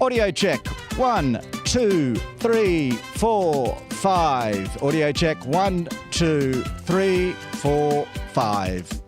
Audio check. 1, 2, 3, 4, 5. Audio check. 1, 2, 3, 4, 5.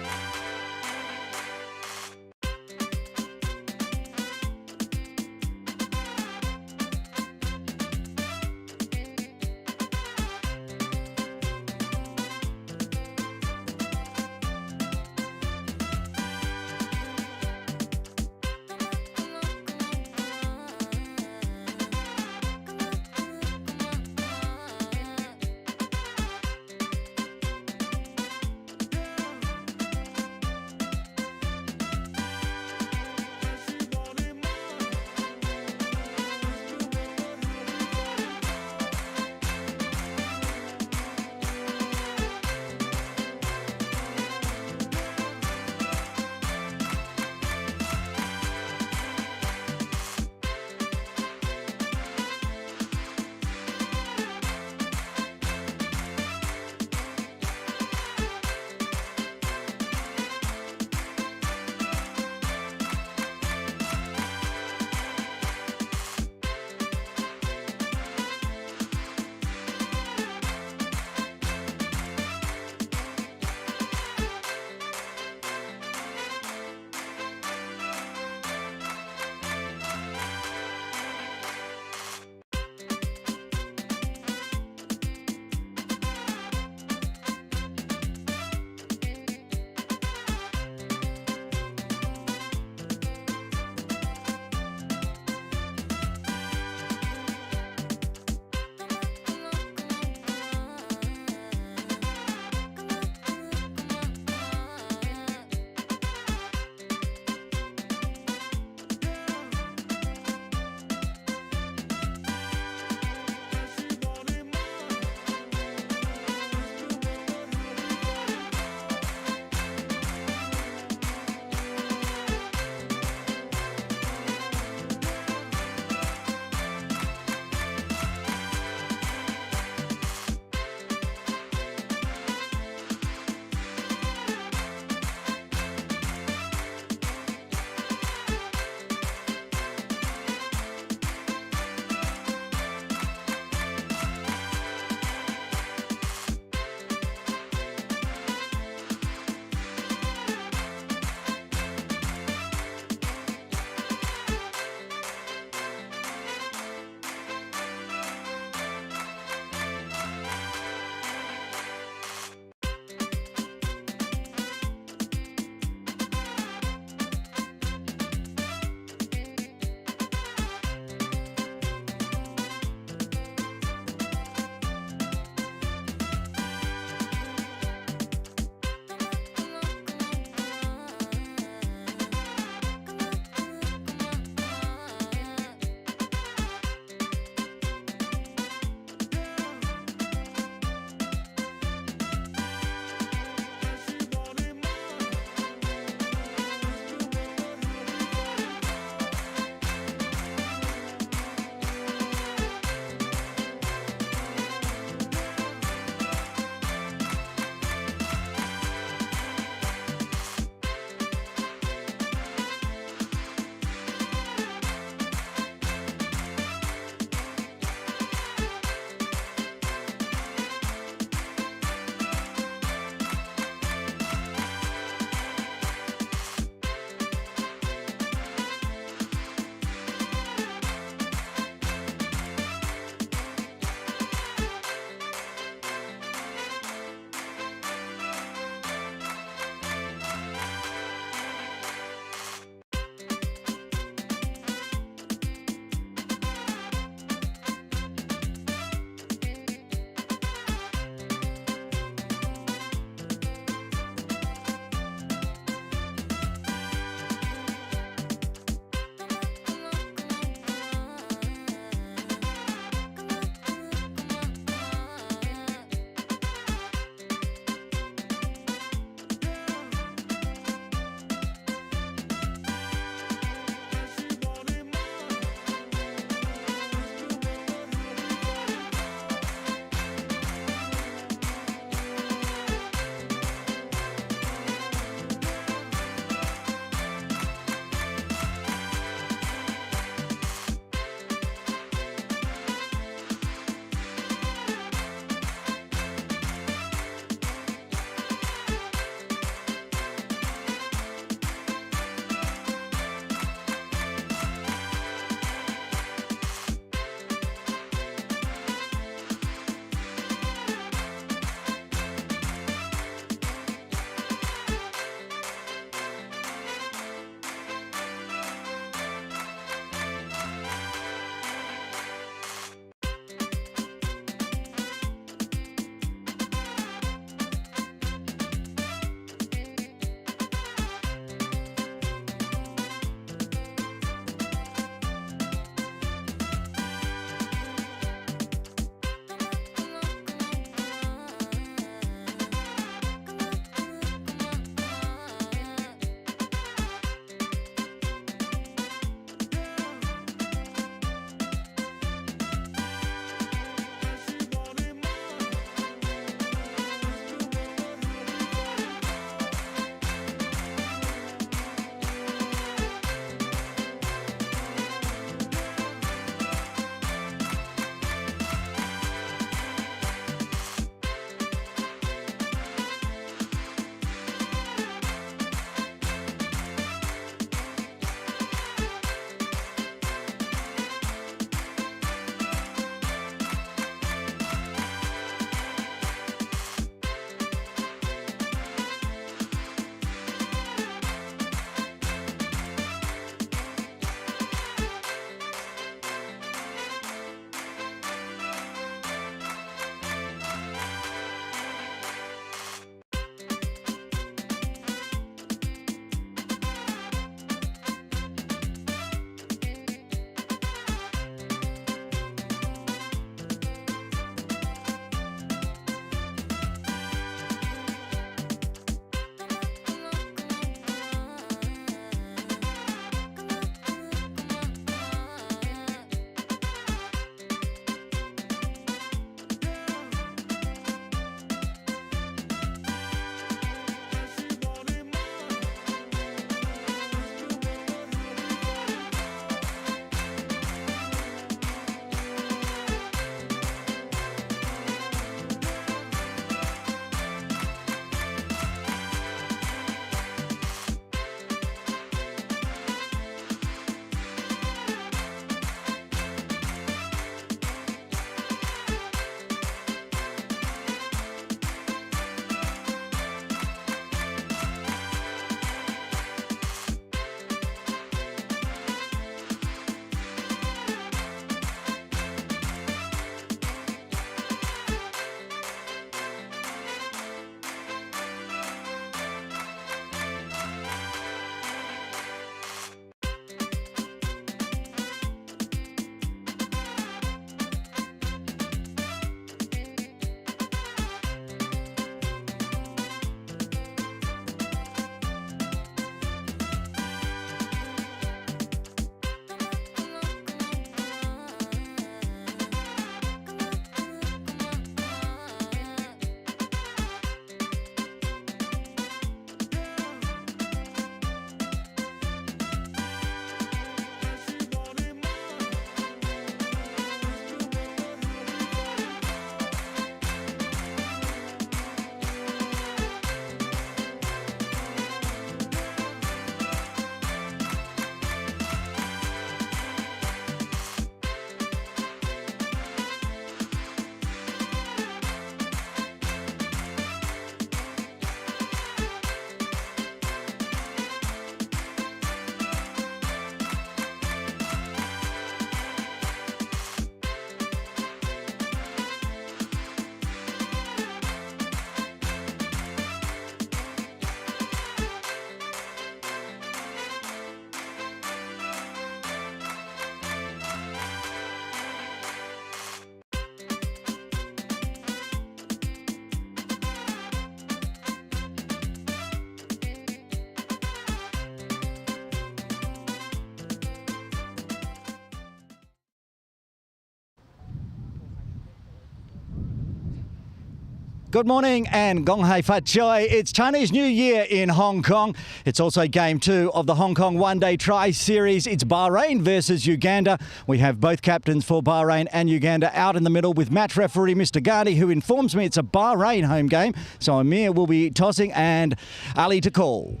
Good morning and Gong Hei Fat Choi. It's Chinese New Year in Hong Kong. It's also game 2 of the Hong Kong one-day tri-series. It's Bahrain versus Uganda. We have both captains for Bahrain and Uganda out in the middle with match referee Mr. Gandhi, who informs me it's a Bahrain home game. So Amir will be tossing and Ali to call.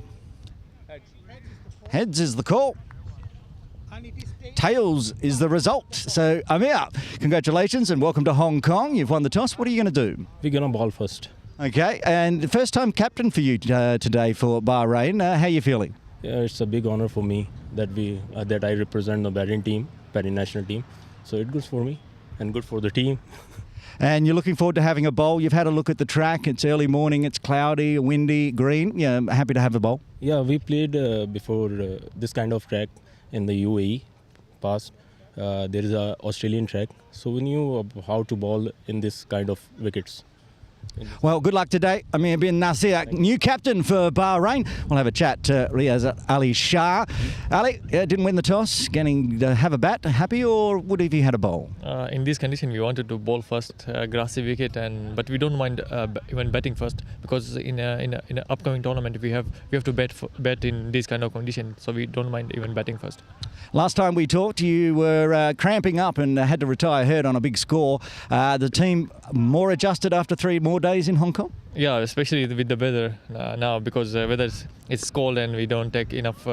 Heads is the call. Tails is the result. So Amir, congratulations and welcome to Hong Kong. You've won the toss. What are you going to do? We're going to ball first. Okay, and first time captain for you today for Bahrain. How are you feeling? Yeah, it's a big honor for me that I represent the Bahrain national team. So it's good for me and good for the team. And you're looking forward to having a bowl. You've had a look at the track. It's early morning. It's cloudy, windy, green. Yeah, happy to have a bowl. Yeah, we played before this kind of track in the UAE past. There is a Australian track, so we knew how to bowl in this kind of wickets. Well, good luck today. Amir bin Nasir, new captain for Bahrain. We'll have a chat to Riaz Ali Shah. Ali, didn't win the toss. Getting to have a bat. Happy, or would have you had a bowl? In this condition, we wanted to bowl first, grassy wicket, but we don't mind even batting first, because in an upcoming tournament we have to bat in this kind of condition. So we don't mind even batting first. Last time we talked, you were cramping up and had to retire hurt on a big score. The team more adjusted after 3 more days in Hong Kong? Yeah, especially with the weather now, because weather it's cold and we don't take enough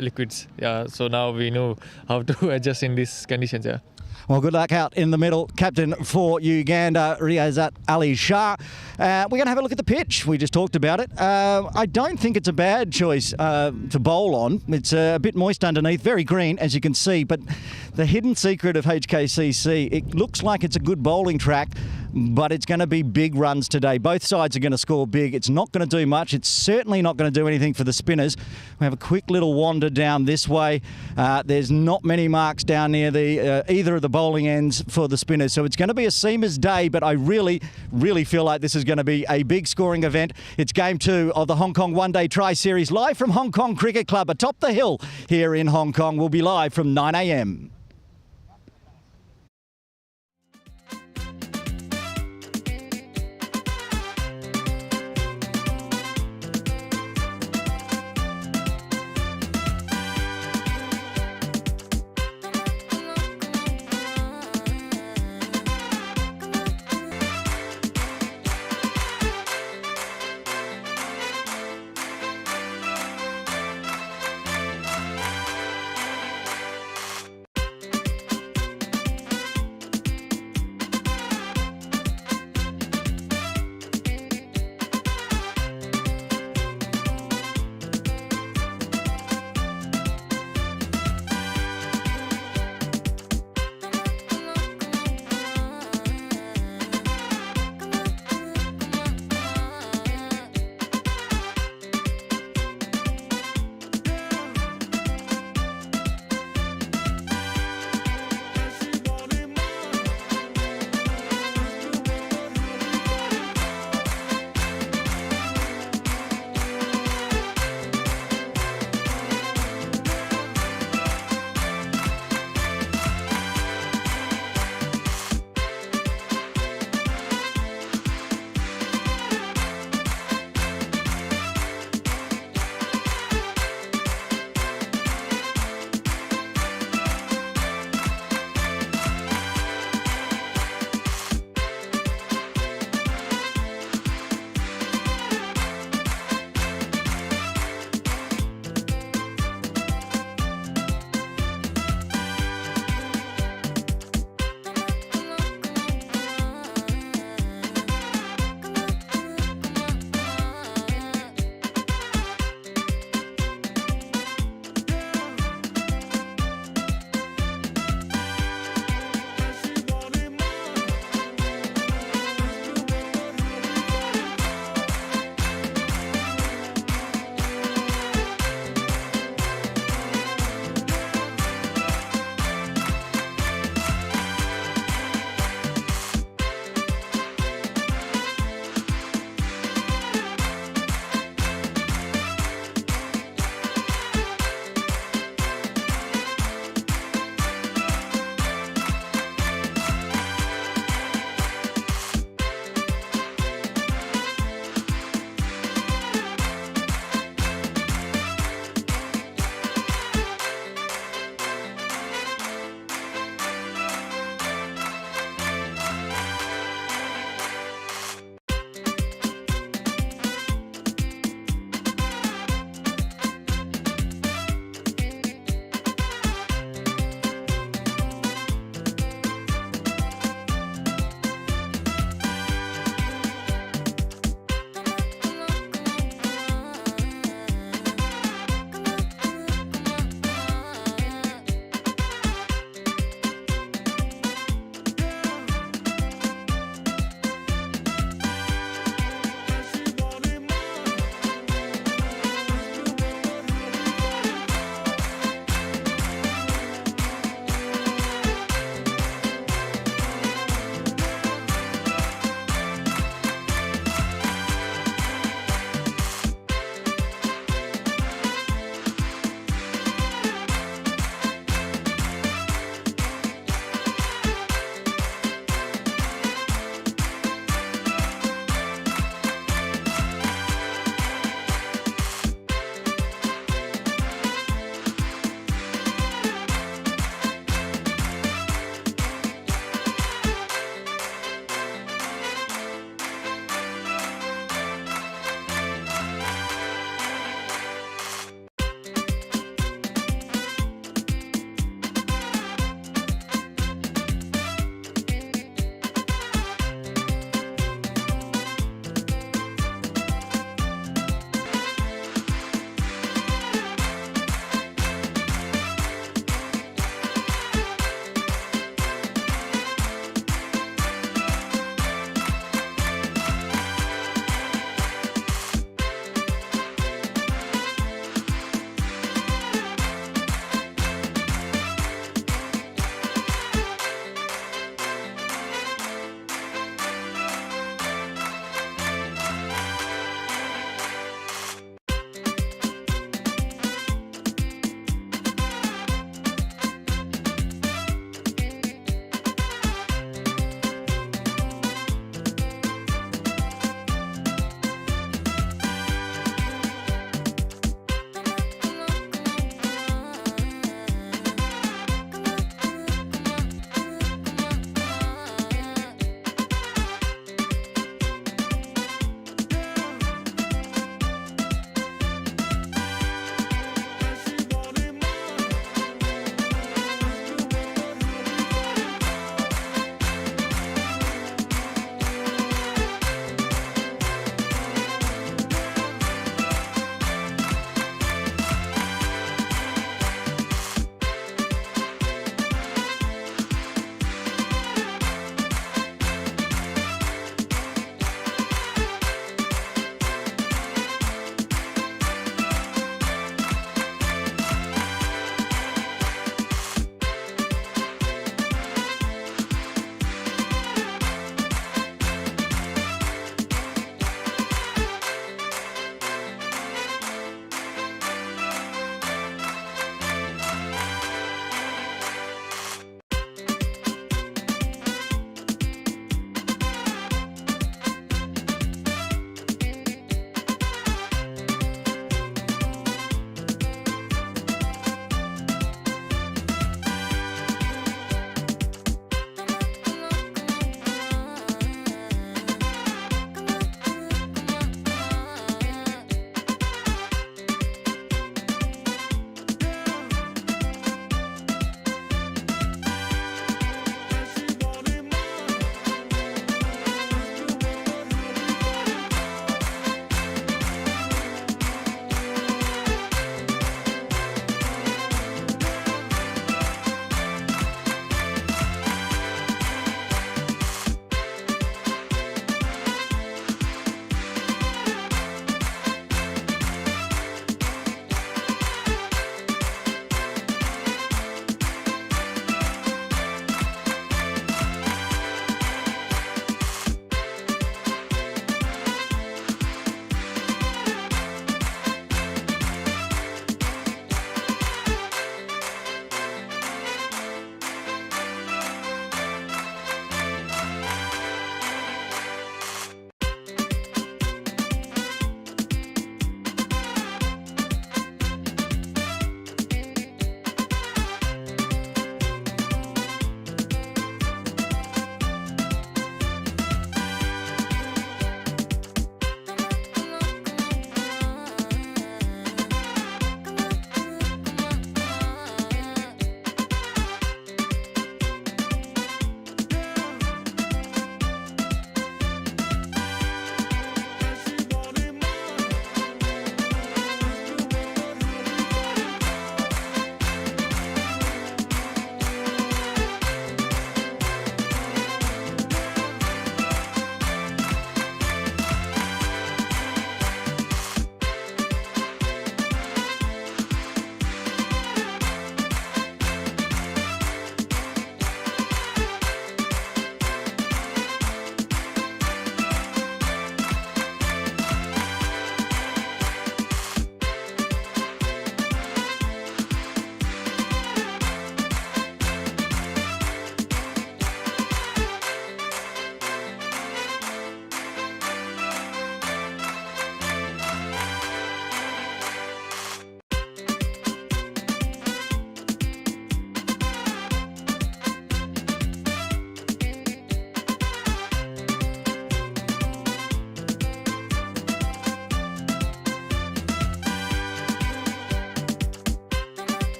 liquids. Yeah, so now we know how to adjust in these conditions. Yeah. Well, good luck out in the middle. Captain for Uganda, Riaz Ali Shah. We're going to have a look at the pitch. We just talked about it. I don't think it's a bad choice to bowl on. It's a bit moist underneath, very green, as you can see. But the hidden secret of HKCC, it looks like it's a good bowling track, but it's going to be big runs today. Both sides are going to score big. It's not going to do much. It's certainly not going to do anything for the spinners. We have a quick little wander down this way. There's not many marks down near either of the bowling ends for the spinners. So it's going to be a seamer's day, but I really, really feel like this is going to be a big scoring event. It's game 2 of the Hong Kong one-day tri-series, live from Hong Kong Cricket Club atop the hill here in Hong Kong. We'll be live from 9 a.m.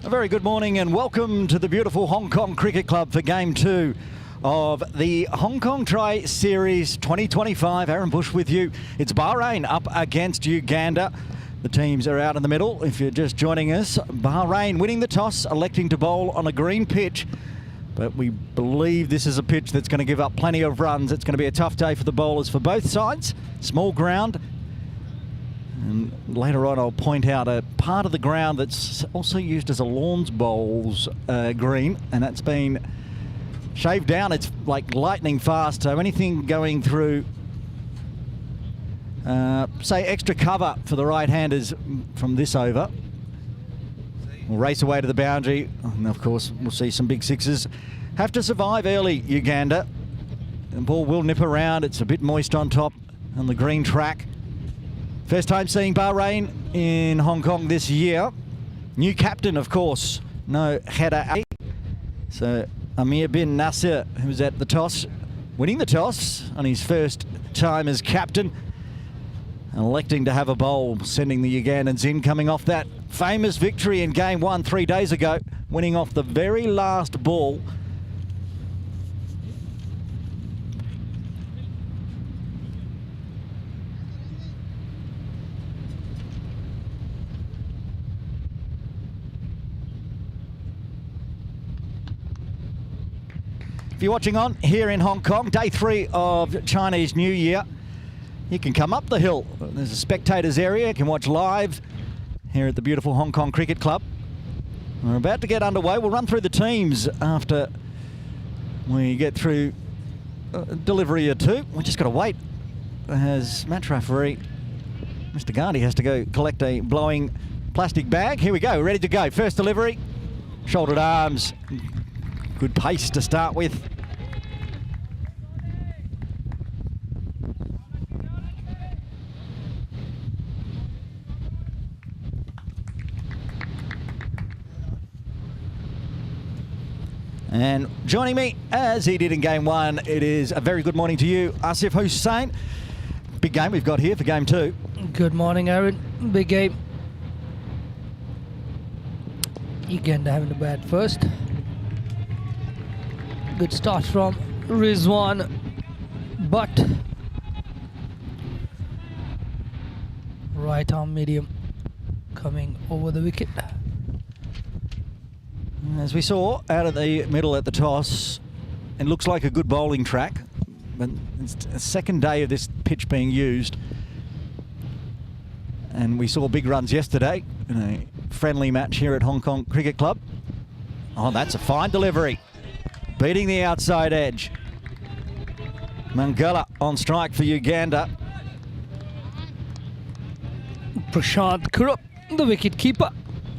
A very good morning and welcome to the beautiful Hong Kong Cricket Club for Game 2 of the Hong Kong Tri-Series 2025. Aaron Bush with you. It's Bahrain up against Uganda. The teams are out in the middle. If you're just joining us, Bahrain winning the toss, electing to bowl on a green pitch. But we believe this is a pitch that's going to give up plenty of runs. It's going to be a tough day for the bowlers for both sides. Small ground. And later on, I'll point out a part of the ground that's also used as a lawns bowls green, and that's been shaved down. It's like lightning fast, so anything going through, say, extra cover for the right-handers from this over will race away to the boundary, and of course we'll see some big sixes. Have to survive early, Uganda. The ball will nip around. It's a bit moist on top on the green track. First time seeing Bahrain in Hong Kong this year. New captain, of course, no header. So Amir bin Nasser, who's at the toss, winning the toss on his first time as captain, electing to have a bowl, sending the Ugandans in, coming off that famous victory in Game 1 3 days ago, winning off the very last ball. If you're watching on here in Hong Kong, day 3 of Chinese New Year, you can come up the hill. There's a spectators area. You can watch live here at the beautiful Hong Kong Cricket Club. We're about to get underway. We'll run through the teams after we get through delivery or two. We just got to wait as match referee Mr. Gandhi has to go collect a blowing plastic bag. Here we go, ready to go. First delivery, shouldered arms. Good pace to start with. And joining me, as he did in Game 1, it is a very good morning to you, Asif Hussain. Big game we've got here for Game 2. Good morning, Aaron. Big game. Uganda having a bat first. Good start from Rizwan, but right arm medium coming over the wicket. As we saw out of the middle at the toss, it looks like a good bowling track, but it's a second day of this pitch being used. And we saw big runs yesterday in a friendly match here at Hong Kong Cricket Club. Oh, that's a fine delivery. Beating the outside edge. Mangala on strike for Uganda. Prashant Kurup, the wicket keeper.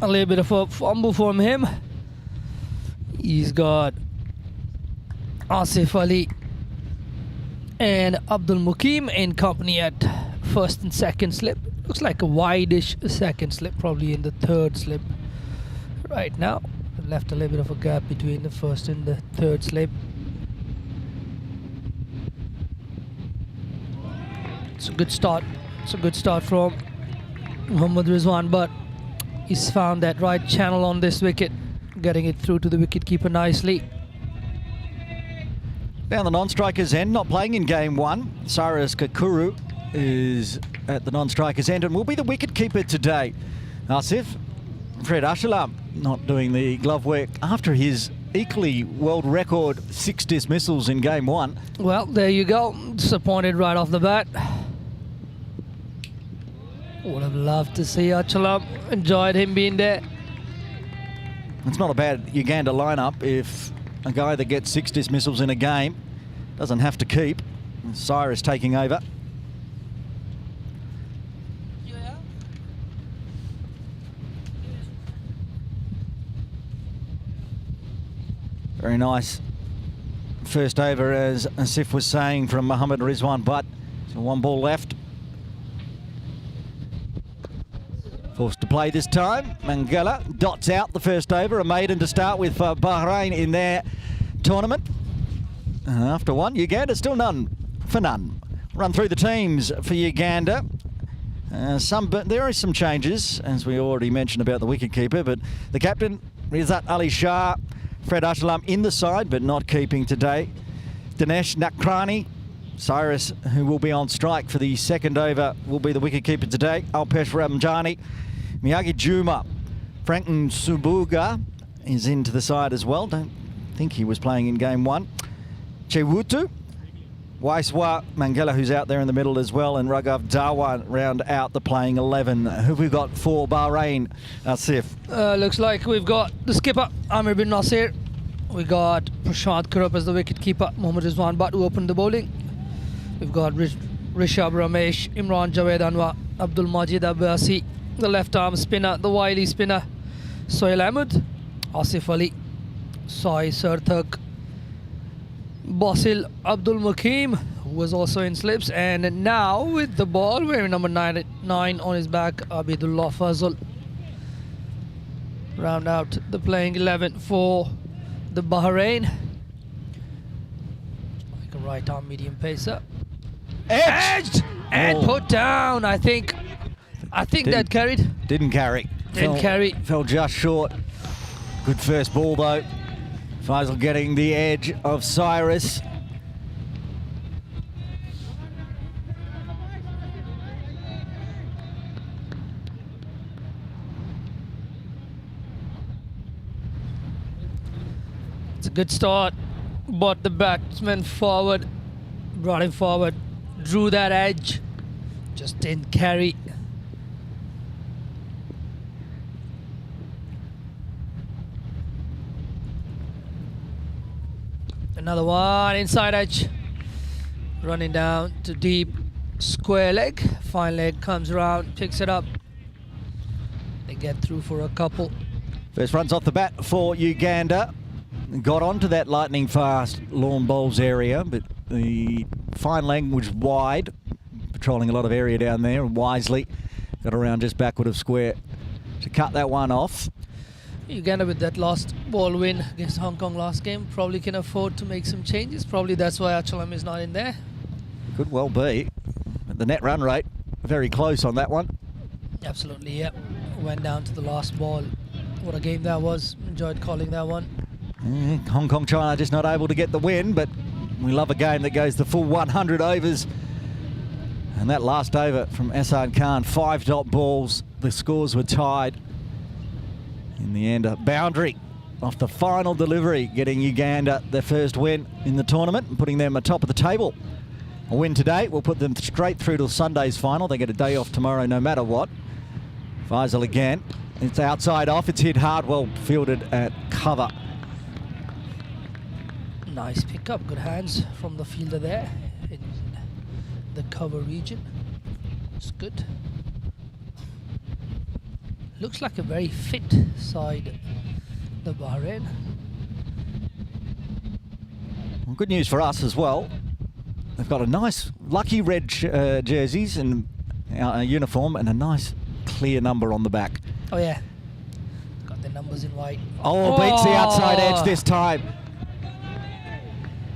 A little bit of a fumble from him. He's got Asif Ali and Abdul Mukim in company at first and second slip. Looks like a wide-ish second slip, probably in the third slip right now. Left a little bit of a gap between the first and the third slip. It's a good start. It's a good start from Mohammad Rizwan, but he's found that right channel on this wicket, getting it through to the wicketkeeper nicely. Down the non-striker's end, not playing in Game 1. Cyrus Kakuru is at the non-striker's end and will be the wicketkeeper today. Asif, Fred Ashalam not doing the glove work after his equally world record 6 dismissals in Game 1. Well, there you go. Disappointed right off the bat. Would have loved to see Ashalam. Enjoyed him being there. It's not a bad Uganda lineup if a guy that gets 6 dismissals in a game doesn't have to keep. Cyrus taking over. Very nice first over, as Asif was saying, from Mohammad Rizwan Butt. So 1 ball left. Forced to play this time. Mangala dots out the first over. A maiden to start with for Bahrain in their tournament. And after 1, Uganda still none for none. Run through the teams for Uganda. There are some changes, as we already mentioned about the wicketkeeper, but the captain Resurgence Ali Shah, Fred Ashalam in the side, but not keeping today. Dinesh Nakrani, Cyrus, who will be on strike for the second over, will be the wicketkeeper today. Alpesh Ramjani, Miyagi Juma, Franklin Subuga is into the side as well. Don't think he was playing in game one. Chewutu, Waiswa Mangala, who's out there in the middle as well, and Raghav Dhawan round out the playing 11. Who have we got for Bahrain, Asif? Looks like we've got the skipper, Amir bin Nasir. We got Prashant Kurup as the wicketkeeper. Mohammad Rizwan Bhatt, who opened the bowling. We've got Rishabh Ramesh, Imran Javed Anwar, Abdul Majid Abbasi, the left arm spinner, the wily spinner, Sohail Ahmed, Asif Ali, Sai Sarthak, Basil Abdul Mukim, who was also in slips, and now with the ball wearing number 9 on his back, Abidullah Fazal. Round out the playing 11 for the Bahrain. Like a right arm medium pacer. Edged and put down. I think that carried. Didn't carry. Didn't carry. Fell just short. Good first ball though. Faisal getting the edge of Cyrus. It's a good start, but the batsman forward, brought him forward, drew that edge, just didn't carry. Another one, inside edge, running down to deep, square leg, fine leg comes around, picks it up. They get through for a couple. First runs off the bat for Uganda. Got onto that lightning fast lawn bowls area, but the fine leg was wide, patrolling a lot of area down there, and wisely got around just backward of square to cut that one off. Uganda, with that last ball win against Hong Kong last game, probably can afford to make some changes. Probably that's why Achalam is not in there. Could well be. But the net run rate, very close on that one. Absolutely, yep. Went down to the last ball. What a game that was. Enjoyed calling that one. Hong Kong, China just not able to get the win, but we love a game that goes the full 100 overs. And that last over from Ahsan Khan, 5 dot balls. The scores were tied. In the end, a boundary off the final delivery, getting Uganda their first win in the tournament and putting them atop of the table. A win today will put them straight through to Sunday's final. They get a day off tomorrow no matter what. Faisal again. It's outside off. It's hit hard, well fielded at cover. Nice pickup, good hands from the fielder there in the cover region. It's good. Looks like a very fit side, the Bahrain. Well, good news for us as well. They've got a nice, lucky red jerseys and a uniform and a nice clear number on the back. Oh yeah, got the numbers in white. Oh, beats the outside edge this time.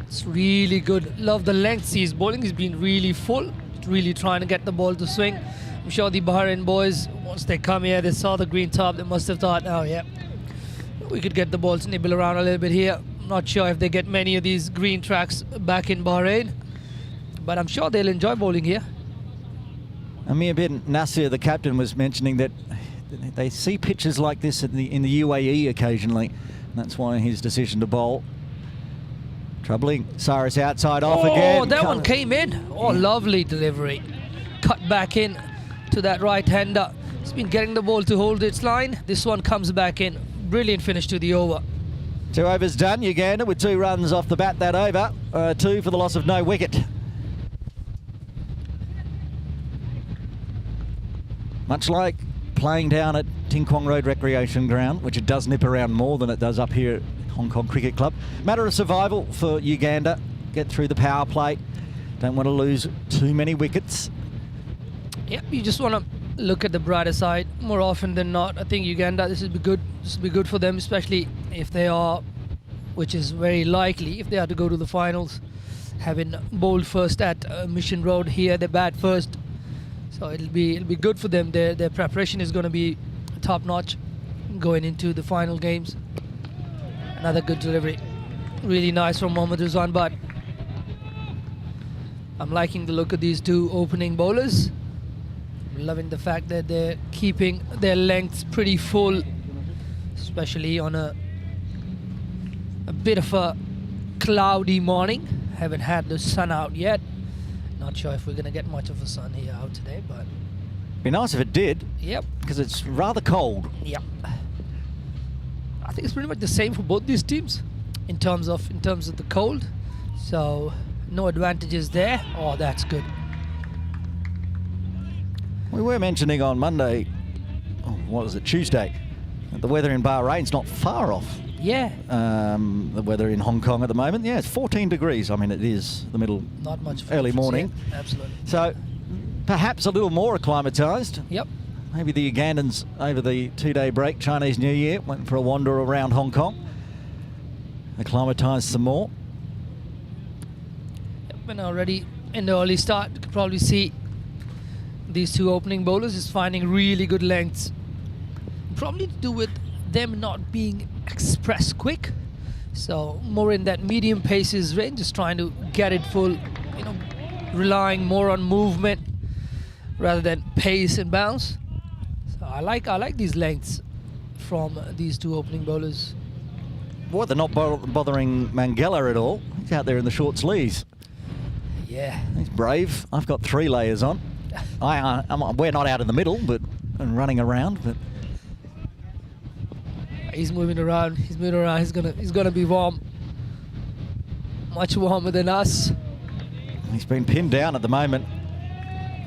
It's really good. Love the length. His bowling has been really full. Really trying to get the ball to swing. I'm sure the Bahrain boys, once they come here, they saw the green top. They must have thought, oh yeah, we could get the ball to nibble around a little bit here. I'm not sure if they get many of these green tracks back in Bahrain, but I'm sure they'll enjoy bowling here. Amir bin Nasir, the captain, was mentioning that they see pitches like this in the UAE occasionally. And that's why his decision to bowl. Troubling Cyrus outside off again. Oh, that one came in. Oh, lovely delivery. Cut back in to that right-hander. He's been getting the ball to hold its line. This one comes back in. Brilliant finish to the over. 2 overs done. Uganda with 2 runs off the bat that over. 2 for the loss of no wicket. Much like playing down at Ting Kwong Road Recreation Ground, which it does nip around more than it does up here at Hong Kong Cricket Club. Matter of survival for Uganda. Get through the power play. Don't want to lose too many wickets. Yeah, you just want to look at the brighter side more often than not. I think Uganda, this will be good. This will be good for them, especially if they are, which is very likely, if they are to go to the finals. Having bowled first at Mission Road here, they bat first. So it'll be good for them. Their preparation is going to be top notch. going into the final games. Another good delivery. Really nice from Mohammad Rizwan, but I'm liking the look of these two opening bowlers. I'm loving the fact that they're keeping their lengths pretty full, especially on a bit of a cloudy morning. Haven't had the sun out yet. Not sure if we're going to get much of a sun here out today, but Be nice if it did, yep. because it's rather cold. Yep. I think it's pretty much the same for both these teams in terms of the cold. So no advantages there. Oh, that's good. We were mentioning on Monday, what was it, Tuesday, that the weather in Bahrain's not far off Yeah. the weather in Hong Kong at the moment. Yeah, it's 14 degrees. I mean, it is the middle, Not much of a early difference, morning. yeah, absolutely. So perhaps a little more acclimatised. Yep. Maybe the Ugandans over the 2-day break, Chinese New Year, went for a wander around Hong Kong. Acclimatised some more. Yep. And already in the early start, you could probably see these two opening bowlers is finding really good lengths. Probably to do with them not being express quick. So more in that medium paces range, just trying to get it full, you know, relying more on movement rather than pace and bounce. So I like these lengths from these two opening bowlers. Boy, they're not bothering Mangala at all. He's out there in the short sleeves. Yeah. He's brave. I've got 3 layers on. We're not out in the middle, but and running around. But He's moving around. He's moving around. He's gonna be warm. Much warmer than us. he's been pinned down at the moment.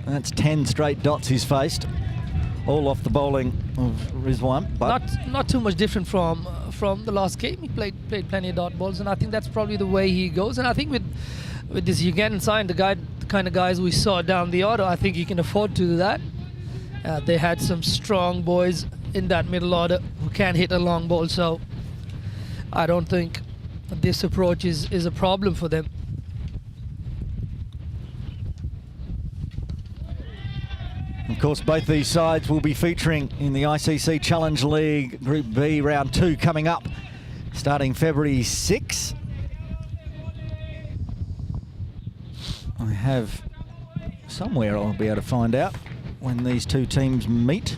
That's 10 straight dots he's faced, all off the bowling of Rizwan. But Not too much different from the last game. He played plenty of dot balls, and I think that's probably the way he goes. And I think with this Ugandan side, the kind of guys we saw down the order, I think he can afford to do that. They had some strong boys in that middle order who can hit a long ball, so I don't think this approach is a problem for them. of course, both these sides will be featuring in the ICC Challenge League Group B Round 2 coming up, starting February 6. I have somewhere I'll be able to find out when these two teams meet.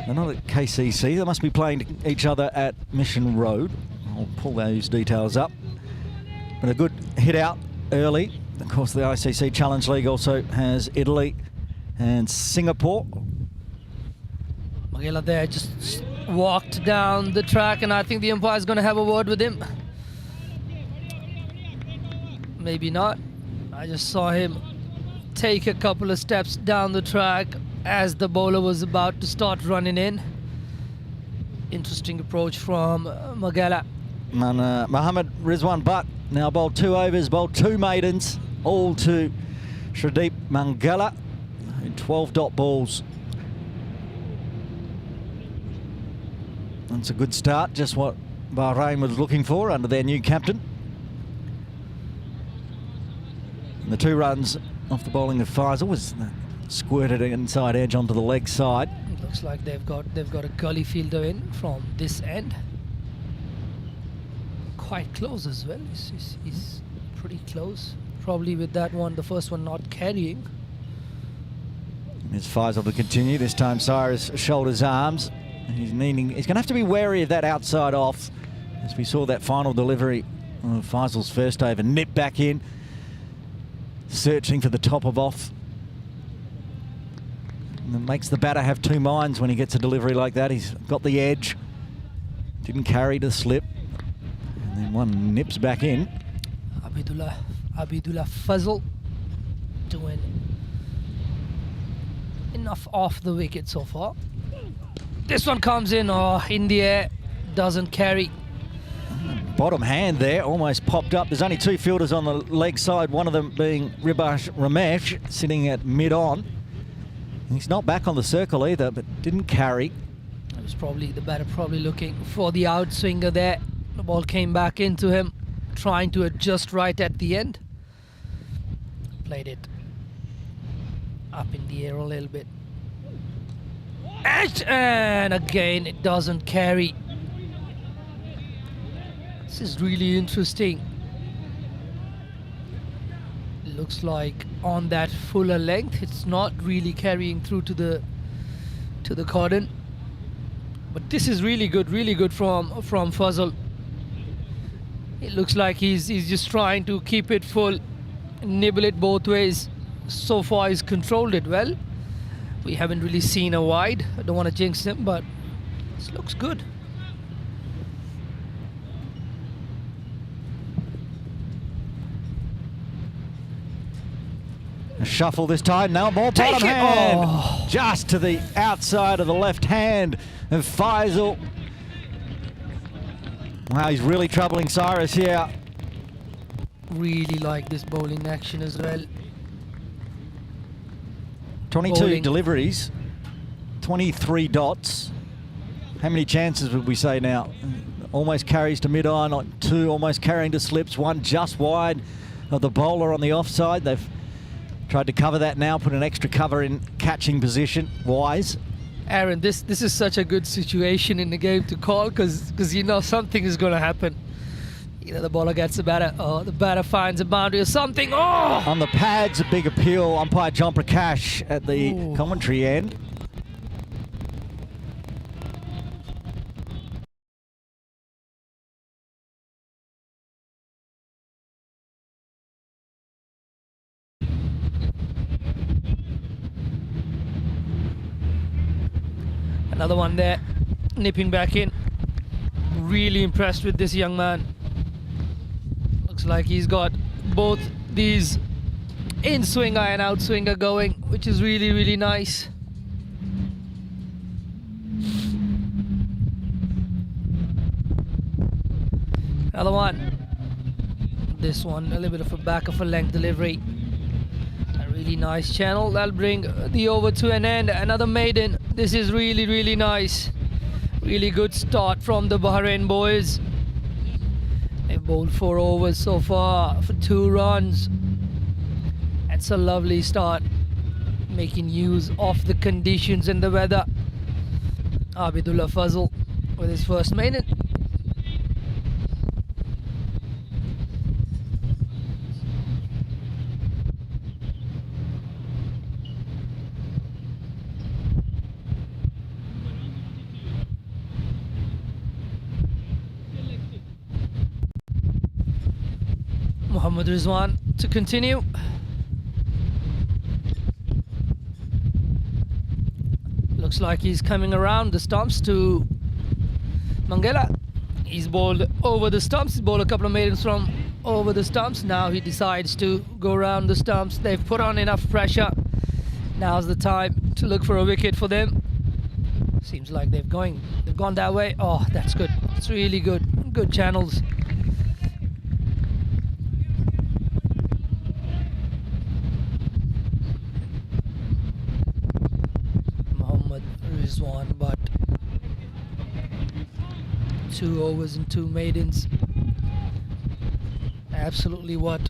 They're not at KCC. They must be playing each other at Mission Road. I'll pull those details up. But a good hit out early. Of course, the ICC Challenge League also has Italy and Singapore. Magela there just walked down the track, and I think the umpire's going to have a word with him. Maybe not. I just saw him take a couple of steps down the track as the bowler was about to start running in. Interesting approach from Magela. And Mohammad Rizwan Butt now bowled 2 overs, bowled 2 maidens, all to Shradeep Mangala. 12 dot balls. That's a good start, just what Bahrain was looking for under their new captain. And the 2 runs off the bowling of Faisal was squirted inside edge onto the leg side. It looks like they've got a gully fielder in from this end. Quite close as well. He's pretty close. Probably with that one, the first one not carrying. Here's Faisal to continue. This time Cyrus shoulders arms. He's going to have to be wary of that outside off, as we saw that final delivery of Faisal's first over. Nip back in, searching for the top of off. And it makes the batter have 2 minds when he gets a delivery like that. He's got the edge, didn't carry to slip, and then one nips back in. Abidullah Fazal doing enough off the wicket so far. This one comes in in the air, doesn't carry. Bottom hand there, almost popped up. There's only 2 fielders on the leg side, one of them being Ribash Ramesh, sitting at mid-on. He's not back on the circle either, but didn't carry. It was probably the batter looking for the outswinger there. The ball came back into him, trying to adjust right at the end. Played it up in the air a little bit. And again, it doesn't carry. This is really interesting. Looks like on that fuller length, it's not really carrying through to the cordon. But this is really good from Fazal. It looks like he's just trying to keep it full, nibble it both ways. So far, he's controlled it well. We haven't really seen a wide. I don't want to jinx him, but this looks good. A shuffle this time. Now ball Take bottom it! hand. Oh. Just to the outside of the left hand of Faisal. Wow, he's really troubling Cyrus here. Really like this bowling action as well. 22 Bowling. deliveries, 23 dots. How many chances would we say now? Almost carries to mid-iron, like 2, almost carrying to slips, 1 just wide of the bowler on the offside. They've tried to cover that now, put an extra cover in catching position. Wise. Aaron, this is such a good situation in the game to call because you know something is going to happen. You know, the bowler gets the batter, the batter finds a boundary or something. Oh! On the pads, a big appeal. Umpire John Prakash at the Ooh. commentary end. Another one there, nipping back in. Really impressed with this young man. Looks like he's got both these in-swinger and out-swinger going, which is really nice. Another one. This one, a little bit of a back of a length delivery. A really nice channel. That'll bring the over to an end. Another maiden. This is really nice. Really good start from the Bahrain boys. They've bowled 4 overs so far for 2 runs. That's a lovely start. Making use of the conditions and the weather. Abidullah Fazal with his first maiden. Mohammad Rizwan to continue. Looks like he's coming around the stumps to Mangala. He's bowled over the stumps. He's bowled a couple of maidens from over the stumps. Now he decides to go around the stumps. They've put on enough pressure. Now's the time to look for a wicket for them. Seems like they've gone that way. Oh, that's good. It's really good. Good channels. Rizwan, but 2 overs and 2 maidens. Absolutely what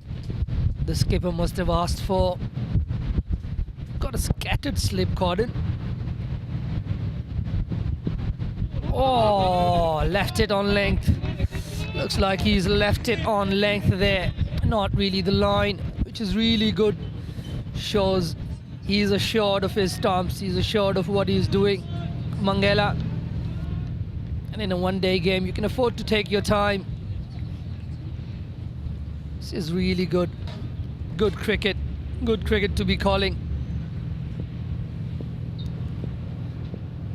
the skipper must have asked for. Got a scattered slip cordon. Oh, left it on length. Looks like he's left it on length there. Not really the line, which is really good. Shows he's assured of his stumps. He's assured of what he's doing. Mangala. And in a one-day game, you can afford to take your time. This is really good. Good cricket. Good cricket to be calling.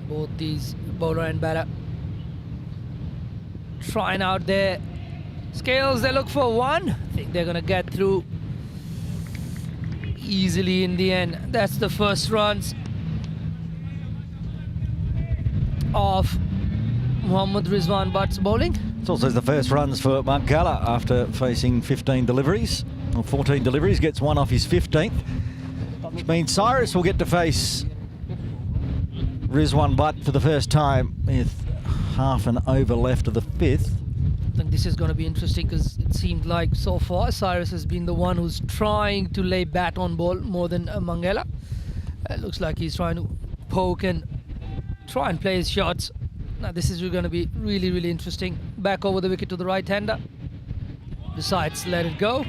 Both these bowler and batter trying out their scales. They look for 1. I think they're going to get through easily in the end. That's the first runs of Mohammad Rizwan Butt's bowling. It's also the first runs for Mangala after facing 15 deliveries, or 14 deliveries, gets 1 off his 15th, which means Cyrus will get to face Rizwan Butt for the first time with half an over left of the 5th. I think this is going to be interesting because it seemed like so far Cyrus has been the one who's trying to lay bat on ball more than Mangala. It looks like he's trying to poke and try and play his shots. Now this is going to be really, really interesting. Back over the wicket to the right-hander. Decides to let it go.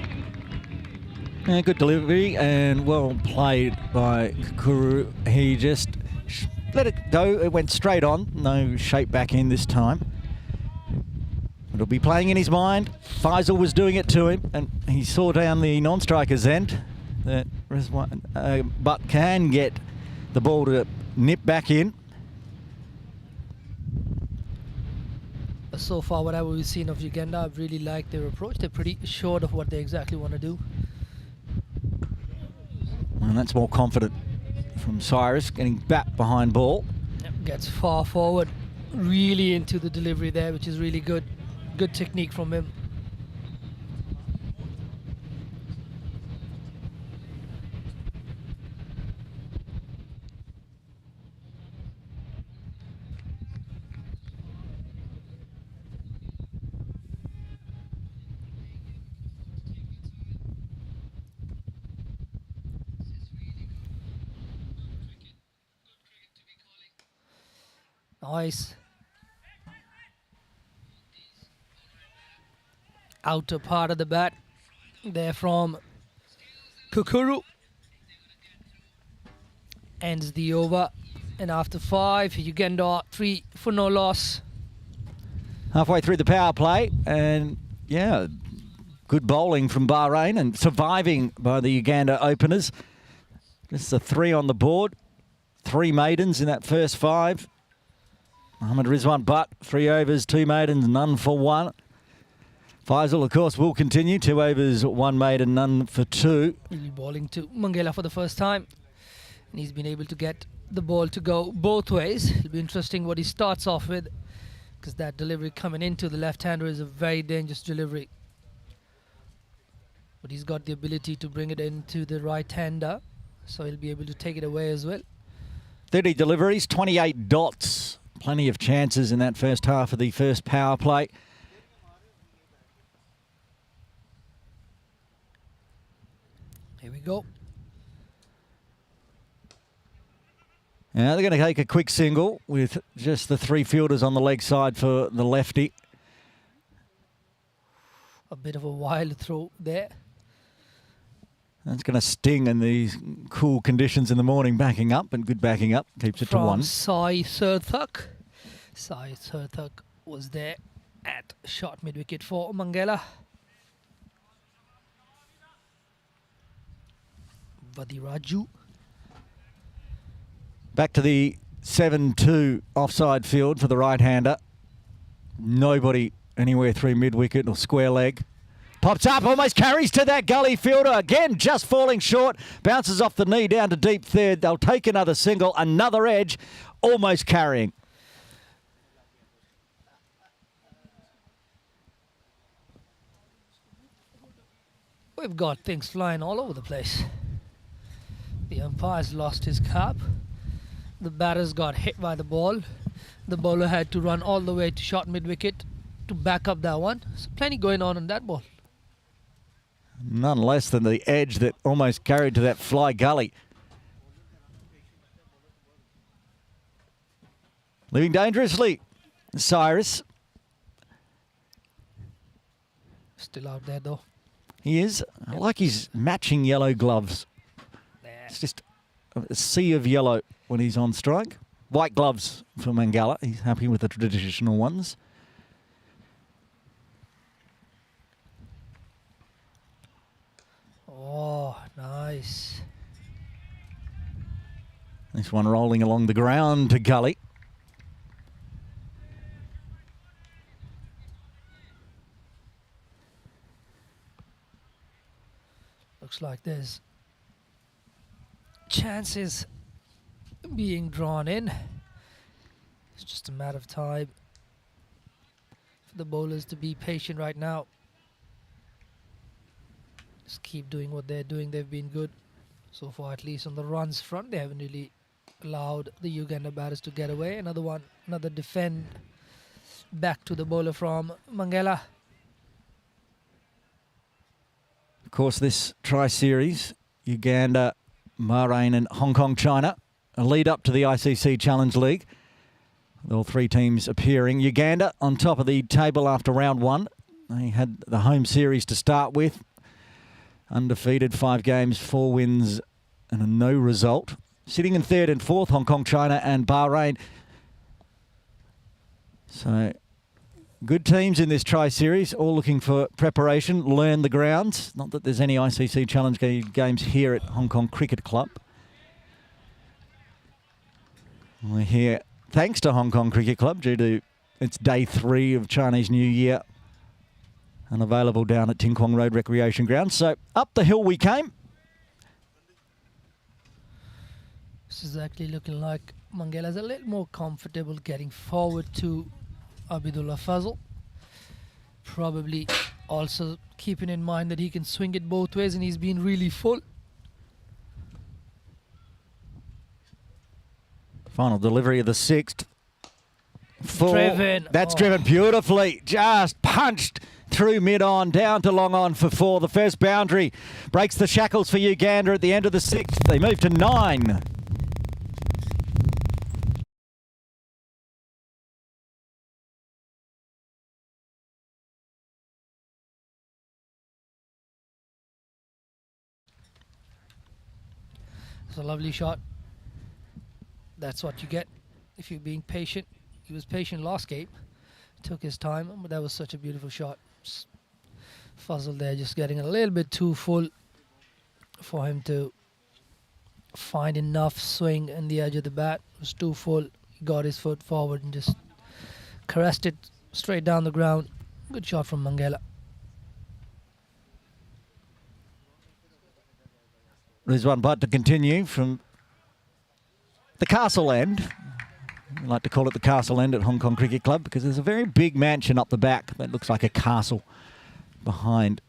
Yeah, good delivery and well played by Kuru. He just let it go. It went straight on. No shape back in this time. It'll be playing in his mind. Faisal was doing it to him, and he saw down the non-striker's end. But can get the ball to nip back in. So far, whatever we've seen of Uganda, I've really liked their approach. They're pretty sure of what they exactly want to do. And that's more confident from Cyrus, getting back behind ball. Yep, gets far forward, really into the delivery there, which is really good. Good technique from him. Nice. Outer part of the bat there from Kukuru. Ends the over. And after 5, Uganda 3 for no loss. Halfway through the power play, and yeah, good bowling from Bahrain and surviving by the Uganda openers. Just a 3 on the board. 3 maidens in that first 5. Mohammed Rizwan Butt, 3 overs, 2 maidens, none for 1. Faisal, of course, will continue. 2 overs, 1 maiden, none for 2. He'll be bowling to Mangela for the first time. And he's been able to get the ball to go both ways. It'll be interesting what he starts off with, because that delivery coming into the left-hander is a very dangerous delivery. But he's got the ability to bring it into the right-hander, so he'll be able to take it away as well. 30 deliveries, 28 dots. Plenty of chances in that first half of the first power play. Here we go. Now they're going to take a quick single with just the 3 fielders on the leg side for the lefty. A bit of a wild throw there. That's going to sting in these cool conditions in the morning, backing up, and good backing up. Keeps it to 1. Sai Surthak. Sai Surthak was there at short mid-wicket for Mangela. Vadiraju. Back to the 7-2 offside field for the right-hander. Nobody anywhere through mid-wicket or square leg. Pops up, almost carries to that gully fielder. Again, just falling short. Bounces off the knee down to deep third. They'll take another single, another edge, almost carrying. We've got things flying all over the place. The umpire's lost his cap. The batter's got hit by the ball. The bowler had to run all the way to short mid-wicket to back up that one. So plenty going on that ball. None less than the edge that almost carried to that fly gully. Living dangerously, Cyrus. Still out there though. He is. I like his matching yellow gloves. It's just a sea of yellow when he's on strike. White gloves for Mangala. He's happy with the traditional ones. Oh, nice. This one rolling along the ground to gully. Looks like there's chances being drawn in. It's just a matter of time for the bowlers to be patient right now. Just keep doing what they're doing. They've been good so far, at least on the runs front. They haven't really allowed the Uganda batters to get away. Another defend back to the bowler from Mangala. Of course, this tri-series, Uganda, Bahrain and Hong Kong, China, a lead up to the ICC Challenge League. All three teams appearing. Uganda on top of the table after round one. They had the home series to start with. Undefeated, 5 games, 4 wins and a no result. Sitting in third and fourth, Hong Kong, China and Bahrain. So good teams in this tri-series, all looking for preparation, learn the grounds. Not that there's any ICC Challenge games here at Hong Kong Cricket Club. We're here thanks to Hong Kong Cricket Club due to its day 3 of Chinese New Year and available down at Ting Kwong Road Recreation Ground. So up the hill we came. This is actually looking like Mangela's a little more comfortable getting forward to Abidullah Fazal. Probably also keeping in mind that he can swing it both ways and he's been really full. Final delivery of the 6th. Full. Driven. That's driven beautifully. Just punched through mid-on, down to long on for 4. The first boundary breaks the shackles for Uganda at the end of the 6th. They move to 9. It's a lovely shot. That's what you get if you're being patient. He was patient last game. Took his time, but that was such a beautiful shot. Fuzzle there, just getting a little bit too full for him to find enough swing in the edge of the bat. It was too full. He got his foot forward and just caressed it straight down the ground. Good shot from Mangela. There's one putt to continue from the Castle End. We like to call it the Castle End at Hong Kong Cricket Club because there's a very big mansion up the back that looks like a castle behind.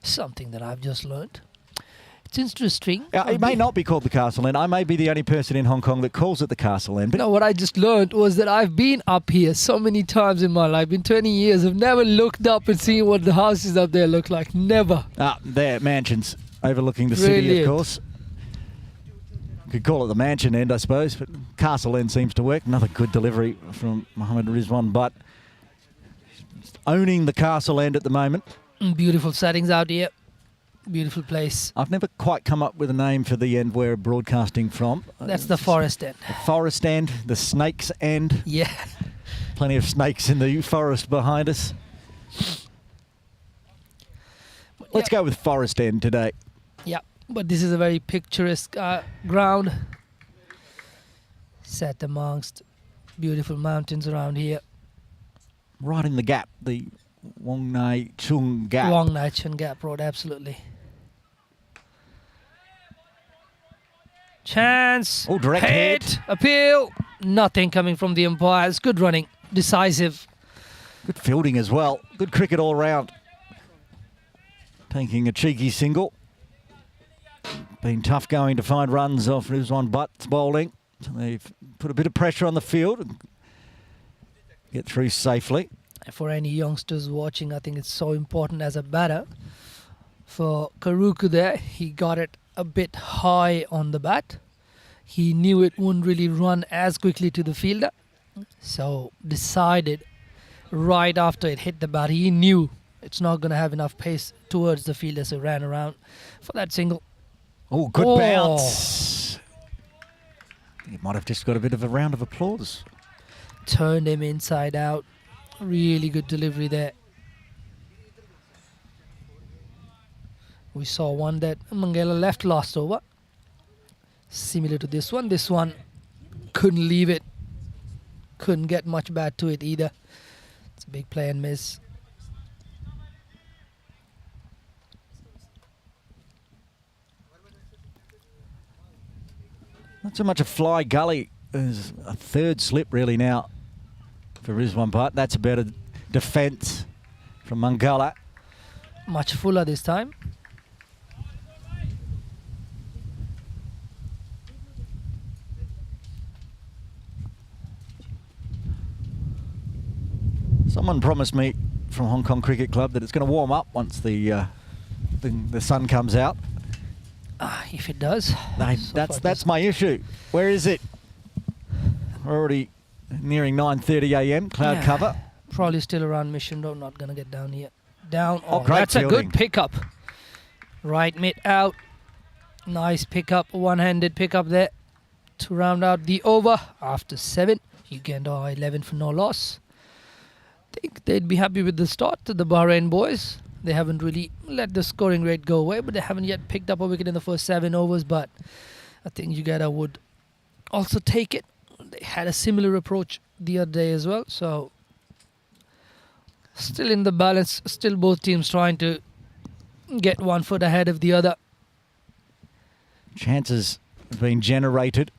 Something that I've just learned. It's interesting. It may not be called the Castle End. I may be the only person in Hong Kong that calls it the Castle End. But no, what I just learned was that I've been up here so many times in my life. In 20 years, I've never looked up and seen what the houses up there look like. Never. They're mansions overlooking the city, of course. You could call it the mansion end, I suppose, but Castle End seems to work. Another good delivery from Mohammed Rizwan Butt. Owning the Castle End at the moment. Beautiful settings out here. Beautiful place. I've never quite come up with a name for the end we're broadcasting from. That's the Forest End. The Forest End, the Snake's End. Yeah. Plenty of snakes in the forest behind us. Let's go with Forest End today. Yeah, but this is a very picturesque ground. Set amongst beautiful mountains around here. Right in the gap, the Wong Nai Chung Gap. Wong Nai Chung Gap Road, absolutely. Chance. Oh, direct hit. Appeal. Nothing coming from the umpires. Good running. Decisive. Good fielding as well. Good cricket all round. Taking a cheeky single. Been tough going to find runs off Rizwan Butt's bowling. So they've put a bit of pressure on the field and get through safely. For any youngsters watching, I think it's so important as a batter. For Karuku there, he got it a bit high on the bat. He knew it wouldn't really run as quickly to the fielder. So decided right after it hit the bat, he knew it's not going to have enough pace towards the fielder, so ran around for that single. Oh, good bounce. I think it might have just got a bit of a round of applause. Turned him inside out. Really good delivery there. We saw one that Mangela left last over. Similar to this one. This one couldn't leave it. Couldn't get much bat to it either. It's a big play and miss. Not so much a fly gully as a third slip really now for Rizwan Butt. That's a better defence from Mangala. Much fuller this time. Someone promised me from Hong Kong Cricket Club that it's going to warm up once the sun comes out. If it does. That's my issue. Where is it? We're already nearing 9:30 a.m. Cloud Yeah. cover. Probably still around Mission Road, not going to get down here. Down. Oh, great that's a fielding. good pickup. Right mid out. Nice pickup, one-handed pickup there to round out the over after 7. Uganda are 11 for no loss. Think they'd be happy with the start to the Bahrain boys. They haven't really let the scoring rate go away, but they haven't yet picked up a wicket in the first 7 overs. But I think Uganda would also take it. They had a similar approach the other day as well. So still in the balance, still both teams trying to get 1 foot ahead of the other. Chances have been generated.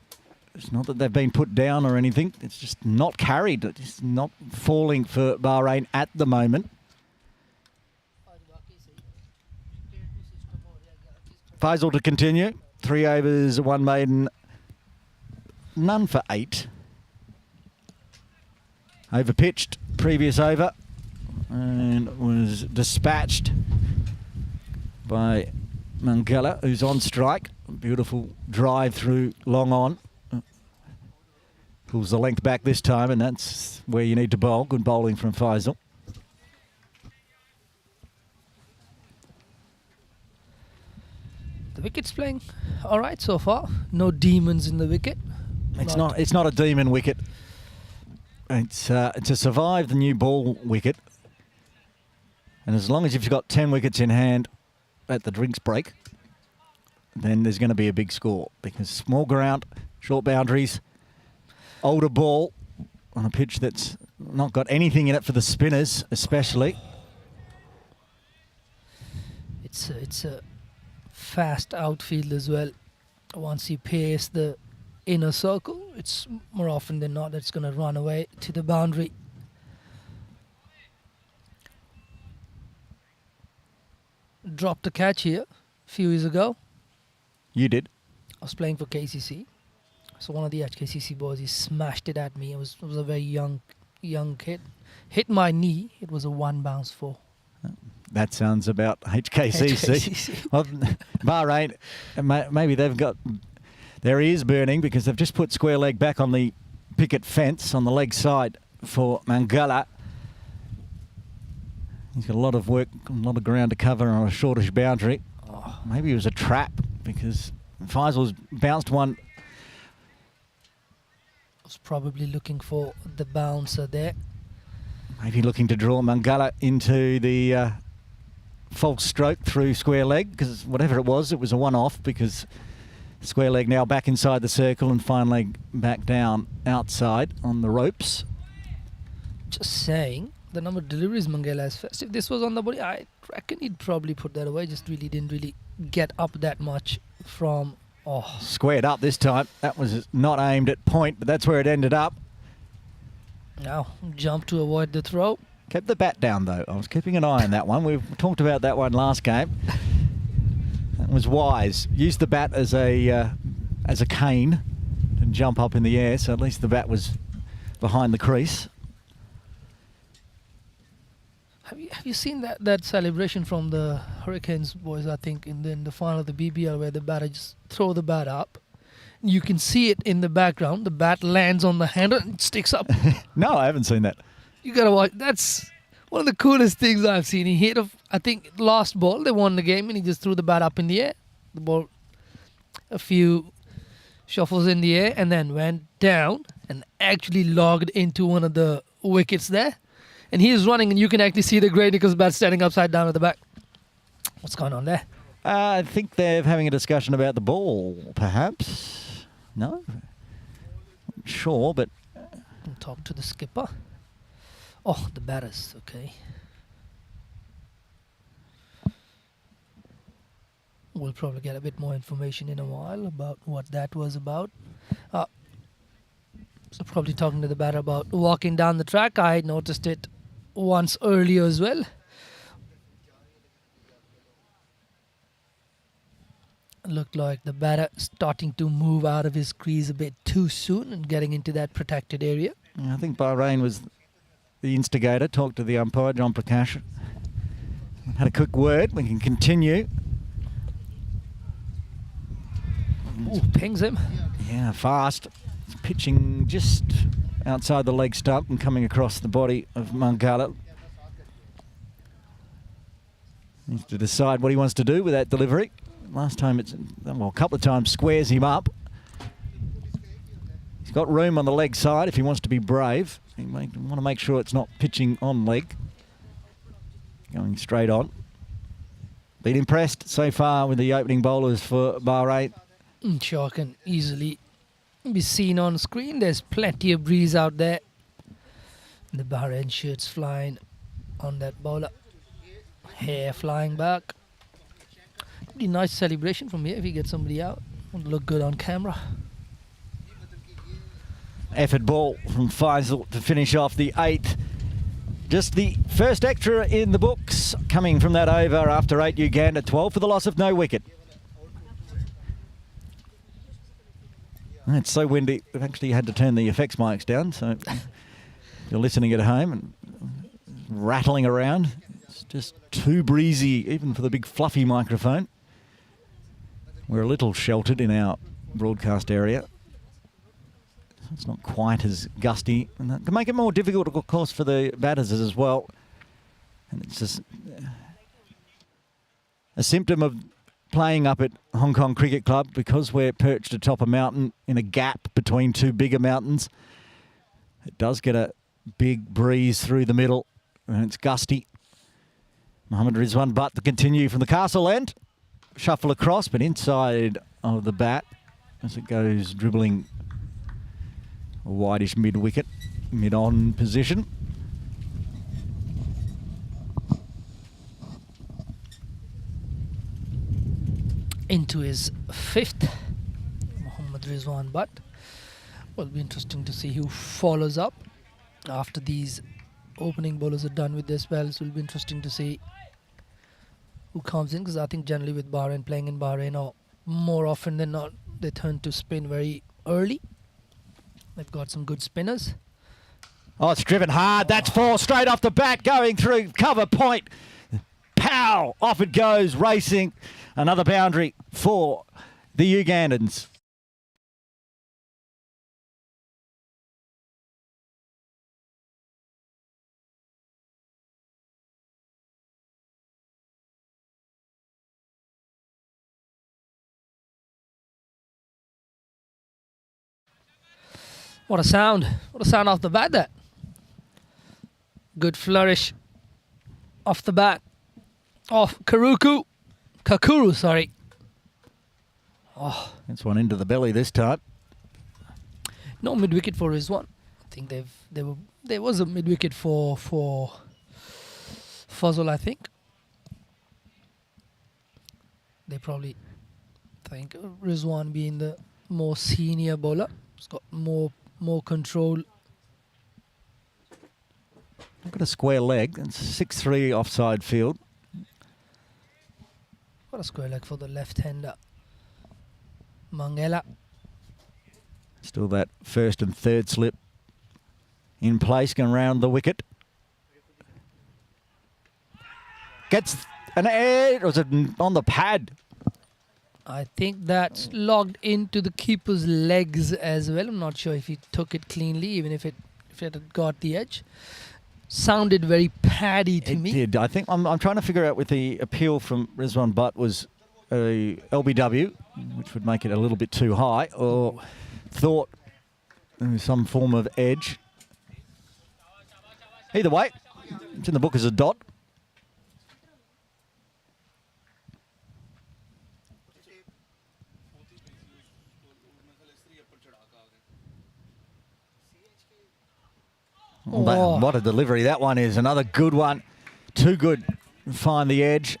It's not that they've been put down or anything. It's just not carried. It's not falling for Bahrain at the moment. Faisal to continue. 3 overs, 1 maiden, none for 8. Overpitched previous over and was dispatched by Mangala, who's on strike. Beautiful drive through long on. Pulls the length back this time, and that's where you need to bowl. Good bowling from Faisal. The wicket's playing all right so far. No demons in the wicket. It's not a demon wicket. It's to survive the new ball wicket. And as long as you've got 10 wickets in hand at the drinks break, then there's going to be a big score, because small ground, short boundaries, older ball on a pitch that's not got anything in it for the spinners, especially. It's a fast outfield as well. Once you pace the inner circle, it's more often than not that's going to run away to the boundary. Dropped a catch here a few years ago. You did. I was playing for KCC. So one of the HKCC boys, he smashed it at me. It was a very young kid. Hit my knee. It was a 1 bounce 4. That sounds about HKCC. Well, Bahrain, maybe they've got their ears burning because they've just put square leg back on the picket fence on the leg side for Mangala. He's got a lot of work, a lot of ground to cover on a shortish boundary. Oh, maybe it was a trap because Faisal's bounced one. Was probably looking for the bouncer there. Maybe looking to draw Mangala into the false stroke through square leg, because whatever it was a one-off, because square leg now back inside the circle and fine leg back down outside on the ropes. Just saying, the number of deliveries Mangala has first. If this was on the body, I reckon he'd probably put that away. Just really didn't really get up that much from... Oh. Squared up this time. That was not aimed at point, but that's where it ended up. Now, jump to avoid the throw. Kept the bat down, though. I was keeping an eye on that one. We've talked about that one last game. That was wise. Used the bat as a cane to jump up in the air, so at least the bat was behind the crease. Have you seen that celebration from the Hurricanes boys, I think, in the final of the BBL, where the batter just throw the bat up? You can see it in the background. The bat lands on the handle and sticks up. No, I haven't seen that. You got to watch. That's one of the coolest things I've seen. He hit, I think, last ball. They won the game, and he just threw the bat up in the air. The ball, a few shuffles in the air, and then went down and actually logged into one of the wickets there. And he is running, and you can actually see the Grey Nichols bat standing upside down at the back. What's going on there? I think they're having a discussion about the ball, perhaps. No? Sure, but... Talk to the skipper. Oh, the batters, okay. We'll probably get a bit more information in a while about what that was about. So probably talking to the batter about walking down the track. I noticed it once earlier as well. Looked like the batter starting to move out of his crease a bit too soon and getting into that protected area. I think Bahrain was the instigator. Talked to the umpire, John Prakash. Had a quick word. We can continue. Ooh, pings him. Yeah, fast. It's pitching just outside the leg stump and coming across the body of Mangala. Needs to decide what he wants to do with that delivery. Last time a couple of times squares him up. He's got room on the leg side if he wants to be brave. He may want to make sure it's not pitching on leg. Going straight on. Been impressed so far with the opening bowlers for Bahrain. Sure can easily be seen on screen. There's plenty of breeze out there. The Bahrain shirts flying on that bowler. Hair flying back. Pretty nice celebration from here if you get somebody out. Would look good on camera. Effort ball from Faisal to finish off the 8th. Just the first extra in the books coming from that over after 8 Uganda, 12 for the loss of no wicket. It's so windy, we've actually had to turn the effects mics down, so if you're listening at home and rattling around, it's just too breezy, even for the big fluffy microphone. We're a little sheltered in our broadcast area. It's not quite as gusty, and that can make it more difficult, of course, for the batters as well. And it's just a symptom of playing up at Hong Kong Cricket Club because we're perched atop a mountain in a gap between two bigger mountains. It does get a big breeze through the middle, and it's gusty. Mohammad Rizwan Butt to continue from the castle end. Shuffle across, but inside of the bat as it goes dribbling a wideish mid-wicket, mid-on position. Into his 5th, Mohammad Rizwan Butt. Will be interesting to see who follows up after these opening bowlers are done with their spells. Will be interesting to see who comes in, because I think generally with Bahrain, playing in Bahrain, or more often than not, they turn to spin very early. They've got some good spinners. Oh, it's driven hard. That's 4 straight off the bat, going through cover point. Pow! Off it goes, racing. Another boundary for the Ugandans. What a sound. What a sound off the bat there. Good flourish off the bat. Off Kakuru, sorry. Oh. That's one into the belly this time. No mid-wicket for Rizwan. I think there was a mid-wicket for Fazal, I think. They probably think Rizwan being the more senior bowler. He's got more control. Look at a square leg. It's 6-3 offside field. What a square leg for the left-hander. Mangala. Still that first and third slip in place, going around the wicket. Gets an edge, or was it on the pad? I think that's logged into the keeper's legs as well. I'm not sure if he took it cleanly, even if it had got the edge. Sounded very paddy to me. It did. I think I'm trying to figure out with the appeal from Rizwan Butt was a LBW, which would make it a little bit too high, or thought there was some form of edge. Either way, it's in the book as a dot. Oh. What a delivery that one is. Another good one. Too good. Find the edge.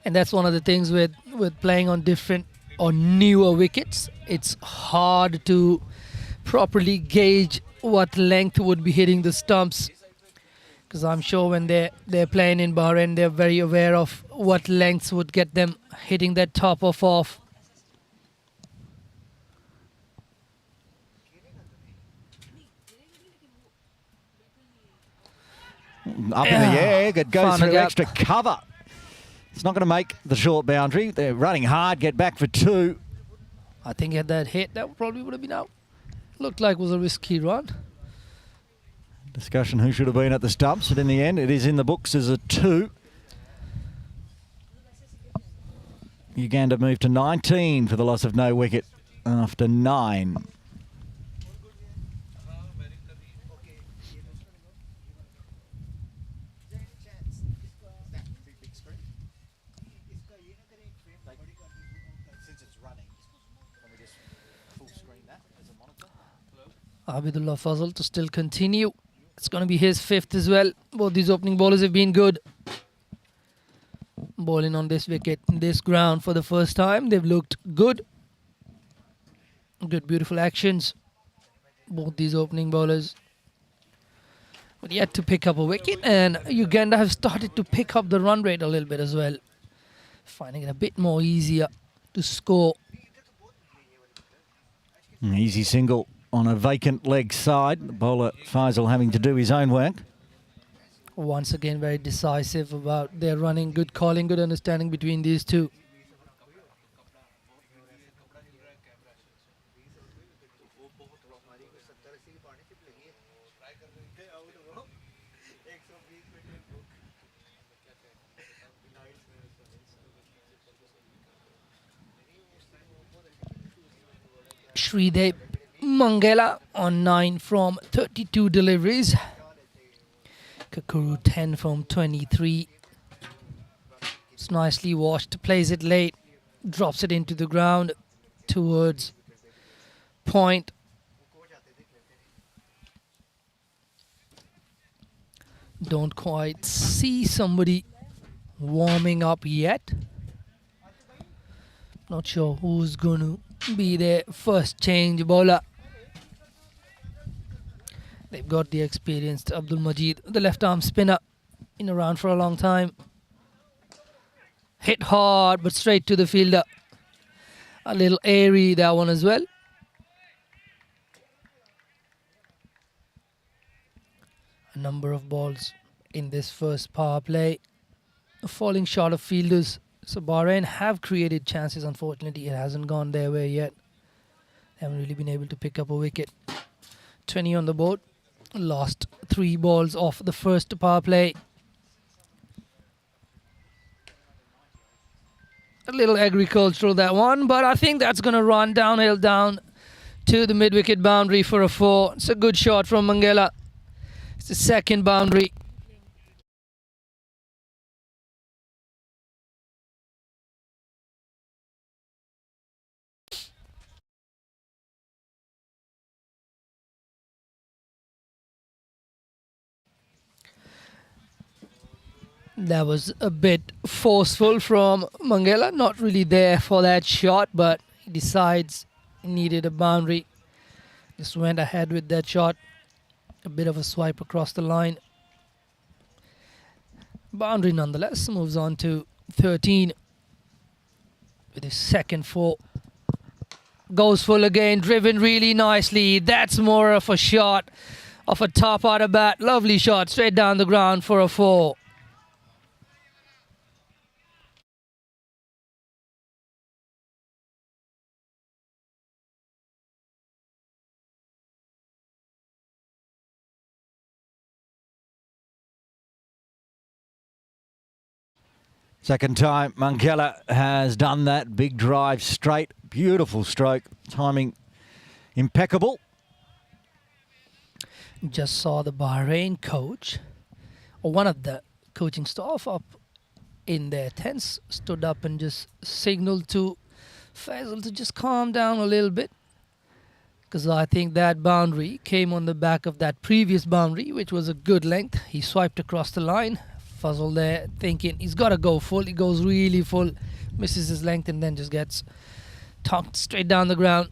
And that's one of the things with playing on different or newer wickets. It's hard to properly gauge what length would be hitting the stumps. Because I'm sure when they're playing in Bahrain, they're very aware of what lengths would get them hitting that top of off. Up in the air, it goes Found a through gap. extra cover. It's not going to make the short boundary. They're running hard, get back for 2. I think had that hit, that probably would have been out. Looked like it was a risky run. Discussion who should have been at the stumps, but in the end, it is in the books as a 2. Uganda moved to 19 for the loss of no wicket after 9. Abidullah Fazal to still continue. It's going to be his 5th as well. Both these opening bowlers have been good. Bowling on this wicket, this ground for the first time. They've looked good. Good, beautiful actions. Both these opening bowlers. But yet to pick up a wicket. And Uganda have started to pick up the run rate a little bit as well. Finding it a bit more easier to score. An easy single on a vacant leg side. The bowler Faisal having to do his own work. Once again, very decisive about their running. Good calling, good understanding between these two. Sridev Mangala on 9 from 32 deliveries. Kakuru 10 from 23. It's nicely washed, plays it late, drops it into the ground towards point. Don't quite see somebody warming up yet. Not sure who's going to be their first change bowler. They've got the experienced Abdul Majid, the left arm spinner, in around for a long time. Hit hard but straight to the fielder. A little airy that one as well. A number of balls in this first power play. Falling short of fielders. So Bahrain have created chances. Unfortunately, it hasn't gone their way yet. They haven't really been able to pick up a wicket. 20 on the board. Lost 3 balls off the first power play. A little agricultural that one, but I think that's going to run downhill down to the mid-wicket boundary for a 4. It's a good shot from Mangala. It's the second boundary. That was a bit forceful from Mangala. Not really there for that shot, but he decides he needed a boundary. Just went ahead with that shot. A bit of a swipe across the line. Boundary nonetheless. Moves on to 13 with his second 4. Goes full again. Driven really nicely. That's more of a shot of a top out of bat. Lovely shot straight down the ground for a 4. Second time Mangala has done that. Big drive straight. Beautiful stroke. Timing impeccable. Just saw the Bahrain coach, or one of the coaching staff up in their tents, stood up and just signaled to Faisal to just calm down a little bit. Because I think that boundary came on the back of that previous boundary, which was a good length. He swiped across the line. Fazal there thinking he's got to go full. He goes really full, misses his length and then just gets tonked straight down the ground.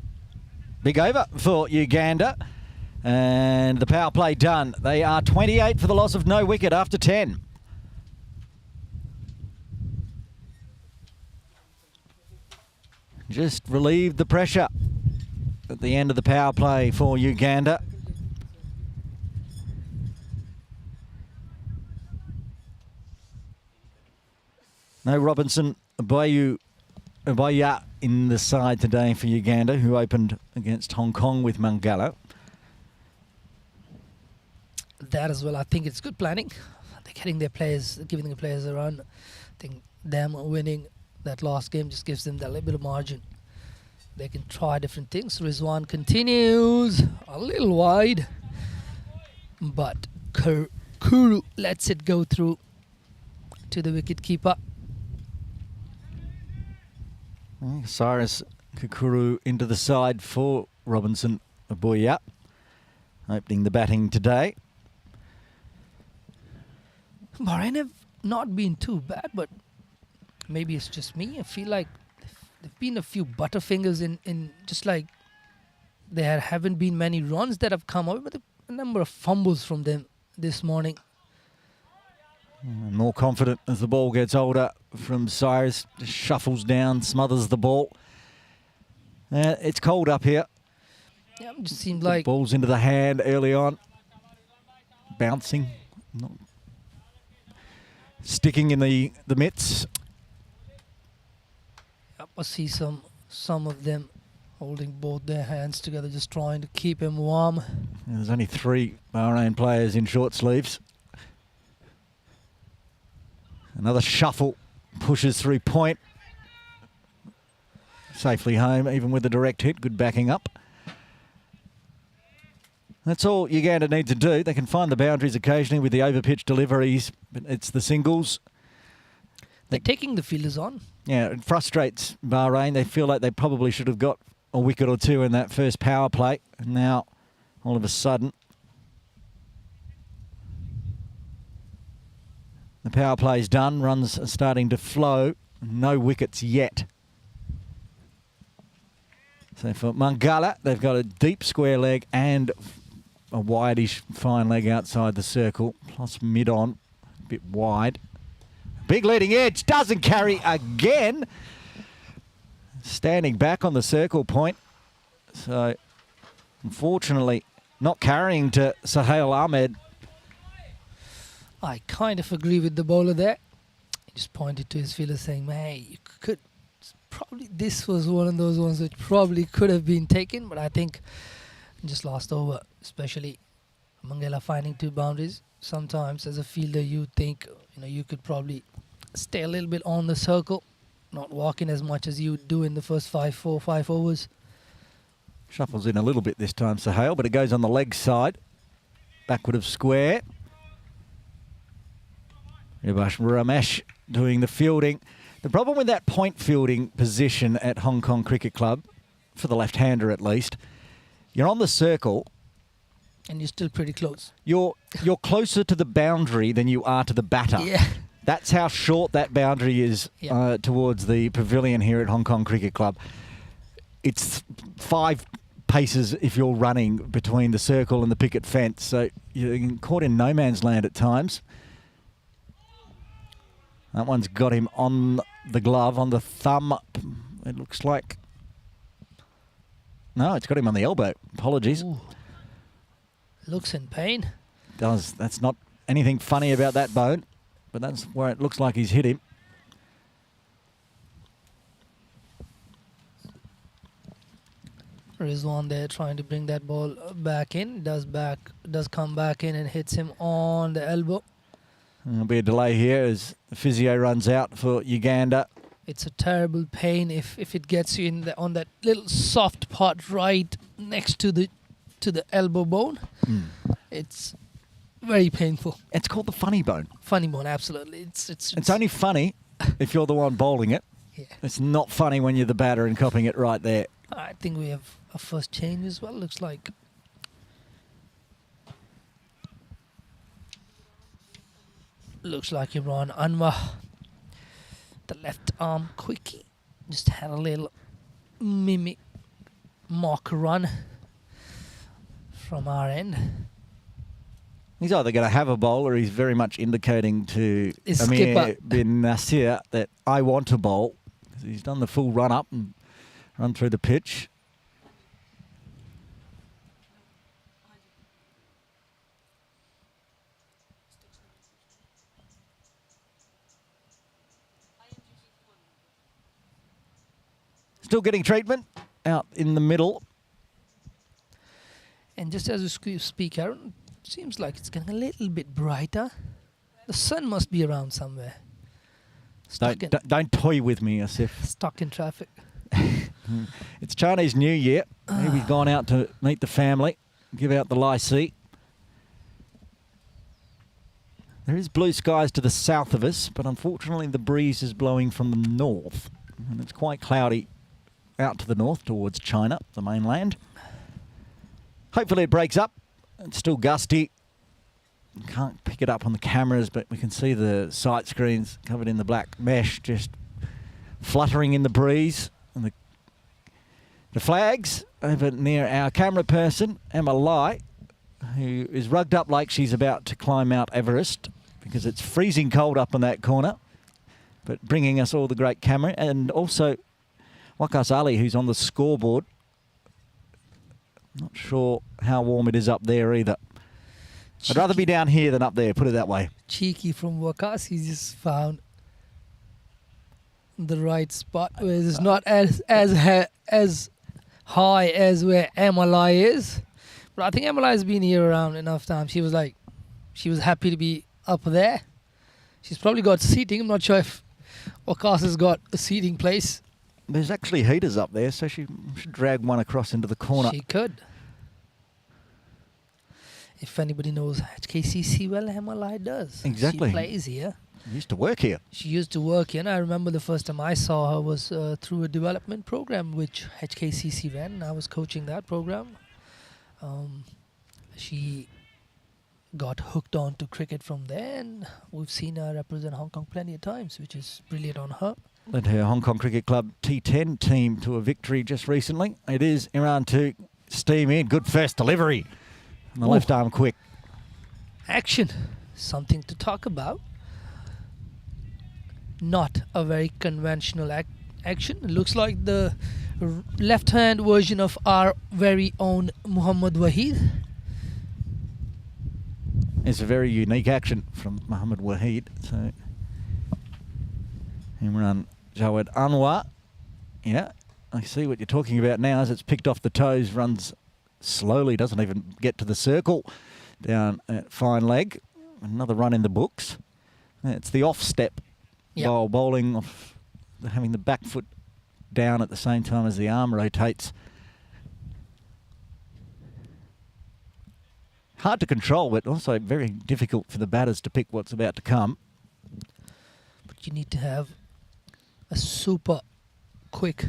Big over for Uganda. And the power play done. They are 28 for the loss of no wicket after 10. Just relieved the pressure at the end of the power play for Uganda. No Robinson, Bayu Ubaya in the side today for Uganda, who opened against Hong Kong with Mangala. That as well, I think it's good planning. They're getting their players, giving the players a run. I think them winning that last game just gives them that little bit of margin. They can try different things. Rizwan continues a little wide, but Kuru lets it go through to the wicket keeper. Cyrus Kukuru into the side for Robinson Aboya, opening the batting today. Bahrain have not been too bad, but maybe it's just me. I feel like there've been a few butterfingers in just like there haven't been many runs that have come out, but a number of fumbles from them this morning. More confident as the ball gets older from Cyrus. Just shuffles down, smothers the ball. It's cold up here. Yeah, it just seemed like Ball's into the hand early on. Bouncing. Not sticking in the mitts. I see some of them holding both their hands together, just trying to keep him warm. There's only 3 Bahrain players in short sleeves. Another shuffle pushes through point. Safely home, even with the direct hit. Good backing up. That's all Uganda need to do. They can find the boundaries occasionally with the overpitch deliveries, but it's the singles. They're taking the fielders on. Yeah, it frustrates Bahrain. They feel like they probably should have got a wicket or 2 in that first power play. And now, all of a sudden, the power play's done. Runs are starting to flow. No wickets yet. So for Mangala, they've got a deep square leg and a wideish fine leg outside the circle, plus mid-on, a bit wide. Big leading edge, doesn't carry again. Standing back on the circle point. So, unfortunately, not carrying to Sahel Ahmed. I kind of agree with the bowler there. He just pointed to his fielder saying, "Hey, you could probably, this was one of those ones which probably could have been taken, but I think just last over, especially Mangala finding 2 boundaries. Sometimes as a fielder you think, you could probably stay a little bit on the circle, not walk in as much as you would do in the first 5 overs. Shuffles in a little bit this time, Sahel, but it goes on the leg side. Backward of square. Yabash Ramesh doing the fielding. The problem with that point fielding position at Hong Kong Cricket Club, for the left-hander at least, you're on the circle. And you're still pretty close. You're closer to the boundary than you are to the batter. Yeah. That's how short that boundary is towards the pavilion here at Hong Kong Cricket Club. It's 5 paces if you're running between the circle and the picket fence. So you're caught in no man's land at times. That one's got him on the glove, on the thumb. It looks like... No, it's got him on the elbow. Apologies. Ooh. Looks in pain. Does. That's not anything funny about that bone, but that's where it looks like he's hit him. Rizwan there trying to bring that ball back in. Does come back in and hits him on the elbow. There'll be a delay here as the physio runs out for Uganda. It's a terrible pain if it gets you in on that little soft part right next to the elbow bone. It's very painful. It's called the funny bone. Funny bone, absolutely. It's only funny if you're the one bowling it. Yeah. It's not funny when you're the batter and copying it right there. I think we have a first change as well. Looks like. Looks like Imran Anwar, the left arm quickie, just had a little mimic mock run from our end. He's either going to have a bowl or he's very much indicating to His Amir skipper. bin Nasir that I want to bowl. He's done the full run up and run through the pitch. Still getting treatment out in the middle. And just as we speak, Aaron, seems like it's getting a little bit brighter. The sun must be around somewhere. Don't toy with me, Asif. Stuck in traffic. It's Chinese New Year. Maybe he's gone out to meet the family, give out the licee. There is blue skies to the south of us, but unfortunately the breeze is blowing from the north. And it's quite cloudy out to the north towards China, the mainland. Hopefully it breaks up. It's still gusty. Can't pick it up on the cameras, but we can see the sight screens covered in the black mesh just fluttering in the breeze. And the flags over near our camera person, Emma Lai, who is rugged up like she's about to climb Mount Everest because it's freezing cold up in that corner, but bringing us all the great camera. And also Wakas Ali, who's on the scoreboard. Not sure how warm it is up there either. I'd rather be down here than up there, put it that way. Cheeky from Wakas, he just found the right spot where it's not as high as where Emily is. But I think Emily has been here around enough times. She was happy to be up there. She's probably got seating. I'm not sure if Wakas has got a seating place. There's actually heaters up there, so she should drag one across into the corner. She could. If anybody knows HKCC well, Emily does. Exactly. She plays here. She used to work here. She used to work here, and I remember the first time I saw her was through a development program which HKCC ran, and I was coaching that program. She got hooked on to cricket from there, and we've seen her represent Hong Kong plenty of times, which is brilliant on her. Led her Hong Kong Cricket Club T10 team to a victory just recently. It is Iran 2, steam in. Good first delivery. And the left arm quick. Action. Something to talk about. Not a very conventional action. It looks like the left-hand version of our very own Muhammad Waheed. It's a very unique action from Muhammad Waheed. So, Imran Jawed Anwar. Yeah, I see what you're talking about now as it's picked off the toes, runs slowly, doesn't even get to the circle down at fine leg. Another run in the books. It's the off step. Yep. While bowling off, having the back foot down at the same time as the arm rotates. Hard to control, but also very difficult for the batters to pick what's about to come. But you need to have a super quick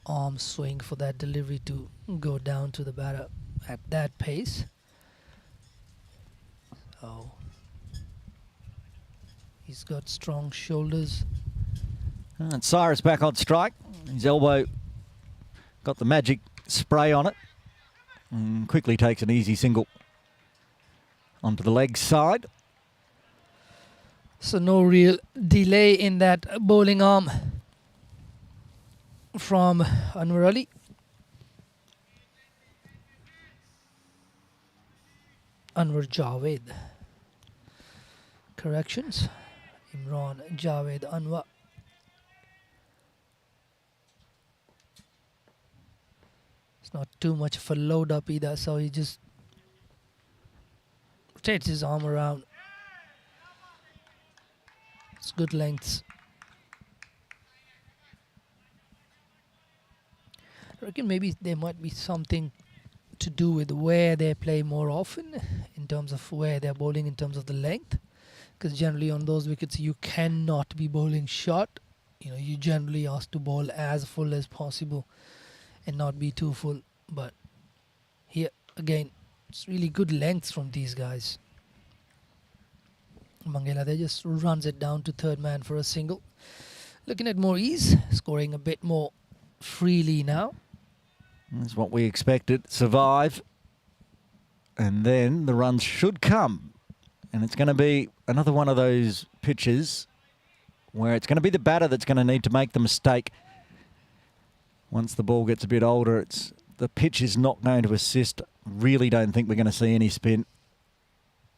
arm swing for that delivery to go down to the batter at that pace. So he's got strong shoulders. And Cyrus back on strike. His elbow got the magic spray on it. And quickly takes an easy single onto the leg side. So no real delay in that bowling arm from Anwar Ali. Anwar Javed. Corrections. Imran Javed Anwar. It's not too much of a load up either, so he just rotates his arm around. It's good lengths. I reckon maybe there might be something to do with where they play more often in terms of where they're bowling in terms of the length, because generally on those wickets you cannot be bowling short. You know, you generally asked to bowl as full as possible and not be too full. But here again, it's really good lengths from these guys. Mangela there just runs it down to third man for a single. Looking at more ease, scoring a bit more freely now. That's what we expected. Survive. And then the runs should come. And it's going to be another one of those pitches where it's going to be the batter that's going to need to make the mistake. Once the ball gets a bit older, the pitch is not going to assist. Really don't think we're going to see any spin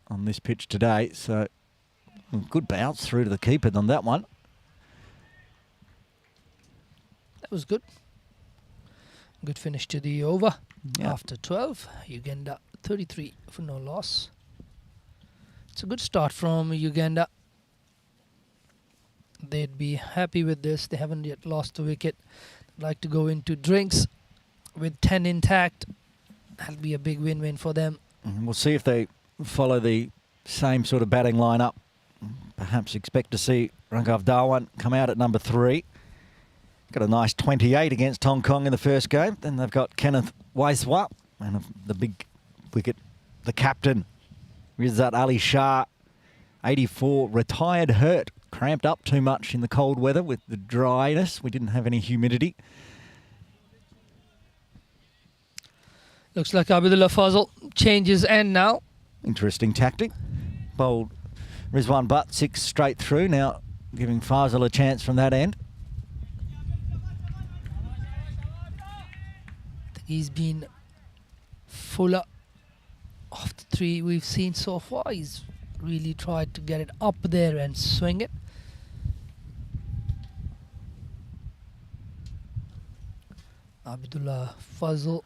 on this pitch today. So good bounce through to the keeper on that one. That was good. Good finish to the over. Yeah. After 12, Uganda 33 for no loss. It's a good start from Uganda. They'd be happy with this. They haven't yet lost a wicket. They'd like to go into drinks with 10 intact. That'll be a big win-win for them. We'll see if they follow the same sort of batting lineup. Perhaps expect to see Ranghav Dhawan come out at number 3. Got a nice 28 against Hong Kong in the first game. Then they've got Kenneth Waiswa and the big wicket, the captain, Rizat Ali Shah, 84, retired hurt. Cramped up too much in the cold weather with the dryness. We didn't have any humidity. Looks like Abdullah Fazal changes end now. Interesting tactic. Bowled Rizwan Butt 6 straight through. Now giving Fazal a chance from that end. He's been fuller of the 3 we've seen so far. He's really tried to get it up there and swing it. Abdullah Fazal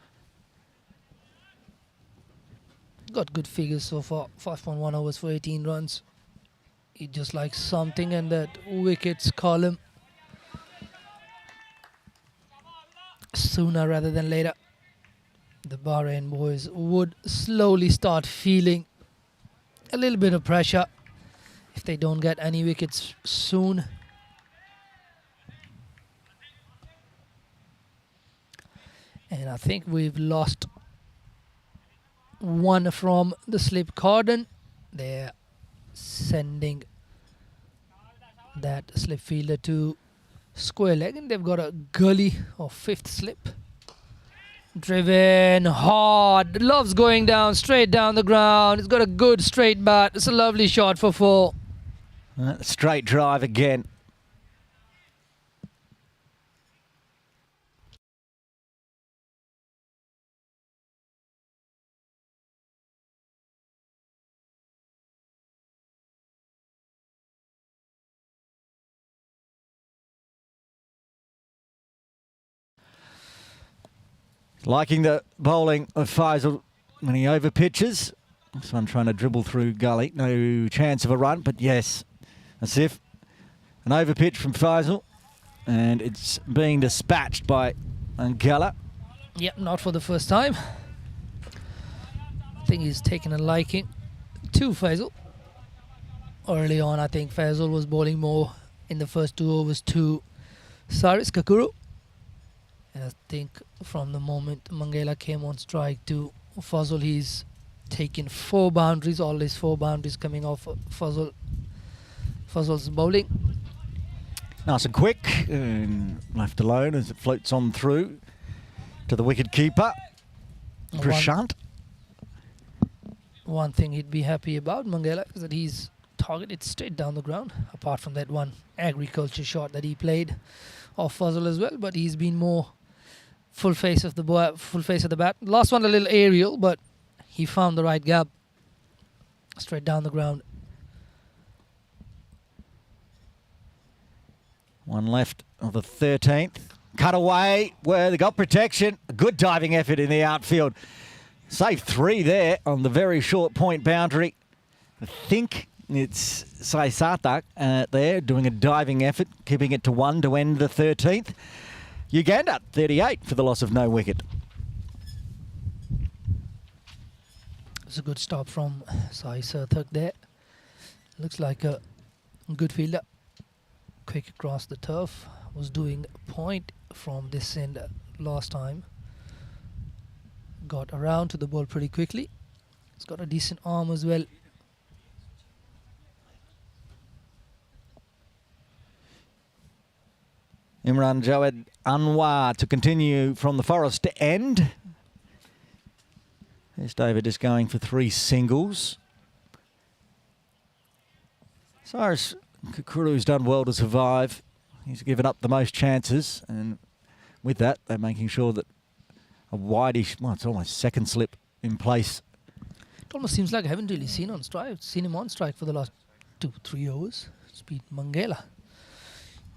got good figures so far. 5.1 overs for 18 runs. He just likes something in that wickets column. Sooner rather than later, the Bahrain boys would slowly start feeling a little bit of pressure if they don't get any wickets soon. And I think we've lost one from the slip cordon. They're sending that slip fielder to square leg, and they've got a gully of 5th slip. Driven hard, loves going down, straight down the ground. He's got a good straight bat. It's a lovely shot for 4. Straight drive again. Liking the bowling of Faisal when he over pitches. This one trying to dribble through gully. No chance of a run, but yes, as if an over pitch from Faisal, and it's being dispatched by Angela. Yep, not for the first time. I think he's taken a liking to Faisal. Early on, I think Faisal was bowling more in the first 2 overs to Saris Kakuru. And I think from the moment Mangala came on strike to Fazal, he's taken 4 boundaries, all his 4 boundaries coming off Fazal's bowling. Nice and quick, and left alone as it floats on through to the wicket keeper, Prashant. One thing he'd be happy about, Mangala, is that he's targeted straight down the ground, apart from that one agriculture shot that he played off Fazal as well, but he's been more full face of the bat. Last one a little aerial, but he found the right gap straight down the ground. One left of the 13th. Cut away where they got protection. A good diving effort in the outfield. Saved 3 there on the very short point boundary. I think it's Sai Sartak there doing a diving effort, keeping it to 1 to end the 13th. Uganda, 38 for the loss of no wicket. It's a good stop from Sai Sartak there. Looks like a good fielder. Quick across the turf. Was doing point from this end last time. Got around to the ball pretty quickly. He's got a decent arm as well. Imran Jawed Anwar to continue from the Forest end. There's David just going for 3 singles. Cyrus Kukuru's done well to survive. He's given up the most chances, and with that, they're making sure that a wideish, well, it's almost second slip in place. It almost seems like I haven't really seen on strike. I've seen him on strike for the last 2-3 overs. It's been Mangala.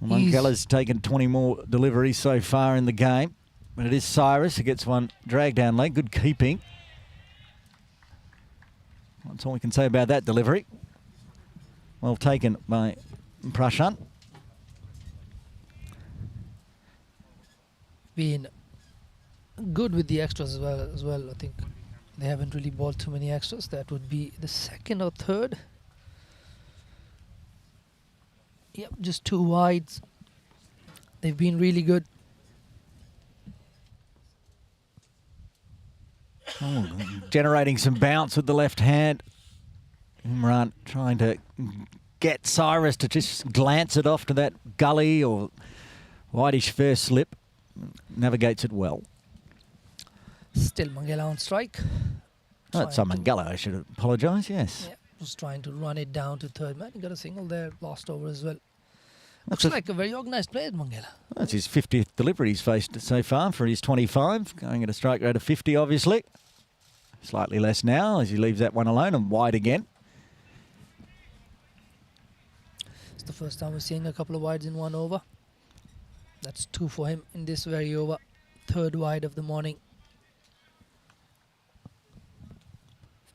Mangala's taken 20 more deliveries so far in the game. But it is Cyrus who gets one drag down leg. Good keeping. That's all we can say about that delivery. Well taken by Prashant. Been good with the extras as well. I think they haven't really bowled too many extras. That would be the second or third. Yep, just 2 wides. They've been really good. Oh, generating some bounce with the left hand. Imran trying to get Cyrus to just glance it off to that gully or whitish first slip. Navigates it well. Still Mangala on strike. Oh, that's Mangala, I should apologise, yes. Yeah, was trying to run it down to third man. He got a single there, last over as well. That's Looks like a very organised player, Mangala. That's his 50th delivery he's faced so far for his 25. Going at a strike rate of 50, obviously. Slightly less now as he leaves that one alone and wide again. It's the first time we're seeing a couple of wides in 1 over. That's 2 for him in this very over. 3rd wide of the morning.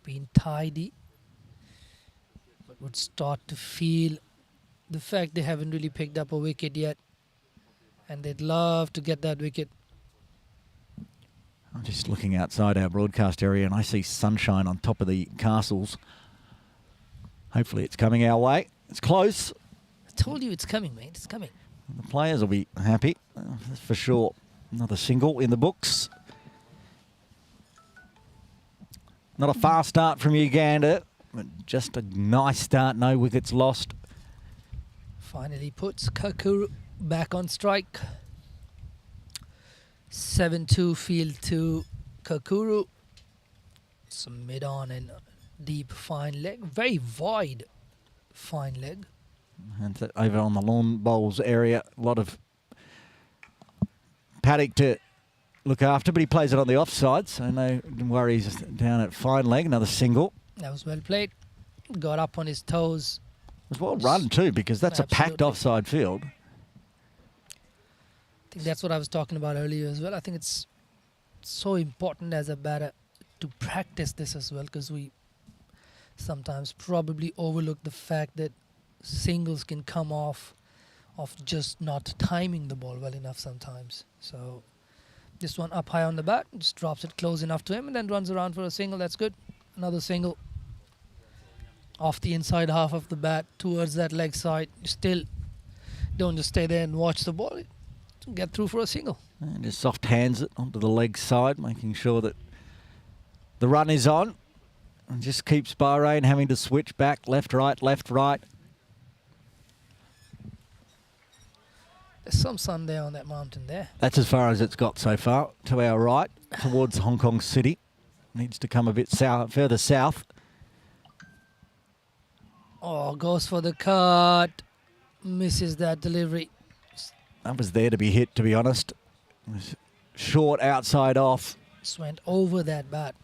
Been tidy. But would start to feel the fact they haven't really picked up a wicket yet. And they'd love to get that wicket. I'm just looking outside our broadcast area and I see sunshine on top of the castles. Hopefully it's coming our way. It's close. I told you it's coming, mate. It's coming. The players will be happy, that's for sure. Another single in the books. Not a fast start from Uganda, but just a nice start. No wickets lost. Finally puts Kakuru back on strike. 7-2 field to Kakuru. Some mid-on and deep fine leg. Very wide fine leg. And over on the lawn bowls area, a lot of paddock to look after, but he plays it on the offside, so no worries down at fine leg. Another single. That was well played. Got up on his toes. It was well run too, because that's a packed Absolutely. offside field. I think that's what I was talking about earlier as well. I think it's so important as a batter to practice this as well, because we sometimes probably overlook the fact that singles can come off of just not timing the ball well enough sometimes. So this one up high on the bat, just drops it close enough to him and then runs around for a single. That's good. Another single off the inside half of the bat towards that leg side. You still don't just stay there and watch the ball. Get through for a single. And just soft hands it onto the leg side, making sure that the run is on. And just keeps Bahrain having to switch back, left, right, left, right. There's some sun there on that mountain there. That's as far as it's got so far. To our right, towards Hong Kong City. Needs to come a bit south, further south. Oh, goes for the cut. Misses that delivery. That was there to be hit, to be honest. It was short, outside off. Just went over that bat.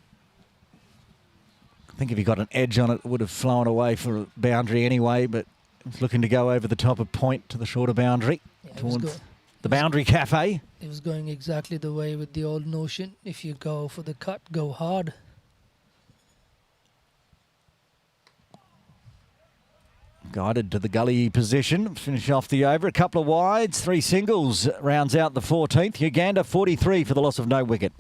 I think if he got an edge on it, it would have flown away for a boundary anyway, but it's looking to go over the top of point to the shorter boundary. Yeah, Towards the boundary cafe. It was going exactly the way with the old notion. If you go for the cut, go hard. Guided to the gully position. Finish off the over. A couple of wides, 3 singles. Rounds out the 14th. Uganda 43 for the loss of no wicket.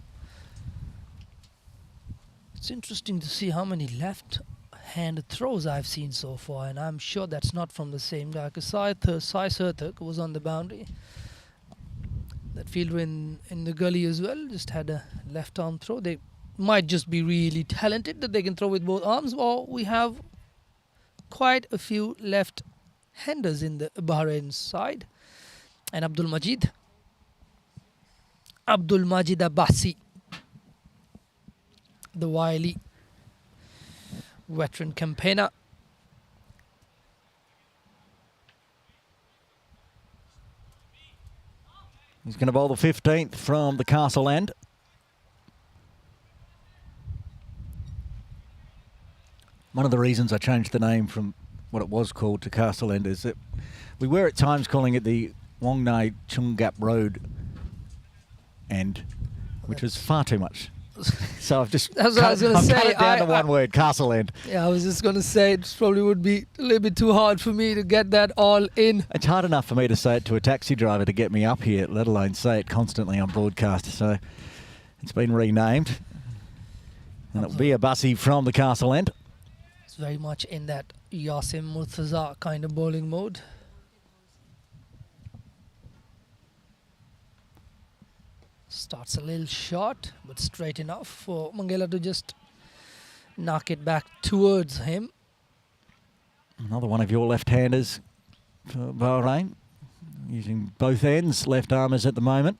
It's interesting to see how many left-handed throws I've seen so far, and I'm sure that's not from the same guy, because Sai Surthak was on the boundary. That fielder in the gully as well just had a left-arm throw. They might just be really talented that they can throw with both arms, or we have quite a few left-handers in the Bahrain side. And Abdul Majid Abbasi, the wily veteran campaigner. He's going to bowl the 15th from the Castle End. One of the reasons I changed the name from what it was called to Castle End is that we were at times calling it the Wongnai Chungap Road end, which was far too much. So I've just That's what I was gonna I've say. cut it down to I- one word, Castle End. Yeah, I was just going to say it probably would be a little bit too hard for me to get that all in. It's hard enough for me to say it to a taxi driver to get me up here, let alone say it constantly on broadcast. So it's been renamed. And it'll be a bussy from the Castle End. It's very much in that Yasim Murtaza kind of bowling mode. Starts a little short, but straight enough for Mangala to just knock it back towards him. Another one of your left-handers for Bahrain, using both ends, left armers at the moment.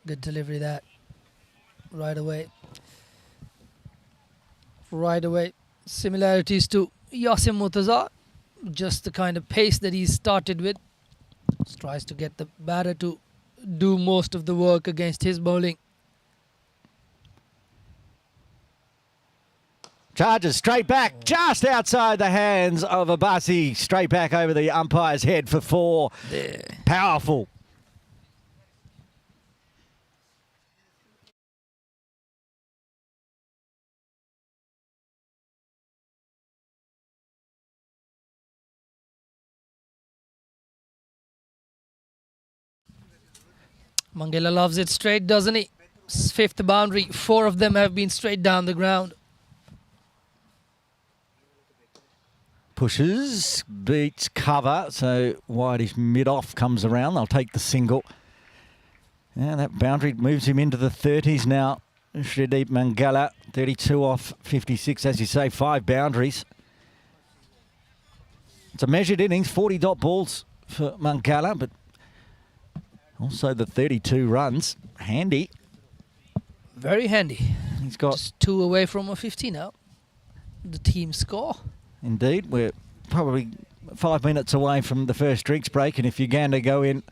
Good delivery that. Right away. Right away. Similarities to Yasim Murtaza. Just the kind of pace that he started with. Just tries to get the batter to do most of the work against his bowling. Charges straight back, just outside the hands of Abassi. Straight back over the umpire's head for 4. There. Powerful. Mangala loves it straight, doesn't he? 5th boundary. 4 of them have been straight down the ground. Pushes, beats cover, so Whiteish mid-off comes around. They'll take the single. And that boundary moves him into the 30s now. Shrideep Mangala, 32 off 56, as you say, 5 boundaries. It's a measured innings, 40 dot balls for Mangala, but also the 32 runs. Handy. Very handy. He's got... Just 2 away from a 50 now. The team score. Indeed, we're probably 5 minutes away from the first drinks break, and if Uganda go in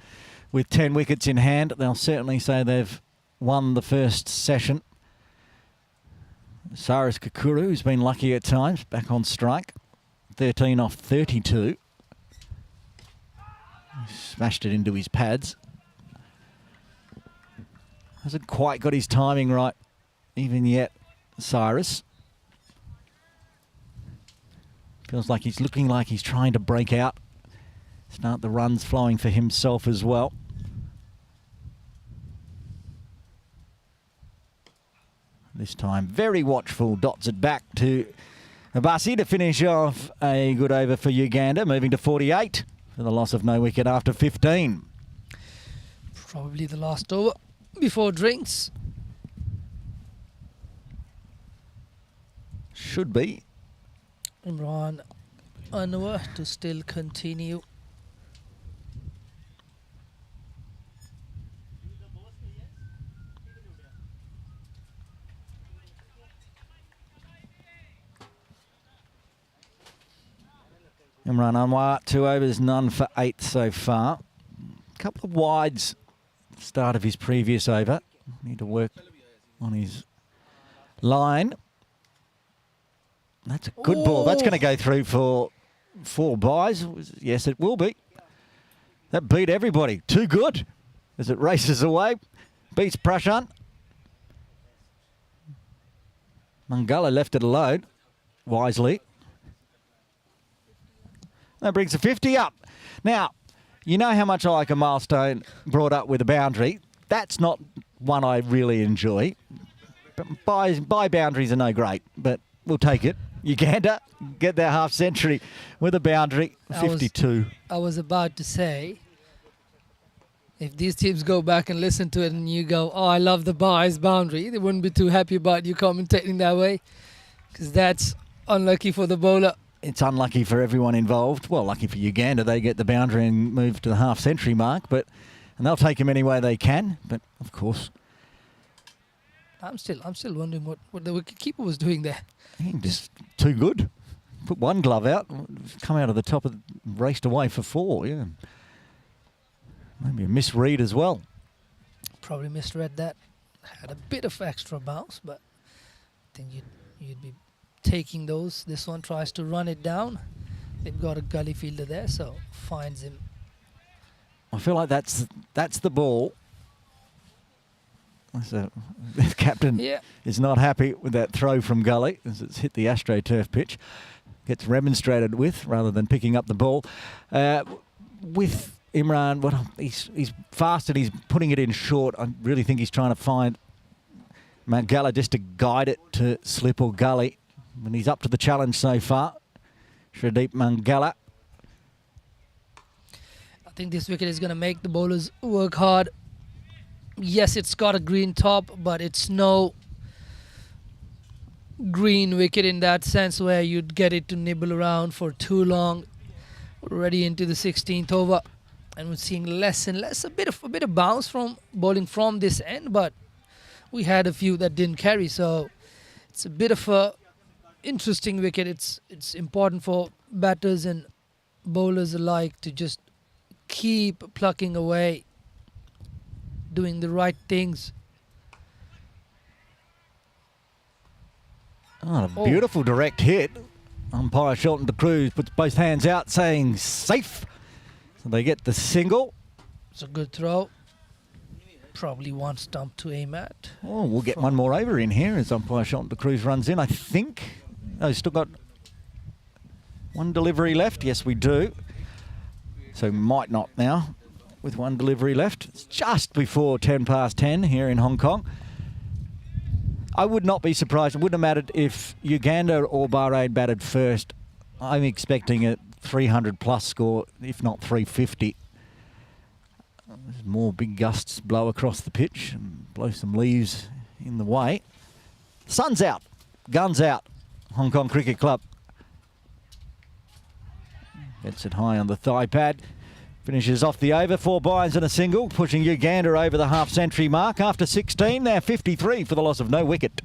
with 10 wickets in hand, they'll certainly say they've won the first session. Cyrus Kakuru, who's been lucky at times, back on strike. 13 off 32. Smashed it into his pads. Hasn't quite got his timing right even yet, Cyrus. Feels like he's looking like he's trying to break out. Start the runs flowing for himself as well. This time very watchful, dots it back to Abassi to finish off a good over for Uganda, moving to 48 for the loss of no wicket after 15. Probably the last over before drinks. Should be. Imran Anwar to still continue. Imran Anwar, 2 overs, none for 8 so far. Couple of wides start of his previous over. Need to work on his line. That's a good ball. That's going to go through for 4 byes. Yes, it will be. That beat everybody. Too good as it races away. Beats Prashant. Mangala left it alone wisely. That brings the 50 up. Now, you know how much I like a milestone brought up with a boundary. That's not one I really enjoy. By boundaries are no great, but we'll take it. Uganda get their half century with a boundary, 52. I was about to say, if these teams go back and listen to it and you go, oh, I love the bars boundary, they wouldn't be too happy about you commentating that way, because that's unlucky for the bowler. It's unlucky for everyone involved. Well, lucky for Uganda, they get the boundary and move to the half century mark, and they'll take him any way they can. But of course, I'm still wondering what the wicketkeeper was doing there. Just too good. Put one glove out, come out of the top, raced away for 4. Yeah, maybe a misread as well. Probably misread that. Had a bit of extra bounce, but I think you'd be taking those. This one tries to run it down. They've got a gully fielder there, so finds him. I feel like that's the ball. So the captain Yeah. is not happy with that throw from gully as it's hit the AstroTurf pitch. Gets remonstrated with rather than picking up the ball. With Imran, he's fast and he's putting it in short. I really think he's trying to find Mangala just to guide it to slip or gully. And he's up to the challenge so far. Shradeep Mangala. I think this wicket is going to make the bowlers work hard. Yes, it's got a green top, but it's no green wicket in that sense where you'd get it to nibble around for too long. Already into the 16th over, and we're seeing less and less, a bit of bounce from bowling from this end, but we had a few that didn't carry, so it's a bit of a interesting wicket. It's important for batters and bowlers alike to just keep plucking away, doing the right things. Oh, a beautiful direct hit. Umpire Shelton de Cruz puts both hands out saying safe. So they get the single. It's a good throw. Probably one stump to aim at. Oh, we'll get one more over in here as umpire Shelton de Cruz runs in, I think. Oh, he's still got one delivery left. Yes, we do. So might not now with one delivery left. It's just before 10 past 10 here in Hong Kong. I would not be surprised. It wouldn't have mattered if Uganda or Bahrain batted first. I'm expecting a 300 plus score, if not 350. There's more big gusts blow across the pitch and blow some leaves in the way. Sun's out, guns out. Hong Kong Cricket Club gets it high on the thigh pad. Finishes off the over, 4 byes and a single, pushing Uganda over the half-century mark. After 16, they're 53 for the loss of no wicket.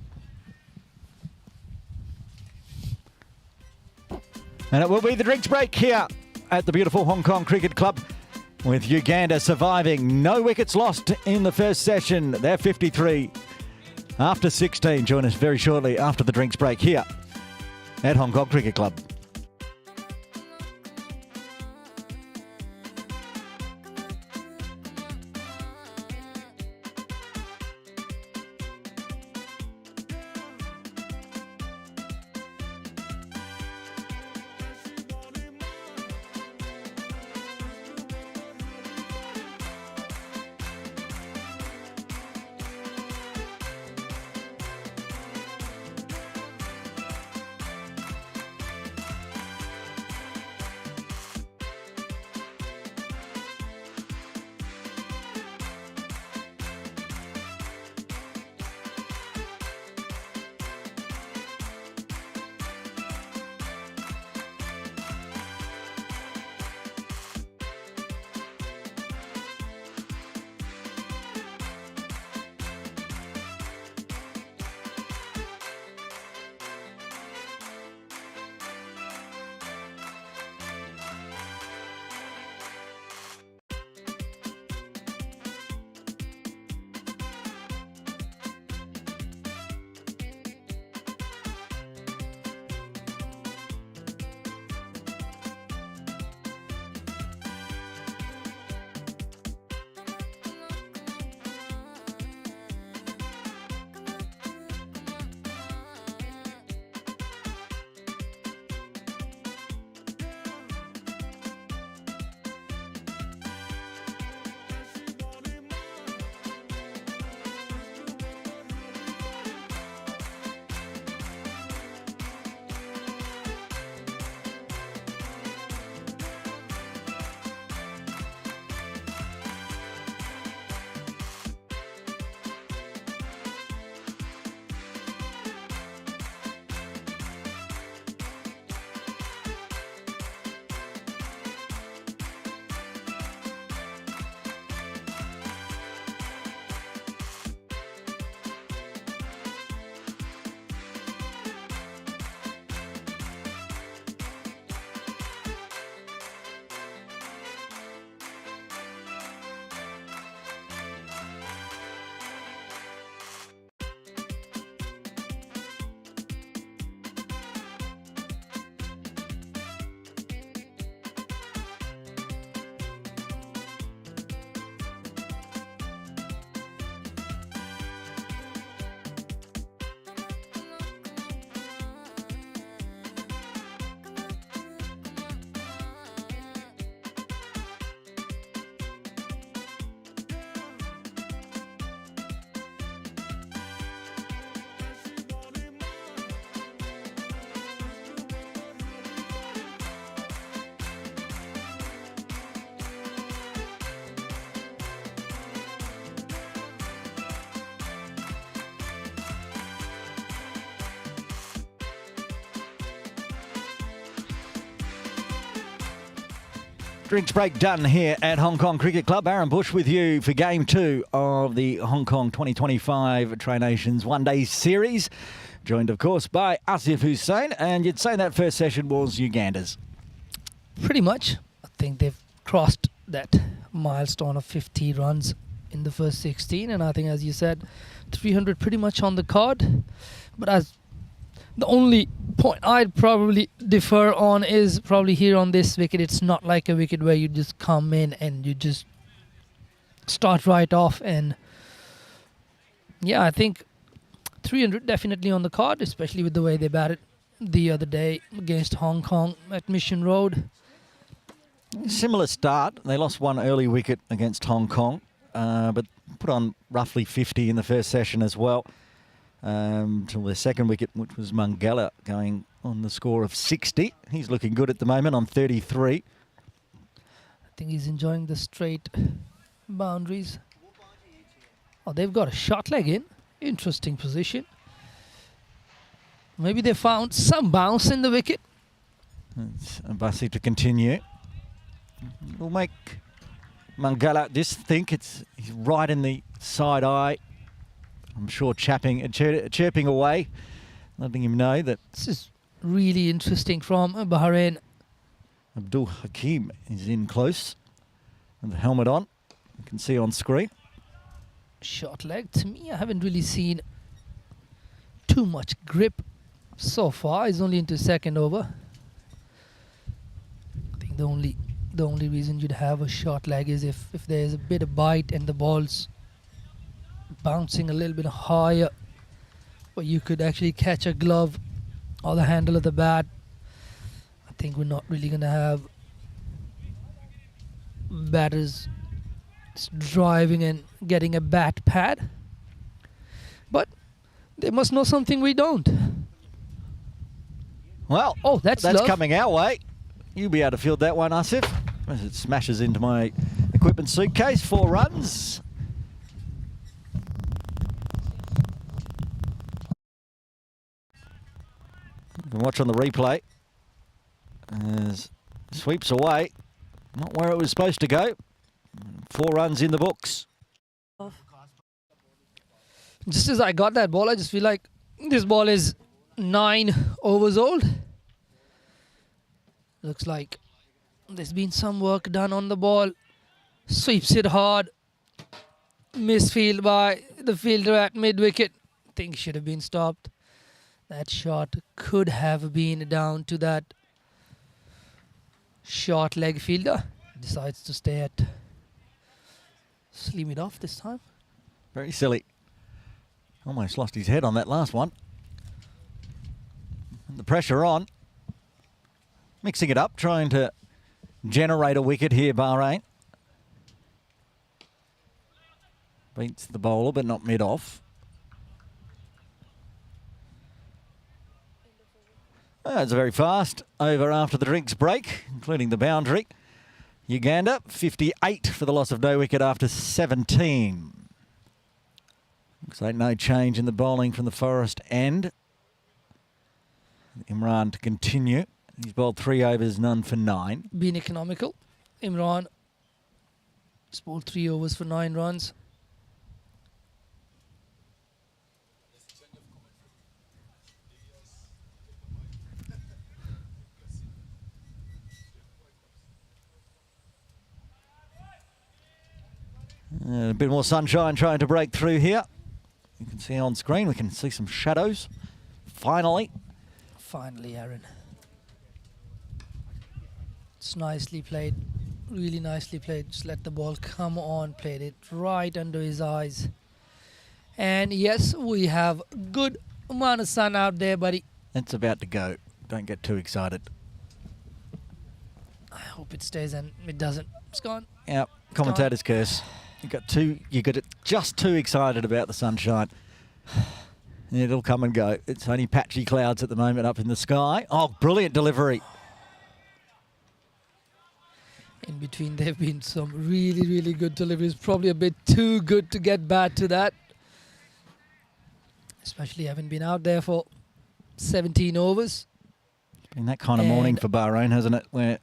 And it will be the drinks break here at the beautiful Hong Kong Cricket Club, with Uganda surviving. No wickets lost in the first session. They're 53 after 16. Join us very shortly after the drinks break here at Hong Kong Cricket Club. Drinks break done here at Hong Kong Cricket Club. Aaron Bush with you for Game 2 of the Hong Kong 2025 Tri Nations One Day Series. Joined, of course, by Asif Hussain. And you'd say that first session was Uganda's. Pretty much. I think they've crossed that milestone of 50 runs in the first 16. And I think, as you said, 300 pretty much on the card. But as the only point I'd probably differ on is probably here on this wicket. It's not like a wicket where you just come in and you just start right off. And yeah, I think 300 definitely on the card, especially with the way they batted the other day against Hong Kong at Mission Road. Similar start. They lost one early wicket against Hong Kong, but put on roughly 50 in the first session as well. Till their second wicket, which was Mangala, going on the score of 60. He's looking good at the moment on 33. I think he's enjoying the straight boundaries. Oh, they've got a short leg in. Interesting position. Maybe they found some bounce in the wicket. It's Abassi to continue. It'll make Mangala just think he's right in the side eye. I'm sure chirping away, letting him know that This is really interesting from Bahrain. Abdul Hakim is in close with the helmet on. You can see on screen. Short leg. To me, I haven't really seen too much grip so far. He's only into second over. I think the only reason you'd have a short leg is if there's a bit of bite and the ball's bouncing a little bit higher, but you could actually catch a glove or the handle of the bat. I think we're not really going to have batters driving and getting a bat pad, but they must know something we don't. Well, Oh, that's love. coming our way. You'll be able to field that one, Asif, as it smashes into my equipment suitcase. 4 runs. You can watch on the replay as sweeps away. Not where it was supposed to go. 4 runs in the books. Just as I got that ball, I just feel like this ball is 9 overs old. Looks like there's been some work done on the ball. Sweeps it hard. Misfield by the fielder at mid-wicket. Think should have been stopped. That shot could have been down to that short leg fielder. Decides to stay at slim it off this time. Very silly. Almost lost his head on that last one. And the pressure on. Mixing it up, trying to generate a wicket here, Bahrain. Beats the bowler, but not mid-off. It's a very fast over after the drinks break, including the boundary. Uganda, 58 for the loss of no wicket after 17. Looks like no change in the bowling from the Forest end. Imran to continue. He's bowled 3 overs, none for 9. Been economical. Imran has bowled 3 overs for 9 runs. A bit more sunshine trying to break through here. You can see on screen, we can see some shadows. Finally. Finally, Aaron. It's nicely played. Really nicely played. Just let the ball come on. Played it right under his eyes. And yes, we have good amount of sun out there, buddy. It's about to go. Don't get too excited. I hope it stays and it doesn't. It's gone. Yep, commentator's curse. You got just too excited about the sunshine. It'll come and go. It's only patchy clouds at the moment up in the sky. Oh, brilliant delivery. In between, there have been some really, really good deliveries. Probably a bit too good to get back to that. Especially having been out there for 17 overs. It's been that kind of morning for Bahrain, hasn't it? Where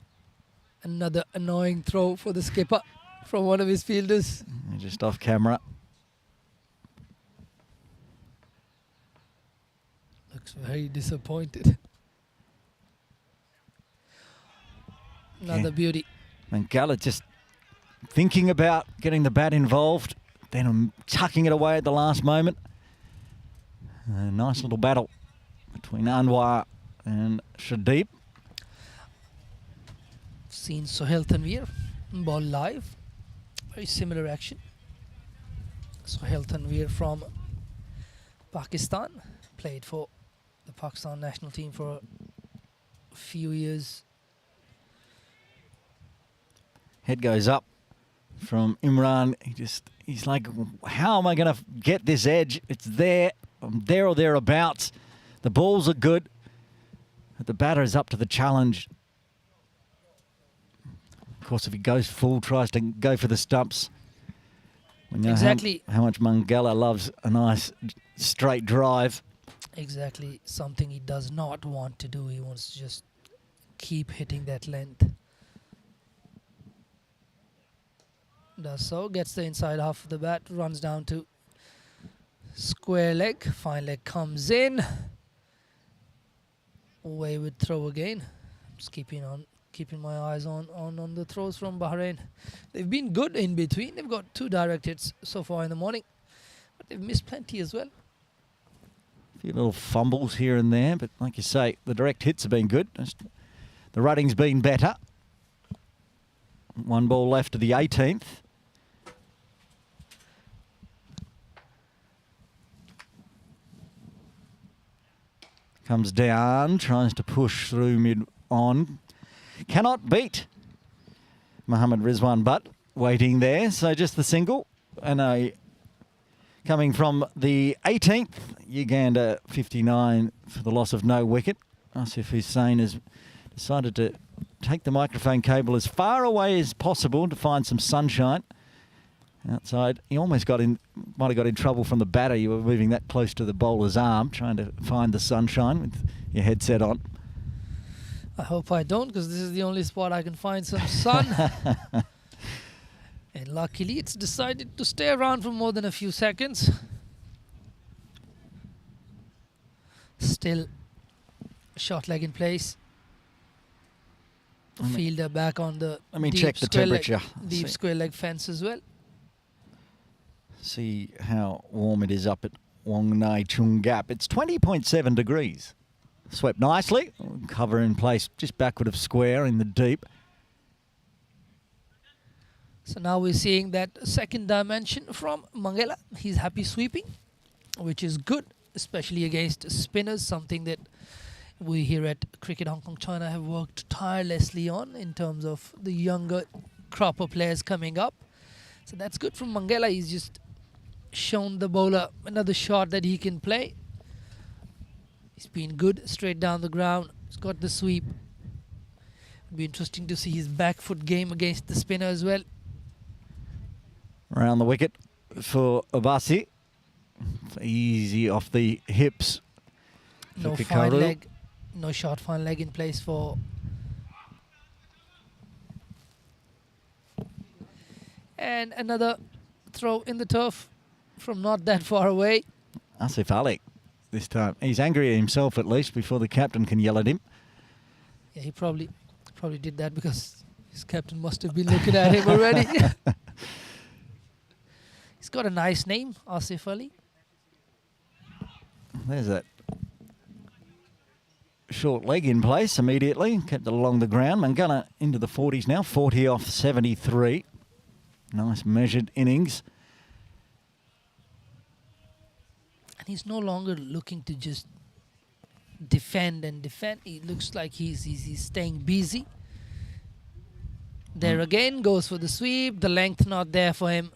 Another annoying throw for the skipper from one of his fielders. Just off camera. Looks very disappointed. Another beauty. Mangala just thinking about getting the bat involved, then tucking it away at the last moment. A nice little battle between Anwar and Shadeep. Seen Sohail Tanveer ball live. Very similar action. Sohail Tanveer from Pakistan. Played for the Pakistan national team for a few years. Head goes up from Imran. He's like, how am I going to get this edge? It's there. I'm there or thereabouts. The balls are good. But the batter is up to the challenge. Of course, if he goes full, tries to go for the stumps. We know Exactly. how much Mangala loves a nice straight drive. Exactly something he does not want to do. He wants to just keep hitting that length. Does so, gets the inside half of the bat, runs down to square leg, fine leg comes in. Wayward throw again. Just keeping my eyes on the throws from Bahrain. They've been good in between. They've got 2 direct hits so far in the morning, but they've missed plenty as well. A few little fumbles here and there, but like you say, the direct hits have been good. The rutting's been better. 1 ball left to the 18th. Comes down, tries to push through mid-on. Cannot beat Mohammad Rizwan, but waiting there. So just the single. And coming from the 18th, Uganda 59 for the loss of no wicket. Asif Hussain has decided to take the microphone cable as far away as possible to find some sunshine outside. He almost might have got in trouble from the batter. You were moving that close to the bowler's arm, trying to find the sunshine with your headset on. I hope I don't, because this is the only spot I can find some sun. And luckily it's decided to stay around for more than a few seconds. Still short leg in place. Fielder back on the Let me check the temperature. Deep square leg fence as well. See how warm it is up at Wong Nai Chung Gap. It's 20.7 degrees. Swept nicely. Cover in place just backward of square in the deep. So now we're seeing that second dimension from Mangala. He's happy sweeping, which is good, especially against spinners, something that we here at Cricket Hong Kong China have worked tirelessly on in terms of the younger crop of players coming up. So that's good from Mangala. He's just shown the bowler another shot that he can play. He's been good straight down the ground. He's got the sweep. It'll be interesting to see his back foot game against the spinner as well. Around the wicket for Abasi. Easy off the hips. No for fine Kikaru. leg. No short fine leg in place for... And another throw in the turf from not that far away. Asif Ali this time. He's angry at himself at least before the captain can yell at him. Yeah, he probably did that because his captain must have been looking at him already. He's got a nice name, Asif Ali. There's that short leg in place immediately. Kept it along the ground. Mangala into the 40s now. 40 off 73. Nice measured innings. And he's no longer looking to just defend and defend. He looks like he's staying busy. There again, goes for the sweep. The length not there for him.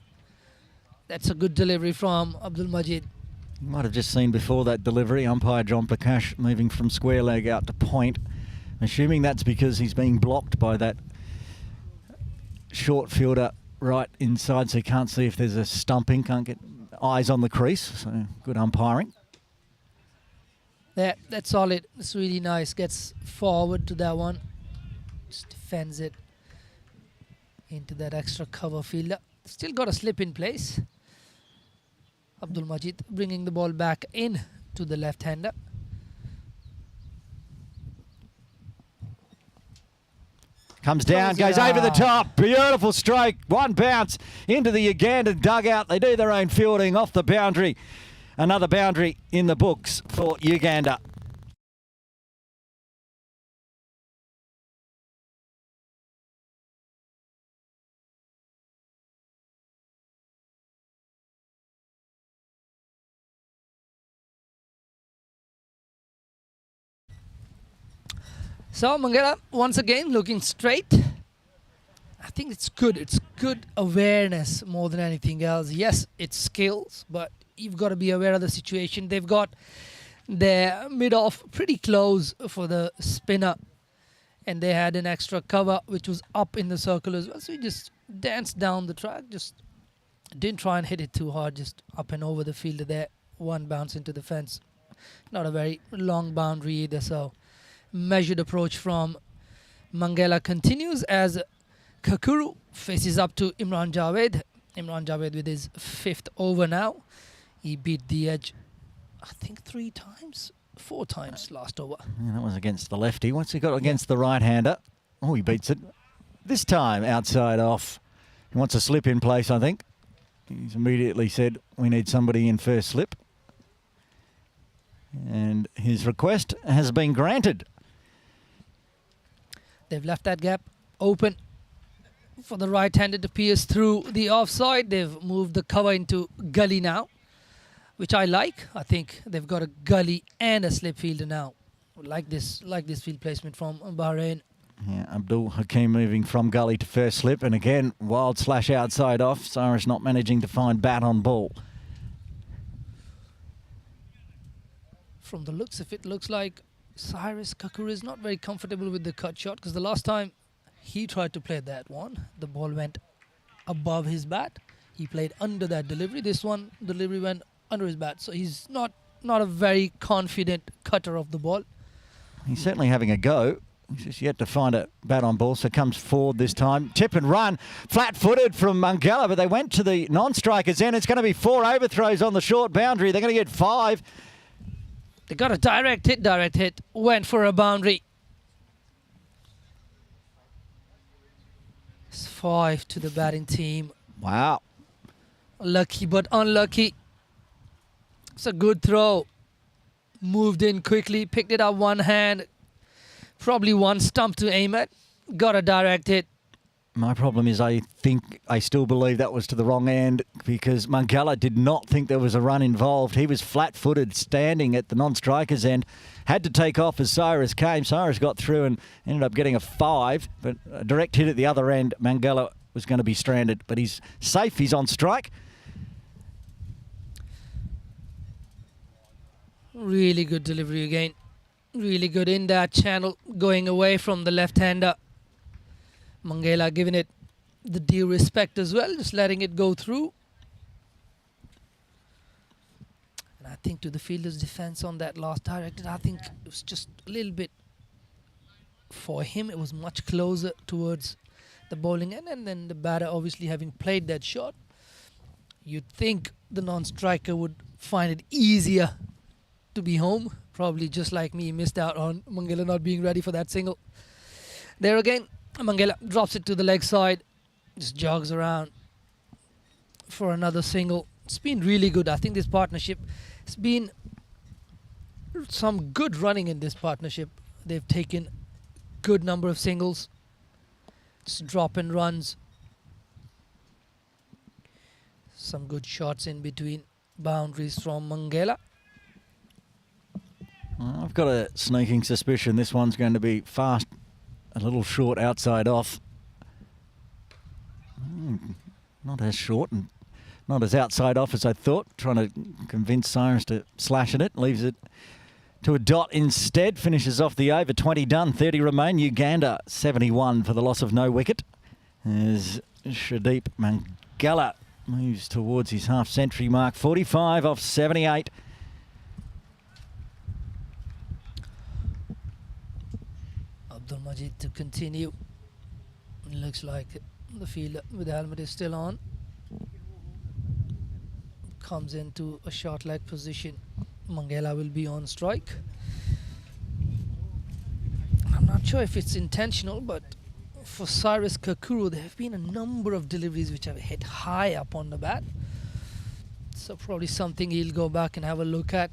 That's a good delivery from Abdul Majid. You might have just seen before that delivery, umpire John Prakash moving from square leg out to point. Assuming that's because he's being blocked by that short fielder right inside, so he can't see if there's a stumping, can't get eyes on the crease. So good umpiring. Yeah, that's solid. It's really nice. Gets forward to that one. Just defends it. into that extra cover fielder. Still got a slip in place. Abdul Majid bringing the ball back in to the left-hander. Comes down, goes over the top. Beautiful stroke. One bounce into the Ugandan dugout. They do their own fielding off the boundary. Another boundary in the books for Uganda. So Mangala once again looking straight. I think it's good. It's good awareness more than anything else. Yes, it's skills, but you've got to be aware of the situation. They've got their mid-off pretty close for the spinner, and they had an extra cover which was up in the circle as well. So he just danced down the track, just didn't try and hit it too hard, just up and over the fielder there. One bounce into the fence. Not a very long boundary either, so measured approach from Mangala continues as Kakuru faces up to Imran Javed. Imran Javed with his 5th over now. He beat the edge, I think 4 times last over. Yeah, that was against the lefty. Once he got against the right-hander, oh, he beats it. This time outside off. He wants a slip in place, I think. He's immediately said, we need somebody in first slip. And his request has been granted. They've left that gap open for the right-handed to pierce through the offside. They've moved the cover into gully now, which I like. I think they've got a gully and a slip fielder now. Like this field placement from Bahrain. Yeah, Abdul Hakim moving from gully to first slip. And again, wild slash outside off. Cyrus not managing to find bat on ball. From the looks of it, looks like Cyrus Kakuru is not very comfortable with the cut shot, because the last time he tried to play that one, the ball went above his bat. He played under that delivery. This one, delivery went under his bat. So he's not a very confident cutter of the ball. He's certainly having a go. He's just yet to find a bat on ball, so comes forward this time. Tip and run, flat-footed from Mangala, but they went to the non-strikers end. It's going to be 4 overthrows on the short boundary. They're going to get 5. They got a direct hit, went for a boundary. It's 5 to the batting team. Wow. Lucky but unlucky. It's a good throw. Moved in quickly, picked it up one hand. Probably one stump to aim at. Got a direct hit. My problem is I still believe that was to the wrong end, because Mangala did not think there was a run involved. He was flat-footed, standing at the non-strikers end. Had to take off as Cyrus came. Cyrus got through and ended up getting a 5, but a direct hit at the other end. Mangala was going to be stranded, but he's safe. He's on strike. Really good delivery again. Really good in that channel, going away from the left-hander. Mangala giving it the due respect as well, just letting it go through. And I think to the fielder's defense on that last directed, I think it was just a little bit, for him, it was much closer towards the bowling end. And then the batter obviously having played that shot, you'd think the non-striker would find it easier to be home. Probably just like me, missed out on Mangala not being ready for that single. There again, Mangala drops it to the leg side, just jogs around for another single. It's been really good. I think this partnership, it's been some good running in this partnership. They've taken good number of singles, just drop and runs. Some good shots in between boundaries from Mangala. I've got a sneaking suspicion this one's going to be fast, a little short outside off. Not as short and not as outside off as I thought. Trying to convince Cyrus to slash at it. Leaves it to a dot instead. Finishes off the over. 20 done, 30 remain. Uganda 71 for the loss of no wicket. As Shadeep Mangala moves towards his half-century mark. 45 off 78. Abdul Majid to continue. Looks like The fielder with the helmet is still on. Comes into a short leg position. Mangala will be on strike. I'm not sure if it's intentional, but for Cyrus Kakuru, there have been a number of deliveries which have hit high up on the bat. So probably something he'll go back and have a look at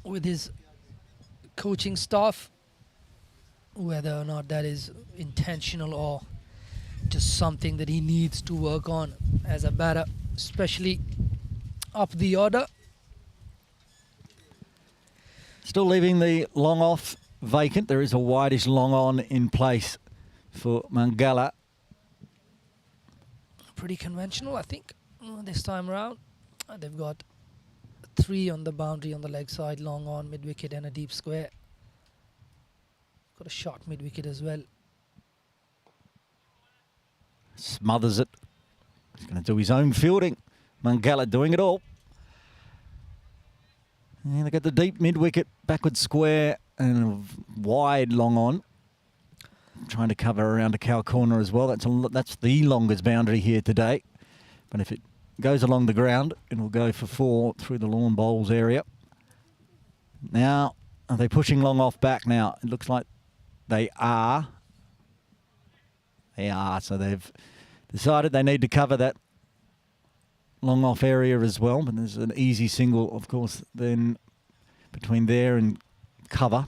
with his coaching staff, whether or not that is intentional or just something that he needs to work on as a batter, especially up the order. Still leaving the long off vacant. There is a wideish long on in place for Mangala. Pretty conventional, I think, this time around. They've got 3 on the boundary on the leg side, long on, mid-wicket and a deep square. Got a short mid-wicket as well. Smothers it. He's going to do his own fielding. Mangala doing it all. And they got the deep mid-wicket, backward square and a wide long on. Trying to cover around a cow corner as well. That's the longest boundary here today. But if it goes along the ground, it will go for 4 through the lawn bowls area. Now, are they pushing long off back now? It looks like they are. They are, so they've decided they need to cover that long off area as well. But there's an easy single, of course, then between there and cover.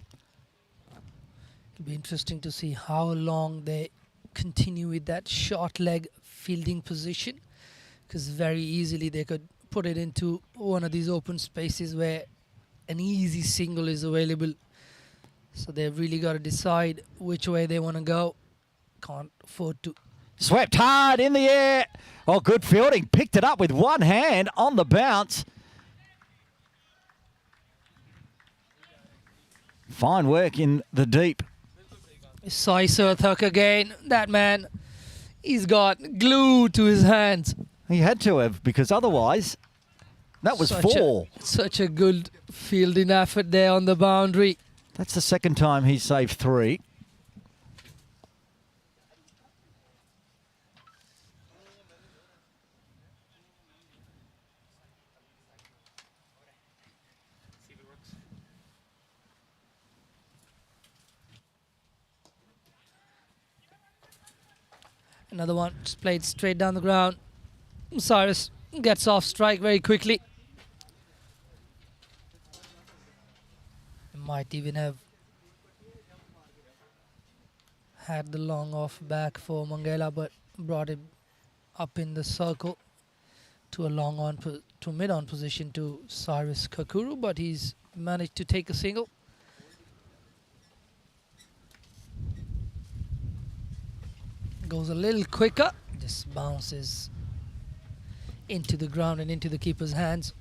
It'll be interesting to see how long they continue with that short leg fielding position, because very easily they could put it into one of these open spaces where an easy single is available. So they've really got to decide which way they want to go. Can't afford to. Swept hard in the air. Oh, good fielding. Picked it up with one hand on the bounce. Fine work in the deep. Sai Surthak again. That man, he's got glue to his hands. He had to have, because otherwise, that was 4. Such a good fielding effort there on the boundary. That's the second time he's saved 3. Another one just played straight down the ground. Cyrus gets off strike very quickly. Might even have had the long off back for Mangala, but brought him up in the circle to a long on to mid on position to Cyrus Kakuru, but he's managed to take a single. Goes a little quicker, just bounces into the ground and into the keeper's hands.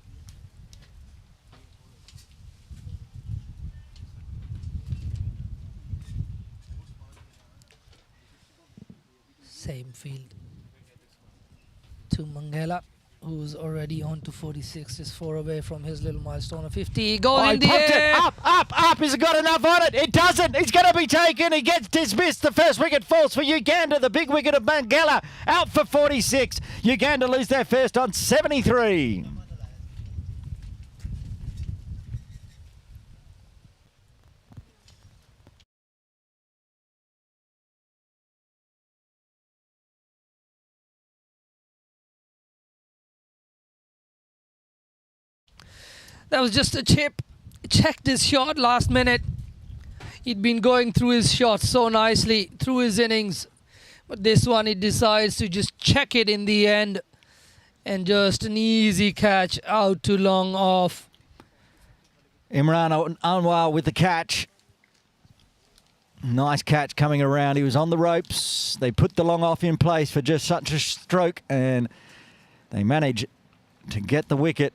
Same field to Mangala, who's already on to 46, just 4 away from his little milestone of 50. Goal in the air! It up! Has it got enough on it? It doesn't! It's going to be taken! He gets dismissed. The first wicket falls for Uganda. The big wicket of Mangala out for 46. Uganda lose their first on 73. That was just a chip. Checked his shot last minute. He'd been going through his shots so nicely through his innings. But this one, he decides to just check it in the end. And just an easy catch out to long off. Imran Anwar with the catch. Nice catch coming around. He was on the ropes. They put the long off in place for just such a stroke. And they manage to get the wicket.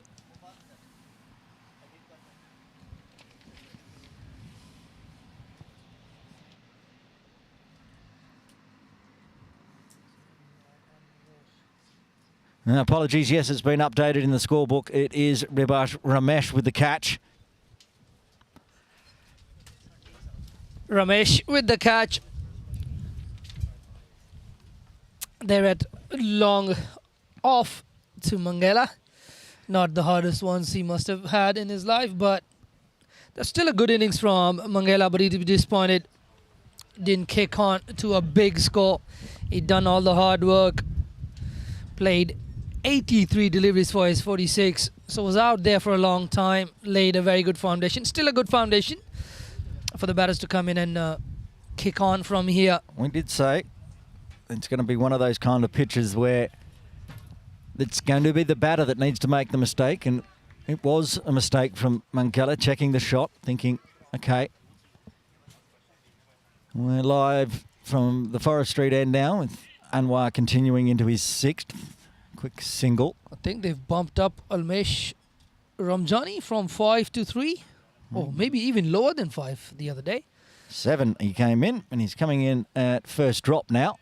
Apologies, yes, it's been updated in the scorebook. It is Ribash Ramesh with the catch. Ramesh with the catch. They're at long off to Mangala. Not the hardest ones he must have had in his life, but that's still a good innings from Mangala, but he'd be disappointed. Didn't kick on to a big score. He'd done all the hard work. Played 83 deliveries for his 46, so was out there for a long time. Laid a very good foundation. Still a good foundation for the batters to come in and kick on from here. We did say it's going to be one of those kind of pitches where it's going to be the batter that needs to make the mistake, and it was a mistake from Mangala, checking the shot, thinking, okay, we're live from the Forest Street end now with Anwar continuing into his 6th. Quick single. I think they've bumped up Almesh Ramjani from 5 to 3, or maybe even lower than 5 the other day. 7 he came in, and he's coming in at first drop now.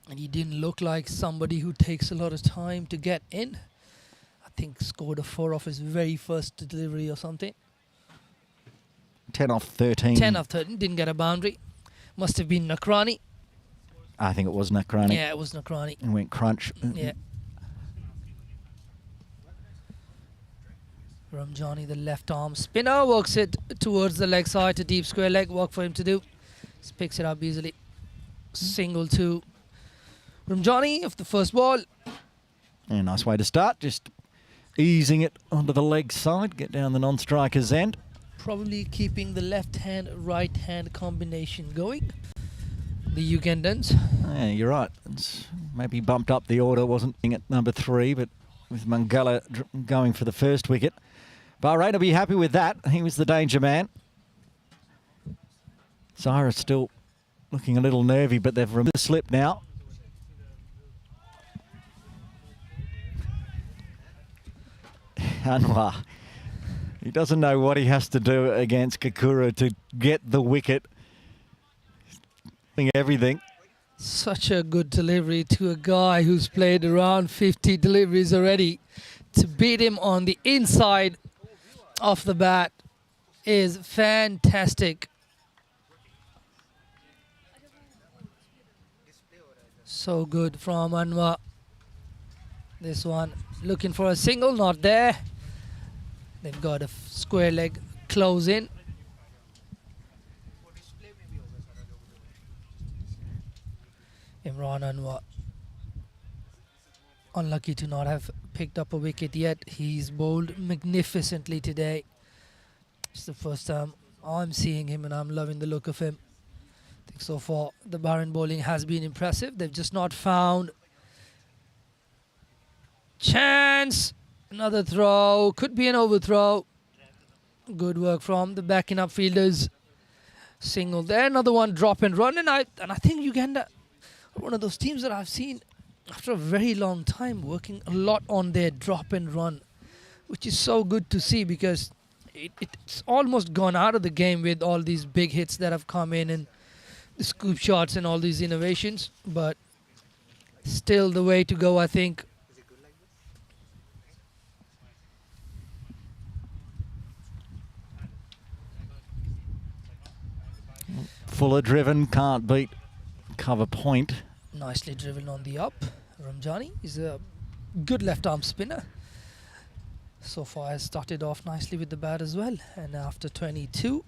And he didn't look like somebody who takes a lot of time to get in. I think scored a 4 off his very first delivery or something. 10 off 13. 10 off 13, didn't get a boundary. Must have been Nakrani. I think it was Nakrani. Yeah, it was Nakrani. And went crunch. Yeah. Ramjani, the left arm spinner, works it towards the leg side to deep square leg. Work for him to do. Just picks it up easily. Single to Ramjani of the first ball. Yeah, nice way to start. Just easing it onto the leg side. Get down the non-striker's end. Probably keeping the left hand, right hand combination going. The Ugandans. Yeah, you're right. It's maybe bumped up the order. Wasn't at number 3, but with Mangala going for the first wicket. Bahrain will be happy with that. He was the danger man. Cyrus still looking a little nervy, but they've removed the slip now. Anwar. He doesn't know what he has to do against Kakura to get the wicket. Doing everything. Such a good delivery to a guy who's played around 50 deliveries already. To beat him on the inside of the bat is fantastic. So good from Anwar. This one looking for a single, not there. They've got a square leg close in. Imran Anwar, unlucky to not have picked up a wicket yet. He's bowled magnificently today. It's the first time I'm seeing him and I'm loving the look of him. I think so far the Bahrain bowling has been impressive. They've just not found chance. Another throw, could be an overthrow. Good work from the backing up fielders. Single there, another one, drop and run, and I think Uganda are one of those teams that I've seen after a very long time working a lot on their drop and run, which is so good to see because it's almost gone out of the game with all these big hits that have come in and the scoop shots and all these innovations, but still the way to go, I think. Fuller driven, can't beat cover point. Nicely driven on the up. Ramjani is a good left arm spinner. So far has started off nicely with the bat as well. And after 22,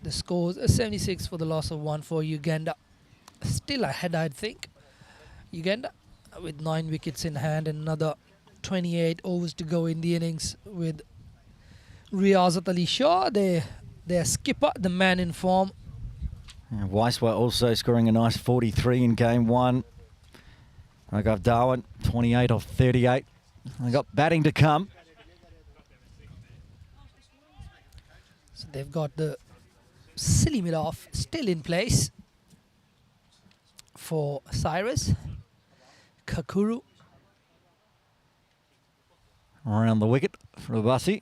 the score is 76 for the loss of 1 for Uganda. Still ahead, I'd think. Uganda with 9 wickets in hand and another 28 overs to go in the innings with Riyazat Ali Shah, their skipper, the man in form. Weiswa also scoring a nice 43 in game 1. Raghav Darwin, 28 off 38. They got batting to come. So they've got the silly mid-off still in place for Cyrus. Kakuru. Around the wicket for Abassi.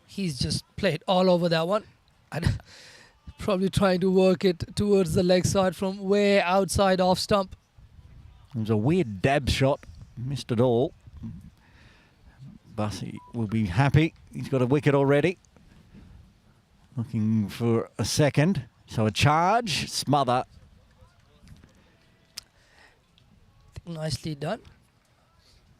He's just played all over that one. And probably trying to work it towards the leg side from way outside off stump. It was a weird dab shot. Missed it all. Bassi will be happy. He's got a wicket already. Looking for a second. So a charge, smother. Nicely done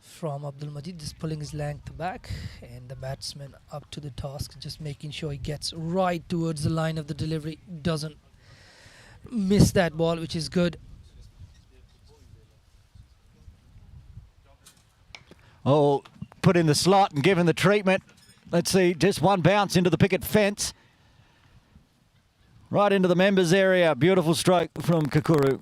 from Abdul Majid, just pulling his length back, and the batsman up to the task, just making sure he gets right towards the line of the delivery, doesn't miss that ball, which is good. Oh, put in the slot and given the treatment. Let's see, just one bounce into the picket fence. Right into the members area. Beautiful stroke from Kakuru.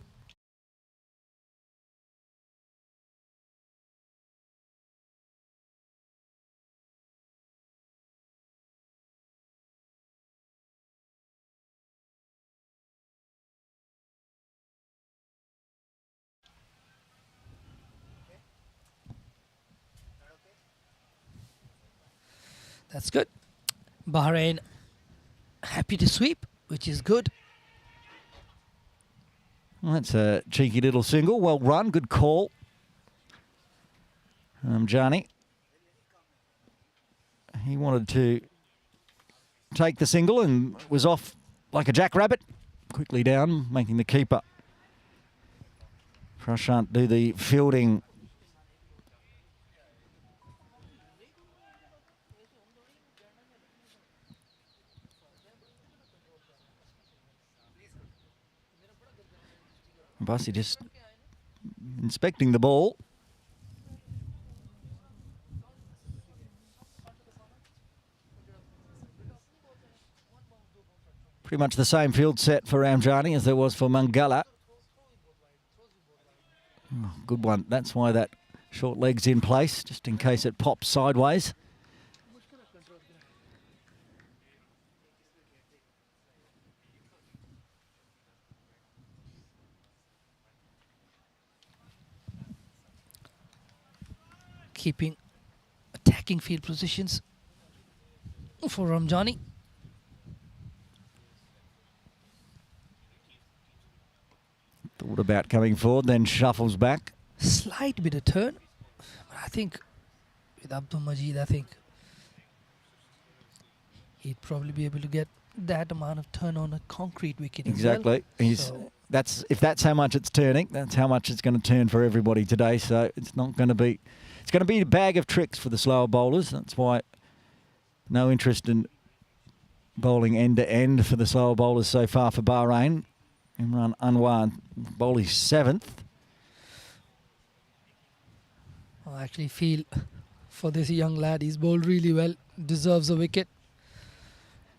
That's good. Bahrain happy to sweep, which is good. Well, that's a cheeky little single. Well run. Good call. Johnny. He wanted to take the single and was off like a jackrabbit. Quickly down, making the keeper Prashant do the fielding. Basi just inspecting the ball. Pretty much the same field set for Ramjani as there was for Mangala. Oh, good one. That's why that short leg's in place, just in case it pops sideways. Keeping attacking field positions for Ramjani. Thought about coming forward, then shuffles back. Slight bit of turn. But I think with Abdul Majid, I think he'd probably be able to get that amount of turn on a concrete wicket. Exactly. If that's how much it's turning, that's how much it's going to turn for everybody today. So it's not going to be. It's going to be a bag of tricks for the slower bowlers. That's why no interest in bowling end to end for the slower bowlers so far for Bahrain. Imran Anwar bowling 7th. I actually feel for this young lad, he's bowled really well. Deserves a wicket.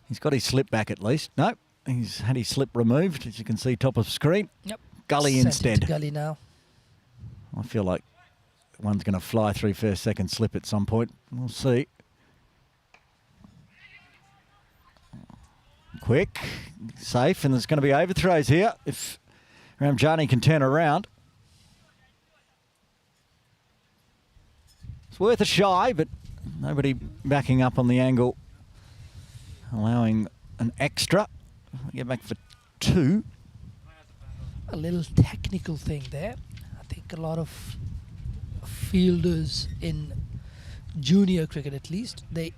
He's got his slip back at least. No, he's had his slip removed, as you can see top of screen. Yep. Gully Sent it instead. to Gully now. I feel like one's going to fly through first, second slip at some point. We'll see. Quick, safe, and there's going to be overthrows here if Ramjani can turn around. It's worth a shy, but nobody backing up on the angle, allowing an extra. Get back for 2. A little technical thing there. I think a lot of fielders in junior cricket, at least, they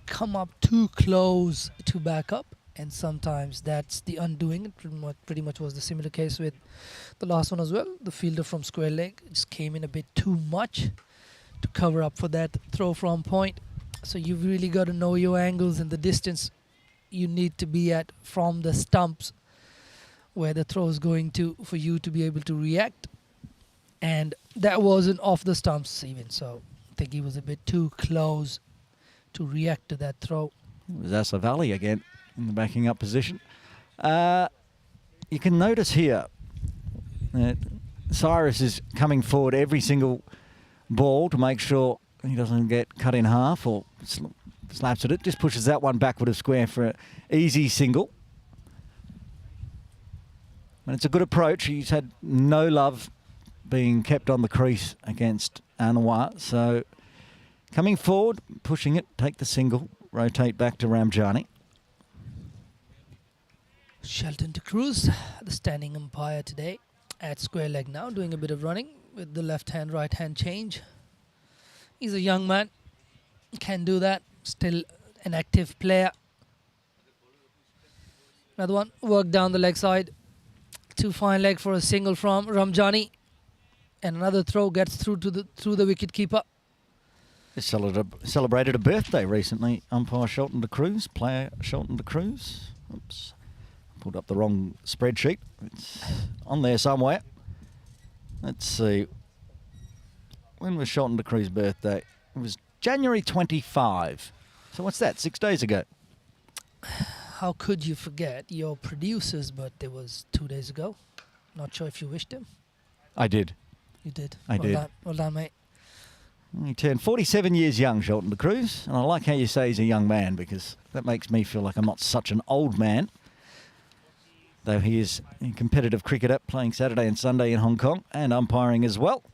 come up too close to back up, and sometimes that's the undoing. It pretty much was the similar case with the last one as well. The fielder from square leg just came in a bit too much to cover up for that throw from point. So you've really got to know your angles and the distance you need to be at from the stumps where the throw is going to, for you to be able to react. And that wasn't off the stumps even, so I think he was a bit too close to react to that throw. It was Asif Ali again in the backing up position. You can notice here that Cyrus is coming forward every single ball to make sure he doesn't get cut in half or slaps at it. Just pushes that one backward of square for an easy single. And it's a good approach. He's had no love being kept on the crease against Anwar. So coming forward, pushing it, take the single, rotate back to Ramjani. Shelton de Cruz, the standing umpire today, at square leg now, doing a bit of running with the left hand, right hand change. He's a young man, can do that, still an active player. Another one, work down the leg side. Too fine leg for a single from Ramjani. And another throw gets through the wicket keeper. They celebrated a birthday recently. Umpire Shelton de Cruz, player Shelton de Cruz. Oops, pulled up the wrong spreadsheet. It's on there somewhere. Let's see. When was Shelton de Cruz's birthday? It was January 25. So what's that, 6 days ago? How could you forget? Your producer's birthday was 2 days ago. Not sure if you wished him. I did. You did. I did. Well done, mate. He turned 47 years young, Shelton de Cruz. And I like how you say he's a young man because that makes me feel like I'm not such an old man. Though he is a competitive cricketer playing Saturday and Sunday in Hong Kong and umpiring as well.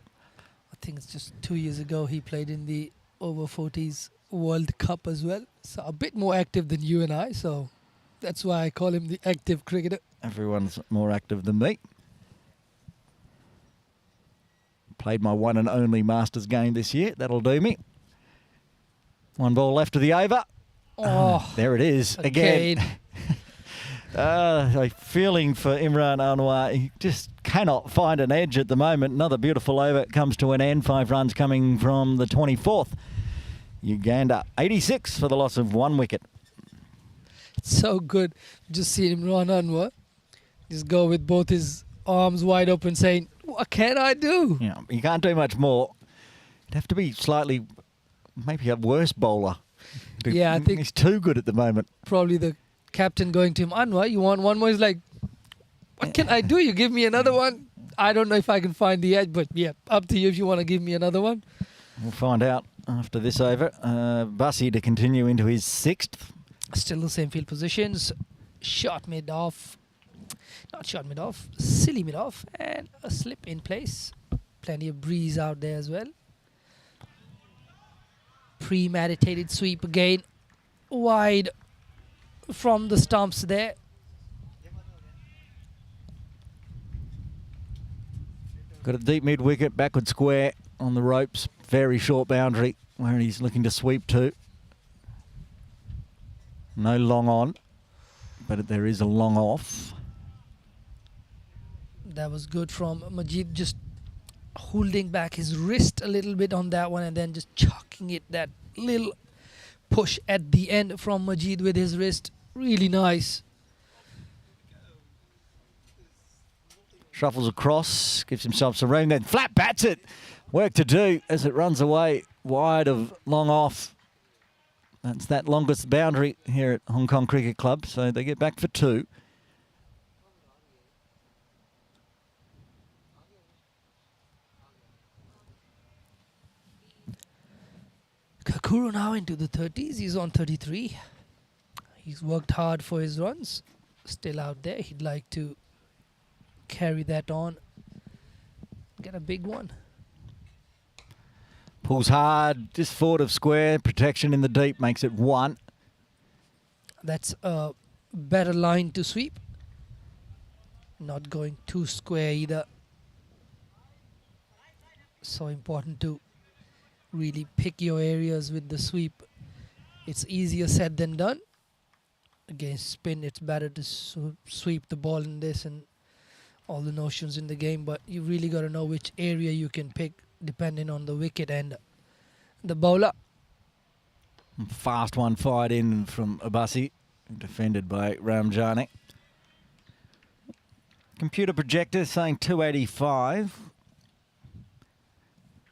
I think it's just 2 years ago he played in the over 40s World Cup as well. So a bit more active than you and I. So that's why I call him the active cricketer. Everyone's more active than me. Played my one and only Masters game this year. That'll do me. One ball left of the over. Oh, there it is again. A feeling for Imran Anwar. He just cannot find an edge at the moment. Another beautiful over comes to an end. 5 runs coming from the 24th. Uganda 86 for the loss of 1 wicket. It's so good. Just see Imran Anwar just go with both his arms wide open saying, what can I do? Yeah, you can't do much more. You'd have to be slightly, maybe a worse bowler. Yeah, I think he's too good at the moment. Probably the captain going to him, Anwar, you want one more? He's like, what can I do? You give me another one? I don't know if I can find the edge, but yeah, up to you if you want to give me another one. We'll find out after this over. Bussy to continue into his 6th. Still the same field positions. Shot mid off. Not shot mid off. Silly mid off. And a slip in place. Plenty of breeze out there as well. Premeditated sweep again. Wide from the stumps there. Got a deep mid wicket, backward square on the ropes. Very short boundary where he's looking to sweep to. No long on, but there is a long off. That was good from Majid, just holding back his wrist a little bit on that one and then just chucking it, that little push at the end from Majid with his wrist. Really nice. Shuffles across, gives himself some room, then flat bats it. Work to do as it runs away wide of long off. That's that longest boundary here at Hong Kong Cricket Club, so they get back for 2. Kakuru now into the 30s. He's on 33. He's worked hard for his runs. Still out there. He'd like to carry that on. Get a big one. Pulls hard, just forward of square. Protection in the deep makes it 1. That's a better line to sweep. Not going too square either. So important to really pick your areas with the sweep. It's easier said than done. Against spin, it's better to sweep the ball in this and all the notions in the game, but you really got to know which area you can pick depending on the wicket and the bowler. Fast one fired in from Abassi, defended by Ramjani. Computer projector saying 285.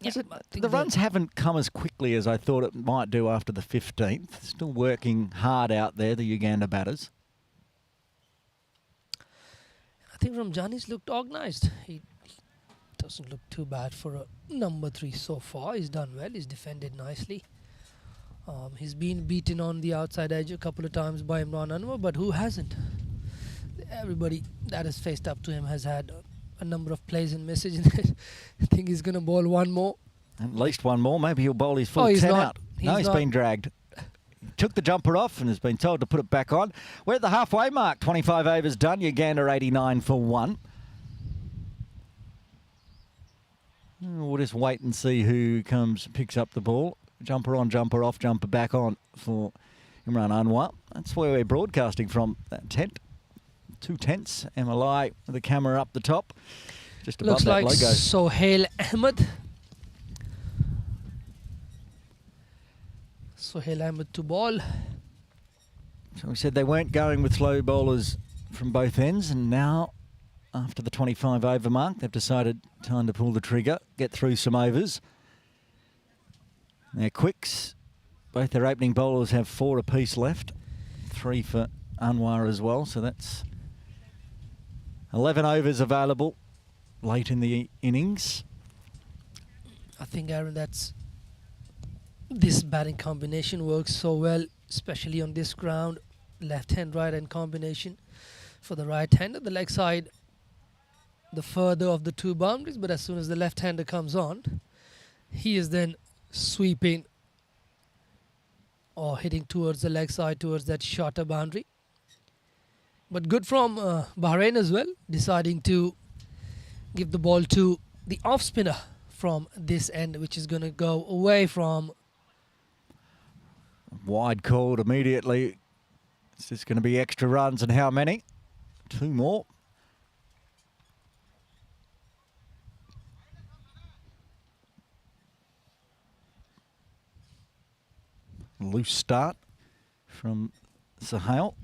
The runs haven't come as quickly as I thought it might do after the 15th. Still working hard out there, the Uganda batters. I think Ramjani's looked organised. He doesn't look too bad for a number 3 so far. He's done well. He's defended nicely. He's been beaten on the outside edge a couple of times by Imran Anwar, but who hasn't? Everybody that has faced up to him has had a number of plays and misses. I think he's going to bowl one more. At least one more. Maybe he'll bowl his full 10 out. No, he's been dragged. Took the jumper off and has been told to put it back on. We're at the halfway mark. 25 overs done. Uganda 89 for 1. We'll just wait and see who picks up the ball. Jumper on, jumper off, jumper back on for Imran Anwar. That's where we're broadcasting from, that tent. 2 tents. MLI with the camera up the top. Just above Looks that like logo. Sohail Ahmed. Sohail Ahmed to ball. So we said they weren't going with slow bowlers from both ends, and now, after the 25 over mark, they've decided time to pull the trigger, get through some overs. Their quicks, both their opening bowlers have 4 apiece left, 3 for Anwar as well, so that's 11 overs available late in the innings. I think, Aaron, this batting combination works so well, especially on this ground. Left hand, right hand combination for the right hander. The leg side, the further of the 2 boundaries, but as soon as the left hander comes on, he is then sweeping or hitting towards the leg side, towards that shorter boundary. But good from Bahrain as well, deciding to give the ball to the off spinner from this end, which is going to go away from. Wide called immediately. It's just going to be extra runs, and how many? 2 more. Loose start from Sohail.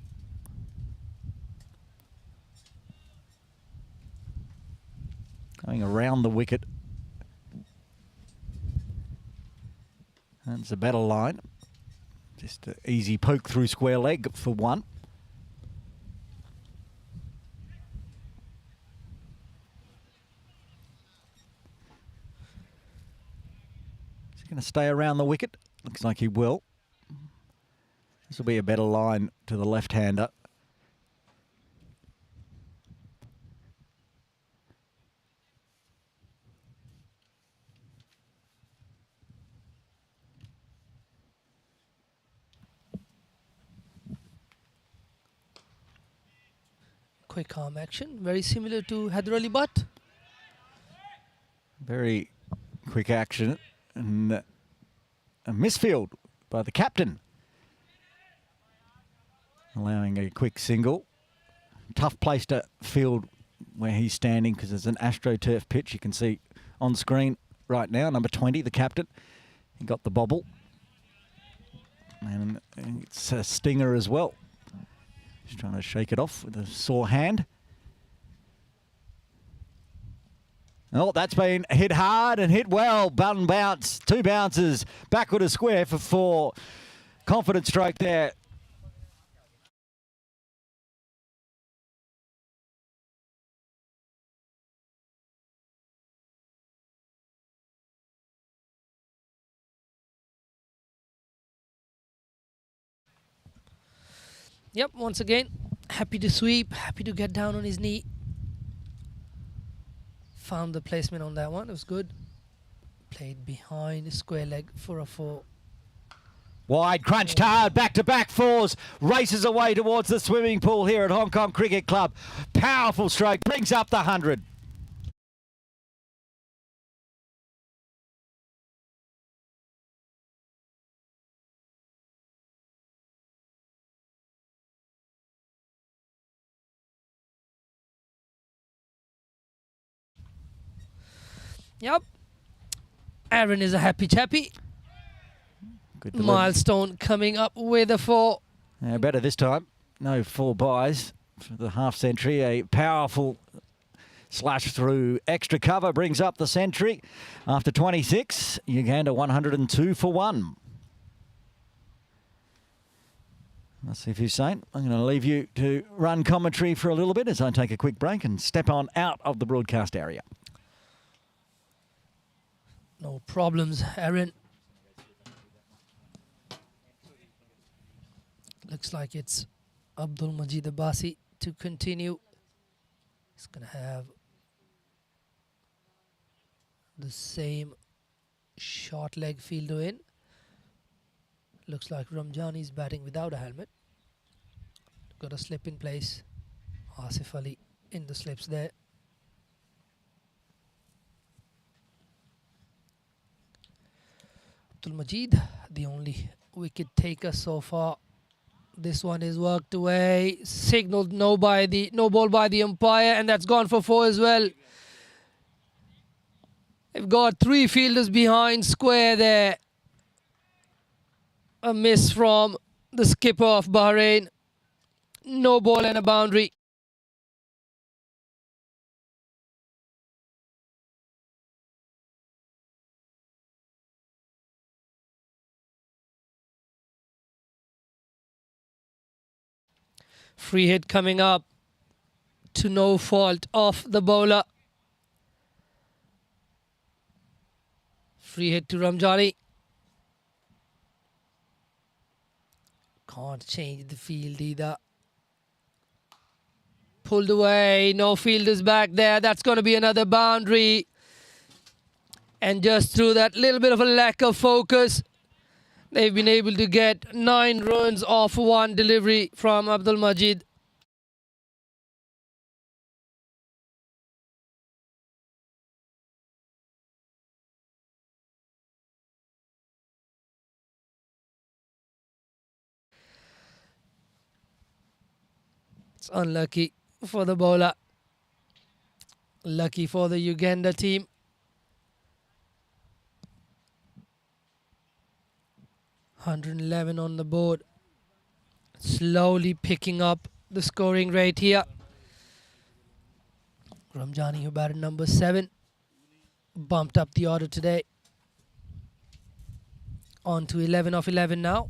Going around the wicket. That's a better line. Just an easy poke through square leg for 1. Is he going to stay around the wicket? Looks like he will. This will be a better line to the left-hander. Quick arm action, very similar to Haider Ali Butt. Very quick action, and a misfield by the captain, allowing a quick single. Tough place to field where he's standing because there's an AstroTurf pitch. You can see on screen right now, number 20, the captain. He got the bobble, and it's a stinger as well. Just trying to shake it off with a sore hand. Oh, that's been hit hard and hit well. Button bounce, 2 bounces, backward a square for 4. Confident stroke there. Yep, once again, happy to sweep, happy to get down on his knee. Found the placement on that one, it was good. Played behind square leg for a 4. Wide, crunched hard, back-to-back 4s, races away towards the swimming pool here at Hong Kong Cricket Club. Powerful stroke, brings up the 100. Yep, Aaron is a happy chappy. Good delivery. Milestone coming up with a 4. Better this time. No 4 byes for the half century. A powerful slash through extra cover brings up the century. After 26, Uganda 102 for 1. Let's see if Hussein. I'm going to leave you to run commentary for a little bit as I take a quick break and step on out of the broadcast area. No problems, Aaron. Looks like it's Abdul Majid Abbasi to continue. He's going to have the same short leg fielder in. Looks like Ramjani is batting without a helmet. Got a slip in place. Asif Ali in the slips there. Abdul Majid, the only wicket taker so far. This one is worked away. Signaled no ball by the umpire, and that's gone for 4 as well. They've got 3 fielders behind square there. A miss from the skipper of Bahrain. No ball and a boundary. Free hit coming up to no fault of the bowler. Free hit to Ramjani. Can't change the field either. Pulled away. No fielders back there. That's going to be another boundary. And just through that little bit of a lack of focus, they've been able to get 9 runs off 1 delivery from Abdul Majid. It's unlucky for the bowler. Lucky for the Uganda team. .111 on the board. Slowly picking up the scoring rate here. Ramjani, who batted number 7, bumped up the order today. On to 11 of 11 now.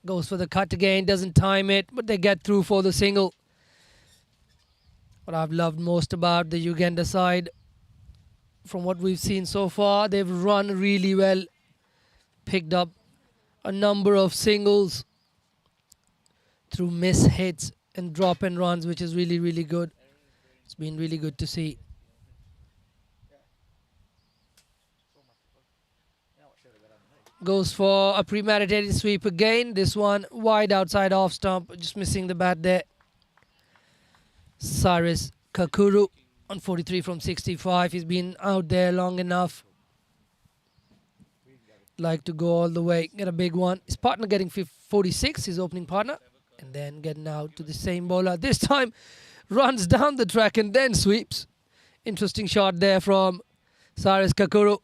Goes for the cut again, doesn't time it, but they get through for the single. What I've loved most about the Uganda side, from what we've seen so far, they've run really well. Picked up a number of singles through miss hits and drop and runs, which is really, really good. It's been really good to see. Goes for a premeditated sweep again. This one wide outside off stump, just missing the bat there. Cyrus Kakuru on 43 from 65. He's been out there long enough. Like to go all the way, get a big one. His partner getting 46, his opening partner. And then getting out to the same bowler. This time runs down the track and then sweeps. Interesting shot there from Cyrus Kakuru.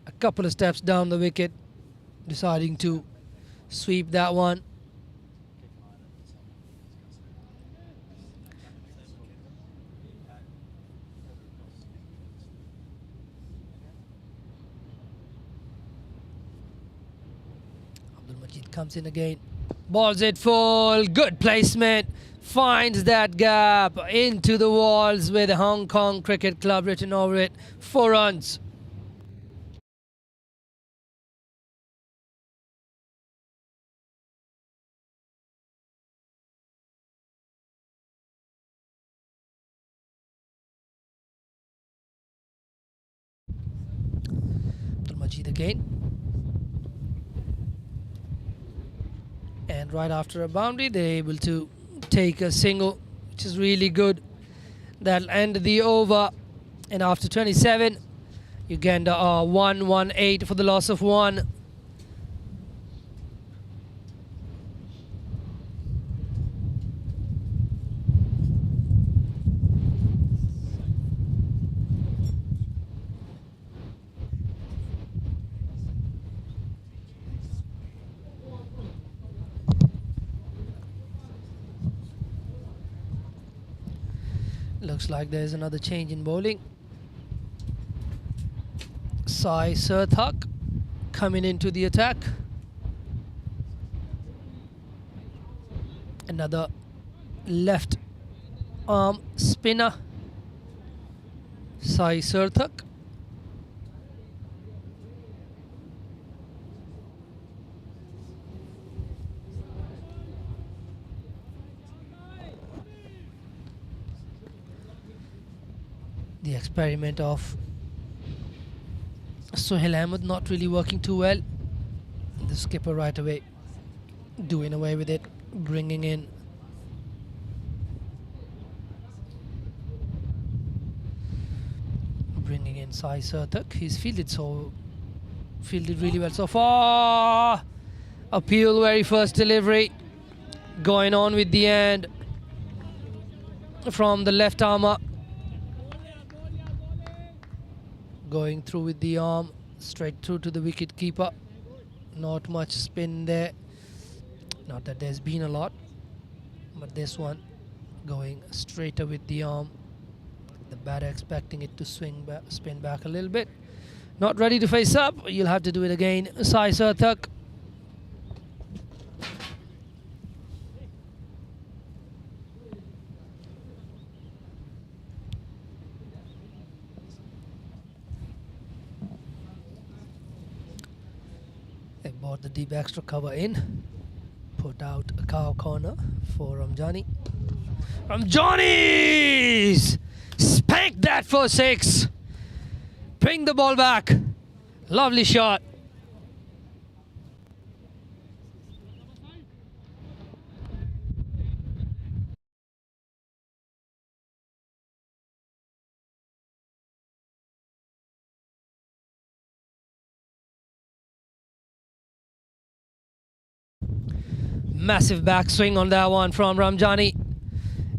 A couple of steps down the wicket, deciding to sweep that one. Abdul Majid comes in again, balls it full, good placement, finds that gap into the walls with the Hong Kong Cricket Club written over it. 4 runs. Again, and right after a boundary they're able to take a single, which is really good. That'll end the over, and after 27 Uganda are 118 for the loss of 1. Looks like there's another change in bowling. Sai Surthak coming into the attack. Another left arm spinner. Sai Surthak. The experiment of Sohail Ahmed not really working too well. The skipper right away doing away with it, bringing in Sai Surthak. He's fielded really well so far. Appeal, very first delivery going on with the end from the left armour. Going through with the arm, straight through to the wicket keeper. Not much spin there. Not that there's been a lot, but this one going straighter with the arm. The batter expecting it to spin back a little bit. Not ready to face up. You'll have to do it again. Sai Sarthak. They brought the deep extra cover in. Put out a cow corner for Ramjani. Ramjani's spanked that for 6. Bring the ball back. Lovely shot. Massive backswing on that one from Ramjani.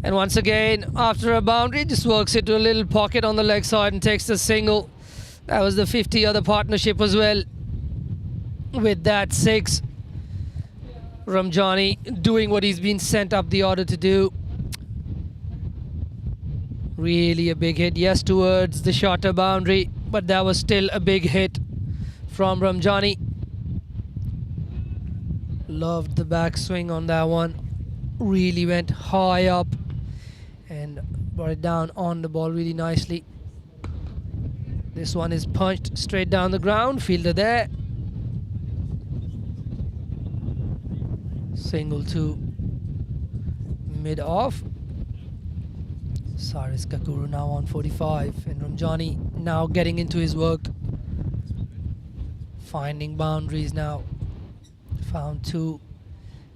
And once again, after a boundary, just works it to a little pocket on the leg side and takes the single. That was the 50 other partnership as well. With that 6, Ramjani doing what he's been sent up the order to do. Really a big hit, yes, towards the shorter boundary, but that was still a big hit from Ramjani. Loved the backswing on that one. Really went high up and brought it down on the ball really nicely. This one is punched straight down the ground. Fielder there. Single to mid-off. Saris Kakuru now on 45, and Ramjani now getting into his work. Finding boundaries now. Found 2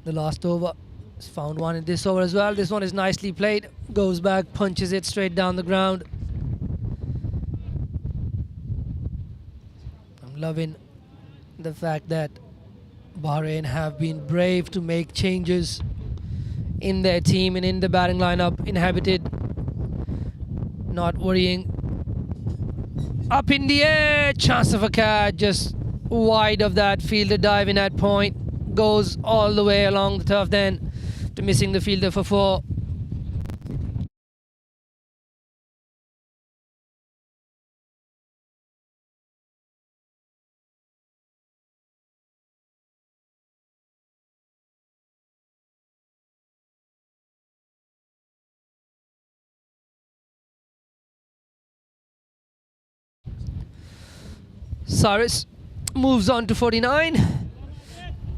the last over. Found 1 in this over as well. This one is nicely played. Goes back, punches it straight down the ground. I'm loving the fact that Bahrain have been brave to make changes in their team and in the batting lineup. Inhabited, not worrying. Up in the air, chance of a catch, just wide of that fielder diving at point. Goes all the way along the turf then to missing the fielder for 4. Saris moves on to 49.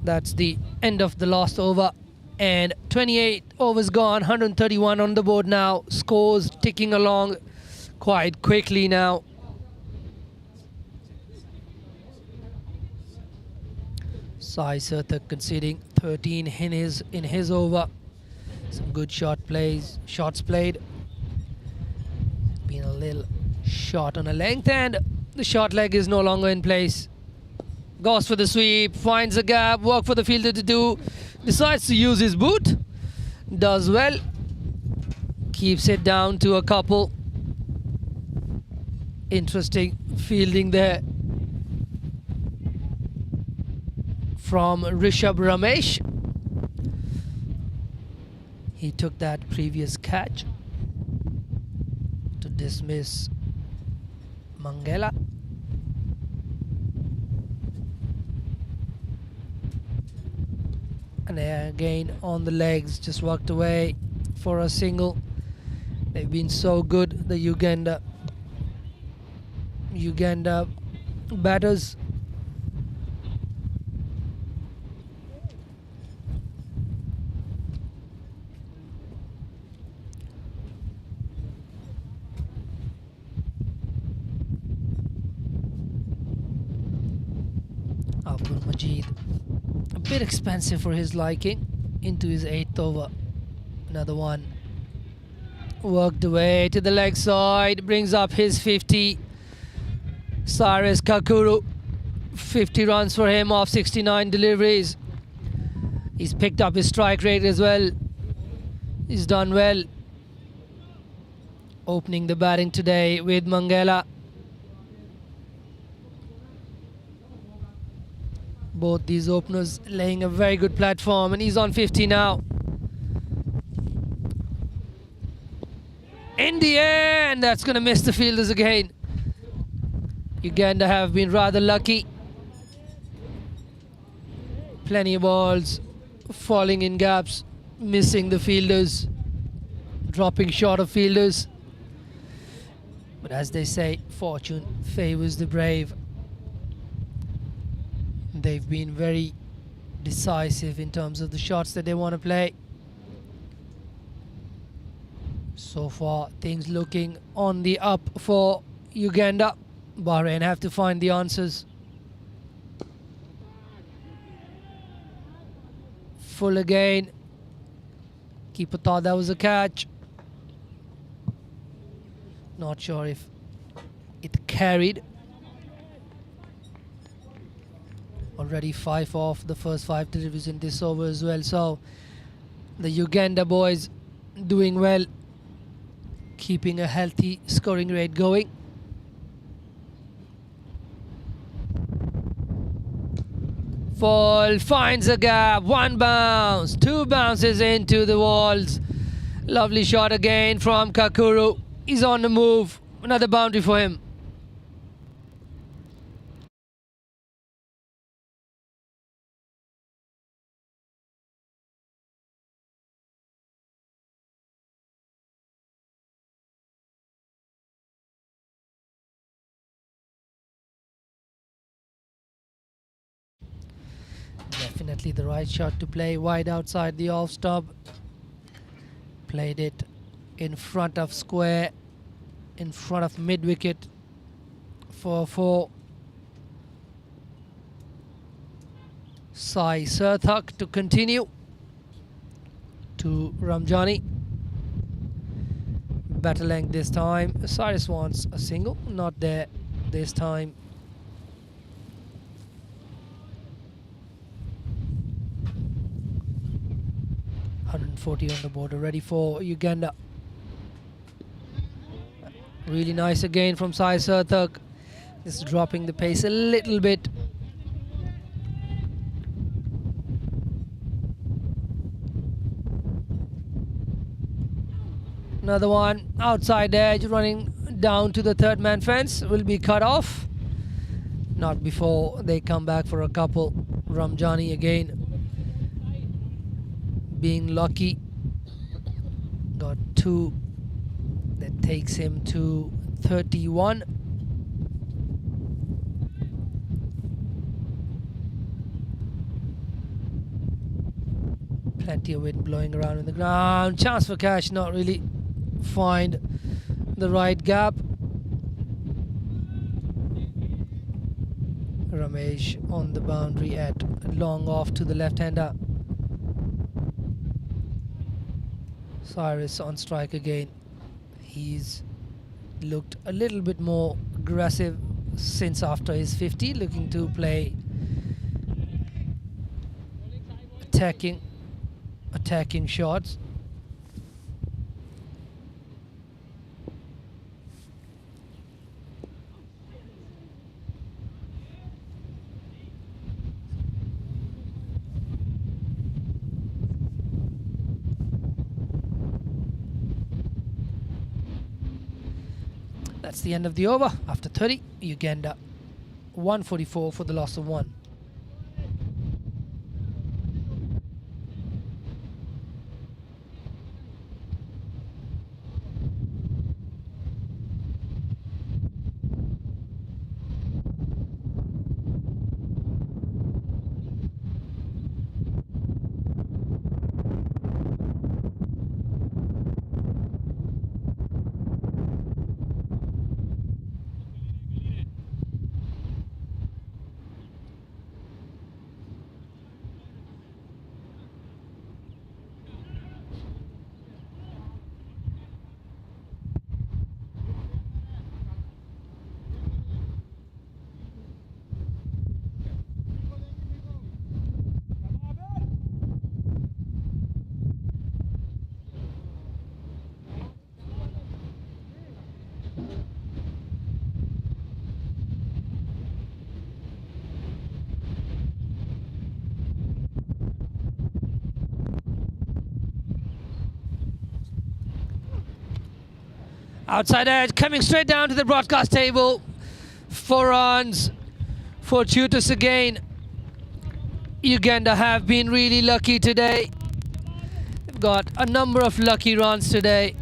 That's the end of the last over. And 28 overs gone, 131 on the board now. Scores ticking along quite quickly now. Sai Sarthak conceding 13 in his over. Some good shots played. Been a little short on a length, and the short leg is no longer in place. Goes for the sweep, finds a gap, work for the fielder to do. Decides to use his boot. Does well. Keeps it down to a couple. Interesting fielding there from Rishabh Ramesh. He took that previous catch to dismiss Mangala. And again on the legs, just walked away for a single. They've been so good, the Uganda batters. Abdul Majid, a bit expensive for his liking, into his 8th over. Another one worked away to the leg side, brings up his 50. Saris Kakuru, 50 runs for him off 69 deliveries. He's picked up his strike rate as well. He's done well. Opening the batting today with Mangala. Both these openers laying a very good platform, and he's on 50 now. In the air, and that's going to miss the fielders again. Uganda have been rather lucky. Plenty of balls falling in gaps, missing the fielders, dropping short of fielders. But as they say, fortune favors the brave. They've been very decisive in terms of the shots that they want to play. So far, things looking on the up for Uganda. Bahrain have to find the answers. Full again. Keeper thought that was a catch. Not sure if it carried. Already 5 off the first 5 deliveries in this over as well. So the Uganda boys doing well, keeping a healthy scoring rate going. Fall finds a gap, 1 bounce, 2 bounces into the walls. Lovely shot again from Kakuru. He's on the move. Another boundary for him. Definitely the right shot to play wide outside the off stop. Played it in front of square, in front of mid wicket for 4. Sai Surthak to continue to Ramjani. Better length this time. Cyrus wants a single, not there this time. .140 on the board already for Uganda. Really nice again from Sai Surthak. Just dropping the pace a little bit. Another one outside edge, running down to the third man fence, will be cut off. Not before they come back for a couple. Ramjani again being lucky, got 2. That takes him to 31. Plenty of wind blowing around in the ground. Chance for catch, not really find the right gap. Ramesh on the boundary at long off to the left-hander. Cyrus on strike again. He's looked a little bit more aggressive since after his 50, looking to play attacking shots. That's the end of the over. After 30, Uganda 144 for the loss of 1. Outside edge, coming straight down to the broadcast table. 4 runs. Fortuitous again. Uganda have been really lucky today. They've got a number of lucky runs today.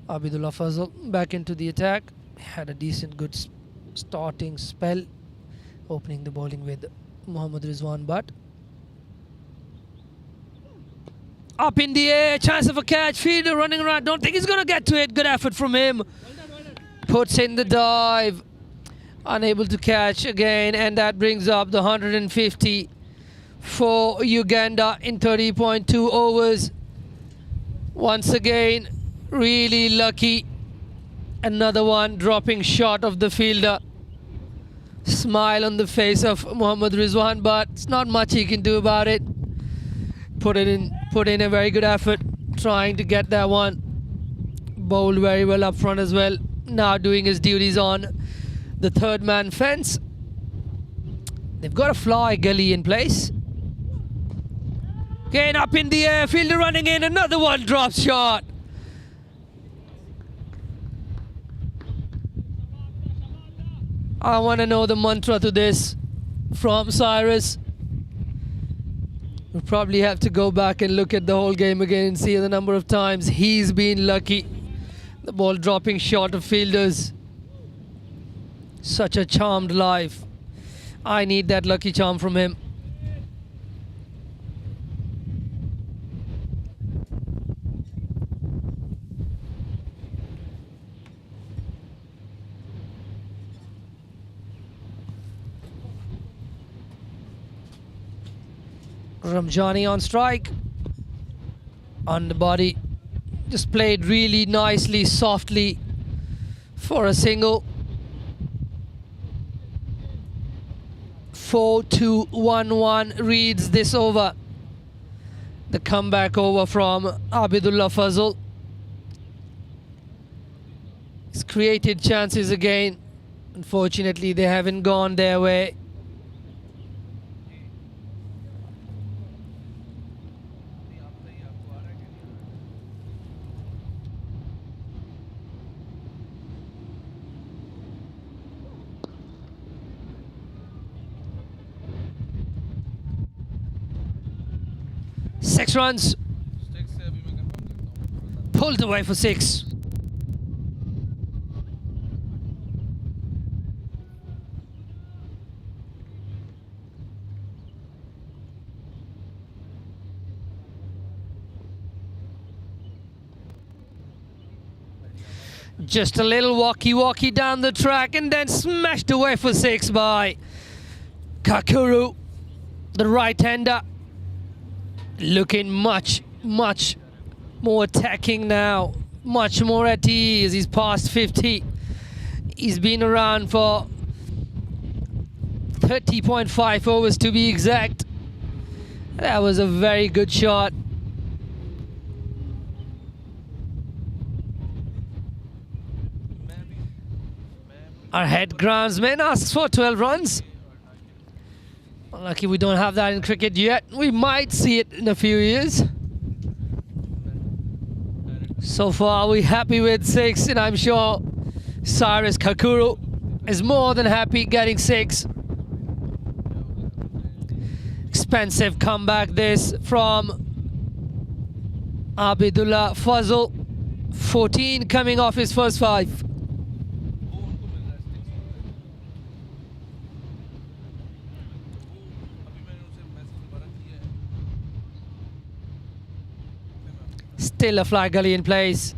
Abidullah Fazal back into the attack. Had a decent, good starting spell, opening the bowling with Mohammad Rizwan Butt. Up in the air, chance of a catch, fielder running around, don't think he's going to get to it. Good effort from him. Puts in the dive, unable to catch again, and that brings up the 150 for Uganda in 30.2 overs. Once again, really lucky. Another one dropping short of the fielder. Smile on the face of Mohammad Rizwan, but it's not much he can do about it. Put in a very good effort trying to get that one. Bowled very well up front as well. Now doing his duties on the third man fence. They've got a fly gully in place. Again up in the air, fielder running in, another one drops short. I want to know the mantra to this from Cyrus. We'll probably have to go back and look at the whole game again and see the number of times he's been lucky. The ball dropping short of fielders. Such a charmed life. I need that lucky charm from him. Ramjani on strike. On the body. Just played really nicely, softly for a single. 4-2-1-1 reads this over. The comeback over from Abidullah Fazal. He's created chances again. Unfortunately, they haven't gone their way. Six runs. Pulled away for 6. Just a little walkie-walkie down the track and then smashed away for 6 by Kakuru, the right-hander. Looking much more attacking now, much more at ease. He's past 50. He's been around for 30.5 overs to be exact. That was a very good shot. Our head groundsman asks for 12 runs. Lucky we don't have that in cricket yet. We might see it in a few years. So far, we're happy with 6, and I'm sure Cyrus Kakuru is more than happy getting 6. Expensive comeback this from Abidullah Fazal. 14 coming off his first 5. Still a fly gully in place.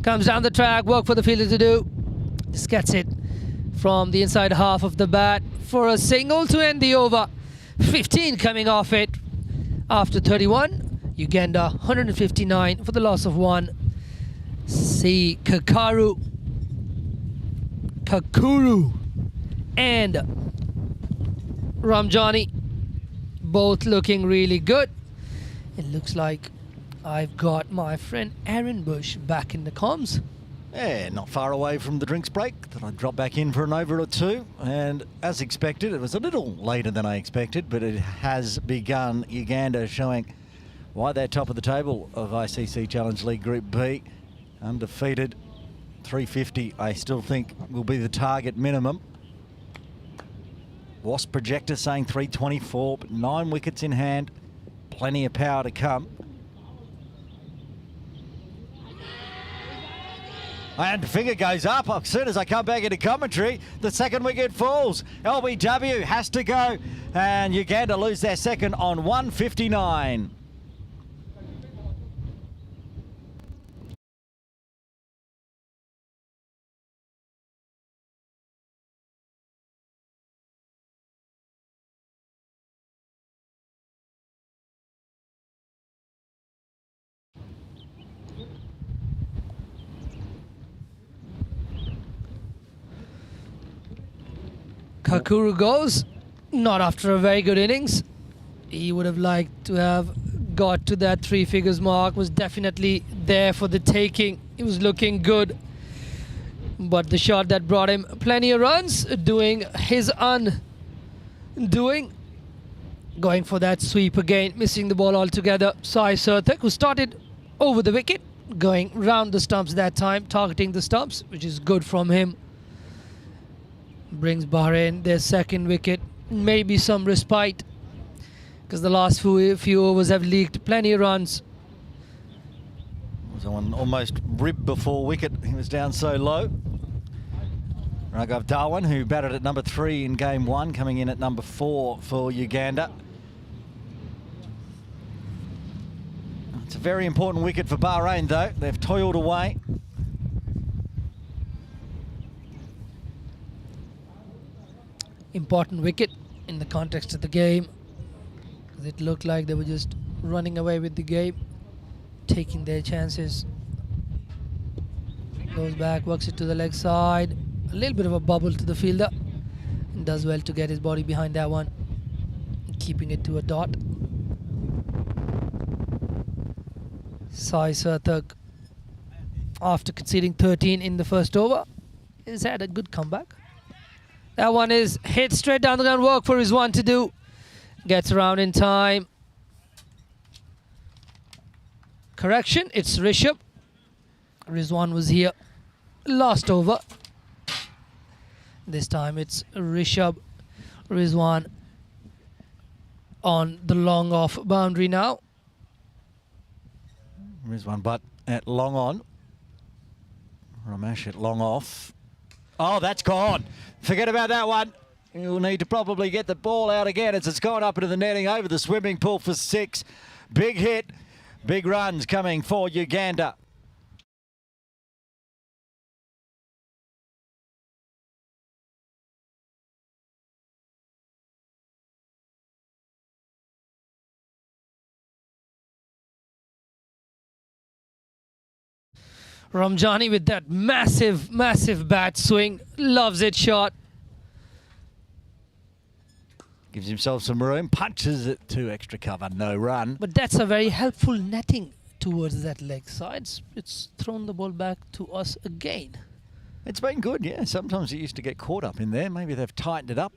Comes down the track, work for the fielder to do. Just gets it from the inside half of the bat for a single to end the over. 15 coming off it after 31. Uganda 159 for the loss of 1. See Kakuru and Ramjani both looking really good. It looks like I've got my friend Aaron Bush back in the comms. Yeah, not far away from the drinks break. Thought I'd drop back in for an over or two. And as expected, it was a little later than I expected, but it has begun. Uganda showing why they're top of the table of ICC Challenge League Group B. Undefeated. 350, I still think, will be the target minimum. Wasp projector saying 324, but 9 wickets in hand. Plenty of power to come. And finger goes up as soon as I come back into commentary. The second wicket falls. LBW has to go, and Uganda lose their second on 159. Kakuru goes, not after a very good innings. He would have liked to have got to that 3 figures mark, was definitely there for the taking. He was looking good. But the shot that brought him plenty of runs, doing his undoing. Going for that sweep again, missing the ball altogether. Sai Surthak, who started over the wicket, going round the stumps that time, targeting the stumps, which is good from him. Brings Bahrain their second wicket. Maybe some respite, because the last few overs have leaked plenty of runs. Was on almost ribbed before wicket. He was down so low. Raghav Darwin, who batted at number 3 in game 1, coming in at number 4 for Uganda. It's a very important wicket for Bahrain, though. They've toiled away. Important wicket in the context of the game, because it looked like they were just running away with the game, taking their chances. Goes back, works it to the leg side. A little bit of a bubble to the fielder, and does well to get his body behind that one, keeping it to a dot. Sai Surthak, after conceding 13 in the first over, has had a good comeback. That one is hit straight down the ground, work for his one to do. Gets around in time. Correction, it's Rishabh. Rizwan was here last over. This time it's Rishabh. Rizwan on the long off boundary now. Rizwan but at long on. Ramesh at long off. Oh, that's gone. Forget about that one. You'll need to probably get the ball out again as it's gone up into the netting over the swimming pool for 6. Big hit, big runs coming for Uganda. Ramjani with that massive, massive bat swing. Loves it shot. Gives himself some room, punches it to extra cover, no run. But that's a very helpful netting towards that leg side. It's thrown the ball back to us again. It's been good, yeah. Sometimes it used to get caught up in there. Maybe they've tightened it up.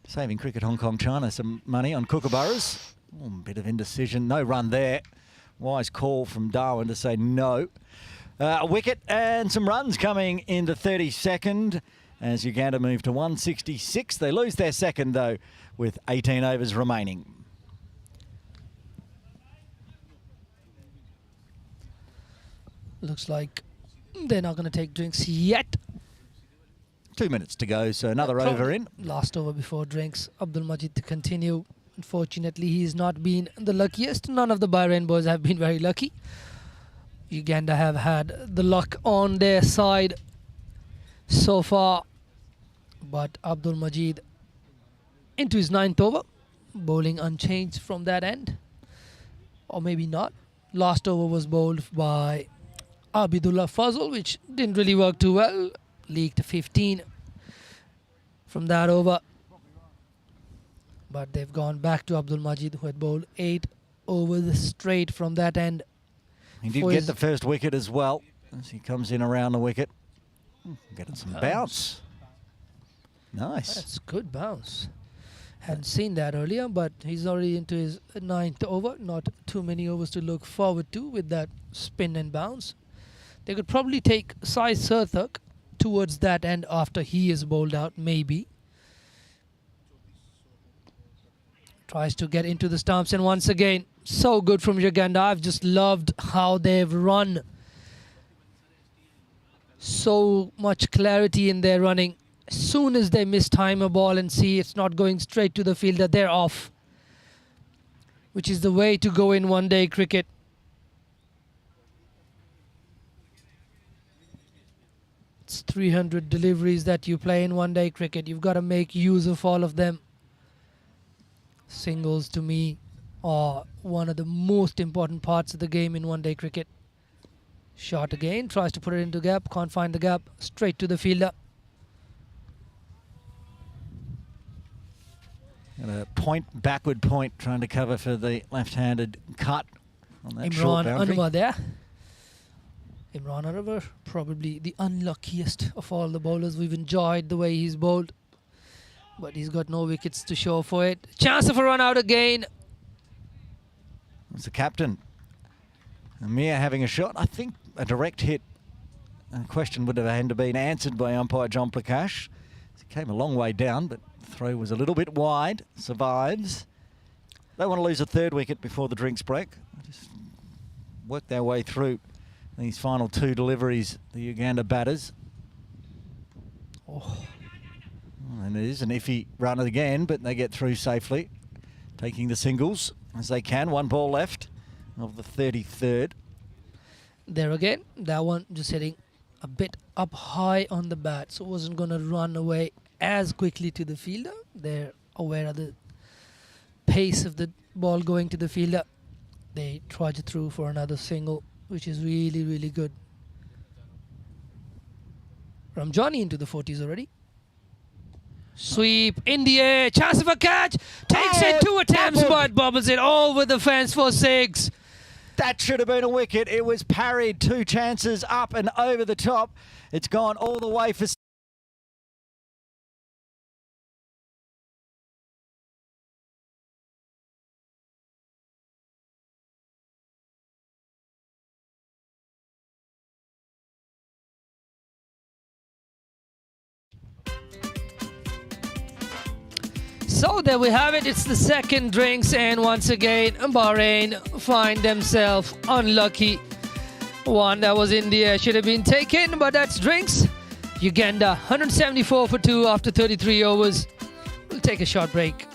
Saving Cricket Hong Kong China some money on kookaburras. Oh, a bit of indecision, no run there. Wise call from Darwin to say no. A wicket and some runs coming in the 32nd as Uganda move to 166. They lose their second, though, with 18 overs remaining. Looks like they're not going to take drinks yet. 2 minutes to go, so another over in. Last over before drinks. Abdul Majid to continue. Unfortunately, he's not been the luckiest. None of the Bahrain boys have been very lucky. Uganda have had the luck on their side so far. But Abdul Majid into his 9th over. Bowling unchanged from that end. Or maybe not. Last over was bowled by Abidullah Fazal, which didn't really work too well. Leaked 15 from that over. But they've gone back to Abdul Majid, who had bowled 8 overs straight from that end. He did For get his- the first wicket as well as he comes in around the wicket. Getting some bounce. Nice. That's good bounce. Hadn't seen that earlier, but he's already into his 9th over. Not too many overs to look forward to with that spin and bounce. They could probably take Sai Sarthak towards that end after he is bowled out, maybe. Tries to get into the stumps, and once again, so good from Uganda. I've just loved how they've run. So much clarity in their running. As soon as they mistime a ball and see it's not going straight to the fielder, they're off. Which is the way to go in one-day cricket. It's 300 deliveries that you play in one-day cricket. You've got to make use of all of them. Singles, to me, are one of the most important parts of the game in one-day cricket. Shot again, tries to put it into gap, can't find the gap, straight to the fielder. And a backward point, trying to cover for the left-handed cut on that short Imran boundary. Anwar there. Imran Anwar, probably the unluckiest of all the bowlers. We've enjoyed the way he's bowled, but he's got no wickets to show for it. Chance of a run out again. It's the captain. Amir having a shot. I think a direct hit. A question would have had to been answered by umpire John Prakash. He came a long way down, but the throw was a little bit wide. Survives. They want to lose a third wicket before the drinks break. Just work their way through these final 2 deliveries, the Uganda batters. Oh, And it is an iffy run again, but they get through safely, taking the singles as they can. 1 ball left of the 33rd. there again. That one just hitting a bit up high on the bat, so wasn't going to run away as quickly to the fielder. They're aware of the pace of the ball going to the fielder. They trudge through for another single, which is really, really good. Ramjani into the 40s already. Sweep in the air, chance of a catch, takes it 2 attempts, but bobbles it over the fence for 6. That should have been a wicket. It was parried. 2 chances up and over the top. It's gone all the way for... So there we have it. It's the second drinks, and once again, Bahrain find themselves unlucky. One that was in the air should have been taken, but that's drinks. Uganda 174 for 2 after 33 overs. We'll take a short break.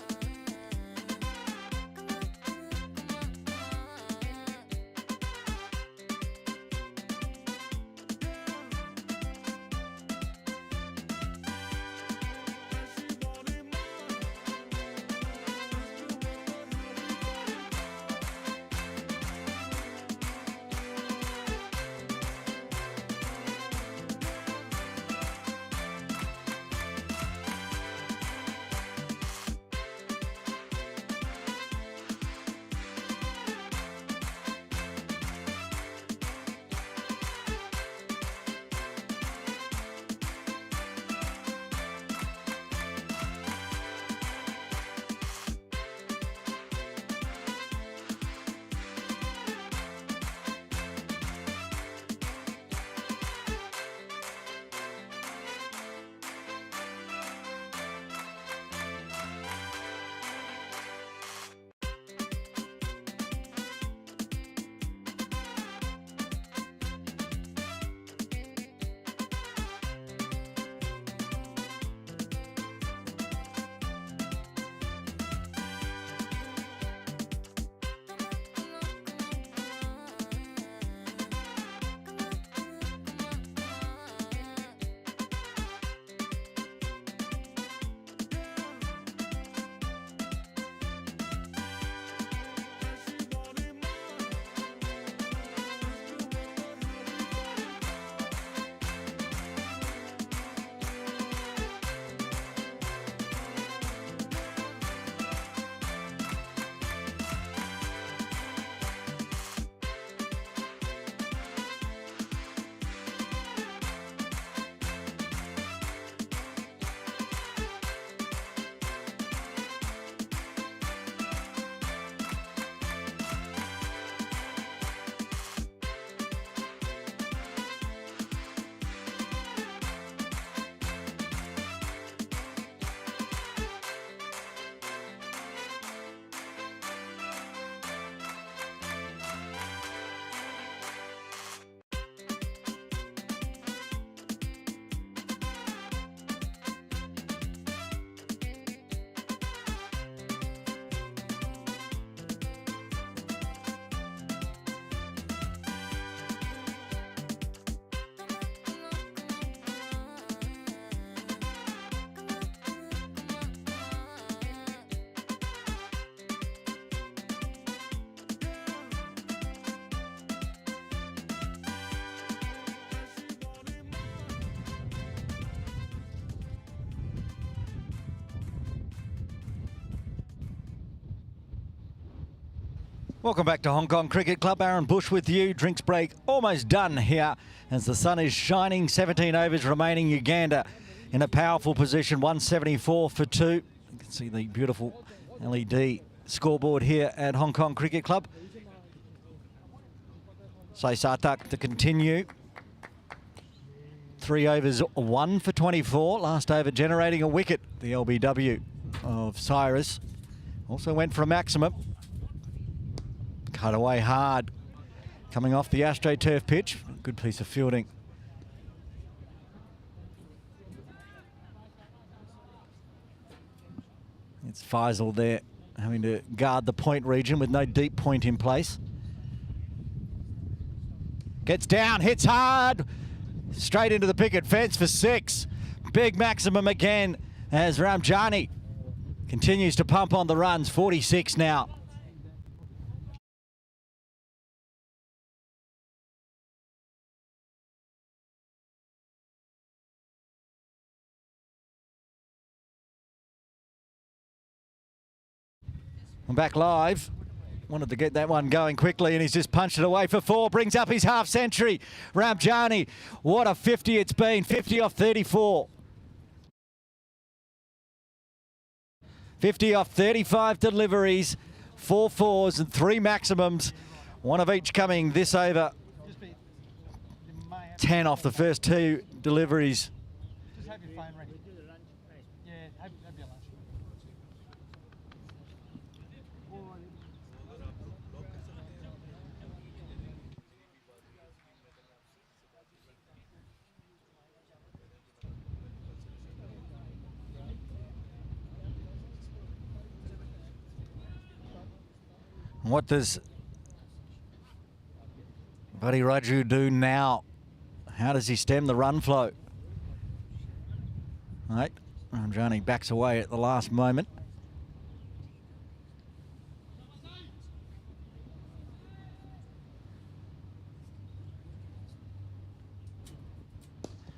Welcome back to Hong Kong Cricket Club. Aaron Bush with you. Drinks break almost done here as the sun is shining. 17 overs remaining. Uganda in a powerful position. 174 for 2. You can see the beautiful LED scoreboard here at Hong Kong Cricket Club. Sai Sarthak to continue. 3 overs, 1 for 24. Last over generating a wicket. The LBW of Cyrus also went for a maximum. Cut away hard. Coming off the AstroTurf pitch. Good piece of fielding. It's Faisal there having to guard the point region with no deep point in place. Gets down, hits hard. Straight into the picket fence for 6. Big maximum again as Ramjani continues to pump on the runs. 46 now. I'm back live. Wanted to get that one going quickly and he's just punched it away for 4. Brings up his half century. Ramjani, what a 50 it's been. 50 off 34. 50 off 35 deliveries. 4 fours and 3 maximums. One of each coming this over. 10 off the first 2 deliveries. Just have your phone ready. Yeah, have your lunch. What does Buddy Raju do now? How does he stem the run flow? Right, Ramjani backs away at the last moment.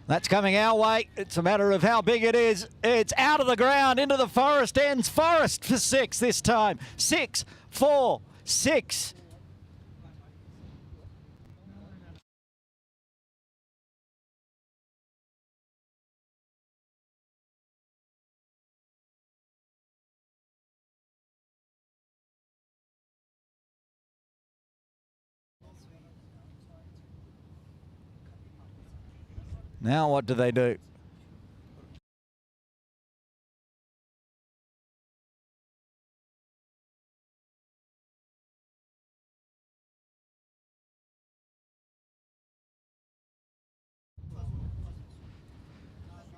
That's coming our way. It's a matter of how big it is. It's out of the ground, into the forest ends. Forest for 6 this time. 6, 4, 6. Now what do they do?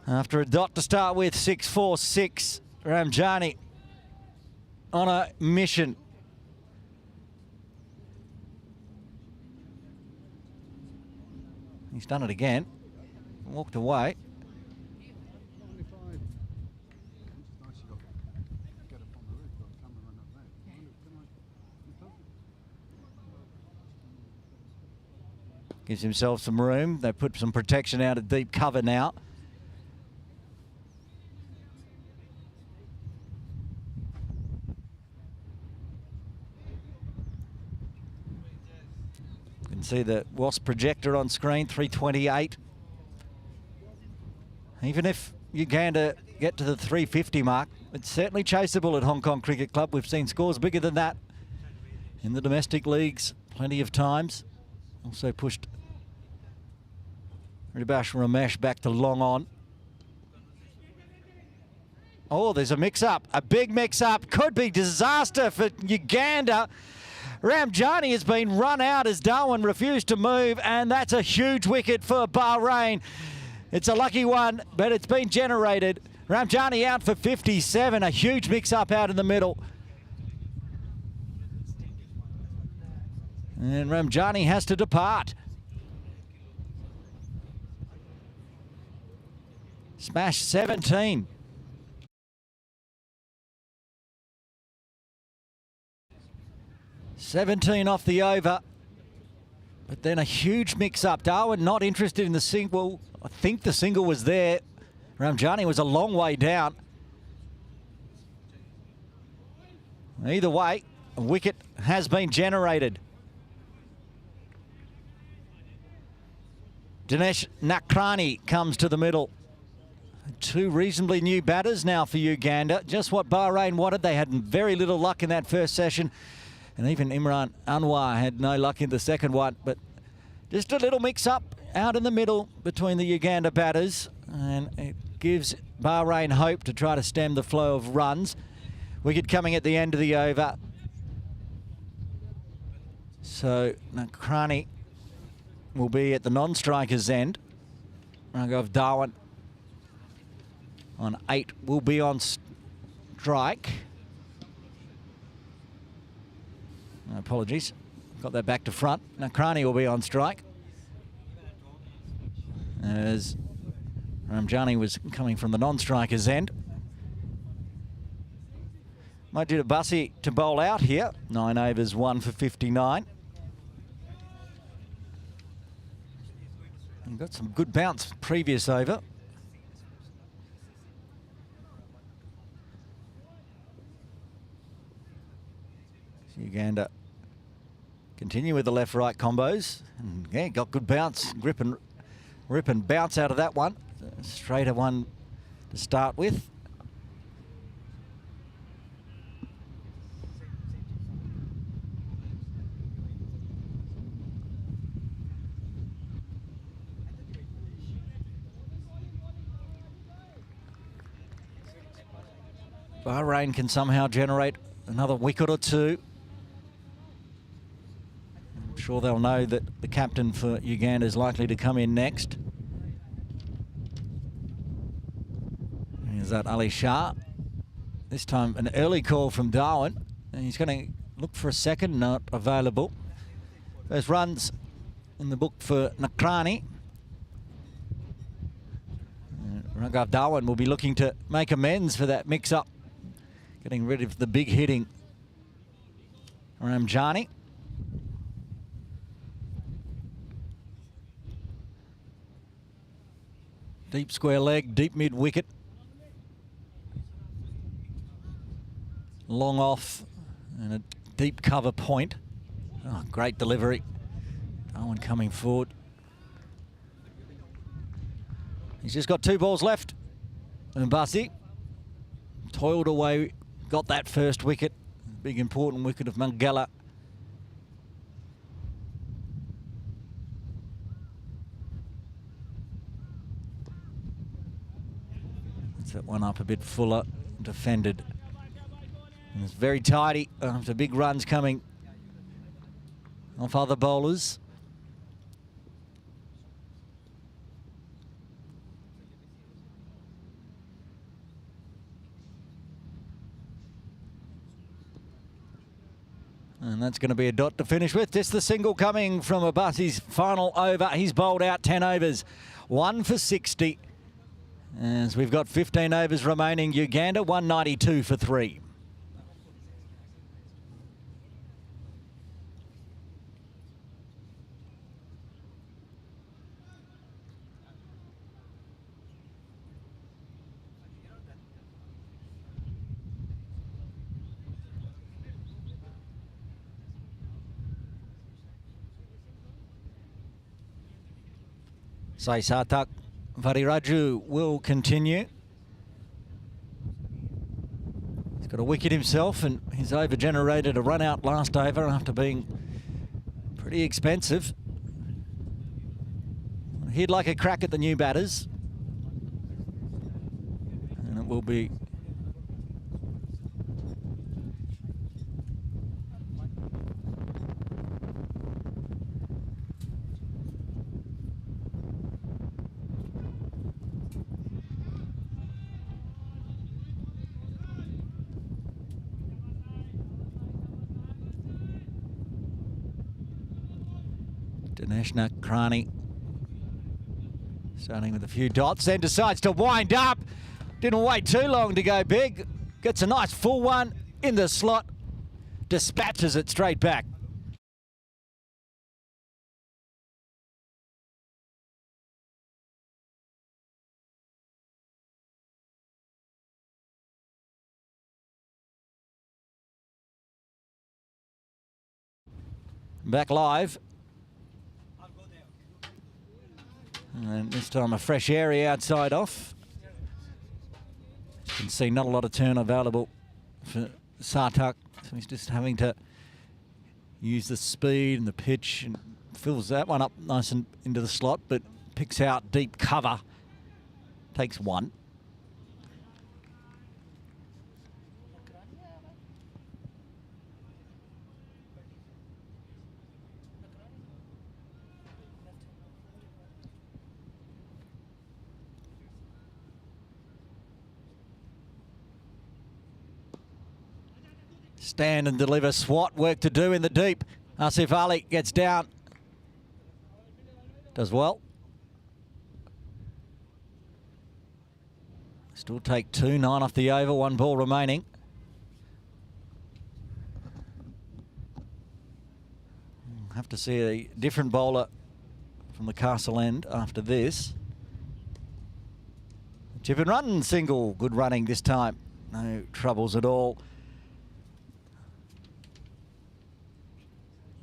After a dot to start with, 6-4-6, Ramjani on a mission. He's done it again. Walked away. Gives himself some room. They put some protection out of deep cover now. You can see the Wasp projector on screen, 328. Even if Uganda get to the 350 mark, it's certainly chaseable at Hong Kong Cricket Club. We've seen scores bigger than that in the domestic leagues plenty of times. Also pushed Ribash Ramesh back to long on. Oh, there's a mix-up, a big mix-up. Could be disaster for Uganda. Ramjani has been run out as Darwin refused to move, and that's a huge wicket for Bahrain. It's a lucky one, but it's been generated. Ramjani out for 57, a huge mix-up out in the middle. And Ramjani has to depart. Smash 17. $17 off the over. But then a huge mix-up. Darwin not interested in the single. I think the single was there. Ramjani was a long way down. Either way, A wicket has been generated. Dinesh Nakrani comes to the middle. Two reasonably new batters now for Uganda. Just what Bahrain wanted. They had very little luck in that first session. And even Imran Anwar had no luck in the second one. But just a little mix-up out in the middle between the Uganda batters. And it gives Bahrain hope to try to stem the flow of runs. Wicket coming at the end of the over. So Nakrani will be at the non-striker's end. Raghav Darwin on 8 will be on strike. Apologies, got that back to front. Nakrani will be on strike, as Ramjani was coming from the non-striker's end. Majid Abbasi to bowl out here. 9 overs, 1 for 59. And got some good bounce previous over. Uganda continue with the left-right combos. And yeah, got good bounce, rip and bounce out of that one. Straighter one to start with. Bahrain can somehow generate another wicket or two. I'm sure they'll know that the captain for Uganda is likely to come in next. Is that Ali Shah? This time an early call from Darwin. And he's going to look for a second, not available. Those runs in the book for Nakrani. Raghav Darwin will be looking to make amends for that mix-up. Getting rid of the big hitting Ramjani. Deep square leg, deep mid wicket. Long off and a deep cover point. Oh, great delivery. Darwin coming forward. He's just got 2 balls left. And Abbasi toiled away, got that first wicket. Big important wicket of Mangala. Gets that one up a bit fuller, defended. And it's very tidy after big runs coming off other bowlers. And that's going to be a dot to finish with. Just the single coming from Abbasi's final over. He's bowled out 10 overs, 1 for 60. As we've got 15 overs remaining, Uganda 192 for 3. Sai Sarthak Variraju will continue. He's got a wicket himself and he's over-generated a run out last over after being pretty expensive. He'd like a crack at the new batters. And it will be Dinesh Nakrani starting with a few dots, then decides to wind up. Didn't wait too long to go big. Gets a nice full one in the slot. Dispatches it straight back. Back live. And this time a fresh area outside off. You can see not a lot of turn available for Sartak. So he's just having to use the speed and the pitch and fills that one up nice and into the slot, but picks out deep cover. Takes one. Stand and deliver. Swat, work to do in the deep. Asif Ali gets down. Does well. Still take 2, 9 off the over, 1 ball remaining. Have to see a different bowler from the Castle end after this. Chip and run single. Good running this time. No troubles at all.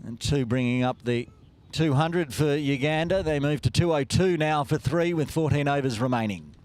And 2 bringing up the 200 for Uganda. They move to 202 now for 3 with 14 overs remaining.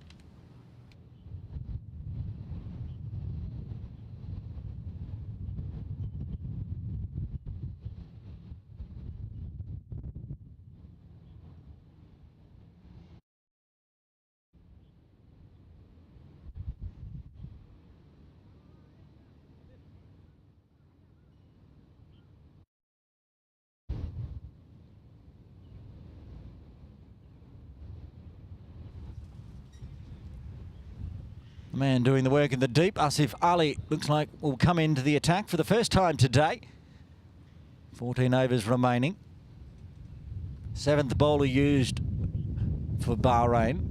The man doing the work in the deep, Asif Ali, looks like will come into the attack for the first time today. 14 overs remaining. 7th bowler used for Bahrain.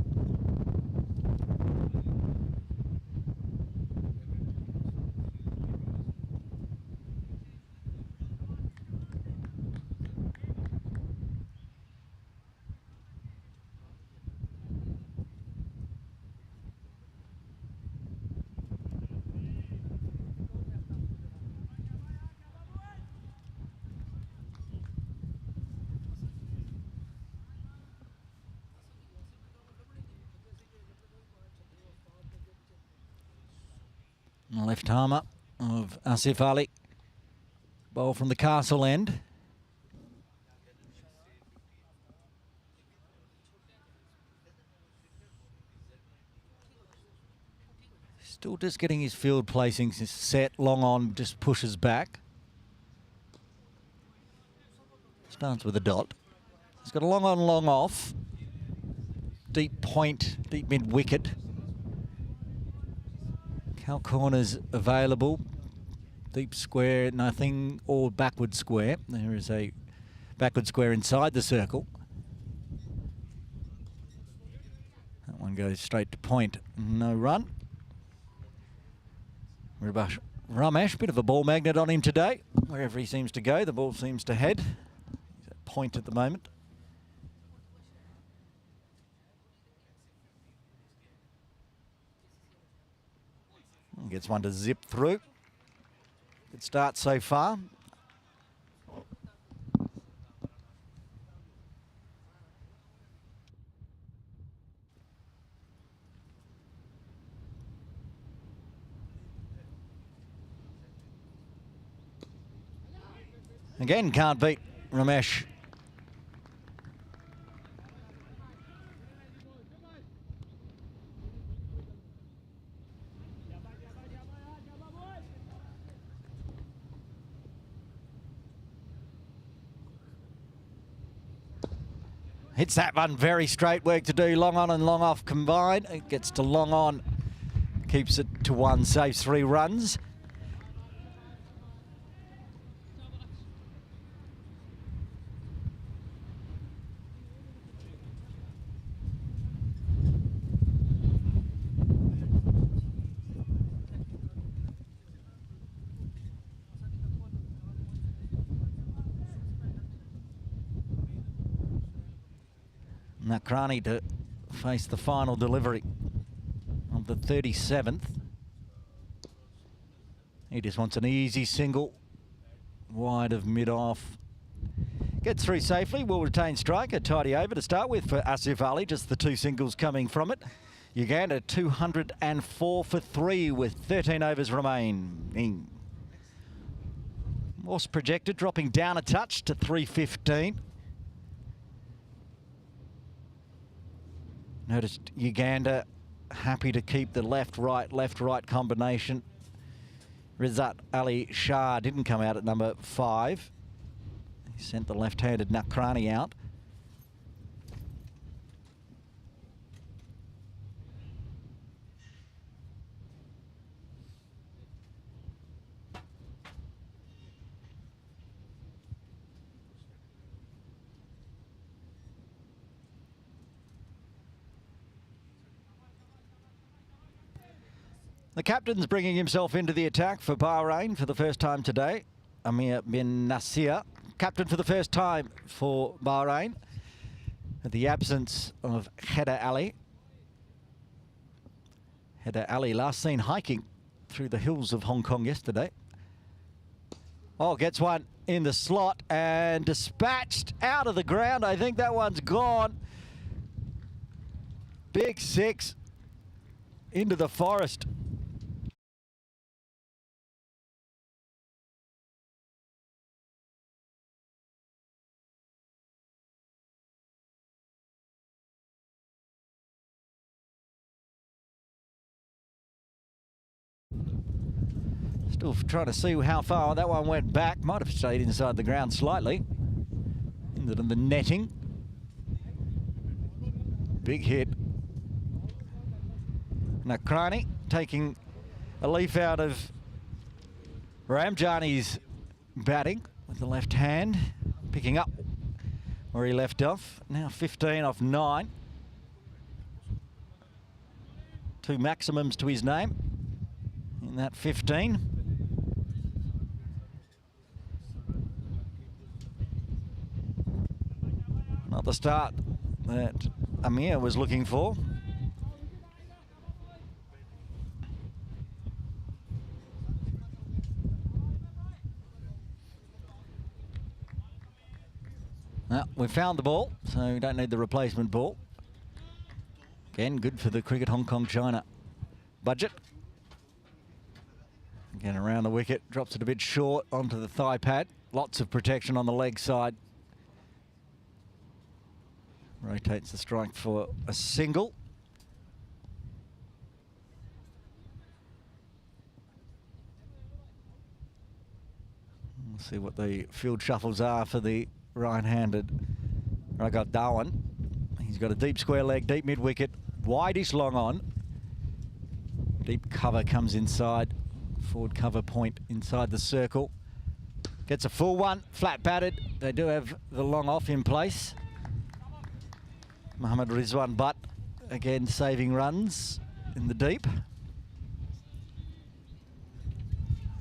The left armer of Asif Ali. Bowl from the Castle end. Still just getting his field placings set. Long on, just pushes back. Starts with a dot. He's got a long on, long off. Deep point, deep mid wicket. Cow corners available. Deep square, nothing, or backward square. There is a backward square inside the circle. That one goes straight to point. No run. Ramesh, bit of a ball magnet on him today. Wherever he seems to go, the ball seems to head. He's at point at the moment. Gets one to zip through. Good start so far. Again, can't beat Ramesh. Hits that one very straight, work to do, long on and long off combined. It gets to long on, keeps it to 1, saves 3 runs. Nakrani to face the final delivery of the 37th. He just wants an easy single, wide of mid-off. Gets through safely, will retain strike. A tidy over to start with for Asif Ali, just the 2 singles coming from it. Uganda 204 for 3 with 13 overs remaining. Morse projected, dropping down a touch to 315. Noticed Uganda happy to keep the left-right combination. Resurgence Ali Shah didn't come out at number 5. He sent the left-handed Nakrani out. The captain's bringing himself into the attack for Bahrain for the first time today. Amir bin Nasir, captain for the first time for Bahrain. The absence of Haider Ali. Haider Ali last seen hiking through the hills of Hong Kong yesterday. Oh, gets one in the slot and dispatched out of the ground. I think that one's gone. Big 6 into the forest. Still trying to see how far that one went back. Might have stayed inside the ground slightly. Into the netting. Big hit. Nakrani taking a leaf out of Ramjani's batting with the left hand. Picking up where he left off. Now 15 off 9. 2 maximums to his name in that 15. Not the start that Amir was looking for. Well, we found the ball, so we don't need the replacement ball. Again, good for the Cricket Hong Kong China budget. Again, around the wicket, drops it a bit short onto the thigh pad. Lots of protection on the leg side. Rotates the strike for a single. We'll see what the field shuffles are for the right-handed Raghav Dhawan. He's got a deep square leg, deep mid-wicket, wideish long on. Deep cover comes inside. Forward cover point inside the circle. Gets a full one, flat batted. They do have the long off in place. Mohammad Rizwan Butt again saving runs in the deep.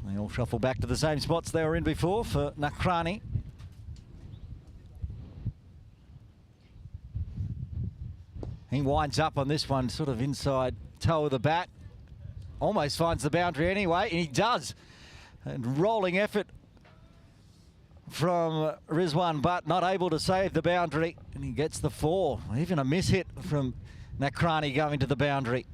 They all shuffle back to the same spots they were in before for Nakrani. He winds up on this one, sort of inside toe of the bat. Almost finds the boundary anyway, and he does. And rolling effort from Rizwan Butt, not able to save the boundary, and he gets the 4. Even a miss hit from Nakrani going to the boundary.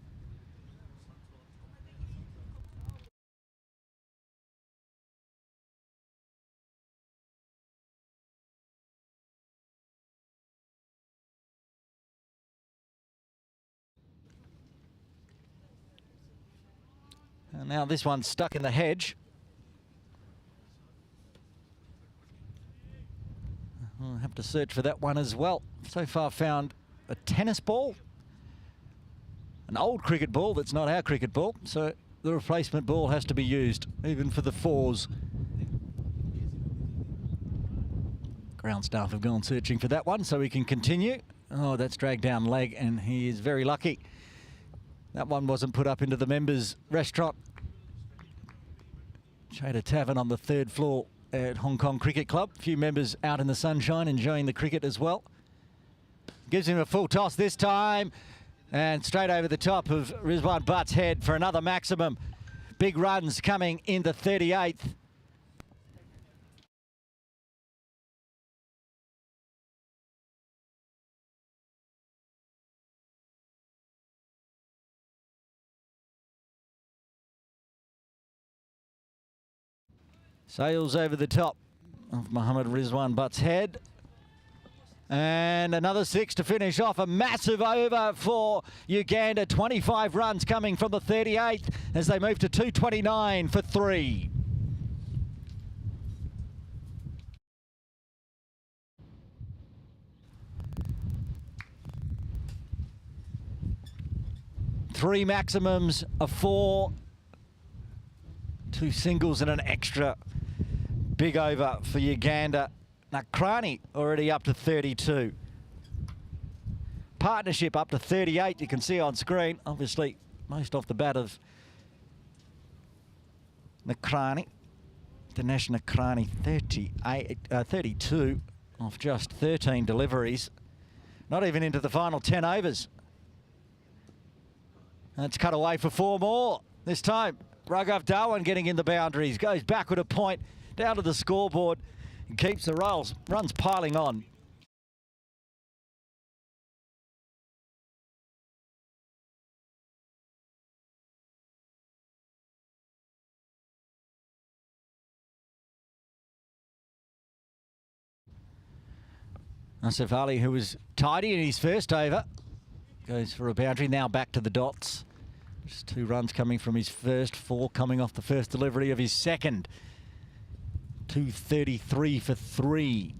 And now this one's stuck in the hedge. I'll have to search for that one as well. So far found a tennis ball, an old cricket ball that's not our cricket ball, so the replacement ball has to be used, even for the 4s. Ground staff have gone searching for that one, so we can continue. Oh, that's dragged down leg, and he is very lucky. That one wasn't put up into the members' restaurant. Chater Tavern on the 3rd floor at Hong Kong Cricket Club. A few members out in the sunshine enjoying the cricket as well. Gives him a full toss this time, and straight over the top of Rizwan Butt's head for another maximum. Big runs coming in the 38th. Sails over the top of Mohammed Rizwan Butt's head. And another 6 to finish off. A massive over for Uganda. 25 runs coming from the 38th as they move to 229 for 3. Three maximums, a 4, 2 singles and an extra. Big over for Uganda. Nakrani already up to 32. Partnership up to 38, you can see on screen. Obviously, most off the bat of Nakrani. Dinesh Nakrani, 32 off just 13 deliveries. Not even into the final 10 overs. That's cut away for 4 more. This time, Raghav Dhawan getting in the boundaries. Goes backward a point, down to the scoreboard, and keeps the runs piling on. Asif Ali, who was tidy in his first over, goes for a boundary. Now back to the dots. Just 2 runs coming from his first, 4 coming off the first delivery of his second. 233 for 3.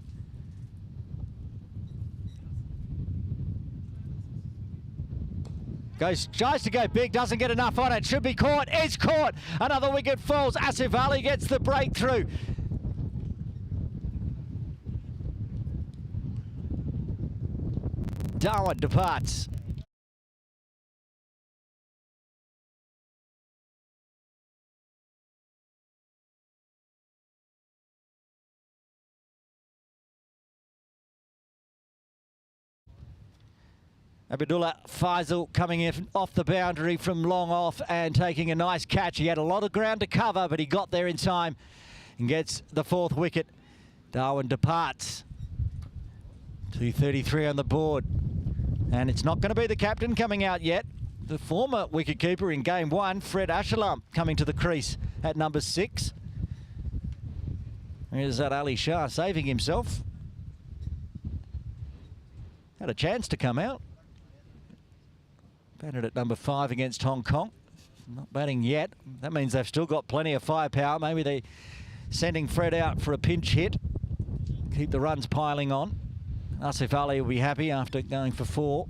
Tries to go big, doesn't get enough on it. Should be caught, is caught. Another wicket falls. Asif Ali gets the breakthrough. Dhawan departs. Abdullah Faisal coming in off the boundary from long off and taking a nice catch. He had a lot of ground to cover, but he got there in time and gets the 4th wicket. Dhawan departs. 233 on the board. And it's not going to be the captain coming out yet. The former wicketkeeper in game 1, Fred Ashalam, coming to the crease at number 6. Here's that Ali Shah saving himself. Had a chance to come out. Batted at number 5 against Hong Kong. Not batting yet. That means they've still got plenty of firepower. Maybe they're sending Fred out for a pinch hit. Keep the runs piling on. Asif Ali will be happy after going for 4.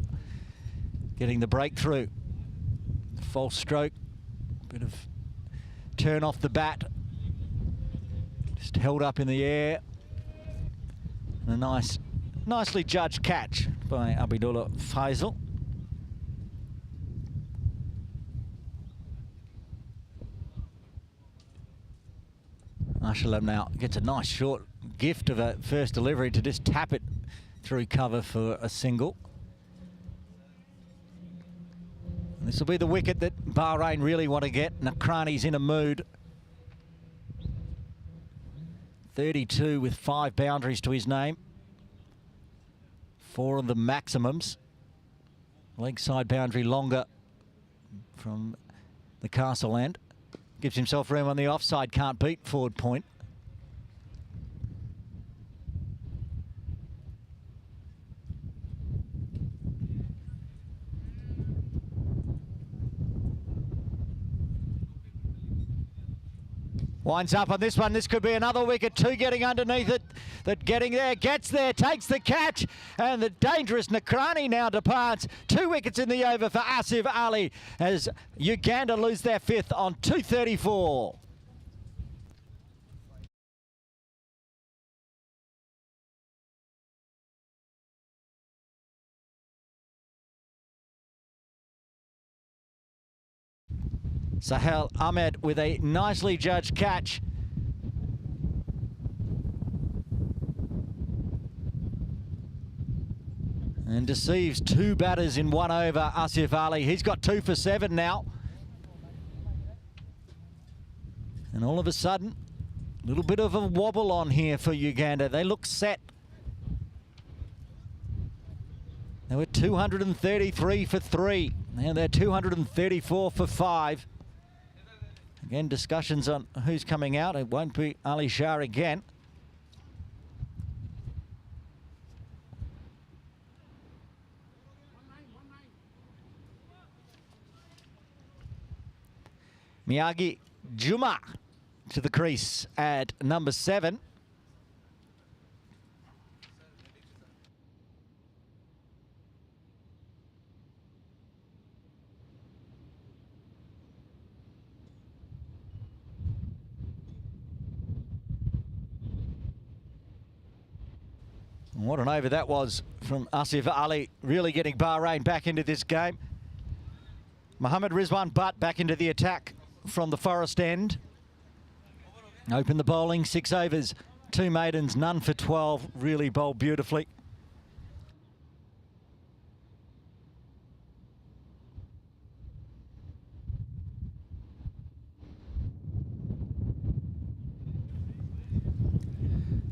Getting the breakthrough. False stroke. Bit of turn off the bat. Just held up in the air. And a nicely judged catch by Abdullah Faisal. Ashalam now gets a nice short gift of a first delivery to just tap it through cover for a single. And this will be the wicket that Bahrain really want to get. Nakrani's in a mood. 32 with 5 boundaries to his name. 4 of the maximums. Leg side boundary longer from the castle end. Gives himself room on the offside, can't beat forward point. Winds up on this one. This could be another wicket. 2 getting underneath it. That getting there, gets there, takes the catch. And the dangerous Nakrani now departs. 2 wickets in the over for Asif Ali as Uganda lose their 5th on 234. Sahel Ahmed with a nicely judged catch. And deceives 2 batters in 1 over, Asif Ali. He's got 2 for 7 now. And all of a sudden, a little bit of a wobble on here for Uganda. They look set. They were 233 for 3. Now they're 234 for 5. Again, discussions on who's coming out. It won't be Ali Shah again. Miyagi Juma to the crease at number 7. What an over that was from Asif Ali, really getting Bahrain back into this game. Mohammed Rizwan Butt back into the attack from the Forest end. Open the bowling, 6 overs, 2 maidens, none for 12. Really bowled beautifully.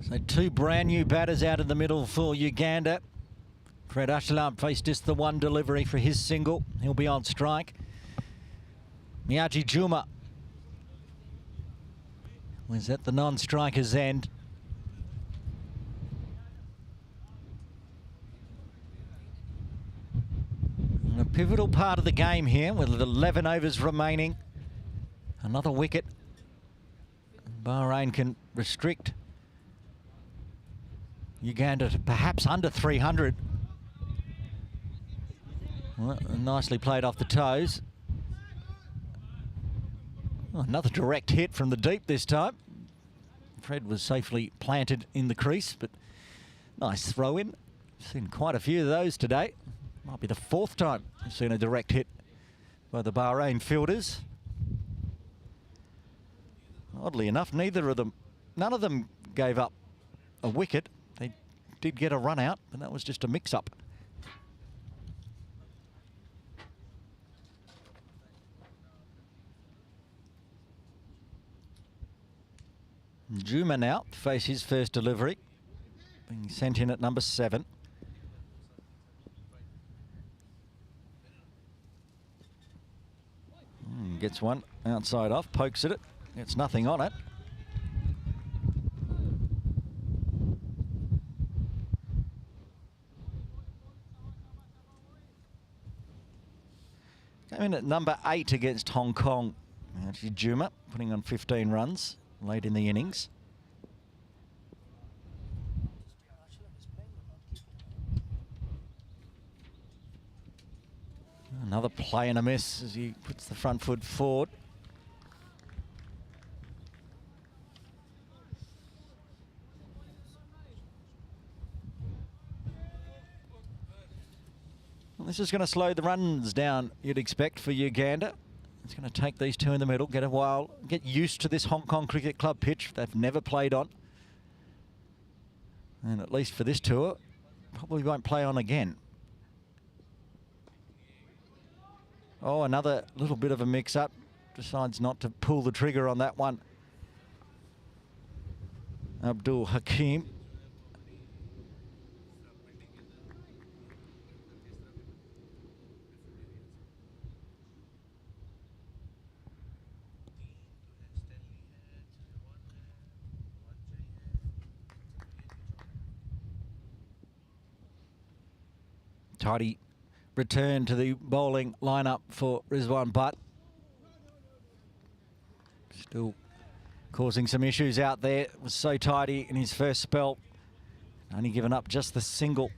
So 2 brand new batters out in the middle for Uganda. Fred Ashlam faced just the 1 delivery for his single. He'll be on strike. Miyagi Juma was at the non-striker's end. And a pivotal part of the game here with 11 overs remaining. Another wicket. Bahrain can restrict Uganda to perhaps under 300. Well, nicely played off the toes. Oh, another direct hit from the deep this time. Fred was safely planted in the crease, but nice throw in. Seen quite a few of those today. Might be the 4th time we've seen a direct hit by the Bahrain fielders. Oddly enough, none of them gave up a wicket. They did get a run out, but that was just a mix-up. Juma now to face his first delivery, being sent in at number 7. Gets one outside off, pokes at it, gets nothing on it. Came in at number 8 against Hong Kong. Actually, Juma putting on 15 runs late in the innings. Another play and a miss as he puts the front foot forward. Well, this is going to slow the runs down, you'd expect, for Uganda. It's going to take these 2 in the middle, get used to this Hong Kong Cricket Club pitch they've never played on. And at least for this tour, probably won't play on again. Oh, another little bit of a mix-up. Decides not to pull the trigger on that one. Abdul Hakim. Tidy return to the bowling lineup for Rizwan Butt. Still causing some issues out there. Was so tidy in his first spell. Only given up just the single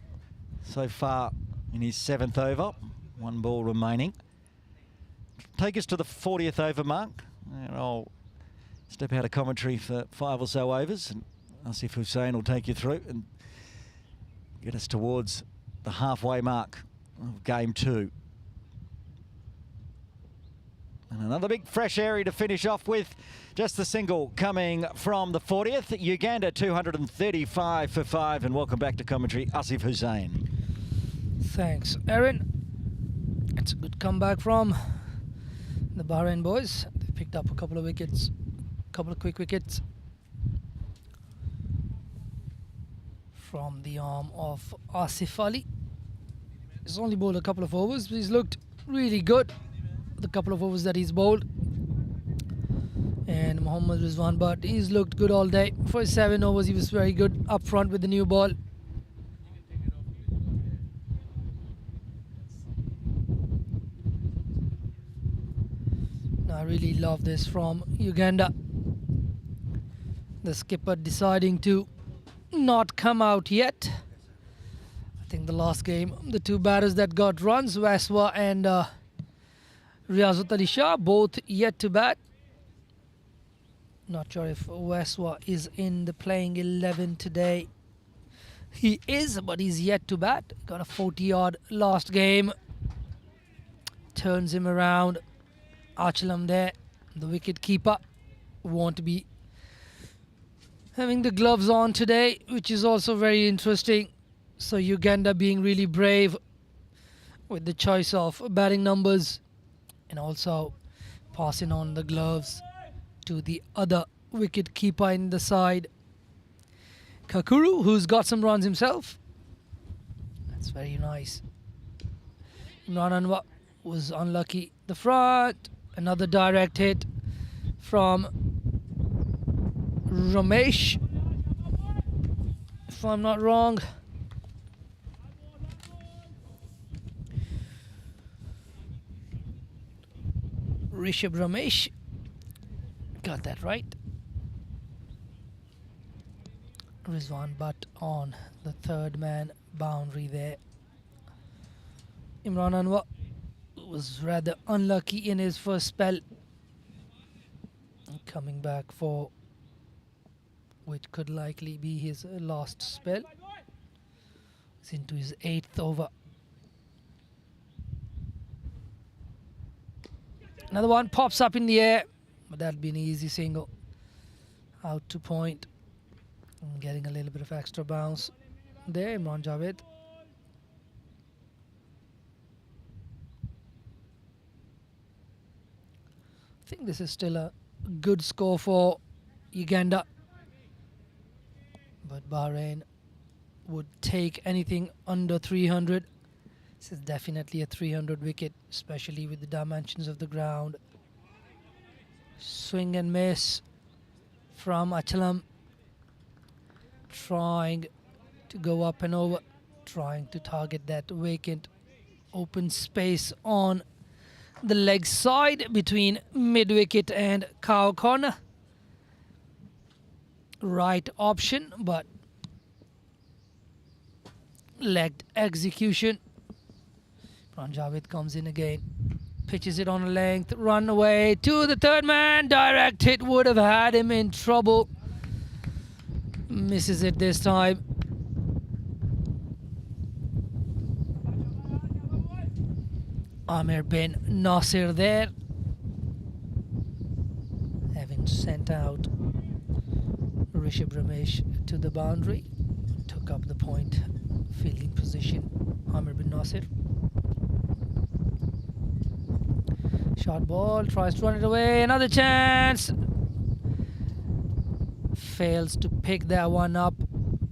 so far in his 7th over. 1 ball remaining. Take us to the 40th over mark. And I'll step out of commentary for 5 or so overs. And Asif Hussain will take you through and get us towards the halfway mark of game 2. And another big fresh area to finish off with. Just the single coming from the 40th. Uganda 235 for 5. And welcome back to commentary, Asif Hussain. Thanks, Aaron. It's a good comeback from the Bahrain boys. They picked up a couple of wickets, a couple of quick wickets from the arm of Asif Ali. He's only bowled a couple of overs, but he's looked really good. The couple of overs that he's bowled. Mohammad Rizwan, but he's looked good all day. For his 7 overs, he was very good up front with the new ball. I really love this from Uganda. The skipper deciding to not come out yet. I think the last game, the 2 batters that got runs, Waswa and Riyazat Ali Shah, both yet to bat. Not sure if Waswa is in the playing 11 today. He is, but he's yet to bat. Got a 40-odd last game. Turns him around. Achalam there, the wicket keeper, won't be having the gloves on today, which is also very interesting. So Uganda being really brave with the choice of batting numbers and also passing on the gloves to the other wicket keeper in the side, Kakuru, who's got some runs himself. That's very nice. Imran Anwar was unlucky. The front, another direct hit from Ramesh, if I'm not wrong. Rishabh Ramesh, got that right. Rizwan Butt on the 3rd man boundary there. Imran Anwar was rather unlucky in his first spell, coming back for which could likely be his last spell. He's into his 8th over. Another one pops up in the air, but that'll be an easy single. Out to point. And getting a little bit of extra bounce there, Imran Javed. I think this is still a good score for Uganda, but Bahrain would take anything under 300. This is definitely a 300 wicket, especially with the dimensions of the ground. Swing and miss from Achalam, trying to go up and over, trying to target that vacant open space on the leg side between mid-wicket and cow corner. Right option, but legged execution. Javed comes in again, pitches it on a length, run away to the 3rd man. Direct hit would have had him in trouble. Misses it this time. Amir bin Nasir there, having sent out Rishabh Ramesh to the boundary. Took up the point fielding position, Amir bin Nasir. Short ball, tries to run it away, another chance. Fails to pick that one up,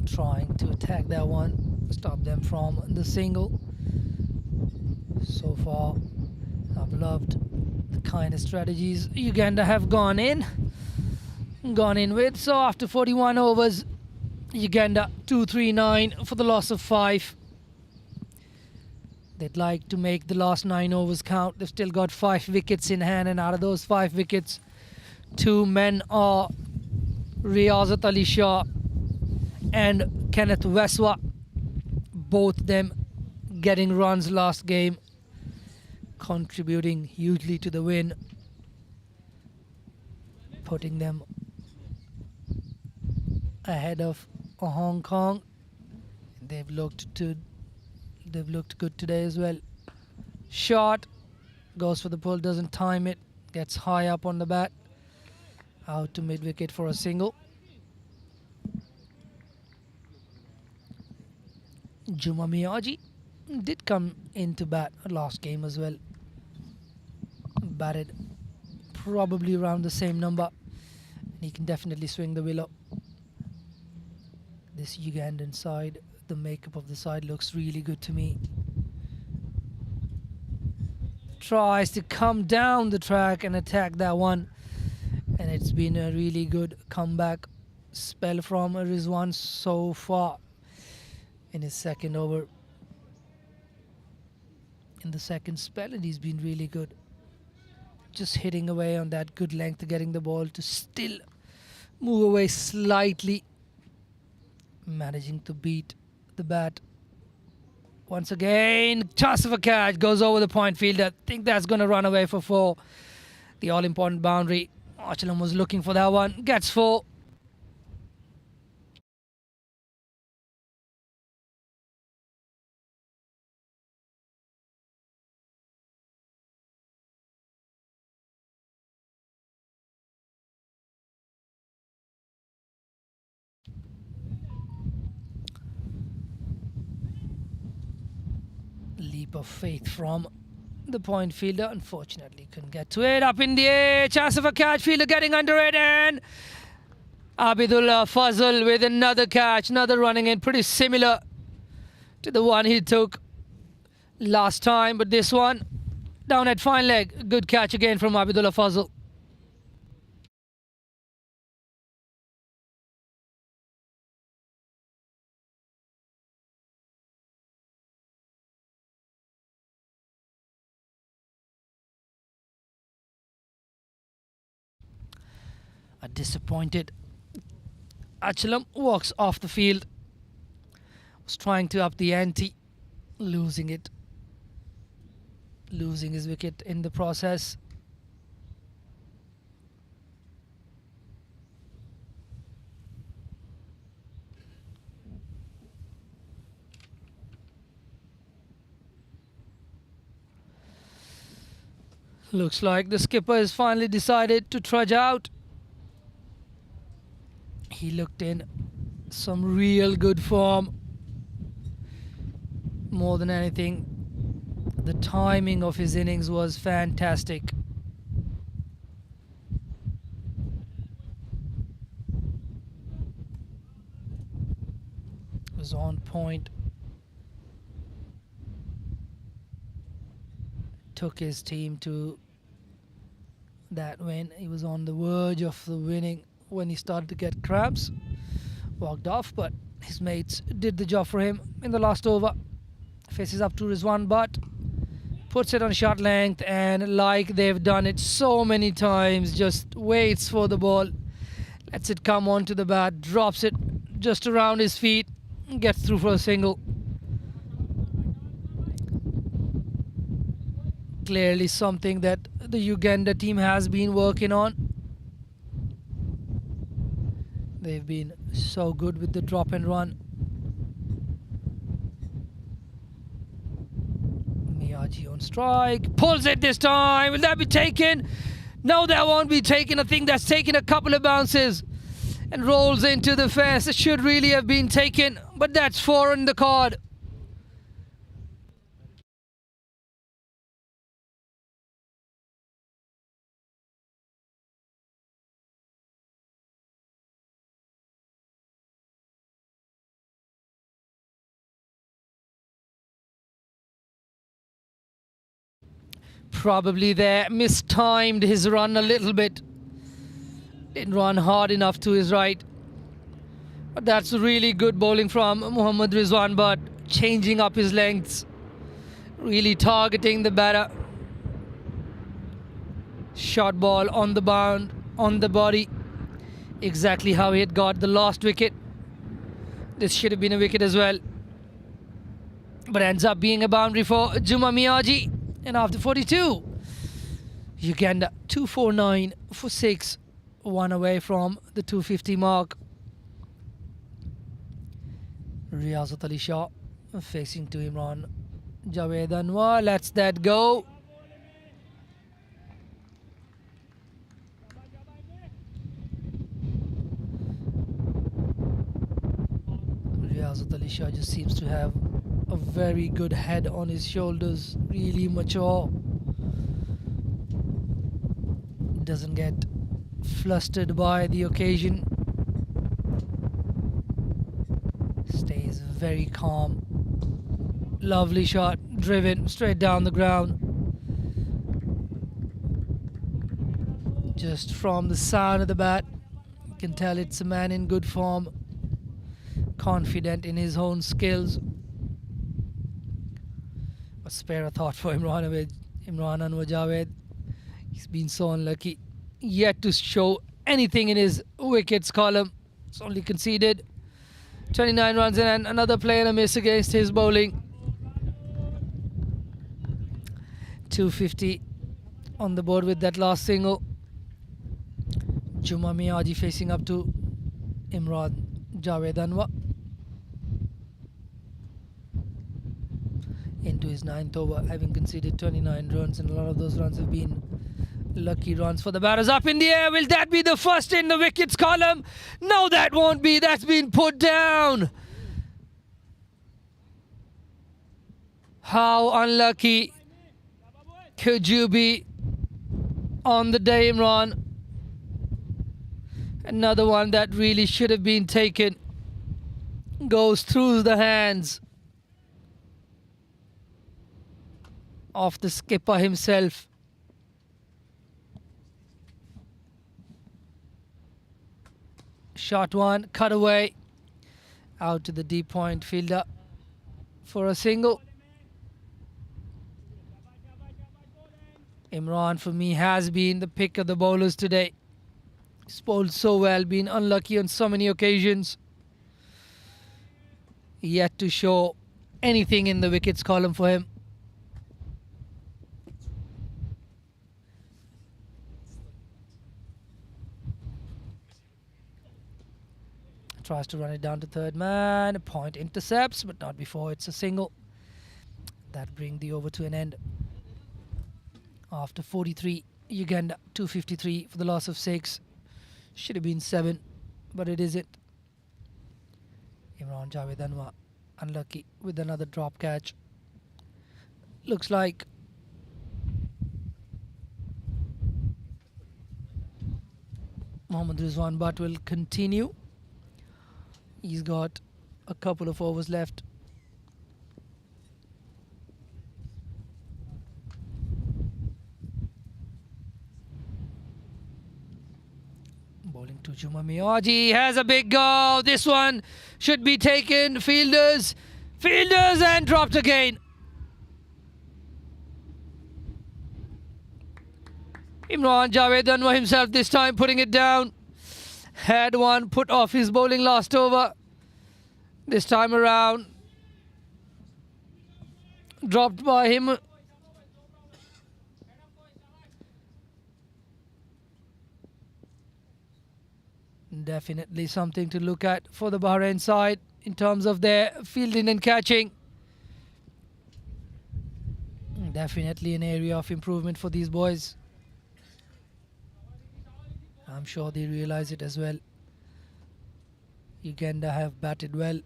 trying to attack that one, stop them from the single. So far, I've loved the kind of strategies Uganda have gone in with. So after 41 overs, Uganda 239 for the loss of 5. They'd like to make the last 9 overs count. They've still got 5 wickets in hand, and out of those 5 wickets, 2 men are Riyazat Ali Shah and Kenneth Waswa, both them getting runs last game, contributing hugely to the win, putting them ahead of Hong Kong. They've looked good today as well. Shot goes for the pull, doesn't time it, gets high up on the bat, out to mid wicket for a single. Juma Miyaji did come into bat last game as well, batted probably around the same number, and he can definitely swing the willow. This Ugandan side, the makeup of the side looks really good to me. Tries to come down the track and attack that one, and it's been a really good comeback spell from Rizwan so far in his second over. In the second spell, and he's been really good. Just hitting away on that good length, getting the ball to still move away slightly. Managing to beat the bat. Once again, chance of a catch, goes over the point fielder. Think that's going to run away for 4. The all-important boundary. Achalam was looking for that one. Gets 4. Leap of faith from the point fielder. Unfortunately, couldn't get to it. Up in the air. Chance of a catch. Fielder getting under it. And Abidullah Fazal with another catch. Another running in. Pretty similar to the one he took last time. But this one, down at fine leg. Good catch again from Abidullah Fazal. A disappointed Achalam walks off the field. Was trying to up the ante, losing it. Losing his wicket in the process. Looks like the skipper has finally decided to trudge out. He looked in some real good form. More than anything, the timing of his innings was fantastic. Was on point. Took his team to that win. He was on the verge of the winning when he started to get cramps. Walked off, but his mates did the job for him in the last over. Faces up to Rizwan, but puts it on short length, and like they've done it so many times, just waits for the ball, lets it come onto the bat, drops it just around his feet, gets through for a single. Clearly something that the Uganda team has been working on. They've been so good with the drop and run. Miyagi on strike. Pulls it this time. Will that be taken? No, that won't be taken. I think that's taken a couple of bounces and rolls into the fence. It should really have been taken, but that's 4 on the card. Probably there mistimed his run a little bit. Didn't run hard enough to his right. But that's really good bowling from Mohammad Rizwan, but changing up his lengths. Really targeting the batter. Short ball on the bound, on the body. Exactly how he had got the last wicket. This should have been a wicket as well. But ends up being a boundary for Juma Miyagi. And after 42, Uganda 249 for 6, 1 away from the 250 mark. Riyazat Ali Shah facing to Imran Javed Anwar. Lets that go. Riyazat Ali Shah just seems to have a very good head on his shoulders, really mature. Doesn't get flustered by the occasion. Stays very calm. Lovely shot, driven straight down the ground. Just from the sound of the bat, you can tell it's a man in good form, confident in his own skills. A spare a thought for Imran Anwar Javed. He's been so unlucky, yet to show anything in his wickets column. It's only conceded 29 runs and another play and a miss against his bowling. 250 on the board with that last single. Juma Miyaji facing up to Imran Javed Anwar. Into his 9th over, having conceded 29 runs, and a lot of those runs have been lucky runs for the batters. Up in the air, will that be the first in the wickets column? No, that won't be. That's been put down. How unlucky could you be on the day, Imran? Another one that really should have been taken goes through the hands of the skipper himself. Shot one, cut away, out to the deep point fielder for a single. Imran, for me, has been the pick of the bowlers today. He's bowled so well, been unlucky on so many occasions. Yet to show anything in the wickets column for him. Tries to run it down to third man. A point intercepts, but not before it's a single. That brings the over to an end. After 43, Uganda 253 for the loss of 6. Should have been 7, but it isn't. Imran Javed Anwar unlucky with another drop catch. Looks like Mohammad Rizwan Butt will continue. He's got a couple of overs left. Bowling to Juma Miyaji, has a big go. This one should be taken. Fielders, and dropped again. Imran Javed Anwar himself this time putting it down. Had one put off his bowling last over. This time around, dropped by him. Definitely something to look at for the Bahrain side in terms of their fielding and catching. Definitely an area of improvement for these boys. I'm sure they realize it as well. Uganda have batted well,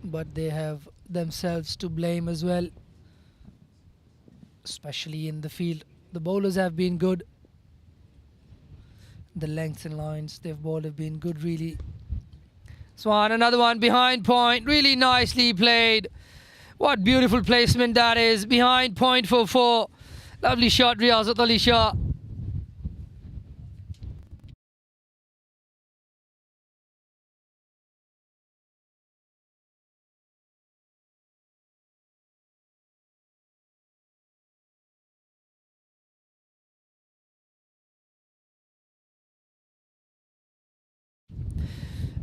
but they have themselves to blame as well, especially in the field. The bowlers have been good. The lengths and lines they've bowled have been good, really. Swan, another one behind point. Really nicely played. What beautiful placement that is. Behind point for 4. Lovely shot, Riyazat Ali Shah.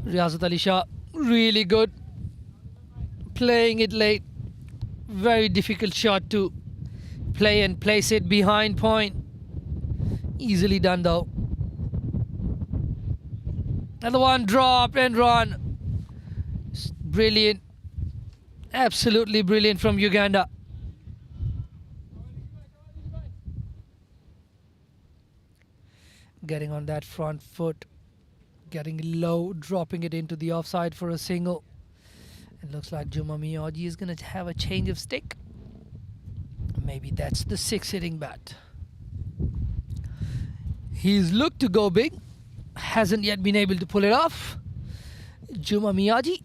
Riyazat Ali Shah, really good. Playing it late. Very difficult shot to play and place it behind point. Easily done though. Another one dropped and run. Brilliant. Absolutely brilliant from Uganda. Getting on that front foot. Getting low, dropping it into the offside for a single. It looks like Juma Miyaji is going to have a change of stick. Maybe that's the 6th hitting bat. He's looked to go big. Hasn't yet been able to pull it off. Juma Miyaji.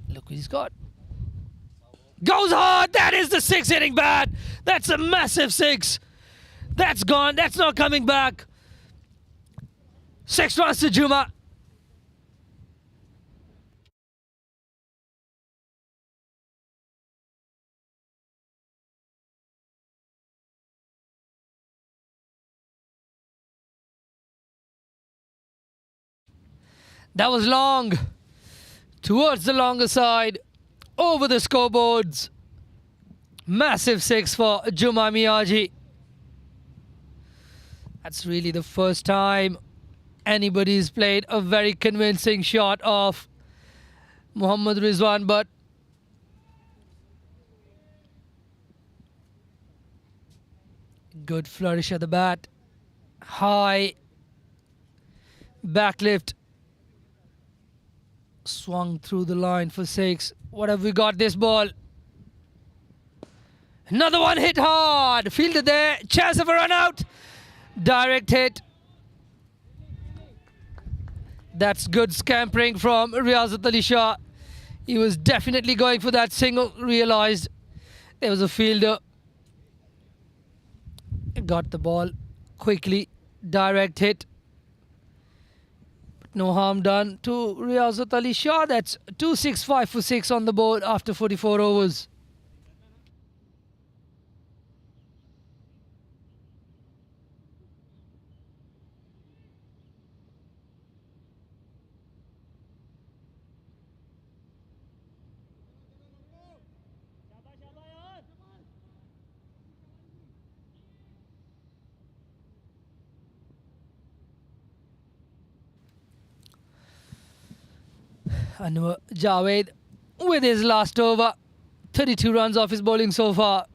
Look what he's got. Goes hard. That is the 6th hitting bat. That's a massive 6. That's gone. That's not coming back. 6 runs to Juma. That was long. Towards the longer side. Over the scoreboards. Massive 6 for Juma Miyagi. That's really the first time anybody's played a very convincing shot of Mohammad Rizwan, but good flourish at the bat. High backlift. Swung through the line for 6. What have we got this ball? Another one hit hard. Fielded there. Chance of a run out. Direct hit. That's good scampering from Riyazat Ali Shah. He was definitely going for that single. Realized there was a fielder. Got the ball quickly. Direct hit. No harm done to Riyazat Ali Shah. That's 265 for 6 on the board after 44 overs. Anwar Javed with his last over. 32 runs off his bowling so far.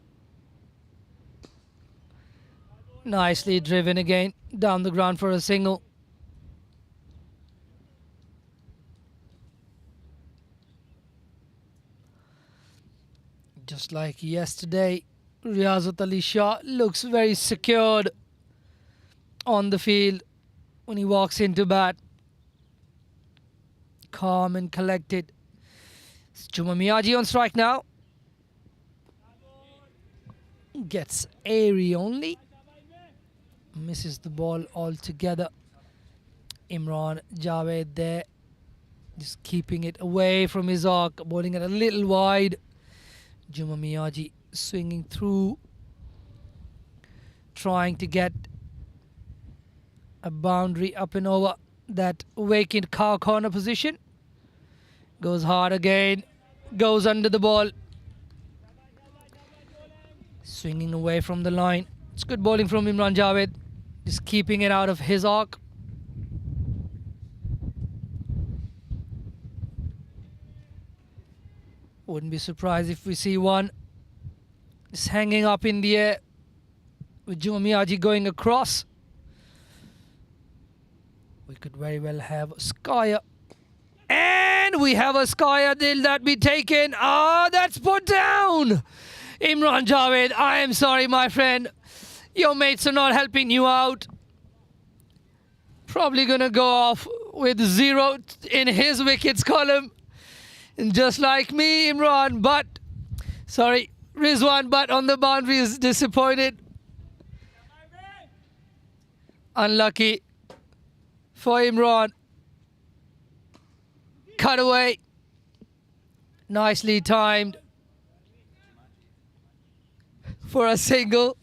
Nicely driven again down the ground for a single. Just like yesterday, Riyazat Ali Shah looks very secured on the field when he walks into bat. Calm and collected. It's Juma Miyagi on strike now. Gets airy only. Misses the ball altogether. Imran Javed there. Just keeping it away from his arc. Bowling it a little wide. Juma Miyagi swinging through. Trying to get a boundary up and over that vacant cow corner position. Goes hard again. Goes under the ball. Swinging away from the line. It's good bowling from Imran Javed. Just keeping it out of his arc. Wouldn't be surprised if we see one just hanging up in the air with Juma Miyagi going across. We could very well have a Skyer. And we have a Skyer. Will that be taken? Ah, that's put down. Imran Javed, I am sorry, my friend. Your mates are not helping you out. Probably going to go off with 0 in his wickets column. And just like me, Rizwan Butt on the boundary is disappointed. Unlucky for Imran. Cut away. Nicely timed for a single.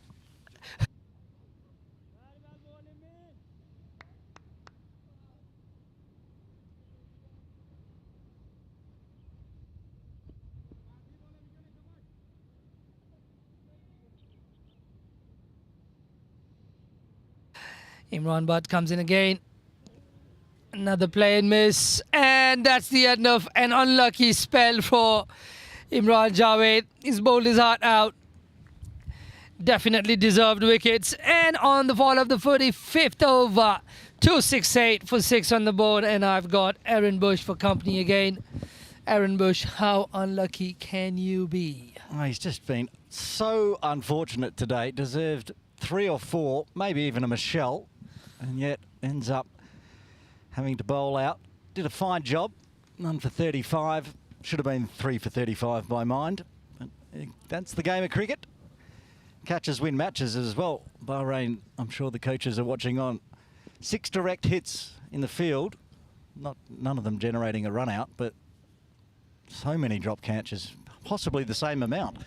Imran Butt comes in again. Another play and miss. And that's the end of an unlucky spell for Imran Javed. He's bowled his heart out. Definitely deserved wickets. And on the fall of the 45th over, 268 for 6 on the board. And I've got Aaron Bush for company again. Aaron Bush, how unlucky can you be? Oh, he's just been so unfortunate today. Deserved 3 or 4, maybe even a Michelle. And yet ends up having to bowl out. Did a fine job. 1 for 35. Should have been 3 for 35 by mind. But that's the game of cricket. Catches win matches as well. Bahrain, I'm sure the coaches are watching on. 6 direct hits in the field. None of them generating a run out, but so many drop catches, possibly the same amount.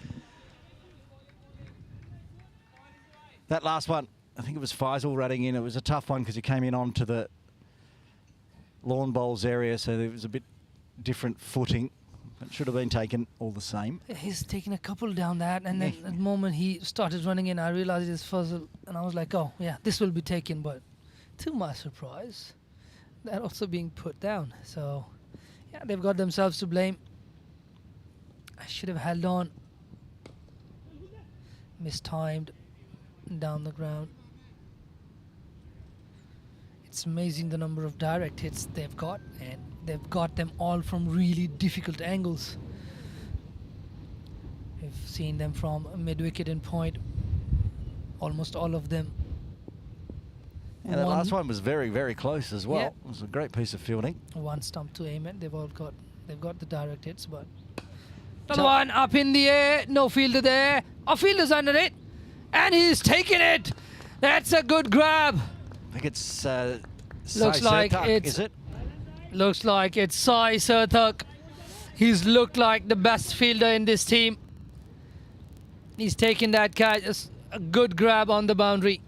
That last one, I think it was Faisal running in. It was a tough one because he came in onto the lawn bowls area, so there was a bit different footing. It should have been taken all the same. He's taken a couple down that, and then at the moment he started running in, I realized it's Faisal, and I was like, oh, yeah, this will be taken, but to my surprise, that also being put down. So, yeah, they've got themselves to blame. I should have held on. Mistimed down the ground. It's amazing the number of direct hits they've got, and they've got them all from really difficult angles. We've seen them from mid-wicket and point, almost all of them. Yeah, that last one was very, very close as well. Yeah. It was a great piece of fielding. One stump to aim at. They've got the direct hits, but another one up in the air, no fielder there. A fielder's under it, and he's taking it. That's a good grab. I think it's Looks like it's is it? Looks like it's Sai Sarthak. He's looked like the best fielder in this team. He's taken that catch. A good grab on the boundary.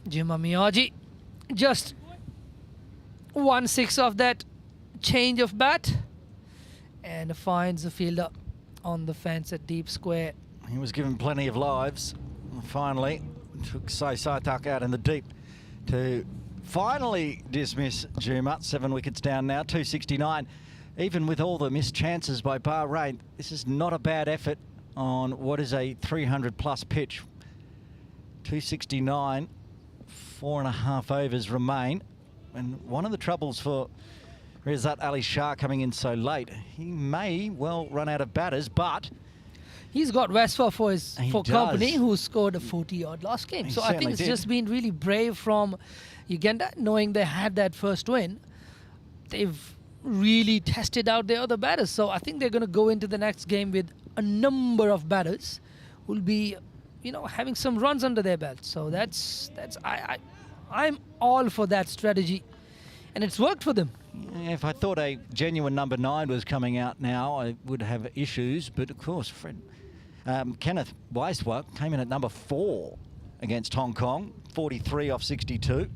Juma Miyaji just 1/6 of that change of bat and finds the fielder on the fence at deep square. He was given plenty of lives. Finally, took Sai Sarthak out in the deep to finally dismiss Juma. 7 wickets down now, 269. Even with all the missed chances by Bahrain, this is not a bad effort on what is a 300-plus pitch. 269, 4.5 overs remain. And one of the troubles for Resurgence Ali Shah coming in so late, he may well run out of batters, but he's got Westphal for company, who scored a 40-odd last game. He So I think it's just been really brave from Uganda, knowing they had that first win. They've really tested out their other batters. So I think they're going to go into the next game with a number of batters who'll be, having some runs under their belt. So I'm all for that strategy, and it's worked for them. if I thought a genuine number 9 was coming out now, I would have issues. But of course, Kenneth Weiswa came in at number 4 against Hong Kong, 43 off 62.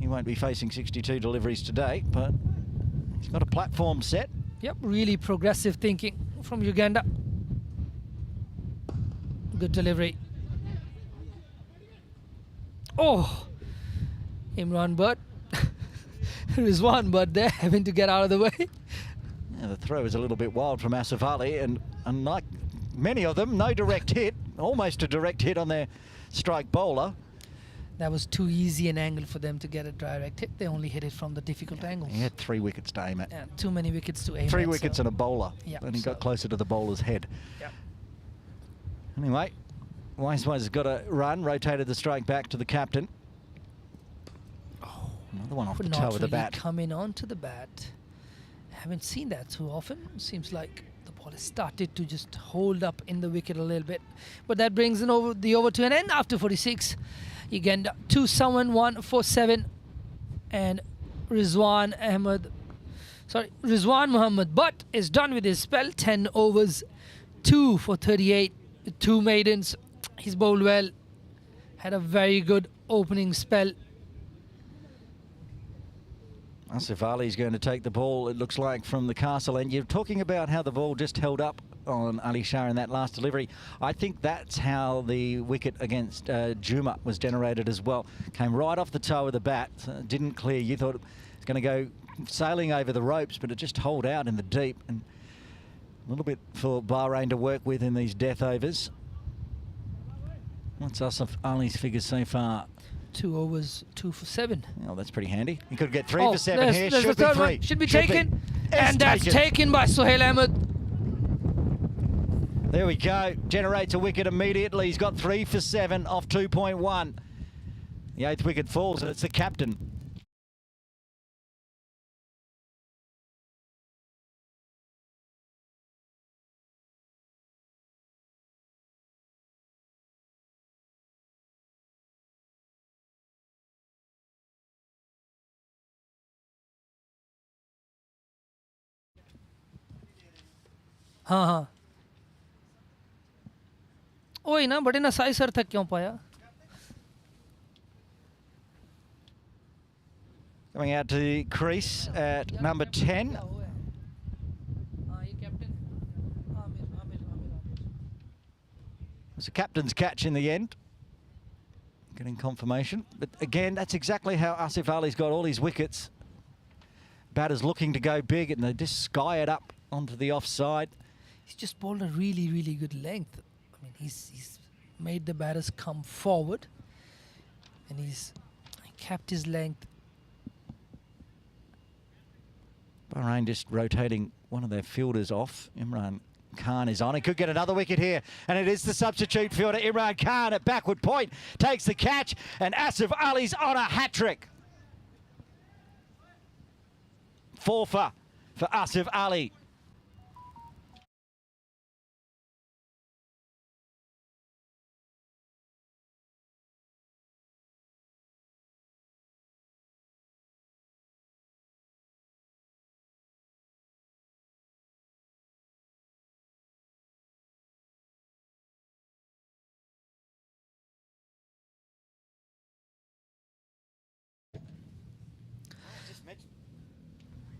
He won't be facing 62 deliveries today, but he's got a platform set. Yep, really progressive thinking from Uganda. Good delivery. Oh, Imran Butt. Rizwan Butt there having to get out of the way. Yeah, the throw is a little bit wild from Asif Ali, and unlike many of them, no direct hit, almost a direct hit on their strike bowler. That was too easy an angle for them to get a direct hit. They only hit it from the difficult angles. He had 3 wickets to aim at. Yeah, too many wickets to aim at. 3 wickets and a bowler, Yep, and he got closer to the bowler's head. Yep. Anyway, Weiswa's got a run, rotated the strike back to the captain. Oh, another one off the toe of the bat. Coming onto the bat. Haven't seen that too often. Seems like the ball has started to just hold up in the wicket a little bit. But that brings the over to an end after 46. Uganda 2-1 for 7, and Rizwan Muhammad Butt is done with his spell. 10 overs, 2 for 38, 2 maidens. He's bowled well, had a very good opening spell. Asif Ali's going to take the ball, it looks like, from the castle. And you're talking about how the ball just held up on Ali Shah in that last delivery. I think that's how the wicket against Juma was generated as well. Came right off the toe of the bat, didn't clear. You thought it was going to go sailing over the ropes, but it just holed out in the deep. And a little bit for Bahrain to work with in these death overs. What's Asif Ali's figures so far? 2 overs, 2 for 7. Oh, that's pretty handy. You could get 3 for 7 here. There's Should the be third 3. one. Should be taken. It's And that's taken by Sohail Ahmed. There we go. Generates a wicket immediately. He's got 3 for 7 off 2.1. The 8th wicket falls, and it's the captain. हाँ हाँ वही ना बड़े ना Sai sir तक क्यों पाया Coming out to the crease at number 10. It's a captain's catch in the end. Getting confirmation. But again, that's exactly how Asif Ali's got all his wickets. Batters looking to go big, and they just sky it up onto the offside. He's just bowled a really, really good length. I mean, he's made the batters come forward, and he's kept his length. Bahrain just rotating one of their fielders off. Imran Khan is on. He could get another wicket here, and it is the substitute fielder Imran Khan at backward point. Takes the catch, and Asif Ali's on a hat-trick. 4 for Asif Ali.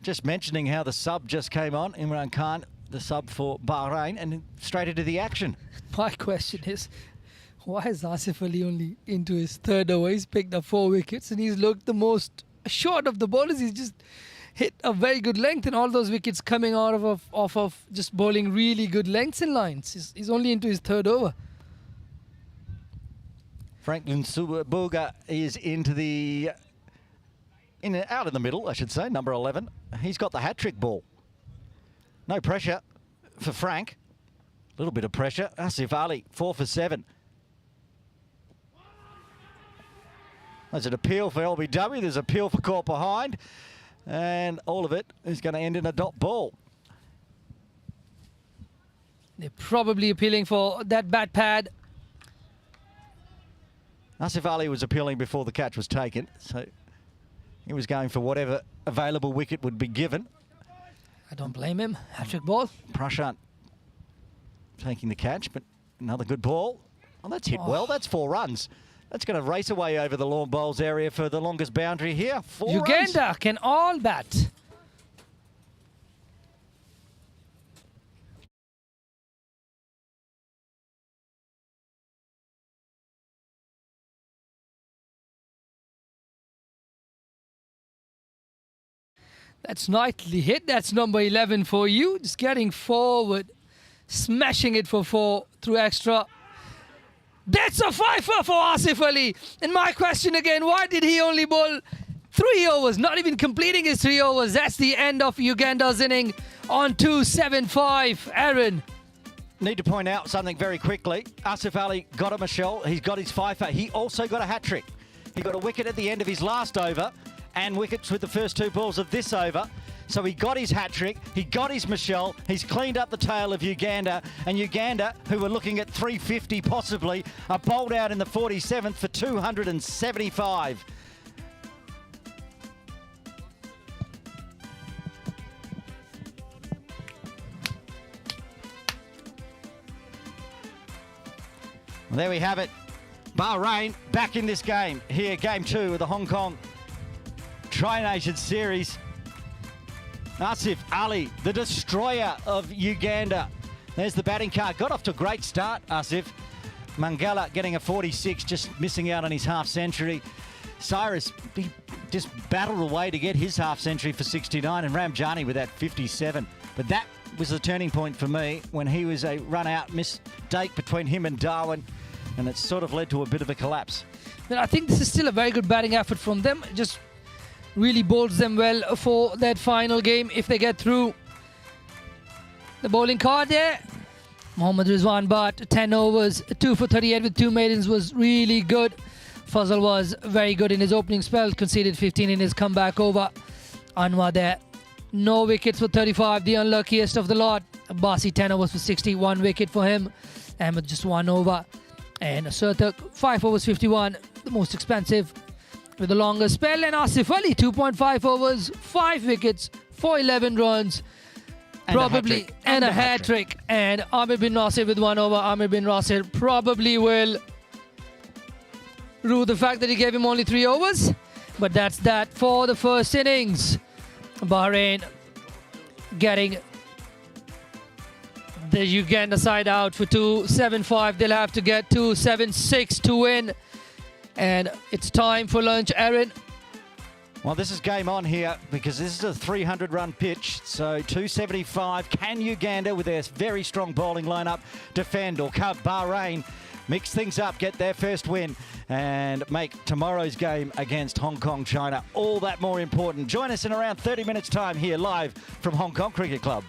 Just mentioning how the sub just came on, Imran Khan, the sub for Bahrain, and straight into the action. My question is, why is Asif Ali only into his 3rd over? He's picked up 4 wickets, and he's looked the most short of the bowlers. He's just hit a very good length, and all those wickets coming out off of just bowling really good lengths and lines. He's only into his 3rd over. Franklin Subuga is into the... out in the middle, I should say, number 11. He's got the hat-trick ball. No pressure for Frank. A little bit of pressure. Asif Ali, 4 for 7. There's an appeal for LBW. There's an appeal for caught behind. And all of it is going to end in a dot ball. They're probably appealing for that bat pad. Asif Ali was appealing before the catch was taken, so he was going for whatever available wicket would be given. I don't blame him. Hat-trick ball. Prashant taking the catch, but another good ball. Oh, that's hit well. That's 4 runs. That's going to race away over the lawn bowls area for the longest boundary here. 4 Uganda runs. can all bat. That's nicely hit. That's number 11 for you. Just getting forward, smashing it for 4 through extra. That's a 5-er for Asif Ali. And my question again, why did he only bowl 3 overs, not even completing his 3 overs? That's the end of Uganda's inning on 2-7-5. Aaron. Need to point out something very quickly. Asif Ali got a Michelle. He's got his 5-er. He also got a hat-trick. He got a wicket at the end of his last over and wickets with the first 2 balls of this over. So he got his hat-trick, he got his Michelle, he's cleaned up the tail of Uganda, and Uganda, who were looking at 350 possibly, are bowled out in the 47th for 275. Well, there we have it. Bahrain back in this game. Here, game 2 of the Hong Kong Tri-Nation Series. Asif Ali, the destroyer of Uganda. There's the batting card. Got off to a great start, Asif. Mangala getting a 46, just missing out on his half-century. Cyrus, he just battled away to get his half-century for 69, and Ramjani with that 57. But that was the turning point for me when he was a run-out mistake between him and Darwin, and it sort of led to a bit of a collapse. But I think this is still a very good batting effort from them. Just really bowls them well for that final game if they get through. The bowling card there. Mohammad Rizwan Bhatt, 10 overs, 2 for 38 with 2 maidens was really good. Fazal was very good in his opening spell, conceded 15 in his comeback over. Anwar there, no wickets for 35, the unluckiest of the lot. Basi 10 overs for 60, 1 wicket for him. Ahmed just 1 over. And Surtak 5 overs 51, the most expensive with the longest spell. And Asif Ali 2.5 overs, 5 wickets for 11 runs. Probably and a hat trick. And Amir bin Nasir with 1 over. Amir bin Nasir probably will rue the fact that he gave him only 3 overs. But that's that for the first innings. Bahrain getting the Uganda side out for 275. They'll have to get 276 to win. And it's time for lunch, Aaron. Well, this is game on here because this is a 300-run pitch. So 275. Can Uganda, with their very strong bowling lineup, defend, or can Bahrain mix things up, get their first win, and make tomorrow's game against Hong Kong, China all that more important? Join us in around 30 minutes' time here live from Hong Kong Cricket Club.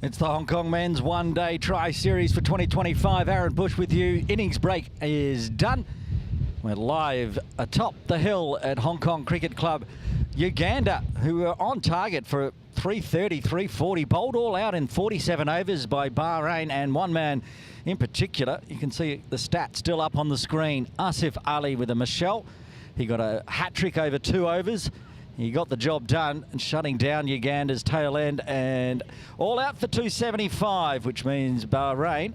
It's the Hong Kong men's one-day try series for 2025. Aaron Bush with you. Innings break is done. We're live atop the hill at Hong Kong Cricket Club. Uganda, who are on target for 330, 340, bowled all out in 47 overs by Bahrain, and one man in particular. You can see the stats still up on the screen. Asif Ali with a Michelle. He got a hat-trick over 2 overs. He got the job done and shutting down Uganda's tail end, and all out for 275, which means Bahrain,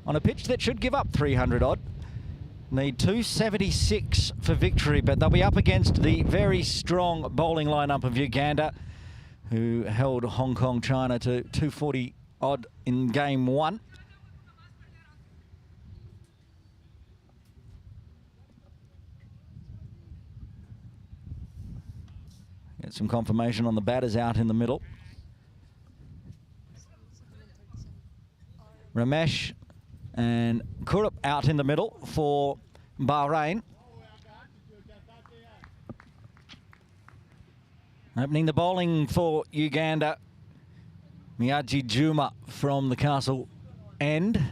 on a pitch that should give up 300 odd, need 276 for victory, but they'll be up against the very strong bowling lineup of Uganda, who held Hong Kong China to 240 odd in game 1. Get some confirmation on the batters out in the middle. Ramesh and Kurup out in the middle for Bahrain. Opening the bowling for Uganda, Miyaji Juma from the Castle end.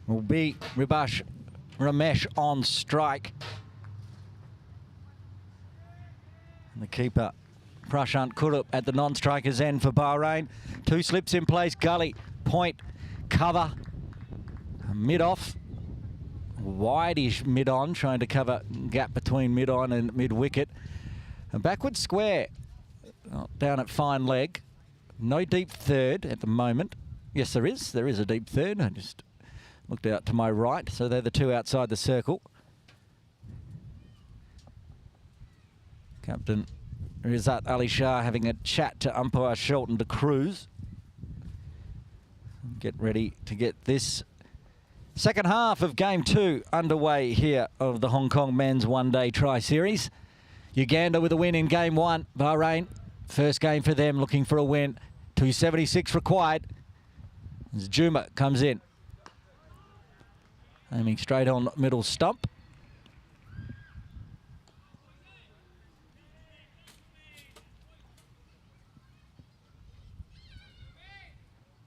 Will be Ribash Ramesh on strike. And the keeper, Prashant Kurup, at the non-striker's end for Bahrain. 2 slips in place, gully, point, cover, mid-off, wide-ish mid-on, trying to cover gap between mid-on and mid-wicket. A backward square down at fine leg. No deep third at the moment. Yes, there is a deep third. I just looked out to my right, so they're the 2 outside the circle. Captain Rizat Ali Shah having a chat to umpire Shelton de Cruz. Get ready to get this second half of game 2 underway here of the Hong Kong men's one-day try series. Uganda with a win in game 1. Bahrain, first game for them, looking for a win. 276 required. As Juma comes in, aiming straight on middle stump.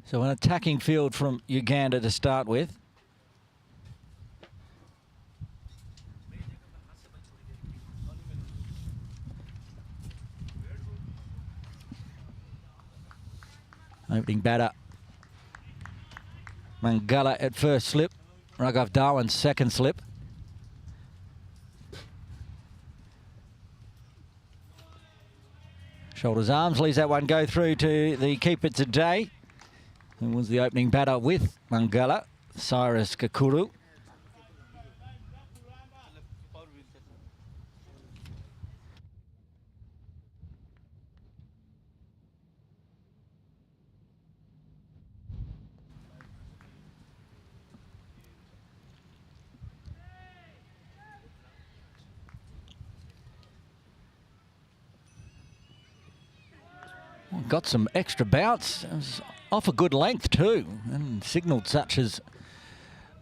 So an attacking field from Uganda to start with. Opening batter, Mangala at first slip. Raghav Dhawan's second slip. Shoulders arms, leaves that one go through to the keeper today, who was the opening batter with Mangala, Cyrus Kakuru. Got some extra bounce. It was off a good length too, and signalled such as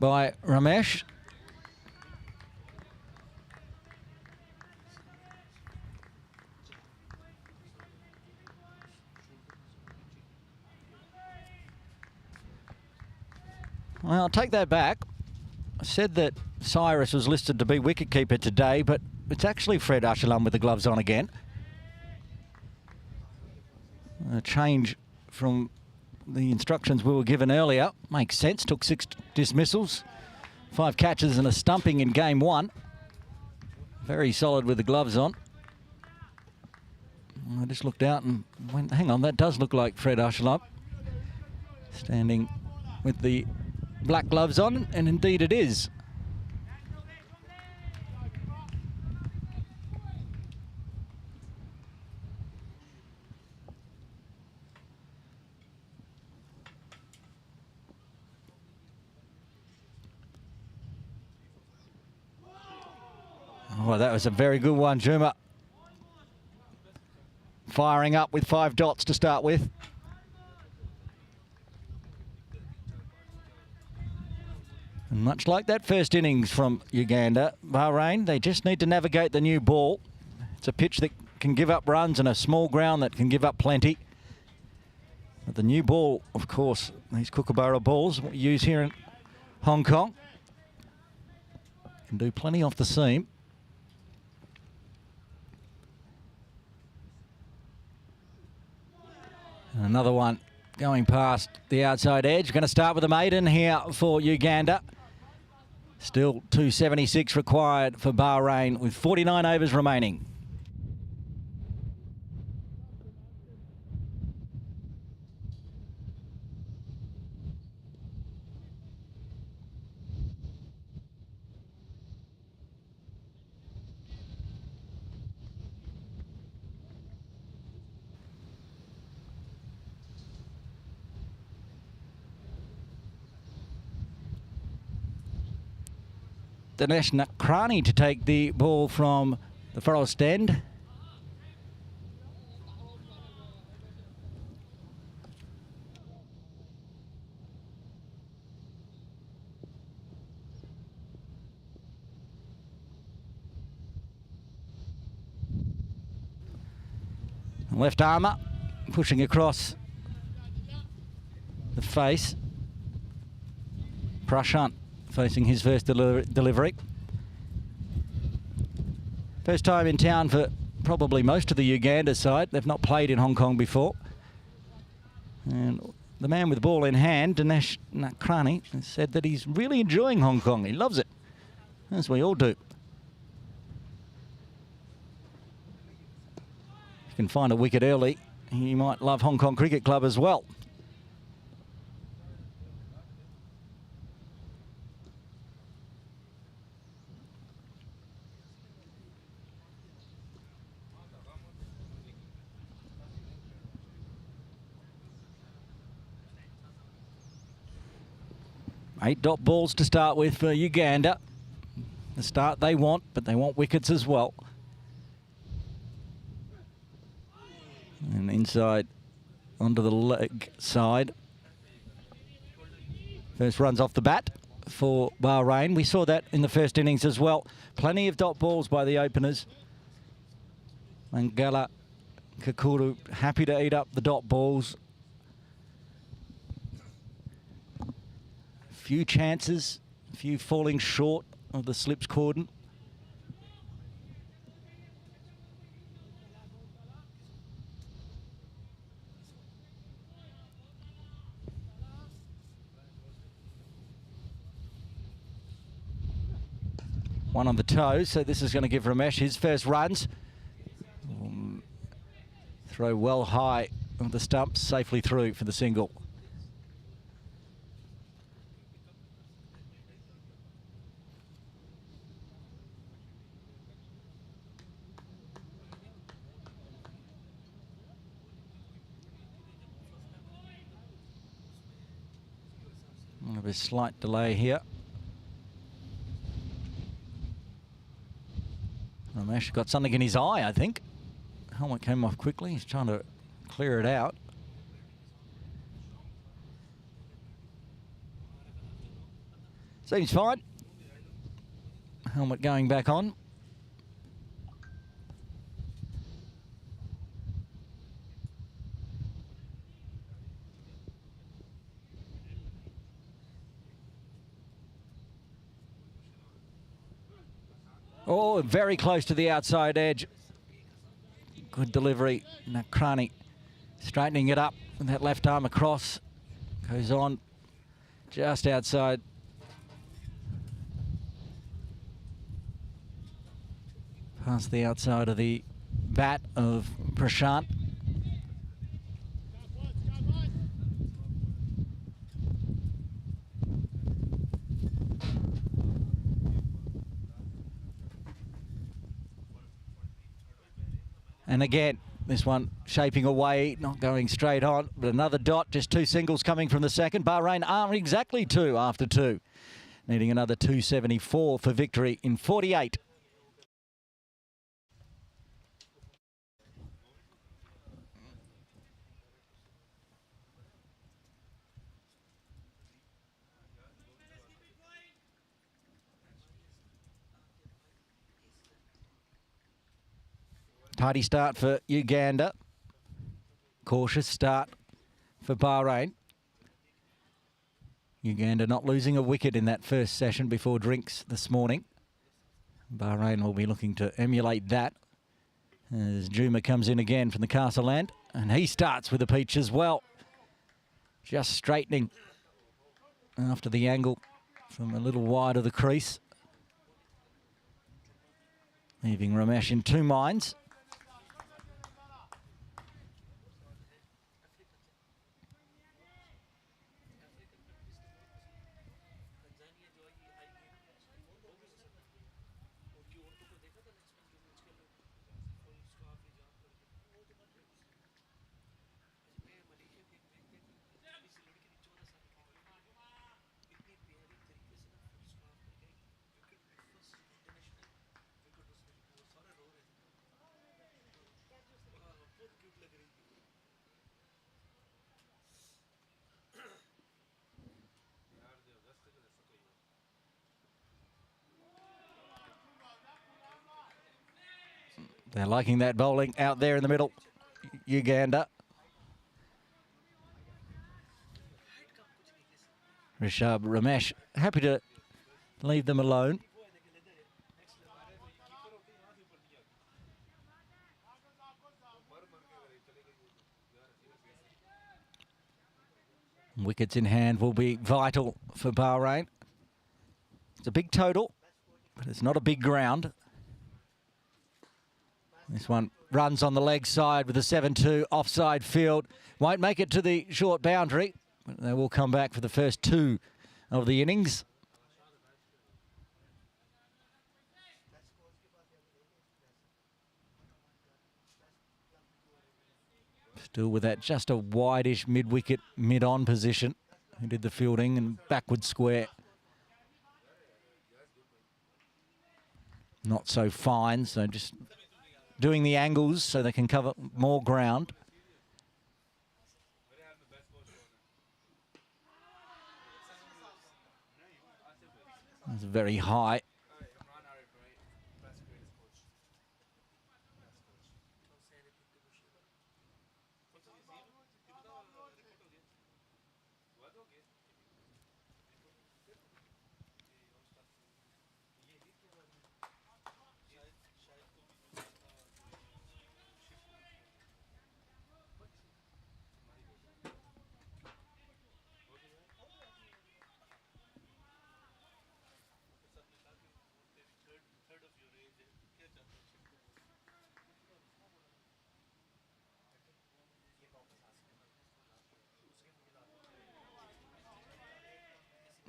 by Ramesh. Well, I'll take that back. I said that Cyrus was listed to be wicketkeeper today, but it's actually Fred Ashalam with the gloves on again. A change from the instructions we were given earlier. Makes sense. Took 6 dismissals, 5 catches and a stumping in game 1. Very solid with the gloves on. I just looked out and went, hang on, that does look like Fred Ashalam standing with the black gloves on, and indeed it is. Well, that was a very good one, Juma. Firing up with 5 dots to start with. And much like that first innings from Uganda, Bahrain, they just need to navigate the new ball. It's a pitch that can give up runs and a small ground that can give up plenty. But the new ball, of course, these Kookaburra balls, what we use here in Hong Kong, can do plenty off the seam. And another one going past the outside edge. Going to start with a maiden here for Uganda. Still 276 required for Bahrain with 49 overs remaining. Dinesh Nakrani to take the ball from the forest end. Left armour pushing across the face. Prashant facing his first delivery. First time in town for probably most of the Uganda side. They've not played in Hong Kong before. And the man with the ball in hand, Dinesh Nakrani, has said that he's really enjoying Hong Kong. He loves it, as we all do. If you can find a wicket early, he might love Hong Kong Cricket Club as well. Eight dot balls to start with for Uganda. The start they want, but they want wickets as well. And inside onto the leg side. First runs off the bat for Bahrain. We saw that in the first innings as well. Plenty of dot balls by the openers. Mangala Kakuru happy to eat up the dot balls. Few chances, a few falling short of the slips cordon. One on the toes, so this is going to give Ramesh his first runs. Throw well high of the stumps, safely through for the single. A slight delay here. Ramesh got something in his eye, I think. Helmet came off quickly. He's trying to clear it out. Seems fine. Helmet going back on. Oh, very close to the outside edge. Good delivery. Nakrani straightening it up with that left arm across. Goes on just outside. Past the outside of the bat of Prashant. And again, this one shaping away, not going straight on, but another dot, just two singles coming from the second. Bahrain are exactly two after two, needing another 274 for victory in 48. Tidy start for Uganda. Cautious start for Bahrain. Uganda not losing a wicket in that first session before drinks this morning. Bahrain will be looking to emulate that as Juma comes in again from the Castle Land, and he starts with a peach as well. Just straightening after the angle from a little wide of the crease, leaving Ramesh in two minds. They're liking that bowling out there in the middle, Uganda. Rishabh Ramesh happy to leave them alone. Wickets in hand will be vital for Bahrain. It's a big total, but it's not a big ground. This one runs on the leg side with a 7-2 offside field. Won't make it to the short boundary, but they will come back for the first two of the innings. Still with that just a wide-ish mid-wicket, mid-on position. Who did the fielding and backward square. Not so fine, so just doing the angles so they can cover more ground. It's very high.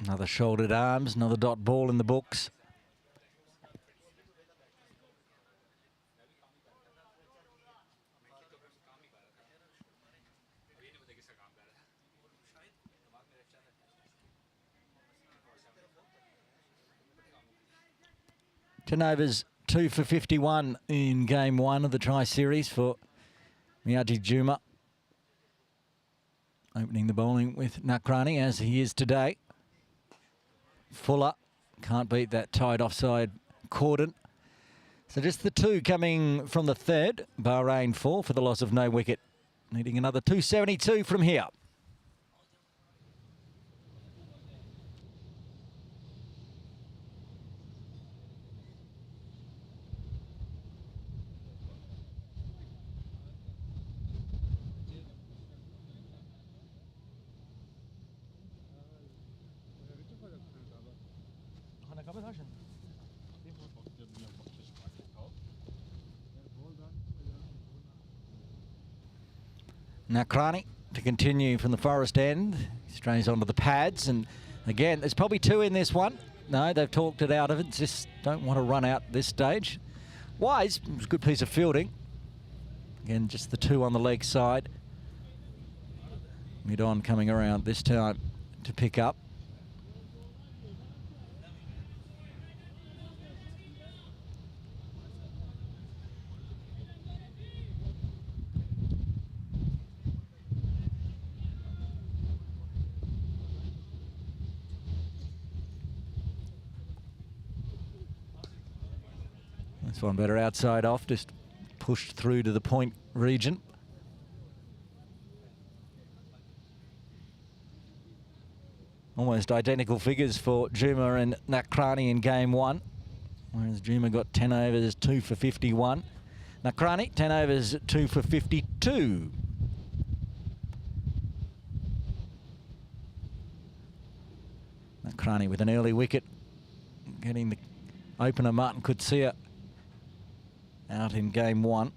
Another shouldered arms, another dot ball in the books. Turnovers 2 for 51 in game one of the tri-series for Miyaji Juma. Opening the bowling with Nakrani as he is today. Fuller can't beat that tight offside cordon. So just the two coming from the third. Bahrain 4 for the loss of no wicket. Needing another 272 from here. Nakrani to continue from the forest end. He strays onto the pads, and again, there's probably two in this one. No, they've talked it out of it. Just don't want to run out this stage. Wise, it was a good piece of fielding. Again, just the two on the leg side. Mid-on coming around this time to pick up. This one better outside off, just pushed through to the point region. Almost identical figures for Juma and Nakrani in game one, whereas Juma got 10 overs, 2 for 51. Nakrani, 10 overs, 2 for 52. Nakrani with an early wicket, getting the opener Martin Kutsia out in game one.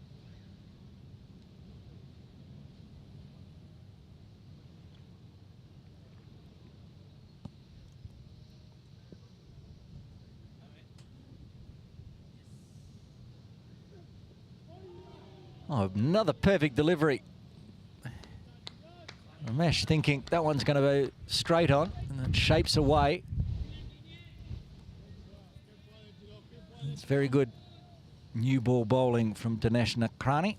Oh, another perfect delivery. Ramesh thinking that one's going to go straight on, and then shapes away. It's very good new ball bowling from Dinesh Nakrani.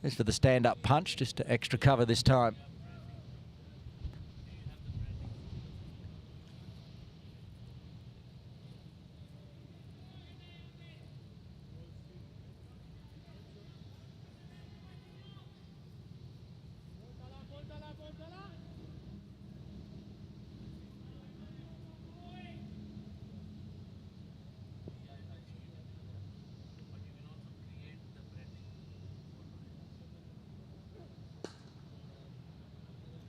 As for the stand-up punch, just to extra cover this time.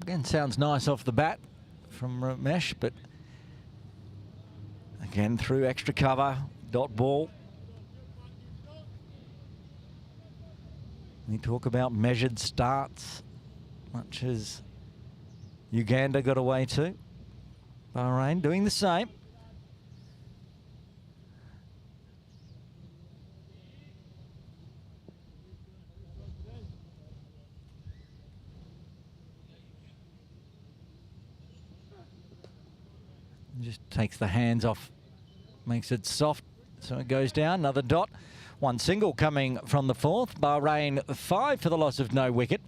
Again, sounds nice off the bat from Ramesh, but again, through extra cover, dot ball. We talk about measured starts, much as Uganda got away to. Bahrain doing the same. Just takes the hands off, makes it soft, so it goes down. Another dot. One single coming from the fourth. Bahrain 5 for the loss of no wicket.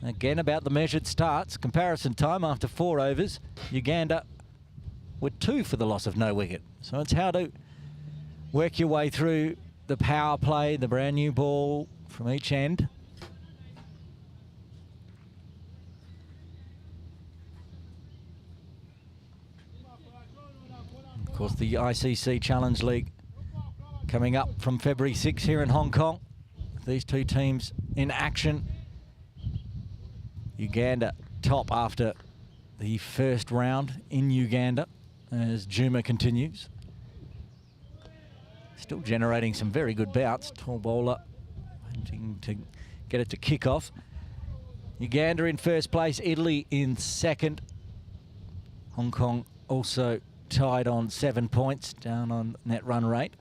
Again, about the measured starts. Comparison time after 4 overs. Uganda were 2 for the loss of no wicket. So it's how to work your way through the power play, the brand new ball from each end. Of course, the ICC Challenge League coming up from February 6 here in Hong Kong. These two teams in action. Uganda top after the first round in Uganda as Juma continues. Still generating some very good bouts. Tall bowler wanting to get it to kick off. Uganda in first place, Italy in second. Hong Kong also tied on 7 points, down on net run rate.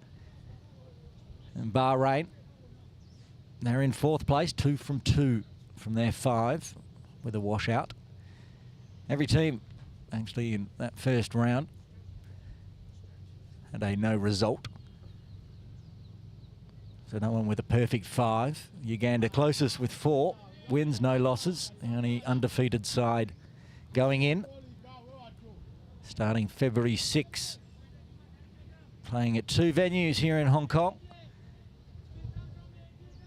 And Bahrain, they're in fourth place, 2 from 2 from their 5 with a washout. Every team actually in that first round had a no result. So no one with a perfect 5. Uganda closest with 4 wins, no losses. The only undefeated side going in. Starting February 6, playing at 2 venues here in Hong Kong.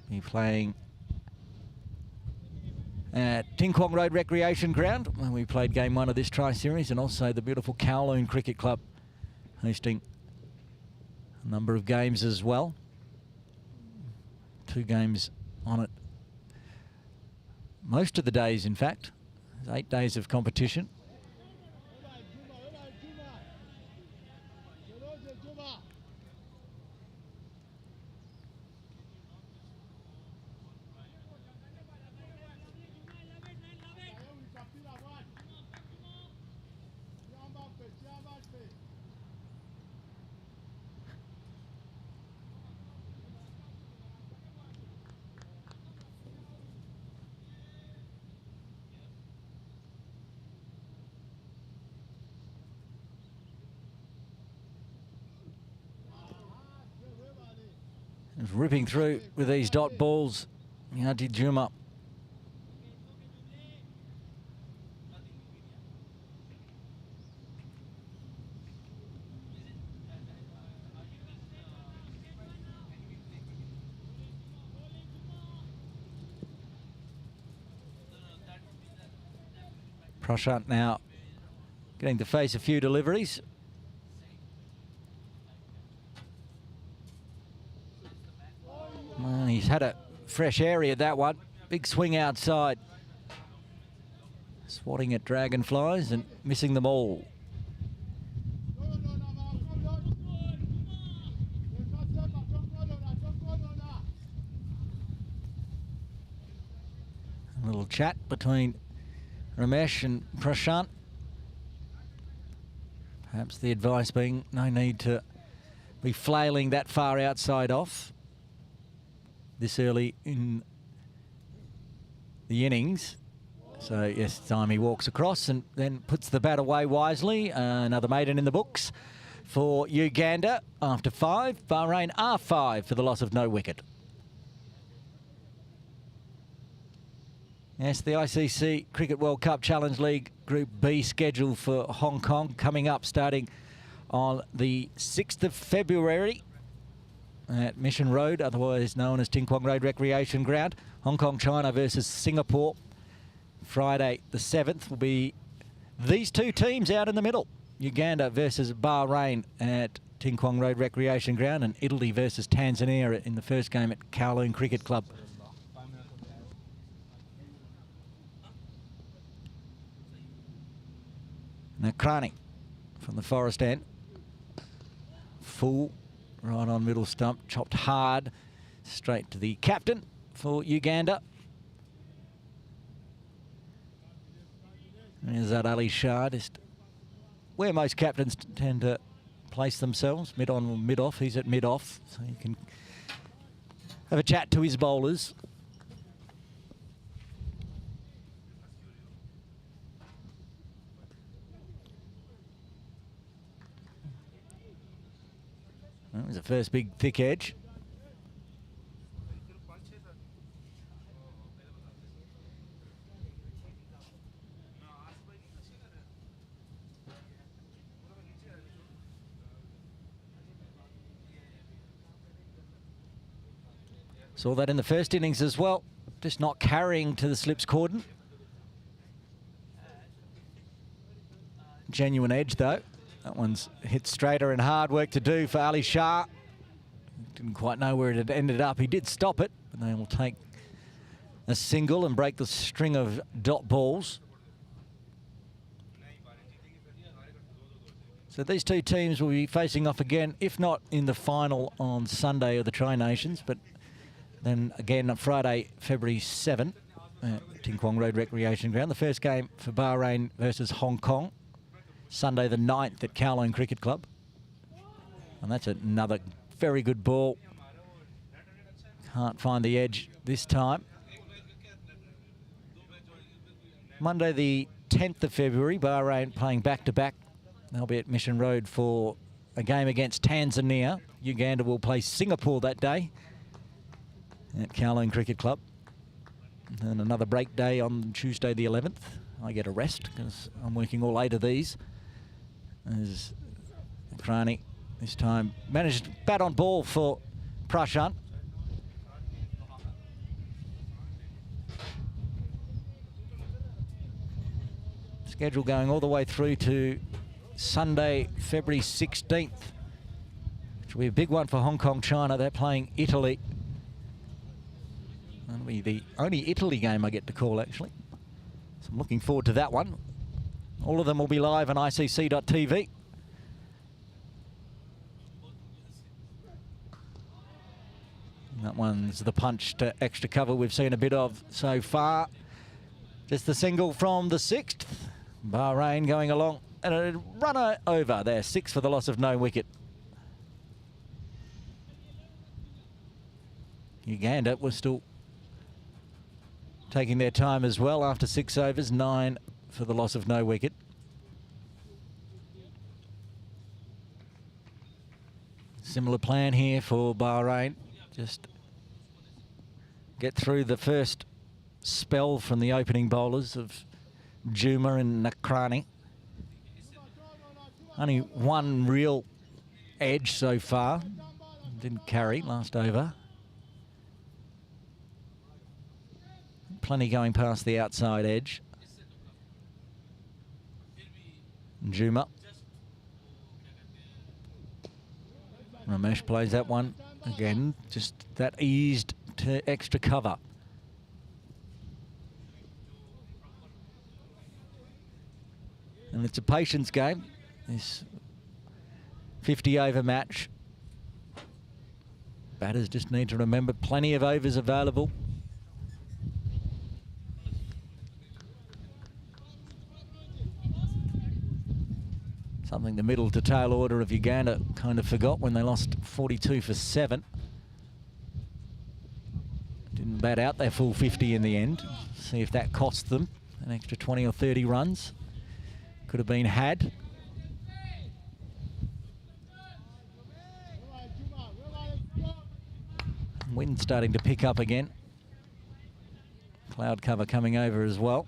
Be playing at Ting Kwong Road Recreation Ground, where we played game 1 of this tri-series, and also the beautiful Kowloon Cricket Club hosting a number of games as well. 2 games on it. Most of the days, in fact. There's 8 days of competition. Just ripping through with these dot balls. Yati Juma. Prashant now getting to face a few deliveries. Well, he's had a fresh area, that one. Big swing outside. Swatting at dragonflies and missing them all. A little chat between Ramesh and Prashant. Perhaps the advice being no need to be flailing that far outside off this early in the innings. So yes, time he walks across and then puts the bat away wisely. Another maiden in the books for Uganda after 5. Bahrain are 5 for the loss of no wicket. Yes, the ICC Cricket World Cup Challenge League Group B schedule for Hong Kong coming up starting on the 6th of February at Mission Road, otherwise known as Ting Kwong Road Recreation Ground. Hong Kong, China versus Singapore. Friday the 7th will be these two teams out in the middle. Uganda versus Bahrain at Ting Kwong Road Recreation Ground, and Italy versus Tanzania in the first game at Kowloon Cricket Club. Now Krani from the forest end. Full, right on middle stump, chopped hard, straight to the captain for Uganda. There's that Ali Shah, just where most captains tend to place themselves, mid on or mid off. He's at mid off, so you can have a chat to his bowlers. That was the first big thick edge. Saw that in the first innings as well, just not carrying to the slips cordon. Genuine edge though. That one's hit straighter and hard work to do for Ali Shah. Didn't quite know where it had ended up. He did stop it, but they will take a single and break the string of dot balls. So these two teams will be facing off again, if not in the final on Sunday of the Tri-Nations, but then again on Friday, February 7 at Ting Kwong Road Recreation Ground. The first game for Bahrain versus Hong Kong. Sunday the 9th at Kowloon Cricket Club. And that's another very good ball. Can't find the edge this time. Monday the 10th of February, Bahrain playing back-to-back. They'll be at Mission Road for a game against Tanzania. Uganda will play Singapore that day at Kowloon Cricket Club. And another break day on Tuesday the 11th. I get a rest because I'm working all 8 of these. As Krani this time managed to bat on ball for Prashant. Schedule going all the way through to Sunday, February 16th, which will be a big one for Hong Kong, China. They're playing Italy. That'll be the only Italy game I get to call, actually. So I'm looking forward to that one. All of them will be live on ICC.tv. That one's the punch to extra cover we've seen a bit of so far. Just the single from the 6th. Bahrain going along and a runner over there. 6 for the loss of no wicket. Uganda was still taking their time as well after 6 overs. 9 for the loss of no wicket. Similar plan here for Bahrain. just get through the first spell from the opening bowlers of Juma and Nakrani. Only one real edge so far. Didn't carry last over. Plenty going past the outside edge. Juma. Ramesh plays that one again, just that eased to extra cover. And it's a patience game, this 50-over match. Batters just need to remember plenty of overs available. Something the middle to tail order of Uganda kind of forgot when they lost 42 for 7. Didn't bat out their full 50 in the end. See if that cost them an extra 20 or 30 runs. Could have been had. Wind starting to pick up again. Cloud cover coming over as well.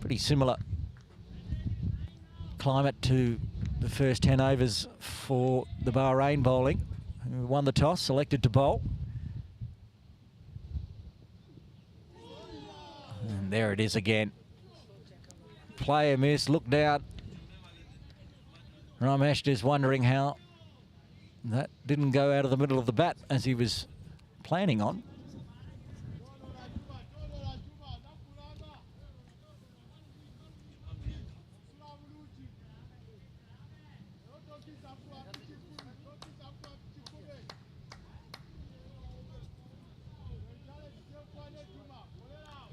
Pretty similar climate to the first 10 overs for the Bahrain bowling, who won the toss, selected to bowl. And there it is again. Player miss, look down. Ramesh just wondering how that didn't go out of the middle of the bat as he was planning on.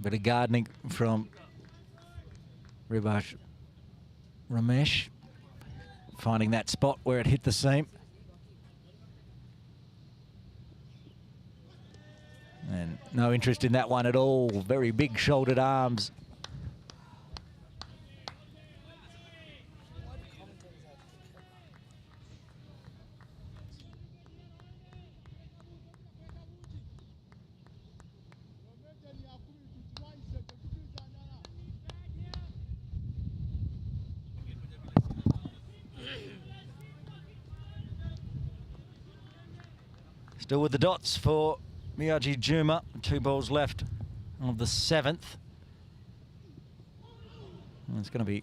Bit of gardening from Ramesh, finding that spot where it hit the seam. And no interest in that one at all. Very big shouldered arms. Still with the dots for Miyagi Juma. 2 balls left of the 7th. And it's going to be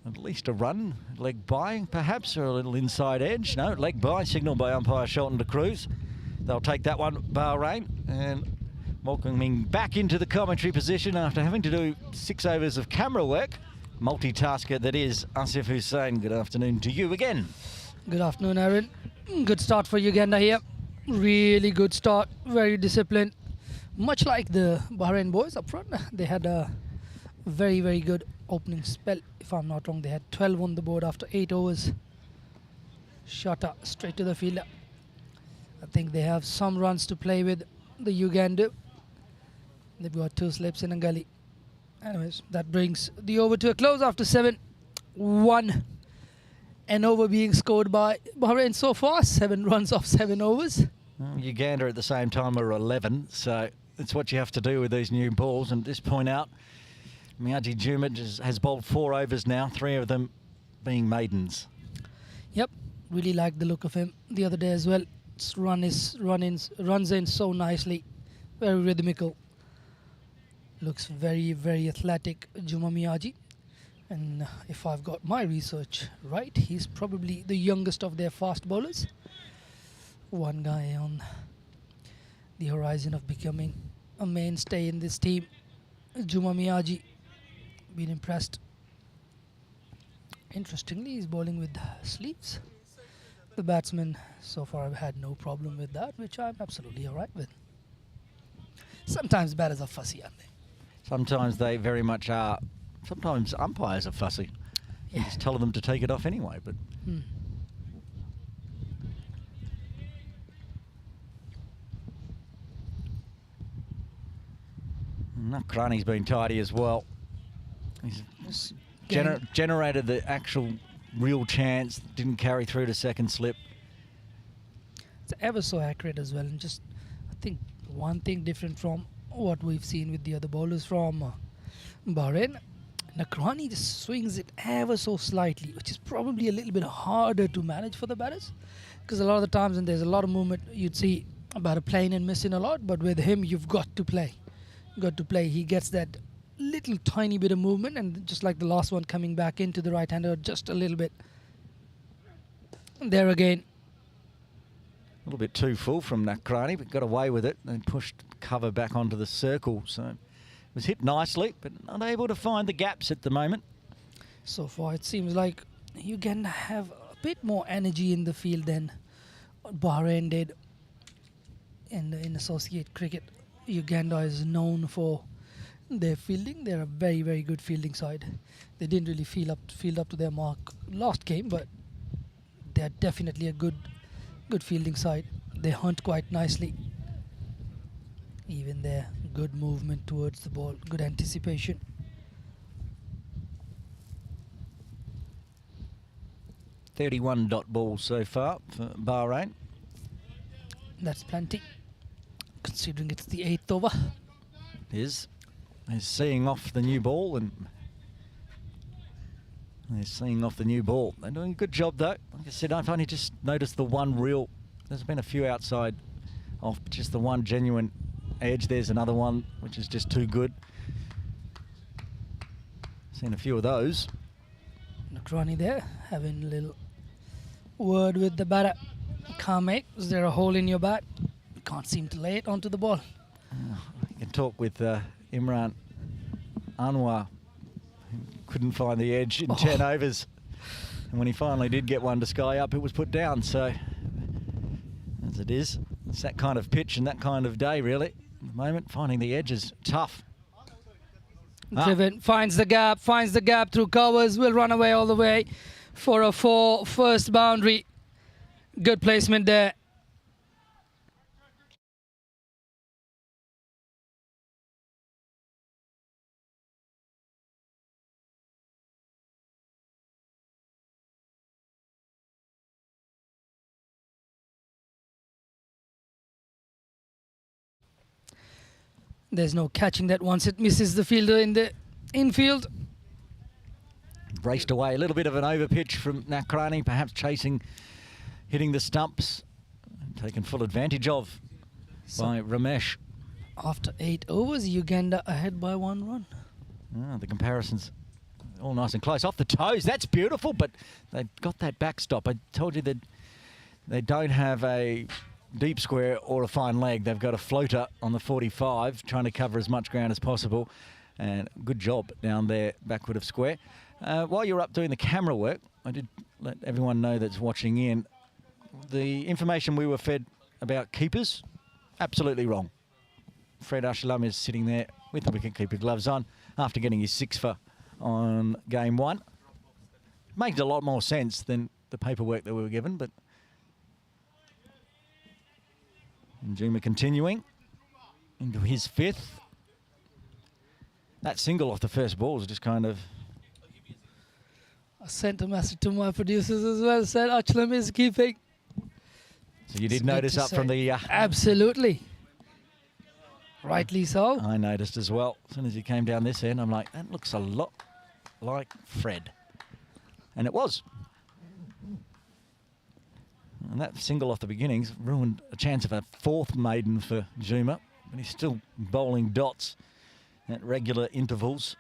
at least a run, leg by perhaps, or a little inside edge. No, leg by, signalled by umpire Shelton de Cruz. They'll take that one, Bahrain, and welcoming back into the commentary position after having to do 6 overs of camera work. Multitasker that is Asif Hussain. Good afternoon to you again. Good afternoon, Aaron. Good start for Uganda here. Really good start, very disciplined. Much like the Bahrain boys up front, they had a very, very good opening spell. If I'm not wrong, they had 12 on the board after 8 overs. Shot up straight to the fielder. I think they have some runs to play with, the Uganda. They've got 2 slips in a gully. Anyways, that brings the over to a close after 7-1. An over being scored by Bahrain so far, 7 runs off 7 overs. Uganda at the same time are 11, so it's what you have to do with these new balls. And at this point out, Miyagi Juma has bowled 4 overs now, 3 of them being maidens. Yep, really like the look of him the other day as well. Runs in so nicely, very rhythmical. Looks very, very athletic, Juma Miyagi. And if I've got my research right, he's probably the youngest of their fast bowlers. One guy on the horizon of becoming a mainstay in this team. Juma Miyagi, been impressed. Interestingly, he's bowling with sleeves. The batsmen so far have had no problem with that, which I'm absolutely all right with. Sometimes batters are fussy, aren't they? Sometimes they very much are. Sometimes umpires are fussy. You just tell them to take it off anyway, but... Nakrani's been tidy as well. He's generated the actual real chance, didn't carry through to second slip. It's ever so accurate as well. And just, I think, one thing different from what we've seen with the other bowlers from Bahrain. Nakrani just swings it ever so slightly, which is probably a little bit harder to manage for the batters. Because a lot of the times when there's a lot of movement, you'd see a batter playing and missing a lot. But with him, you've got to play. Got to play. He gets that little tiny bit of movement, and just like the last one coming back into the right-hander just a little bit. And there again. A little bit too full from Nakrani, but got away with it and pushed cover back onto the circle. So it was hit nicely, but not able to find the gaps at the moment. So far, it seems like Uganda have a bit more energy in the field than Bahrain did. In associate cricket, Uganda is known for their fielding. They're a very, very good fielding side. They didn't really field up to their mark last game, but they're definitely a good fielding side. They hunt quite nicely. Even their good movement towards the ball, good anticipation. .31 dot ball so far for Bahrain. That's plenty, considering it's the 8th over. Is seeing off the new ball, and they're seeing off the new ball. They're doing a good job though. Like I said, I've only just noticed the one real. There's been a few outside off, but just the one genuine edge. There's another one which is just too good. Seen a few of those. Nakrani there having a little word with the batter. Calm, mate. Is there a hole in your bat? You can't seem to lay it onto the ball. You can talk with Imran Anwar, who couldn't find the edge in 10 overs. And when he finally did get one to sky up, it was put down. So, as it is, it's that kind of pitch and that kind of day, really. At the moment, finding the edge is tough. Driven, finds the gap through covers, will run away all the way for a first boundary. Good placement there. There's no catching that once it misses the fielder in the infield. Raced away, a little bit of an overpitch from Nakrani, perhaps hitting the stumps, taken full advantage of by Ramesh. After 8 overs, Uganda ahead by 1 run. The comparisons all nice and close. Off the toes, that's beautiful, but they've got that backstop. I told you that they don't have a deep square or a fine leg. They've got a floater on the 45, trying to cover as much ground as possible. And good job down there, backward of square. While you're up doing the camera work, I did let everyone know that's watching in, the information we were fed about keepers, absolutely wrong. Fred Ashalam is sitting there with the wicket-keeper gloves on after getting his 6 on game 1. Makes a lot more sense than the paperwork that we were given, but Juma continuing into his 5th. That single off the first ball is just kind of... I sent a message to my producers as well, said Achlam is keeping. So you did notice up from the... Absolutely. Rightly so. I noticed as well. As soon as he came down this end, I'm like, that looks a lot like Fred. And it was. And that single off the beginnings ruined a chance of a 4th maiden for Juma, but he's still bowling dots at regular intervals.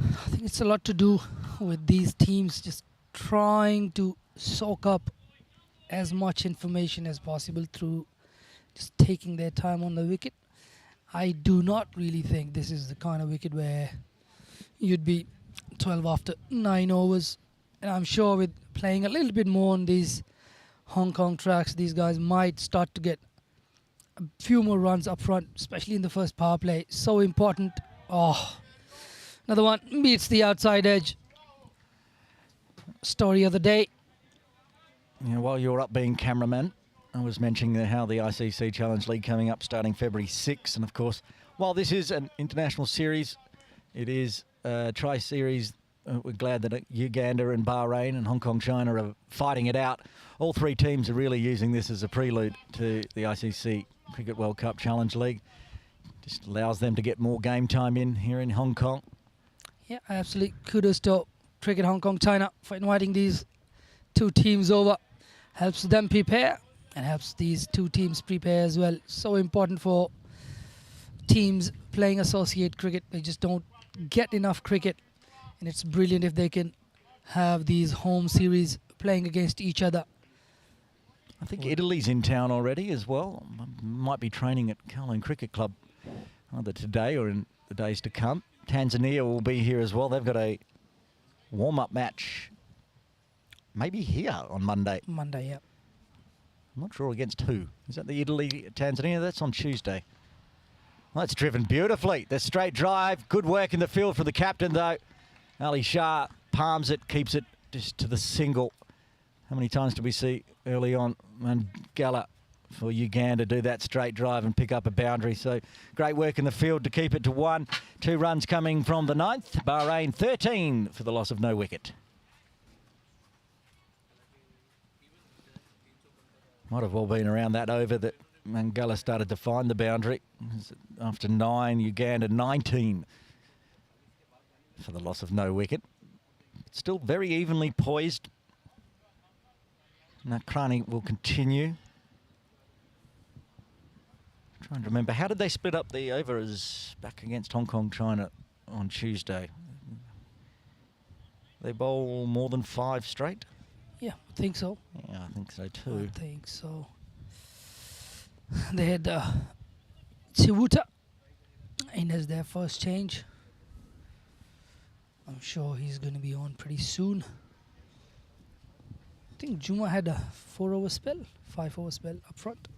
I think it's a lot to do with these teams just trying to soak up as much information as possible through just taking their time on the wicket. I do not really think this is the kind of wicket where you'd be 12 after 9 overs. And I'm sure with playing a little bit more on these Hong Kong tracks, these guys might start to get a few more runs up front, especially in the first power play. So important. Oh, another one beats the outside edge. Story of the day. You know, while you're up being cameraman, I was mentioning how the ICC Challenge League coming up starting February 6th. And of course, while this is an international series, it is a tri-series we're glad that Uganda and Bahrain and Hong Kong, China are fighting it out. All three teams are really using this as a prelude to the ICC Cricket World Cup Challenge League. Just allows them to get more game time in here in Hong Kong. Yeah, absolutely. Kudos to Cricket Hong Kong China for inviting these two teams over. Helps them prepare and helps these two teams prepare as well. So important for teams playing associate cricket. They just don't get enough cricket, and it's brilliant if they can have these home series playing against each other. I think Italy's in town already as well. Might be training at Kowloon Cricket Club either today or in the days to come. Tanzania will be here as well. They've got a warm-up match maybe here on Monday. Monday, yeah. I'm not sure against who. Is that the Italy-Tanzania? That's on Tuesday. Well, that's driven beautifully. The straight drive. Good work in the field for the captain, though. Ali Shah palms it, keeps it just to the single. How many times did we see early on Mangala for Uganda do that straight drive and pick up a boundary? So great work in the field to keep it to 1. 2 runs coming from the 9th. Bahrain 13 for the loss of no wicket. Might have all been around that over that Mangala started to find the boundary. After 9, Uganda 19 for the loss of no wicket. Still very evenly poised. Nakrani will continue. Trying to remember, how did they split up the overs back against Hong Kong, China on Tuesday? They bowl more than 5 straight? Yeah, I think so. Yeah, I think so too. I think so. They had Chiwuta in as their first change. I'm sure he's going to be on pretty soon. I think Juma had a 4-over spell, 5-over spell up front.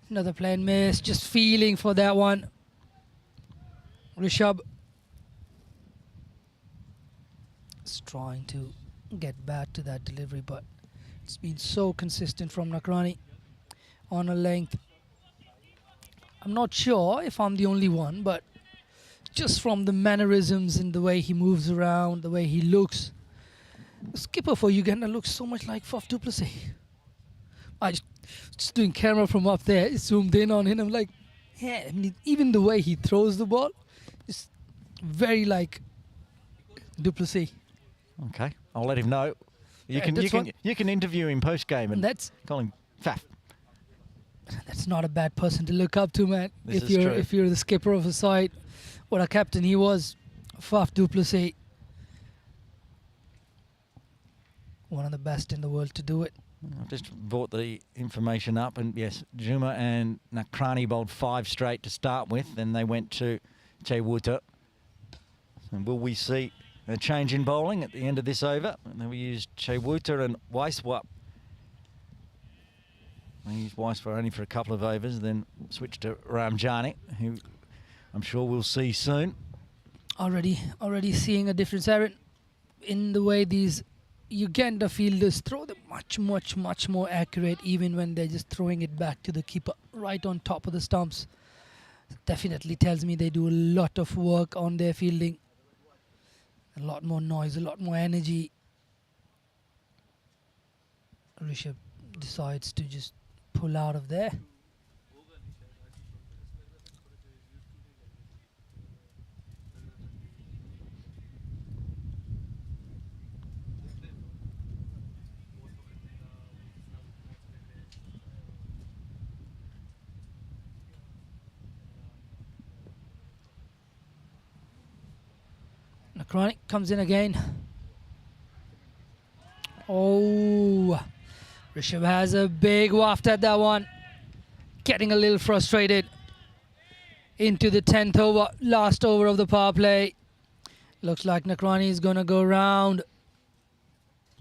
Another plane miss, just feeling for that one. Rishabh is trying to get back to that delivery, but it's been so consistent from Nakrani on a length. I'm not sure if I'm the only one, but just from the mannerisms and the way he moves around, the way he looks, the skipper for Uganda looks so much like Faf du Plessis. I just doing camera from up there, zoomed in on him. I'm like, yeah, I mean, even the way he throws the ball is very like du Plessis. Okay, I'll let him know. You can interview him post game and call him Faf. That's not a bad person to look up to, man. This is true. If you're the skipper of a side, what a captain he was, Faf du Plessis. One of the best in the world to do it. I've just brought the information up, and yes, Juma and Nakrani bowled 5 straight to start with, then they went to Chewuta. And will we see a change in bowling at the end of this over? And then we used Chewuta and Waiswap. They used Waiswap only for a couple of overs, then switched to Ramjani, who I'm sure we'll see soon. Already seeing a difference, Aaron, in the way these Uganda fielders throw them much more accurate, even when they're just throwing it back to the keeper right on top of the stumps. Definitely tells me they do a lot of work on their fielding. A lot more noise, a lot more energy. Rishabh decides to just pull out of there. Nakrani comes in again. Oh, Rishabh has a big waft at that one. Getting a little frustrated. Into the 10th over, last over of the power play. Looks like Nakrani is going to go round.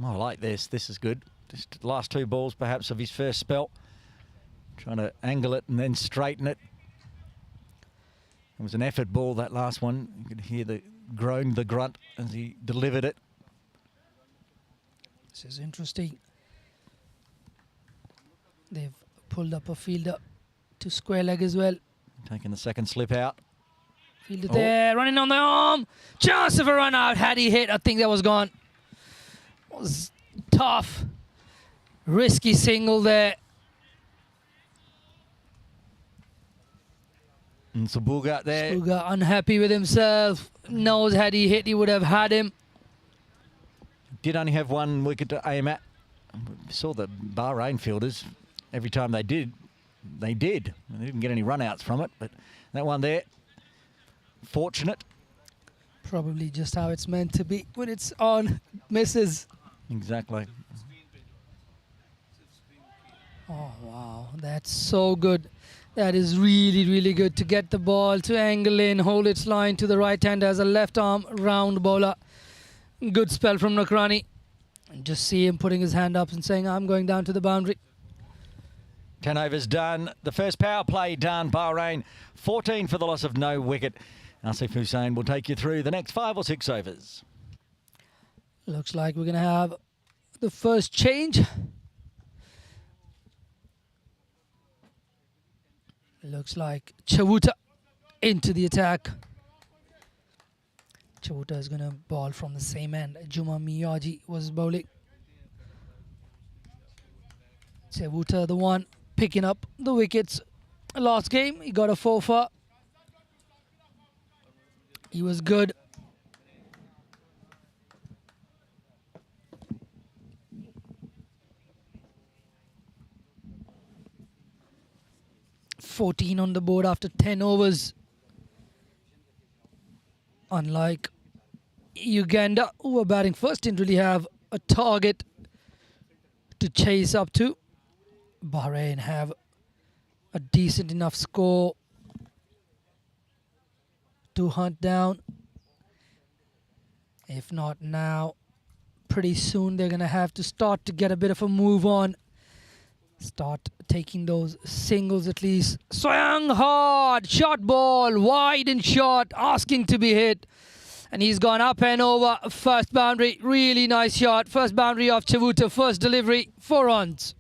I like this. This is good. Just the last 2 balls perhaps of his first spell. Trying to angle it and then straighten it. It was an effort ball, that last one. You could hear the groan, the grunt as he delivered it. This is interesting. They've pulled up a fielder to square leg as well. Taking the second slip out Fielder there, running on the arm. Chance of a run out. Had he hit, I think that was gone. Was tough. Risky single there. And Sabuga there. Suga unhappy with himself. Knows had he hit, he would have had him. Did only have one wicket to aim at. We saw the Bahrain fielders. Every time they did. They didn't get any run-outs from it, but that one there, fortunate. Probably just how it's meant to be when it's on. Misses. Exactly. Oh, wow. That's so good. That is really, really good to get the ball to angle in, hold its line to the right hand as a left arm round bowler. Good spell from Nakrani. And just see him putting his hand up and saying, I'm going down to the boundary. 10 overs done. The first power play done. Bahrain 14 for the loss of no wicket. Asif Hussain will take you through the next 5 or 6 overs. Looks like we're going to have the first change. Looks like Chavutta into the attack. Chavutta is going to bowl from the same end. Juma Miyaji was bowling. Chavutta, the one picking up the wickets. Last game, he got a 4 for. He was good. $14 on the board after 10 overs. Unlike Uganda, who were batting first, didn't really have a target to chase up to. Bahrain have a decent enough score to hunt down. If not now, pretty soon they're going to have to start to get a bit of a move on. Start taking those singles at least. Swung hard, short ball, wide and short, asking to be hit. And he's gone up and over. First boundary, really nice shot. First boundary of Chavutta, first delivery, 4 runs.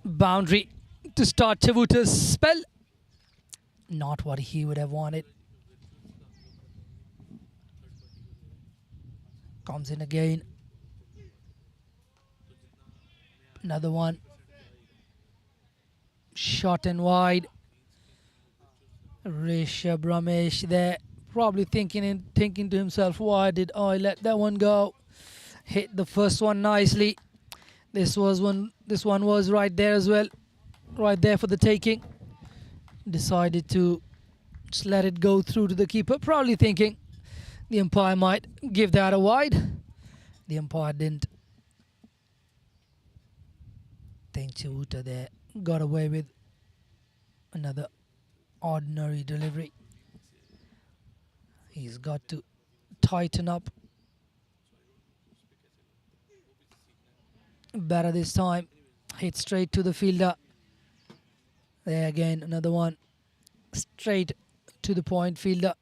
Boundary to start Chavutta's spell. Not what he would have wanted. Comes in again. Another one. Short and wide. Rishabh Ramesh there. Probably thinking to himself, why did I let that one go? Hit the first one nicely. This one was right there as well. Right there for the taking. Decided to just let it go through to the keeper. Probably thinking the umpire might give that a wide. The umpire didn't. Think Chavutta there got away with another ordinary delivery. He's got to tighten up better this time. Hit straight to the fielder. There again, another one. Straight to the point fielder.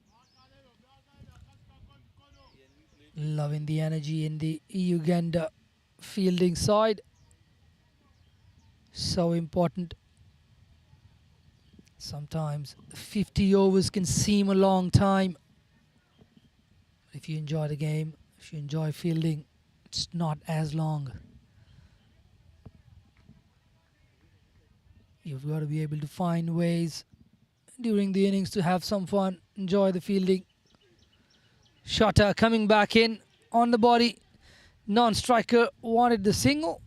Loving the energy in the Uganda fielding side. So important. Sometimes 50 overs can seem a long time. If you enjoy the game, if you enjoy fielding, it's not as long. You've got to be able to find ways during the innings to have some fun, enjoy the fielding. Shotter coming back in on the body. Non-striker wanted the single,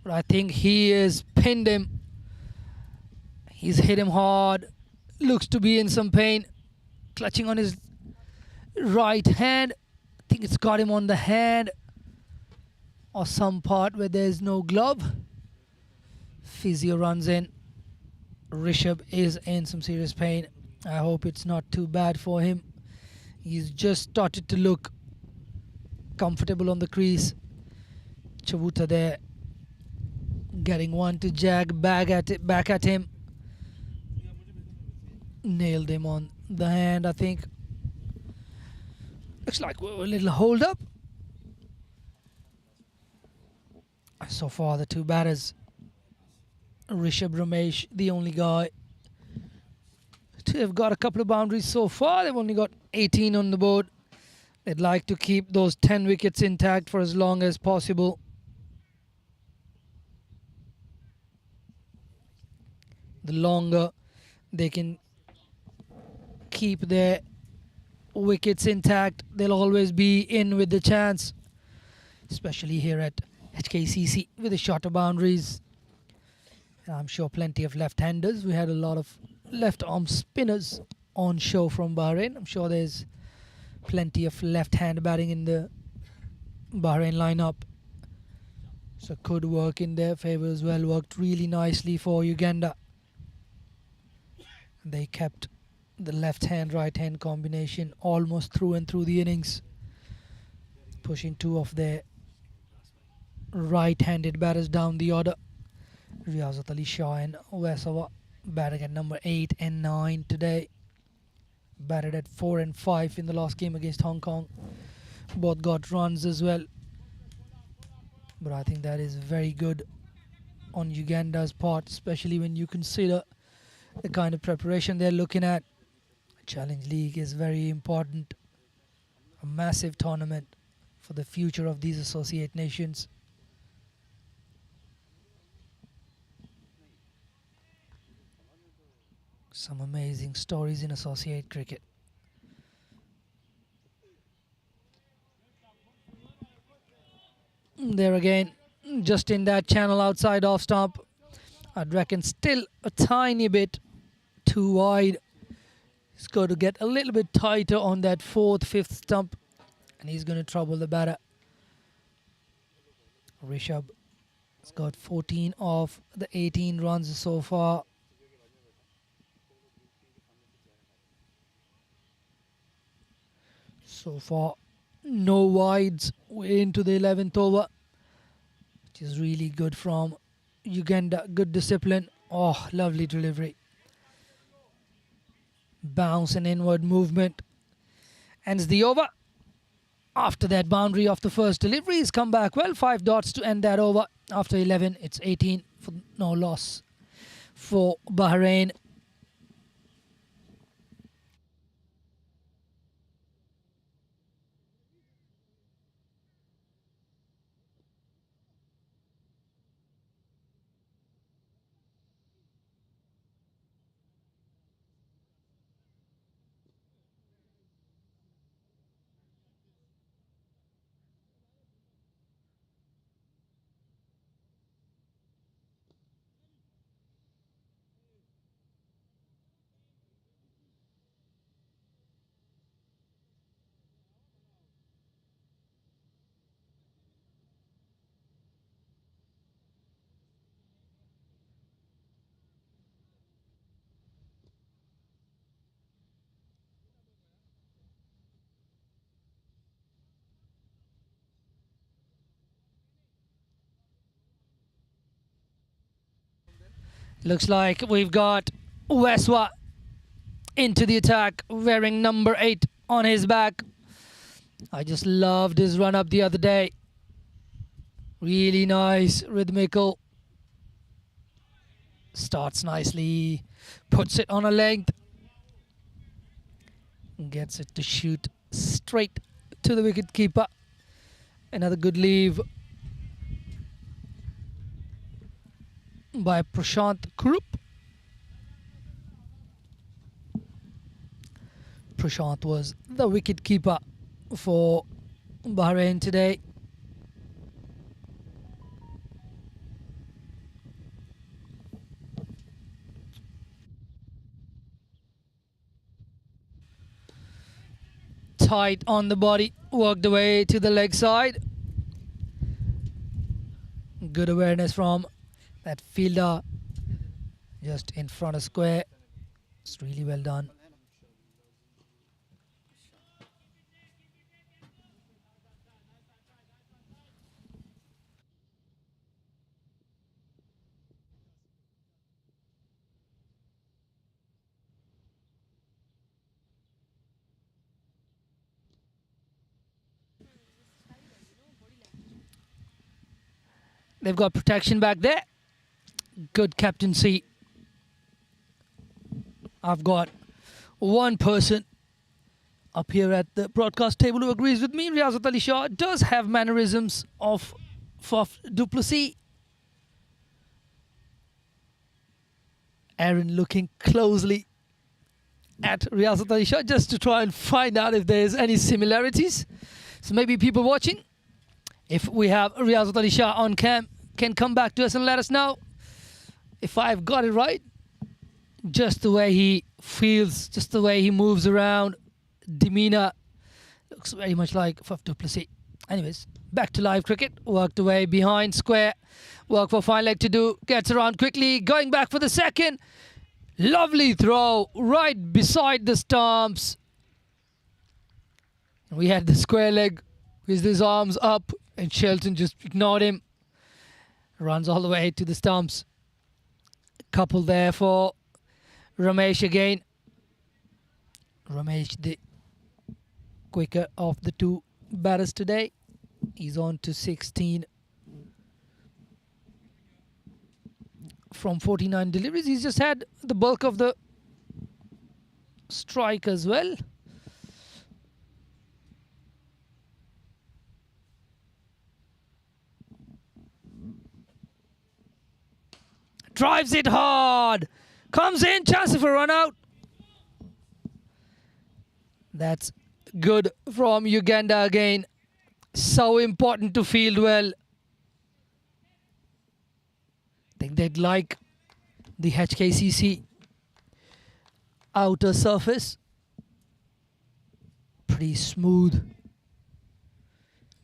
but I think he has pinned him. He's hit him hard. Looks to be in some pain. Clutching on his right hand. I think it's got him on the hand or some part where there's no glove. Physio runs in. Rishabh is in some serious pain. I hope it's not too bad for him. He's just started to look comfortable on the crease. Chavutta there Getting one to jag back at him. Nailed him on the hand, I think. Looks like we're a little hold up. So far, the two batters. Rishabh Ramesh, the only guy to have got a couple of boundaries so far. They've only got 18 on the board. They'd like to keep those 10 wickets intact for as long as possible. The longer they can keep their wickets intact, they'll always be in with the chance, especially here at HKCC with the shorter boundaries. And I'm sure plenty of left-handers. We had a lot of left-arm spinners on show from Bahrain. I'm sure there's plenty of left-hand batting in the Bahrain lineup. So could work in their favour as well. Worked really nicely for Uganda. They kept the left-hand, right-hand combination almost through and through the innings, pushing two of their right-handed batters down the order. Riyazat Ali Shah and Wesawa batting at number 8 and 9 today. Batted at 4 and 5 in the last game against Hong Kong. Both got runs as well. But I think that is very good on Uganda's part, especially when you consider the kind of preparation they're looking at. The Challenge League is very important. A massive tournament for the future of these associate nations. Some amazing stories in associate cricket. There again, just in that channel outside off stump. I'd reckon still a tiny bit too wide. He's got to get a little bit tighter on that 4th, 5th stump, and he's going to trouble the batter. Rishabh has got 14 of the 18 runs so far. So far, no wides. We're into the 11th over, which is really good from Uganda. Good discipline. Oh, lovely delivery. Bounce and inward movement. Ends the over. After that boundary of the first delivery, he's come back well. 5 dots to end that over. After 11, it's 18 for no loss for Bahrain. Looks like we've got Weswa into the attack, wearing number 8 on his back. I just loved his run up the other day. Really nice, rhythmical. Starts nicely, puts it on a length. Gets it to shoot straight to the wicket keeper. Another good leave by Prashant Krupp. Prashant was the wicket keeper for Bahrain today. Tight on the body, worked away to the leg side. Good awareness from that fielder just in front of square. It's really well done. They've got protection back there. Good captaincy. I've got one person up here at the broadcast table who agrees with me. Riyazat Ali Shah does have mannerisms of Faf du Plessis. Aaron looking closely at Riyazat Ali Shah just to try and find out if there's any similarities. So maybe people watching, if we have Riyazat Ali Shah on cam, can come back to us and let us know if I've got it right. Just the way he feels, just the way he moves around, demeanour looks very much like Faf du Plessis. Anyways, back to live cricket. Worked away behind square. Work for fine leg to do. Gets around quickly. Going back for the second. Lovely throw right beside the stumps. We had the square leg with his arms up and Shelton just ignored him. Runs all the way to the stumps. Couple there for Ramesh again. Ramesh, the quicker of the two batters today. He's on to 16 from 49 deliveries. He's just had the bulk of the strike as well. Drives it hard. Comes in, chance for a run out. That's good from Uganda again. So important to field well. I think they'd like the HKCC outer surface. Pretty smooth.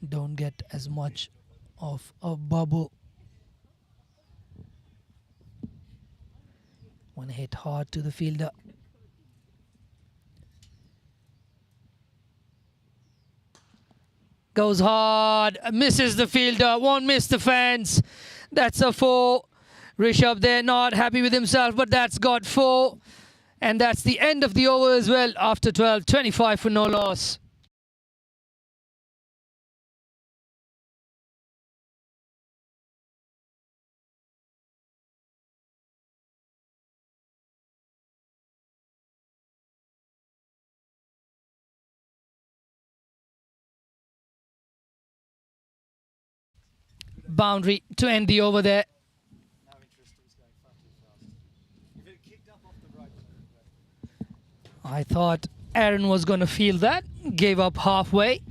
Don't get as much of a bubble. One hit hard to the fielder. Goes hard, misses the fielder, won't miss the fence. That's a 4. Rishabh there not happy with himself, but that's got 4. And that's the end of the over as well after 12. 25 for no loss. Boundary to end the over there. I thought Aaron was going to field that. Gave up halfway.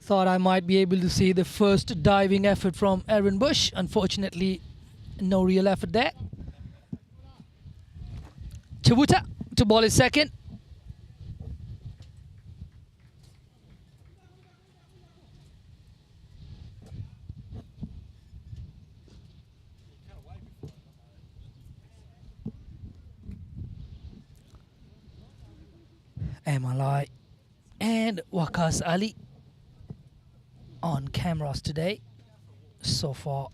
Thought I might be able to see the first diving effort from Aaron Bush. Unfortunately, no real effort there. Chabuta to ball his second. MLI and Waqas Ali on cameras today. So far,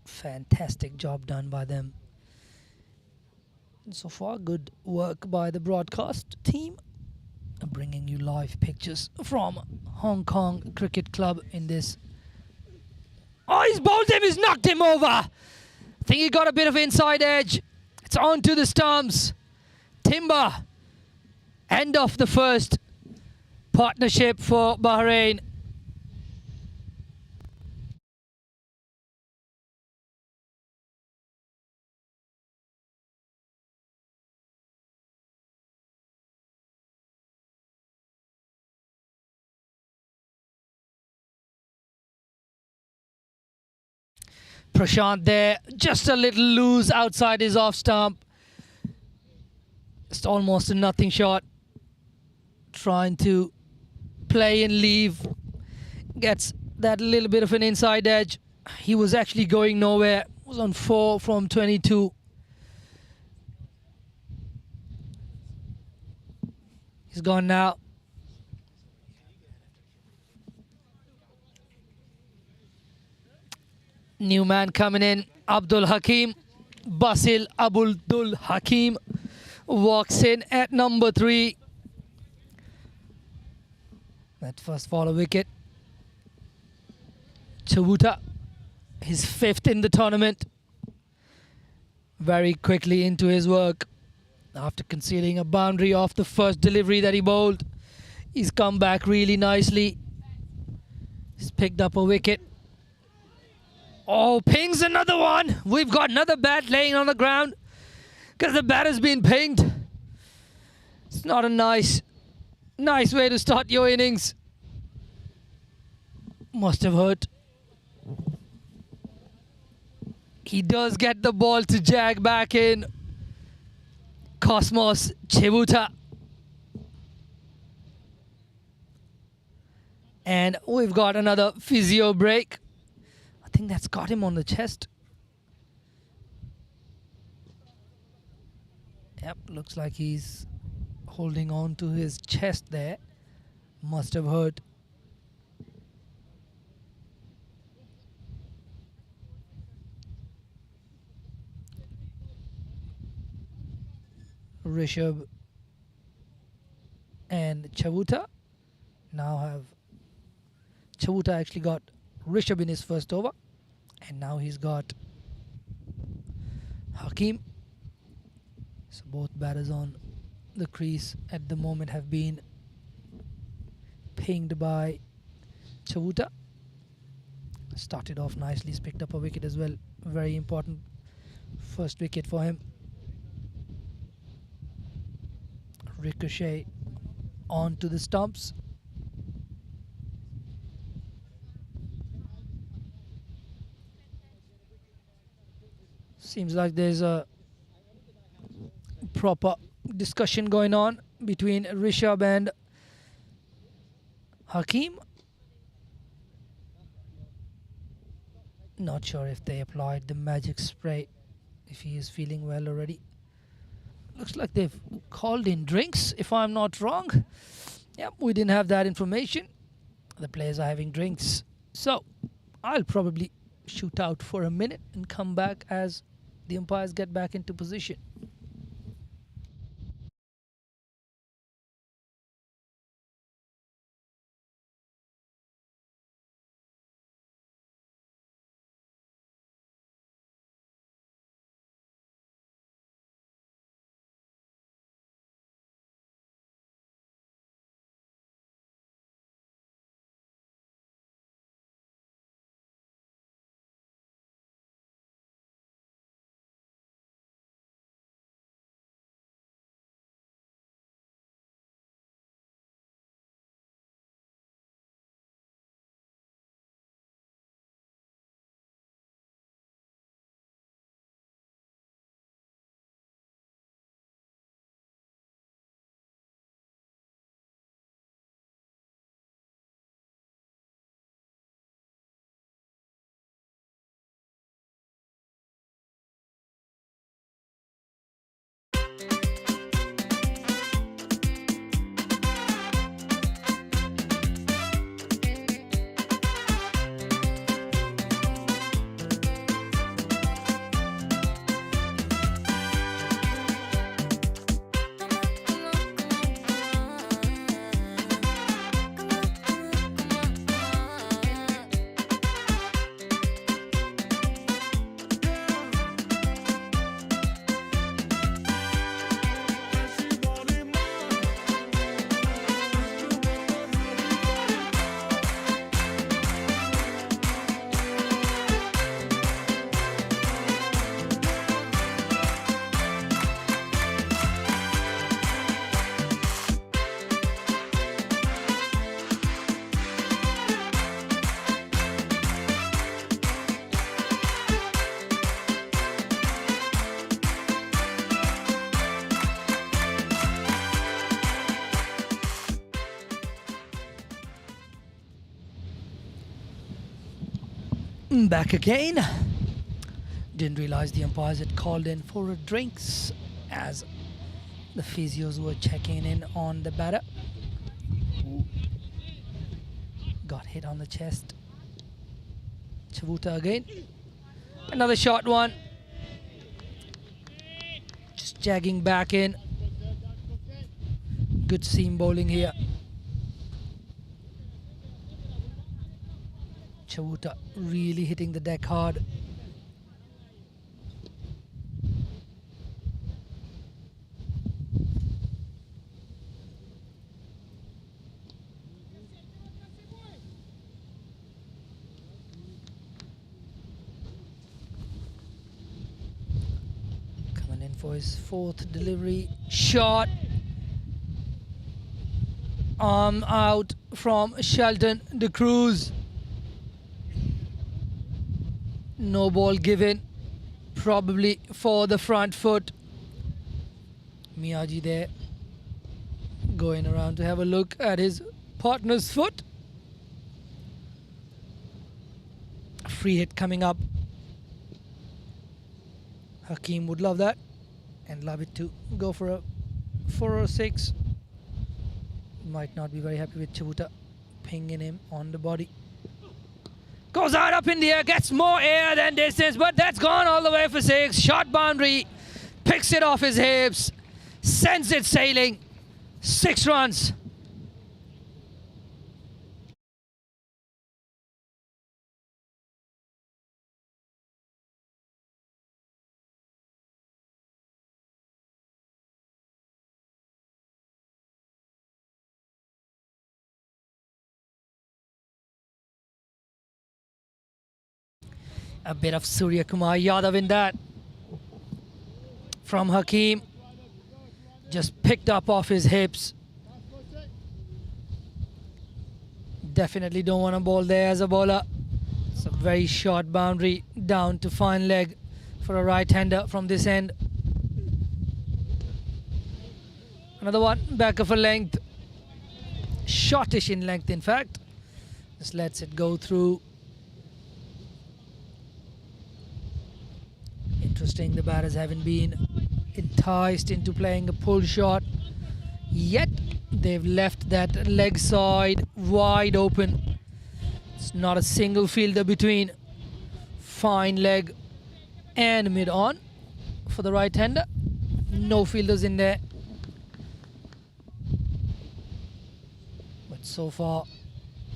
fantastic job done by them. So far, good work by the broadcast team, bringing you live pictures from Hong Kong Cricket Club in this. Oh, he's bowled him, he's knocked him over. I think he got a bit of inside edge. It's on to the stumps. Timber. End of the first partnership for Bahrain. Prashant there, just a little loose outside his off stump. It's almost a nothing shot. Trying to play and leave. Gets that little bit of an inside edge. He was actually going nowhere. Was on 4 from 22. He's gone now. New man coming in. Abdul Hakim. Basil Abdul Hakim walks in at number 3. That first follow wicket. Chavuta, his 5th in the tournament. Very quickly into his work. After conceding a boundary off the first delivery that he bowled, he's come back really nicely. He's picked up a wicket. Oh, pings another one. We've got another bat laying on the ground because the bat has been pinged. It's not a nice way to start your innings. Must have hurt. He does get the ball to jag back in. Cosmos Chivuta. And we've got another physio break. I think that's got him on the chest. Yep, looks like he's holding on to his chest there. Must have hurt. Rishabh and Chavuta now have... Chavuta actually got Rishabh in his first over, and now he's got Hakim. So both batters on the crease at the moment have been pinged by Chavuta. Started off nicely, he's picked up a wicket as well. Very important first wicket for him. Ricochet onto the stumps. Seems like there's a proper discussion going on between Rishabh and Hakim. Not sure if they applied the magic spray, if he is feeling well already. Looks like they've called in drinks, if I'm not wrong. Yep, we didn't have that information. The players are having drinks. So I'll probably shoot out for a minute and come back as the umpires get back into position. Back again. Didn't realize the umpires had called in for drinks as the physios were checking in on the batter. Got hit on the chest. Chavuta again. Another short one. Just jagging back in. Good seam bowling here. Chawuta really hitting the deck hard. Coming in for his fourth delivery. Shot. Arm out from Shelton De Cruz. No ball given, probably for the front foot. Miyagi there going around to have a look at his partner's foot. Free hit coming up. Hakeem would love that and love it to go for a 4 or 6. Might not be very happy with Chawuta pinging him on the body. Goes out up in the air, gets more air than distance, but that's gone all the way for 6. Short boundary, picks it off his hips, sends it sailing. 6 runs. A bit of Surya Kumar Yadav in that. From Hakeem. Just picked up off his hips. Definitely don't want to bowl there as a bowler. It's a very short boundary down to fine leg for a right-hander from this end. Another one, back of a length. Shortish in length, in fact. Just lets it go through. Interesting, the batters haven't been enticed into playing a pull shot yet. They've left that leg side wide open. It's not a single fielder between fine leg and mid-on for the right-hander. No fielders in there. But so far,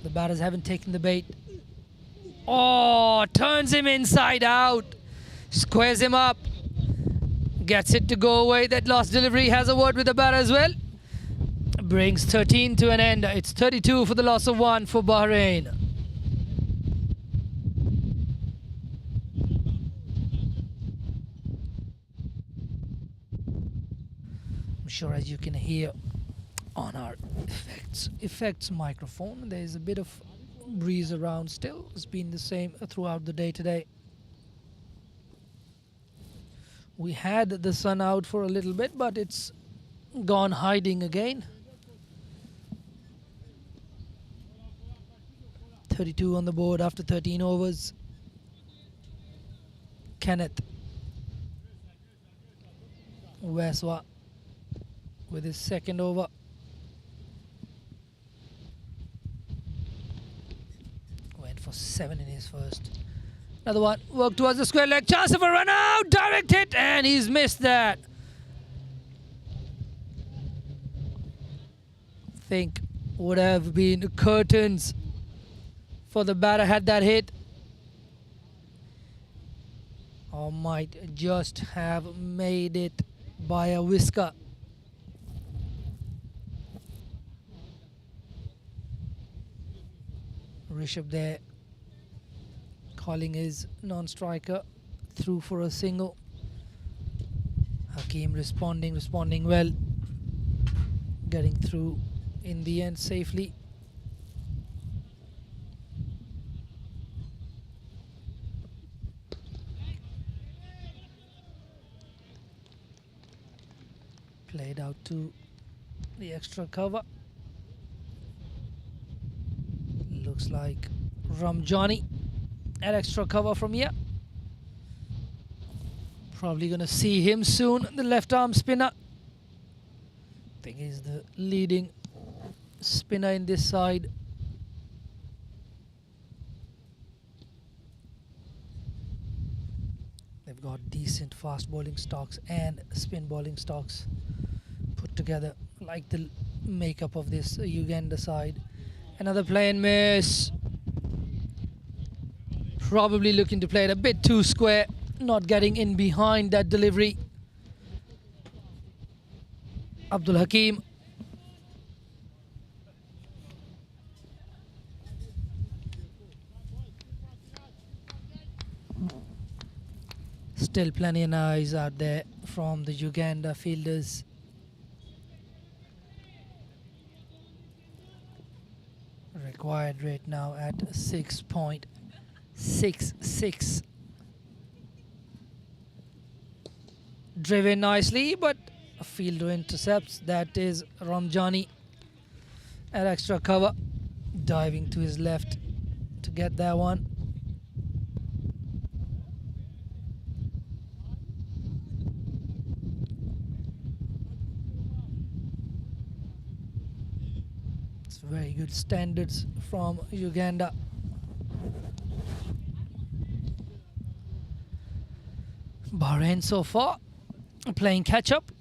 the batters haven't taken the bait. Oh, turns him inside out. Squares him up. Gets it to go away. That last delivery has a word with the batter as well. Brings 13 to an end. It's 32 for the loss of 1 for Bahrain. I'm sure, as you can hear on our effects microphone, there is a bit of breeze around still. It's been the same throughout the day today. We had the sun out for a little bit, but it's gone hiding again. 32 on the board after 13 overs. Kenneth Weswa with his second over. Went for 7 in his first. Another one, work towards the square leg, chance of a run out, direct hit, and he's missed that. Think would have been curtains for the batter had that hit. Or might just have made it by a whisker. Rishabh there calling his non-striker through for a single. Hakeem responding well. Getting through in the end safely. Played out to the extra cover. Looks like Ramjani at extra cover from here. Probably gonna see him soon, the left arm spinner. I think he's the leading spinner in this side. They've got decent fast bowling stocks and spin bowling stocks put together, like the makeup of this Uganda side. Another play and miss. Probably looking to play it a bit too square, not getting in behind that delivery. Abdul Hakim. Still plenty of noise out there from the Uganda fielders. Required rate now at 6.66. Driven nicely, but a fielder intercepts. That is Ramjani at extra cover, diving to his left to get that one. It's very good standards from Uganda. Bahrain so far playing catch up.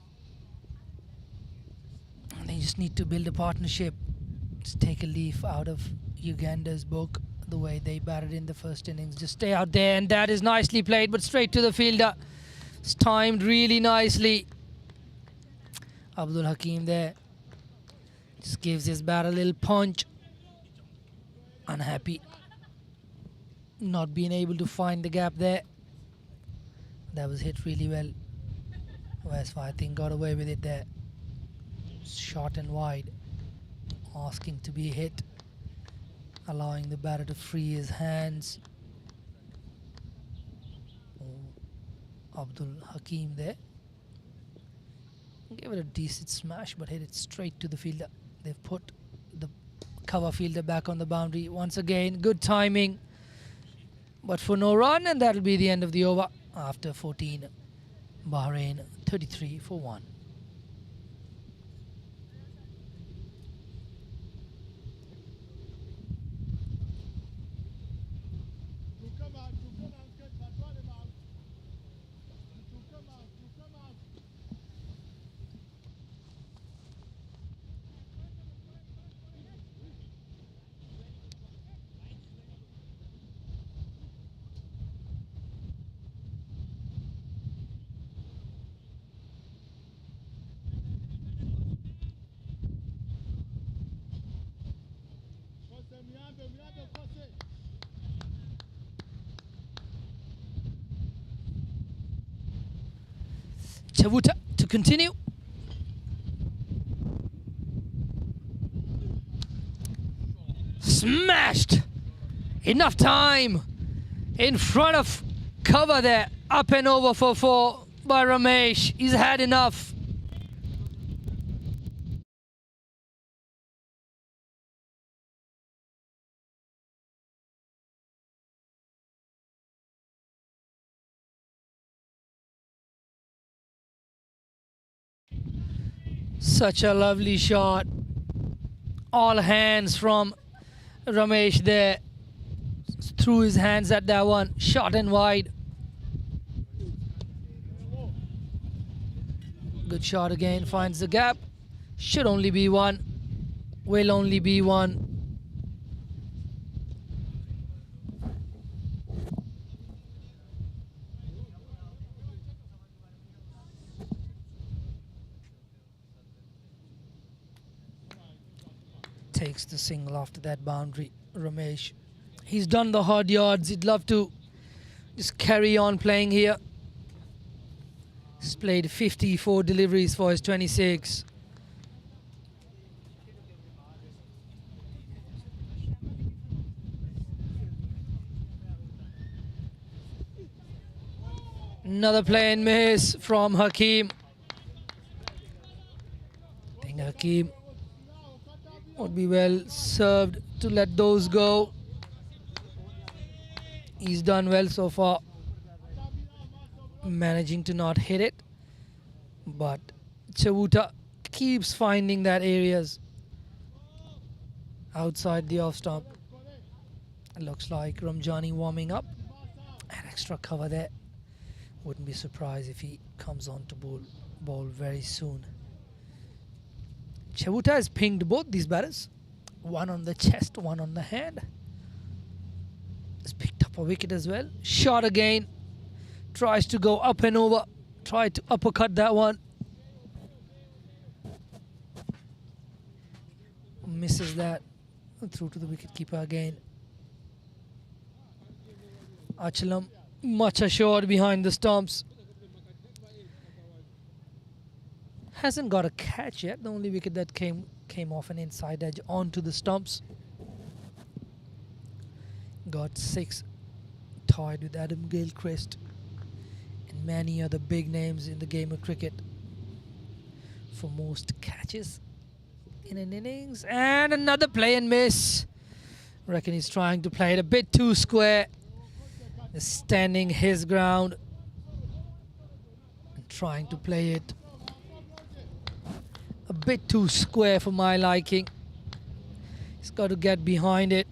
They just need to build a partnership. Just take a leaf out of Uganda's book, the way they batted in the first innings. Just stay out there, and that is nicely played, but straight to the fielder. It's timed really nicely. Abdul Hakim there. Just gives his bat a little punch. Unhappy not being able to find the gap there. That was hit really well. Westphal, I think, got away with it there. Short and wide. Asking to be hit. Allowing the batter to free his hands. Abdul Hakim there. Gave it a decent smash, but hit it straight to the fielder. They've put the cover fielder back on the boundary. Once again, good timing, but for no run, and that'll be the end of the over after 14. Bahrain 33 for 1. Chavuta to continue. Smashed. Enough time in front of cover there. Up and over for 4 by Ramesh. He's had enough. Such a lovely shot. All hands from Ramesh there. Threw his hands at that one. Short and wide. Good shot again. Finds the gap. Should only be one. Will only be one. Takes the single after that boundary, Ramesh. He's done the hard yards. He'd love to just carry on playing here. He's played 54 deliveries for his 26. Another play and miss from Hakim. I think Hakim would be well served to let those go. He's done well so far, managing to not hit it, but Chavuta keeps finding that areas outside the off stump. It looks like Ramjani warming up. And extra cover there. Wouldn't be surprised if he comes on to bowl very soon. Chavuta has pinged both these batters. One on the chest, one on the hand. Has picked up for wicket as well. Shot again. Tries to go up and over. Tried to uppercut that one. Misses that. Through to the wicketkeeper again. Achalam much assured behind the stumps. Hasn't got a catch yet. The only wicket that came off an inside edge onto the stumps. Got 6, tied with Adam Gilchrist and many other big names in the game of cricket for most catches in an innings. And another play and miss. I reckon he's trying to play it a bit too square. He's standing his ground and trying to play it a bit too square for my liking. He's got to get behind it.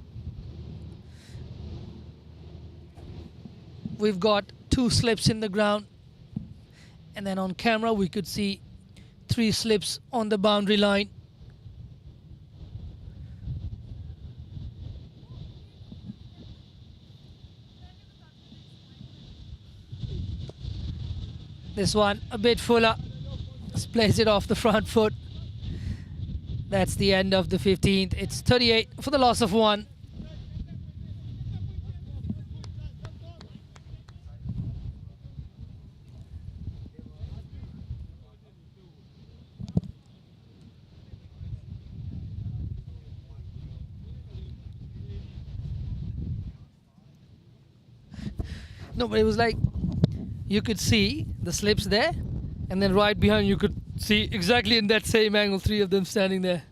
We've got 2 slips in the ground, and then on camera we could see 3 slips on the boundary line. This one a bit fuller. Just plays it off the front foot. That's the end of the 15th. It's 38 for the loss of 1. No, but it was like you could see the slips there, and then right behind you could see exactly in that same angle 3 of them standing there.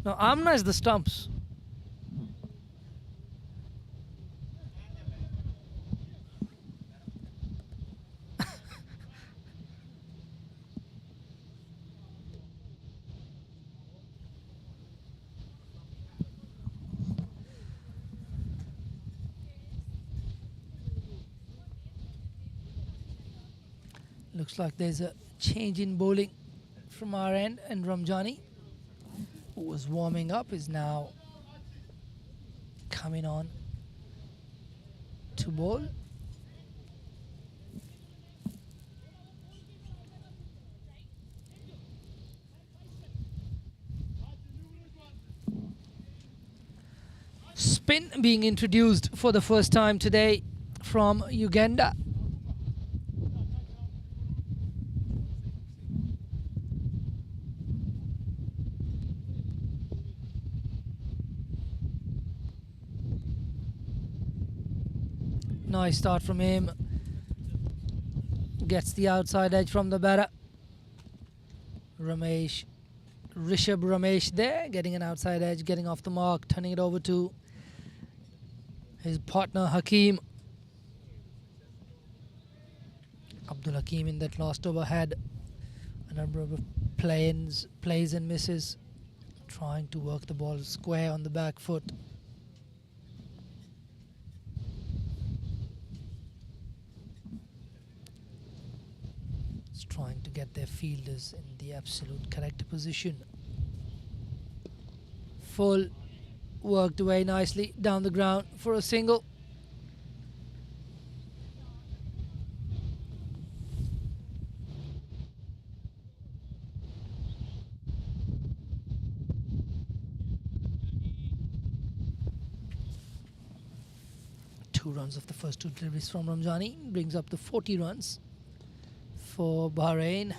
Now Amna is the stumps. Looks like there's a change in bowling from our end, and Ramjani, who was warming up, is now coming on to bowl. Spin being introduced for the first time today from Uganda. Nice start from him. Gets the outside edge from the batter. Rishabh Ramesh there, getting an outside edge, getting off the mark, turning it over to his partner Hakeem. Abdul Hakeem in that last over had a number of plays and misses, trying to work the ball square on the back foot. Trying to get their fielders in the absolute correct position. Full worked away nicely down the ground for a single. Two runs of the first 2 deliveries from Ramjani brings up to 40 runs for Bahrain.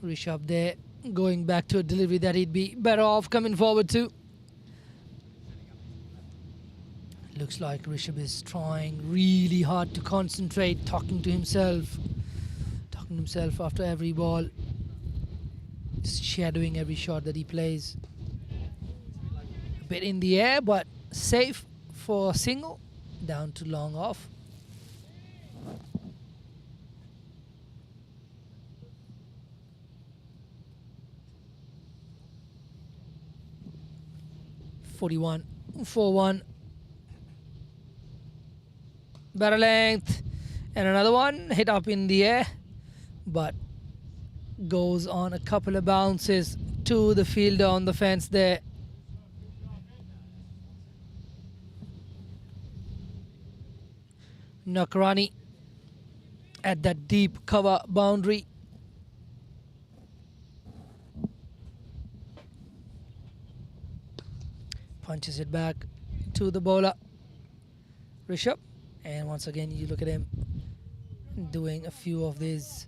Rishabh there going back to a delivery that he'd be better off coming forward to. Looks like Rishabh is trying really hard to concentrate, talking to himself after every ball. He's shadowing every shot that he plays. A bit in the air, but safe for a single. Down to long off. .41, 4-1. Batter length. And another one hit up in the air, but goes on a couple of bounces to the fielder on the fence there. Nakarani at that deep cover boundary. Punches it back to the bowler, Rishabh. And once again, you look at him doing a few of these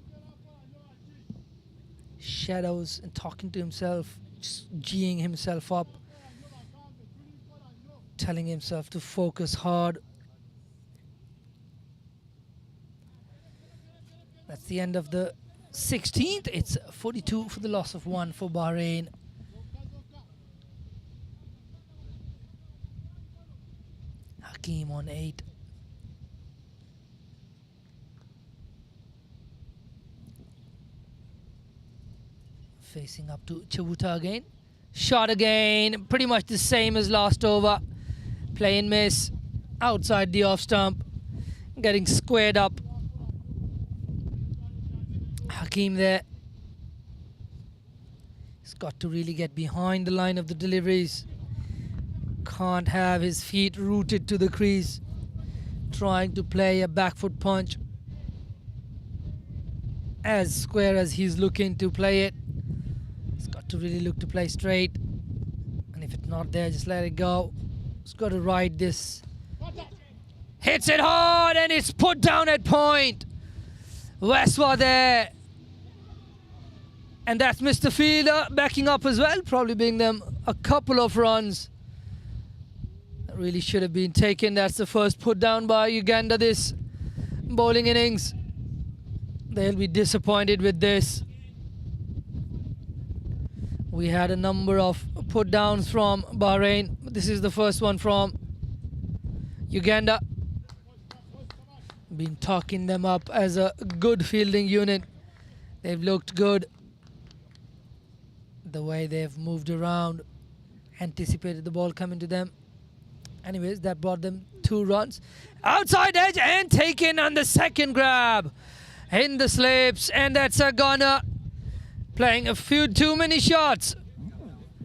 shadows and talking to himself, just geeing himself up, telling himself to focus hard. That's the end of the 16th. It's 42 for the loss of 1 for Bahrain. Hakeem on 8. Facing up to Chavuta again. Shot again, pretty much the same as last over. Play and miss, outside the off stump, getting squared up. Hakeem there. He's got to really get behind the line of the deliveries. Can't have his feet rooted to the crease. Trying to play a back foot punch as square as he's looking to play it. He's got to really look to play straight. And if it's not there, just let it go. He's got to ride this. Hits it hard and it's put down at point. Westwa there. And that's Mr. Fielder backing up as well, probably bringing them a couple of runs. That really should have been taken. That's the first put down by Uganda this bowling innings. They'll be disappointed with this. We had a number of put downs from Bahrain, but this is the first one from Uganda. Been talking them up as a good fielding unit. They've looked good. The way they've moved around, anticipated the ball coming to them. Anyways, that brought them 2 runs. Outside edge and taken on the second grab. In the slips, and that's a gunner. Playing a few too many shots.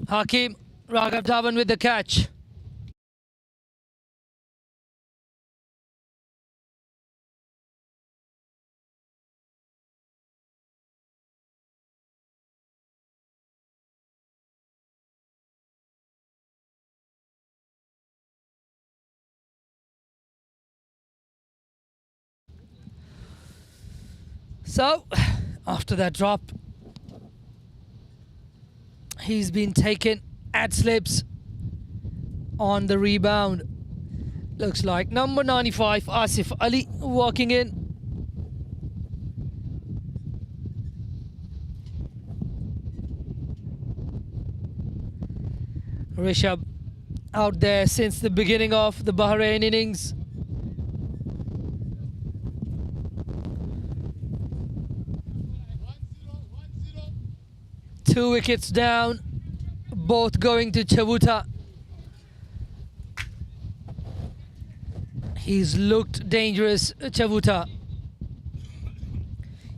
Hakeem Raghav Dhawan with the catch. So, after that drop, he's been taken at slips on the rebound. Looks like number 95, Asif Ali, walking in. Rishabh out there since the beginning of the Bahrain innings. Two wickets down, both going to Chavuta. He's looked dangerous, Chavuta.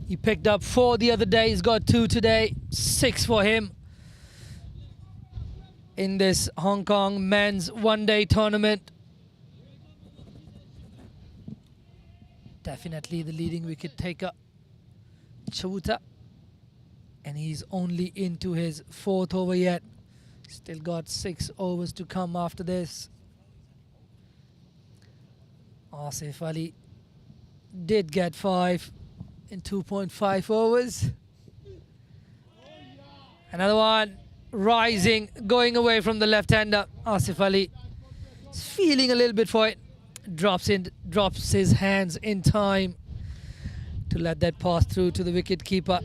He picked up 4 the other day, he's got 2 today, 6 for him in this Hong Kong men's one-day tournament. Definitely the leading wicket taker, Chavuta. And he's only into his 4th over yet. Still got 6 overs to come after this. Asif Ali did get 5 in 2.5 overs. Another one rising, going away from the left-hander. Asif Ali is feeling a little bit for it. Drops his hands in time to let that pass through to the wicket keeper.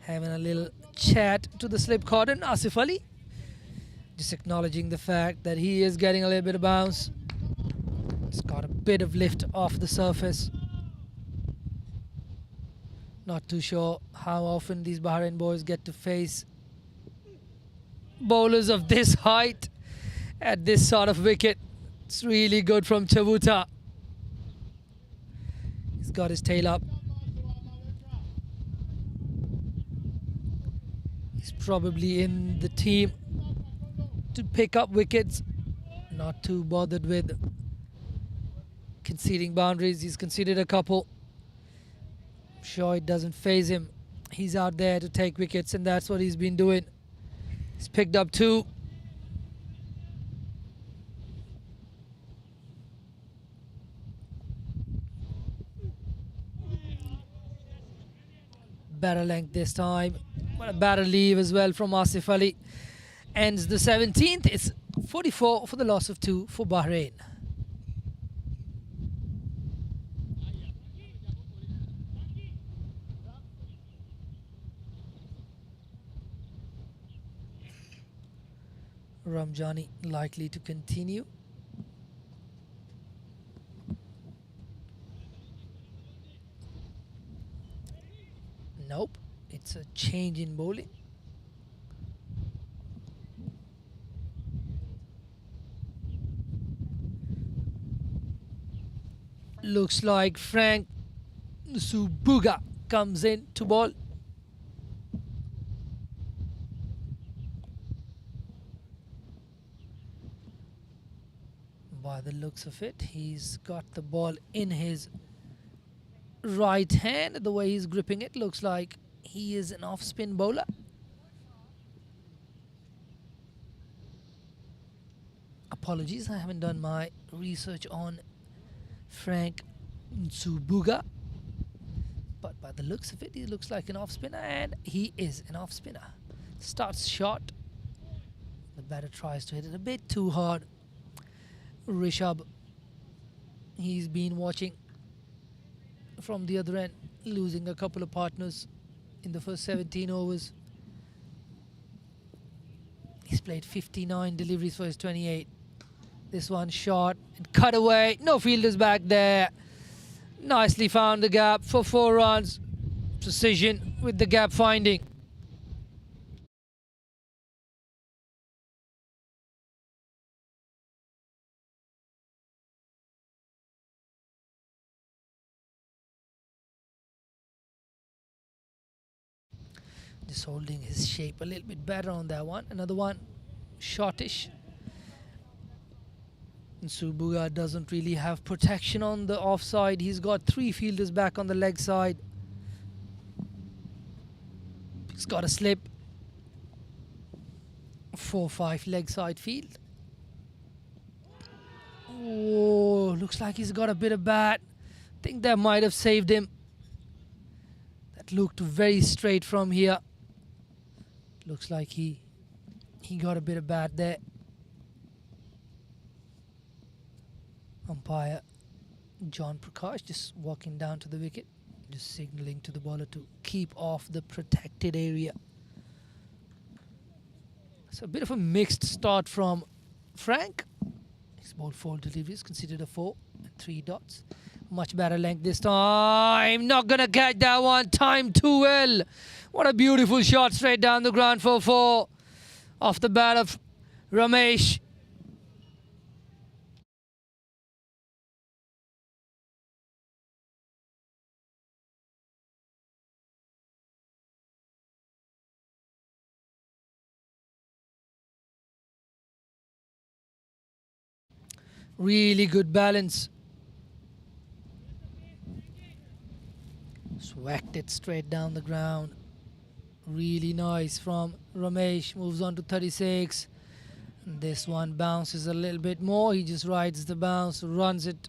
Having a little chat to the slip cordon, Asif Ali. Just acknowledging the fact that he is getting a little bit of bounce. It's got a bit of lift off the surface. Not too sure how often these Bahrain boys get to face bowlers of this height at this sort of wicket. It's really good from Chavuta. He's got his tail up. He's probably in the team to pick up wickets. Not too bothered with conceding boundaries. He's conceded a couple. I'm sure it doesn't faze him. He's out there to take wickets, and that's what he's been doing. He's picked up 2. Better length this time, but a better leave as well from Asif Ali. Ends the 17th. It's 44 for the loss of 2 for Bahrain. Ramjani likely to continue. Nope, it's a change in bowling. Looks like Frank Subuga comes in to bowl. By the looks of it, he's got the ball in his right hand. The way he's gripping it looks like he is an off-spin bowler. Apologies, I haven't done my research on Frank Subuga, but by the looks of it, he looks like an off-spinner, and he is an off-spinner. Starts short. The batter tries to hit it a bit too hard. Rishabh, he's been watching from the other end, losing a couple of partners in the first 17 overs. He's played 59 deliveries for his 28. This one shot and cut away. No fielders back there. Nicely found the gap for 4 runs. Precision with the gap finding. Just holding his shape a little bit better on that one. Another one, shortish. And Subuga doesn't really have protection on the offside. He's got 3 fielders back on the leg side. He's got a slip. 4-5 leg side field. Oh, looks like he's got a bit of bat. Think that might have saved him. That looked very straight from here. Looks like he got a bit of bat there. Umpire John Prakash just walking down to the wicket, just signalling to the bowler to keep off the protected area. So a bit of a mixed start from Frank. He's bowled 4 deliveries, considered a 4 and 3 dots. Much better length this time. Not gonna catch that one. Timed too well. What a beautiful shot straight down the ground for 4 off the bat of Ramesh. Really good balance. Swacked it straight down the ground. Really nice from Ramesh. Moves on to 36. And this one bounces a little bit more. He just rides the bounce, runs it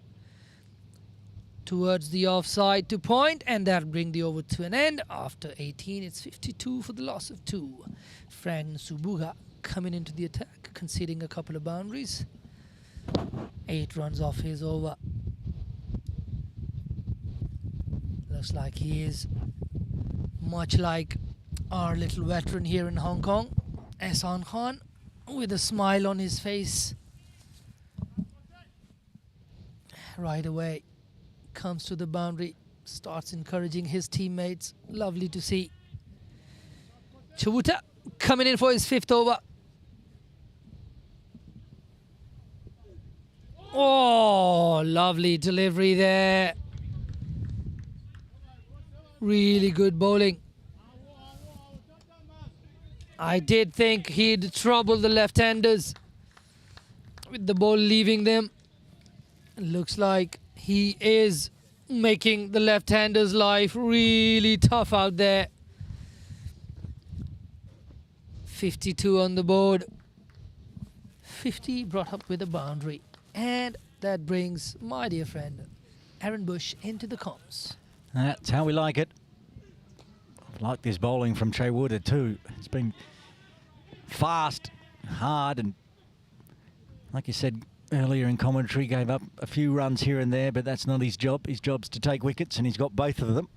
towards the offside to point, and that'll bring the over to an end. After 18, it's 52 for the loss of 2. Frank Subuga coming into the attack, conceding a couple of boundaries. 8 runs off his over. Looks like he is much like our little veteran here in Hong Kong, Ehsan Khan, with a smile on his face. Right away, comes to the boundary, starts encouraging his teammates. Lovely to see. Chavuta coming in for his 5th over. Oh, lovely delivery there. Really good bowling. I did think he'd trouble the left-handers. with the ball leaving them. Looks like he is making the left-hander's life really tough out there. 52 on the board. 50 brought up with a boundary. And that brings my dear friend Aaron Bush into the comms. That's how we like it. I like this bowling from Chewuta too. It's been fast, hard, and like you said earlier in commentary, gave up a few runs here and there, but that's not his job. His job's to take wickets, and he's got both of them.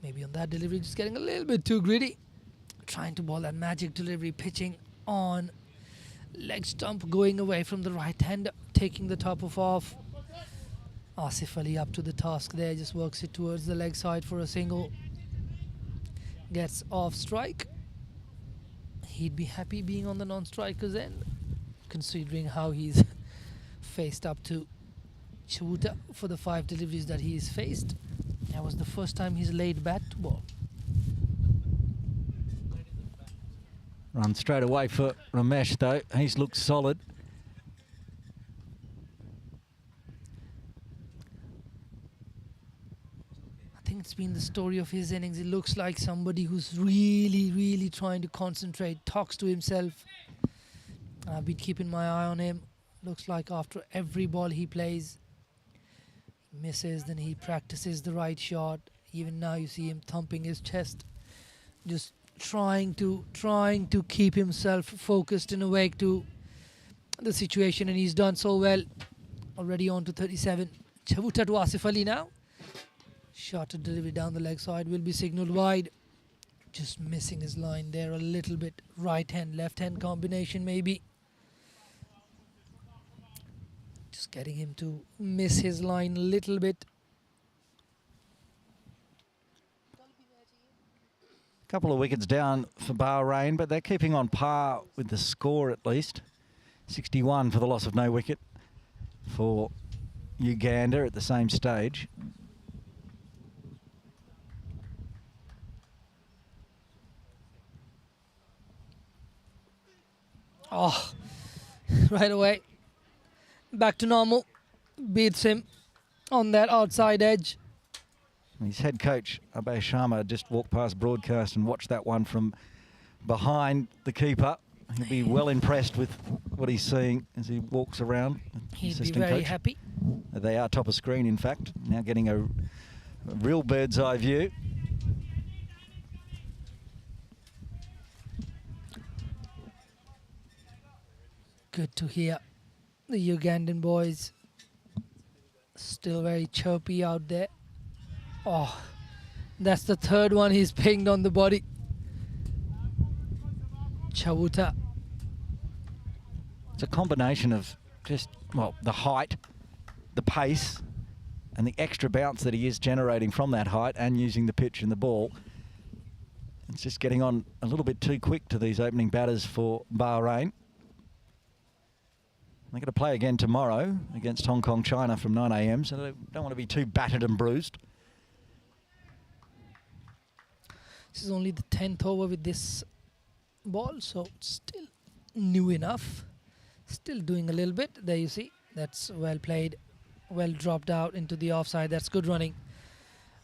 Maybe on that delivery, just getting a little bit too greedy. Trying to ball that magic delivery, pitching on leg stump, going away from the right hand, taking the top off. Asif Ali up to the task there, just works it towards the leg side for a single. Gets off strike. He'd be happy being on the non-striker's end, considering how he's faced up to Chewuta for the 5 deliveries that he's faced. That was the first time he's laid bat to ball. Run straight away for Ramesh though. He's looked solid. I think it's been the story of his innings. It looks like somebody who's really trying to concentrate, talks to himself. I've been keeping my eye on him. Looks like after every ball he plays, he misses, then he practices the right shot. Even now you see him thumping his chest, just trying to keep himself focused and awake to the situation, and he's done so well. Already on to 37. Chewuta to Asif Ali now. Shorter delivery down the leg side will be signalled wide. Just missing his line there a little bit. Right hand, left hand combination maybe. Just getting him to miss his line a little bit. Couple of wickets down for Bahrain, but they're keeping on par with the score at least. 61 for the loss of no wicket for Uganda at the same stage. Oh, right away. Back to normal. Beats him on that outside edge. His head coach, Abhay Sharma, just walked past broadcast and watched that one from behind the keeper. He'll be well impressed with what he's seeing as he walks around. He'd be very happy. They are top of screen, in fact. Now getting a real bird's eye view. Good to hear the Ugandan boys still very chirpy out there. Oh, that's the third one he's pinged on the body. Chewuta. It's a combination of just, well, the height, the pace, and the extra bounce that he is generating from that height and using the pitch and the ball. It's just getting on a little bit too quick to these opening batters for Bahrain. They're going to play again tomorrow against Hong Kong, China from 9 a.m, so they don't want to be too battered and bruised. This is only the 10th over with this ball, so still new enough. Still doing a little bit. There you see. That's well played. Well dropped out into the offside. That's good running.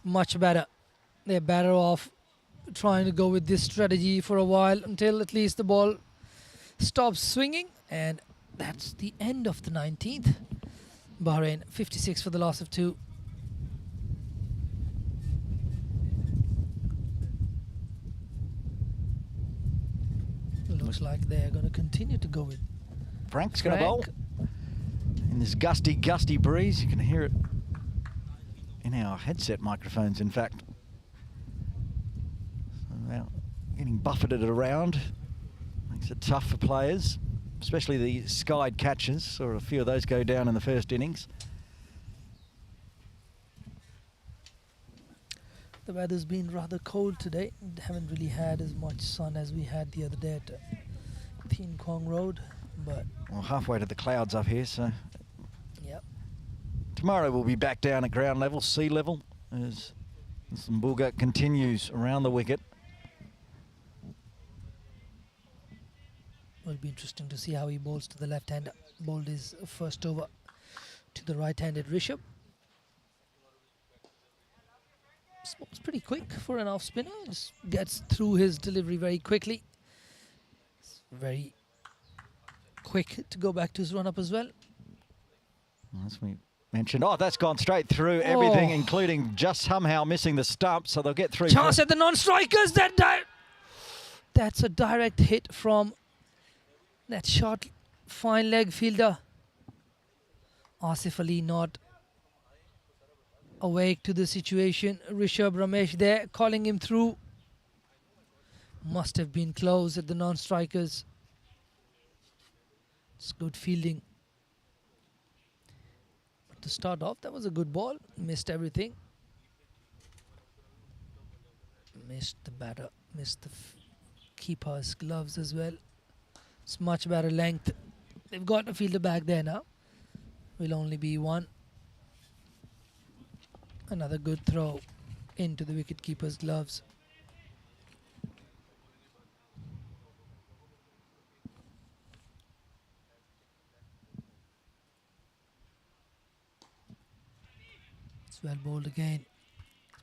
Much better. They're better off trying to go with this strategy for a while until at least the ball stops swinging. And that's the end of the 19th. Bahrain 56 for the loss of 2. Looks like they're going to continue to go with Frank's going to bowl in this gusty breeze. You can hear it in our headset microphones, in fact. So now getting buffeted around makes it tough for players, especially the skied catches. Saw a few of those go down in the first innings. The weather's been rather cold today. Haven't really had as much sun as we had the other day at Thiên Quang Road, but well, halfway to the clouds up here, so yep. Tomorrow we'll be back down at ground level, sea level, as Mbuga continues around the wicket. Will be interesting to see how he bowls to the left-hander. Bowled his first over to the right-handed Rishabh. It's pretty quick for an off-spinner. Just gets through his delivery very quickly. It's very quick to go back to his run-up as well. As we mentioned, that's gone straight through everything, Oh. including just somehow missing the stump, so they'll get through. Chance at the non-strikers. That's a direct hit from that short, fine leg fielder. Asif Ali not awake to the situation. Rishabh Ramesh there calling him through. Must have been close at the non-strikers. It's good fielding. But to start off, that was a good ball. Missed everything. Missed the batter. Missed the keeper's gloves as well. It's much better length. They've got a fielder back there now. Will only be one. Another good throw into the wicket-keeper's gloves. It's well bowled again.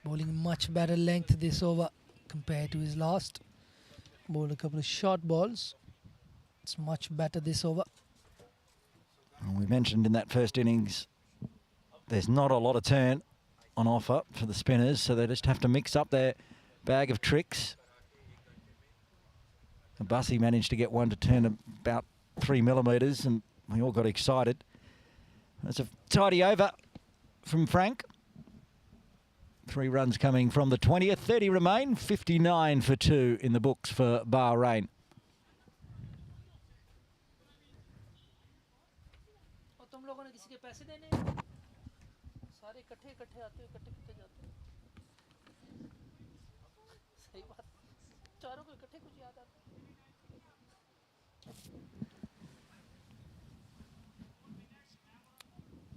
Bowling much better length this over compared to his last. Bowled a couple of short balls. It's much better this over. And we mentioned in that first innings, there's not a lot of turn on offer for the spinners, so they just have to mix up their bag of tricks. Bussy managed to get one to turn about 3 millimetres, and we all got excited. That's a tidy over from Frank. 3 runs coming from the 20th. 30 remain. 59 for 2 in the books for Bahrain.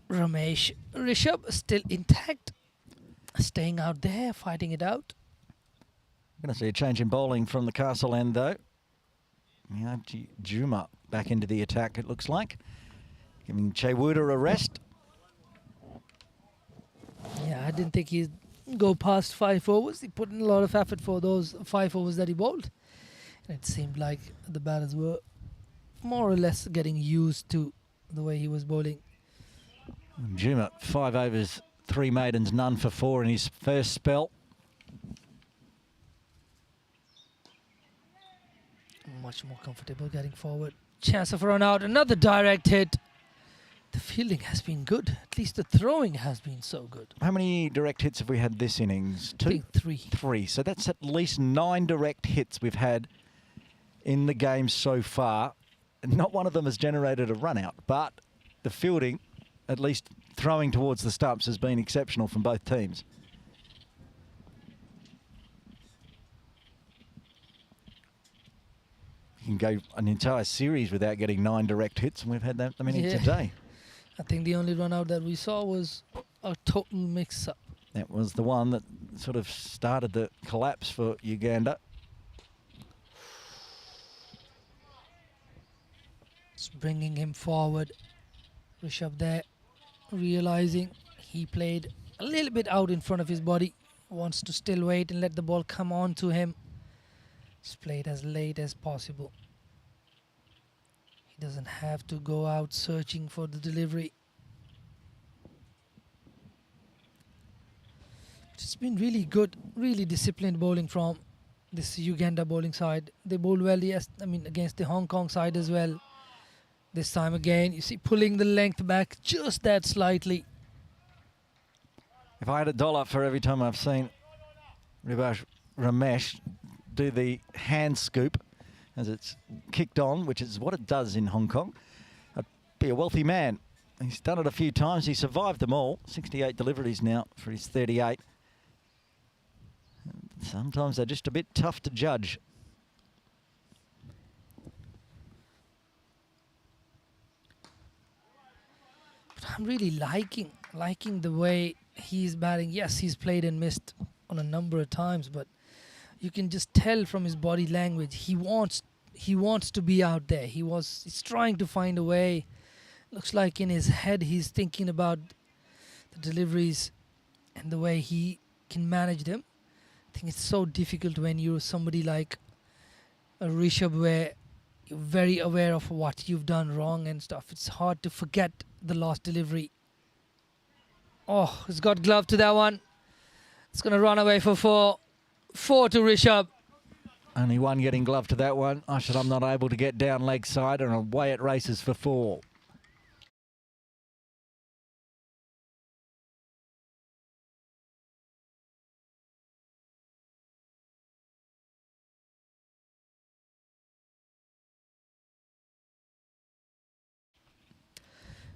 Ramesh Rishabh still intact, staying out there, fighting it out. Going to see a change in bowling from the Castle end, though. Yeah, Juma back into the attack, it looks like. Giving Chewuda a rest. Yeah, I didn't think he'd go past 5 overs. He put in a lot of effort for those 5 overs that he bowled. And it seemed like the batters were more or less getting used to the way he was bowling. Juma, 5 overs, 3 maidens, none for 4 in his first spell. Much more comfortable getting forward. Chance of a run out, another direct hit. The fielding has been good. At least the throwing has been so good. How many direct hits have we had this innings? 2? I think 3. 3. So that's at least 9 direct hits we've had in the game so far. And not one of them has generated a run out, but the fielding, at least throwing towards the stumps, has been exceptional from both teams. You can go an entire series without getting 9 direct hits, and we've had that many today. I think the only run out that we saw was a total mix-up. That was the one that sort of started the collapse for Uganda. It's bringing him forward. Rishabh there, realizing he played a little bit out in front of his body. Wants to still wait and let the ball come on to him. He's played as late as possible. He doesn't have to go out searching for the delivery. It's been really good, really disciplined bowling from this Uganda bowling side. They bowled well, yes, against the Hong Kong side as well. This time again, you see, pulling the length back just that slightly. If I had $1 for every time I've seen Ramesh do the hand scoop as it's kicked on, which is what it does in Hong Kong, I'd be a wealthy man. He's done it a few times. He survived them all. 68 deliveries now for his 38. Sometimes they're just a bit tough to judge. But I'm really liking the way he's batting. Yes, he's played and missed on a number of times, but you can just tell from his body language he wants he wants to be out there. He's trying to find a way. Looks like in his head he's thinking about the deliveries and the way he can manage them. I think it's so difficult when you're somebody like a Rishabh, where you're very aware of what you've done wrong and stuff. It's hard to forget the last delivery. Oh, he's got glove to that one. It's going to run away for 4. 4 to Rishabh. Only one getting glove to that one. I'm not able to get down leg side, and away it races for 4.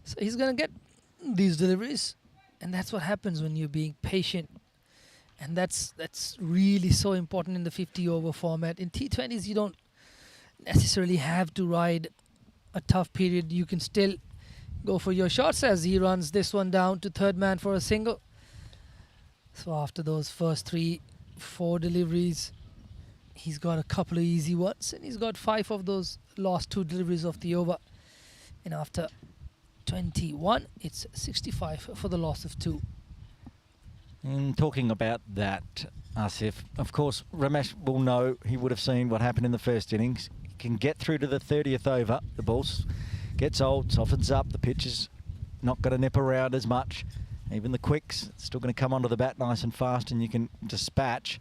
So he's going to get these deliveries, and that's what happens when you're being patient. And that's really so important in the 50-over format. In T20s, you don't necessarily have to ride a tough period. You can still go for your shots as he runs this one down to third man for a single. So after those first 3-4 deliveries, he's got a couple of easy ones, and he's got 5 of those last 2 deliveries of the over. And after 21, it's 65 for the loss of 2. And talking about that, Asif, of course, Ramesh will know, he would have seen what happened in the first innings. He can get through to the 30th over. The ball gets old, softens up. The pitch is not going to nip around as much. Even the quicks, it's still going to come onto the bat nice and fast, and you can dispatch.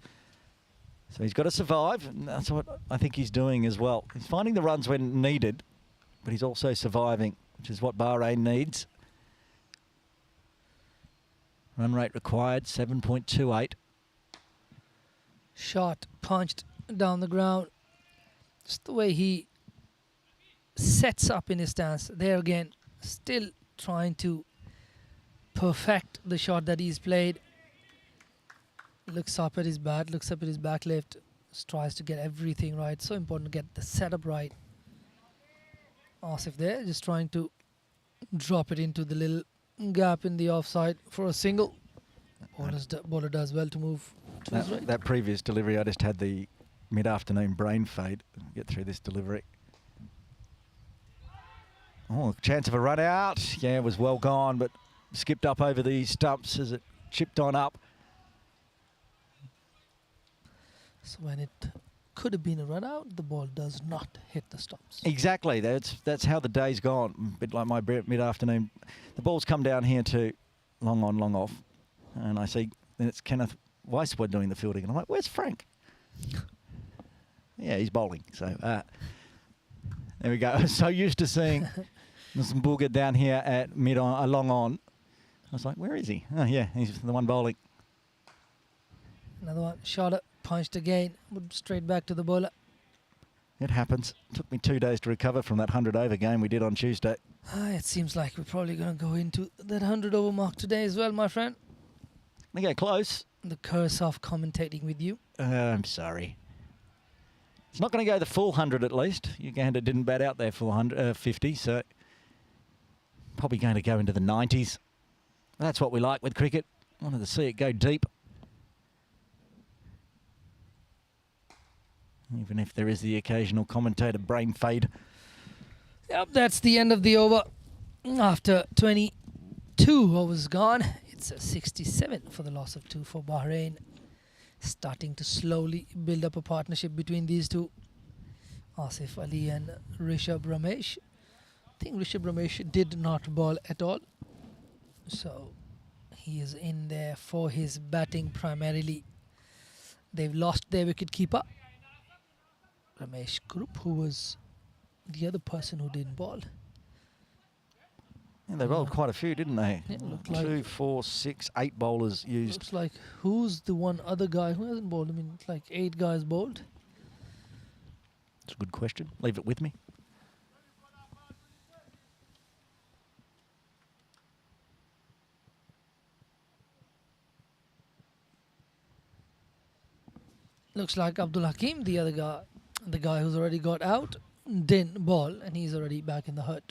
So he's got to survive, and that's what I think he's doing as well. He's finding the runs when needed, but he's also surviving, which is what Bahrain needs. Run rate required, 7.28. Shot punched down the ground. Just the way he sets up in his stance. There again, still trying to perfect the shot that he's played. Looks up at his bat, looks up at his back left. Just tries to get everything right. So important to get the setup right. Asif there, just trying to drop it into the little gap in the offside for a single. Bowler does well to move to his right. That previous delivery, I just had the mid-afternoon brain fade. Get through this delivery. Oh, chance of a run out. Yeah, it was well gone, but skipped up over the stumps as it chipped on up. So when it could have been a run out, the ball does not hit the stumps. Exactly. That's how the day's gone. A bit like my mid-afternoon. The ball's come down here to long on, long off. And I see then it's Kenneth Weiswood doing the fielding. And I'm like, where's Frank? Yeah, he's bowling. So there we go. So used to seeing Mbooga down here at mid-on, long on. I was like, where is he? Oh, yeah, he's the one bowling. Another one. Shot it. Punched again. Straight back to the bowler. It happens. Took me 2 days to recover from that 100-over game we did on Tuesday. It seems like we're probably going to go into that 100-over mark today as well, my friend. They get close. The curse of commentating with you. I'm sorry. It's not going to go the full 100 at least. Uganda didn't bat out their full 50, so probably going to go into the 90s. That's what we like with cricket. Wanted to see it go deep. Even if there is the occasional commentator brain fade. Yep, that's the end of the over. After 22 overs gone, it's a 67 for the loss of 2 for Bahrain. Starting to slowly build up a partnership between these two. Asif Ali and Rishabh Ramesh. I think Rishabh Ramesh did not bowl at all. So he is in there for his batting primarily. They've lost their wicketkeeper, Ramesh Group, who was the other person who didn't bowl. Yeah, they bowled quite a few, didn't they? Yeah, looked 2, 4, 6, 8 bowlers used. Looks like who's the one other guy who hasn't bowled? I mean, it's like 8 guys bowled. It's a good question. Leave it with me. Looks like Abdul Hakim, the other guy, the guy who's already got out, didn't bowl, and he's already back in the hut.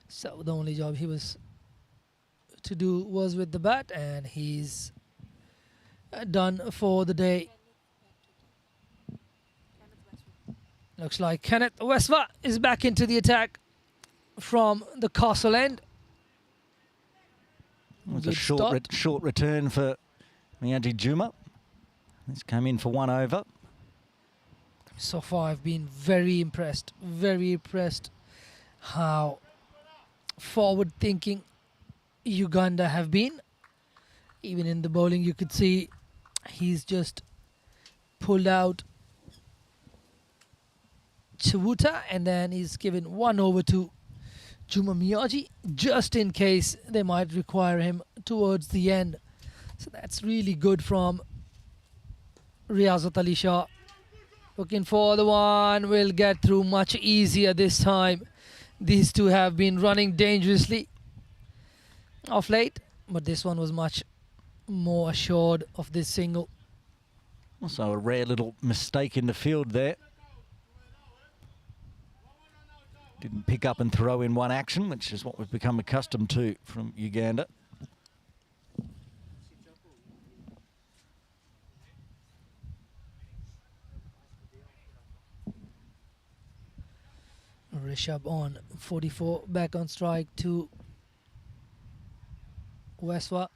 So the only job he was to do was with the bat, and he's done for the day. Looks like Kenneth Westwa is back into the attack from the castle end. It was a Good short start. return for Miyaji Juma. He's come in for 1 over. So far, I've been very impressed how forward-thinking Uganda have been. Even in the bowling, you could see he's just pulled out Chiwuta, and then he's given 1 over to Juma Miyaji, just in case they might require him towards the end. So that's really good from Riyazat Ali Shah. Looking for the one, will get through much easier this time. These two have been running dangerously of late, but this one was much more assured of this single. Also a rare little mistake in the field there. Didn't pick up and throw in one action, which is what we've become accustomed to from Uganda. Rishabh on 44, back on strike to Westwa.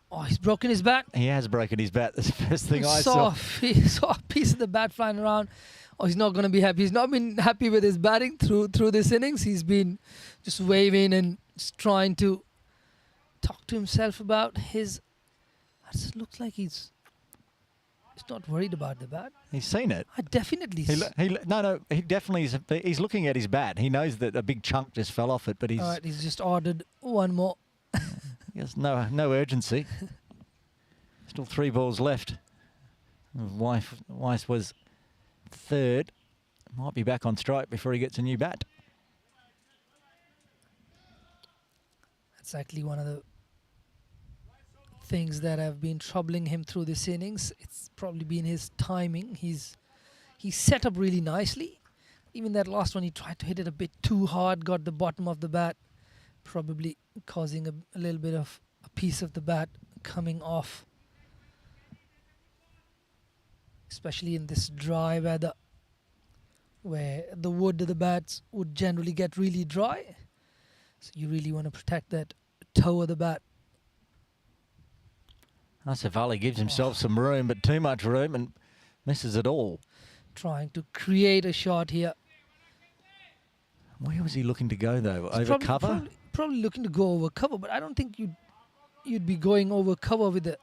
Oh, he's broken his bat. He has broken his bat. That's the first thing I saw. He saw a piece of the bat flying around. Oh, he's not going to be happy. He's not been happy with his batting through this innings. He's been just waving and just trying to talk to himself about his. It looks like he's not worried about the bat. He's seen it. I definitely. No, he definitely is. He's looking at his bat. He knows that a big chunk just fell off it, but he's. All right, he's just ordered one more. He has no urgency. Still 3 balls left. Weiss was third. Might be back on strike before he gets a new bat. That's actually one of the things that have been troubling him through this innings. It's probably been his timing. He's set up really nicely. Even that last one, he tried to hit it a bit too hard, got the bottom of the bat, probably causing a little bit of a piece of the bat coming off. Especially in this dry weather where the wood of the bats would generally get really dry. So you really want to protect that toe of the bat. Asif Ali gives himself some room, but too much room, and misses it all. Trying to create a shot here. Where was he looking to go, though? He's Over cover? Probably looking to go over cover, but I don't think you'd be going over cover with a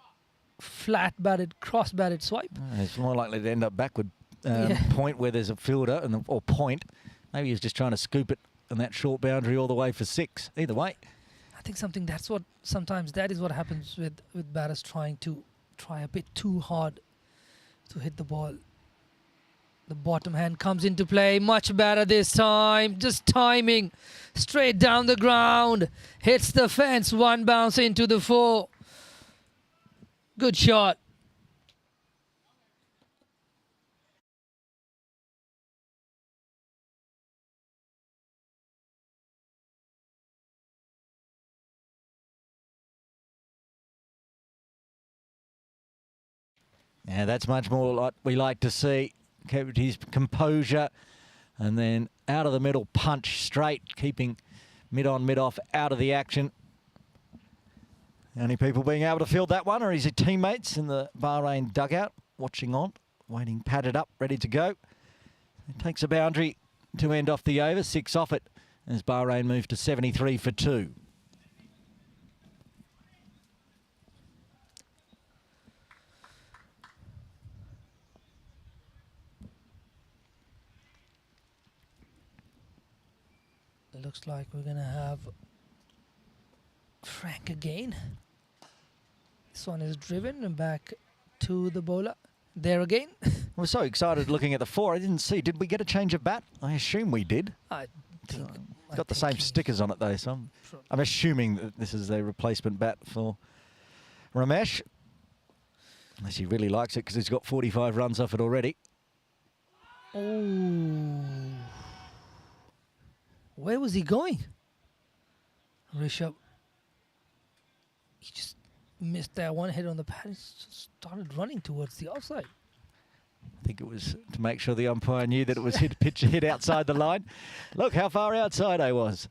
flat-batted, cross-batted swipe. It's more likely to end up backward Yeah. point where there's a fielder, or point. Maybe he's just trying to scoop it on that short boundary all the way for 6. Either way. I think sometimes that is what happens with batters trying a bit too hard to hit the ball. The bottom hand comes into play, much better this time. Just timing, straight down the ground, hits the fence, one bounce into the 4. Good shot. Yeah, that's much more like we like to see. Kept his composure, and then out of the middle punch straight, keeping mid on, mid off out of the action. Only people being able to field that one are his teammates in the Bahrain dugout, watching on, waiting padded up, ready to go. It takes a boundary to end off the over, 6 off it, as Bahrain move to 73 for 2. Looks like we're going to have Frank again. This one is driven and back to the bowler. There again. I was so excited looking at the 4. I didn't see. Did we get a change of bat? I assume we did. I think. Got the same stickers on it though, so I'm assuming that this is a replacement bat for Ramesh. Unless he really likes it because he's got 45 runs off it already. Oh. Where was he going? Rishabh. He just missed that one hit on the pad. He just started running towards the outside. I think it was to make sure the umpire knew that it was hit outside the line. Look how far outside I was.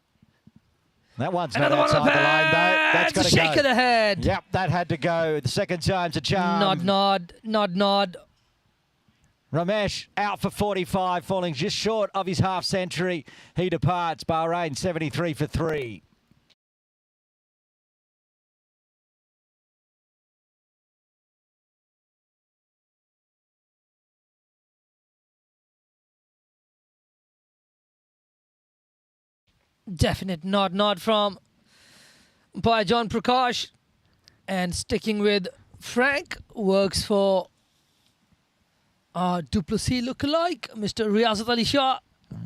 That one's not Another one on outside the the line, though. pad. That's got It's to a shake go. of the head. Yep, that had to go. The second time's a charm. Nod. Ramesh out for 45, falling just short of his half century. He departs. Bahrain 73 for 3. Definite nod from by John Prakash. And sticking with Frank, works for Duplessis lookalike, Mr. Riyazat Ali Shah.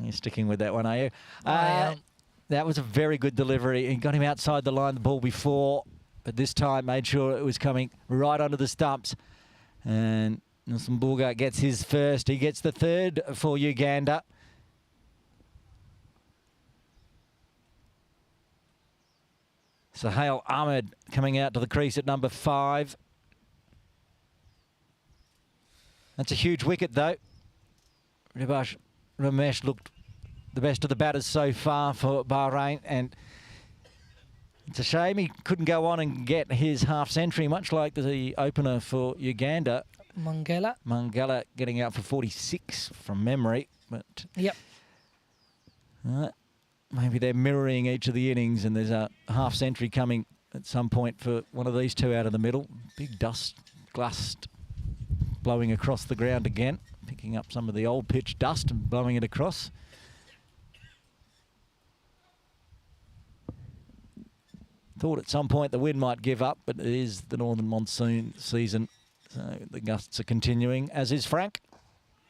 You're sticking with that one, are you? I am. That was a very good delivery. He got him outside the line, the ball before, but this time made sure it was coming right onto the stumps. And Nelson Bulga gets his first. He gets the third for Uganda. Sohail Ahmed coming out to the crease at number 5. That's a huge wicket, though. Ramesh looked the best of the batters so far for Bahrain, and it's a shame he couldn't go on and get his half century, much like the opener for Uganda. Mangala getting out for 46 from memory, but Yep. Maybe they're mirroring each of the innings, and there's a half century coming at some point for one of these two out of the middle. Big gust blowing across the ground again, picking up some of the old pitch dust and blowing it across. Thought at some point the wind might give up, but it is the northern monsoon season, so the gusts are continuing, as is Frank.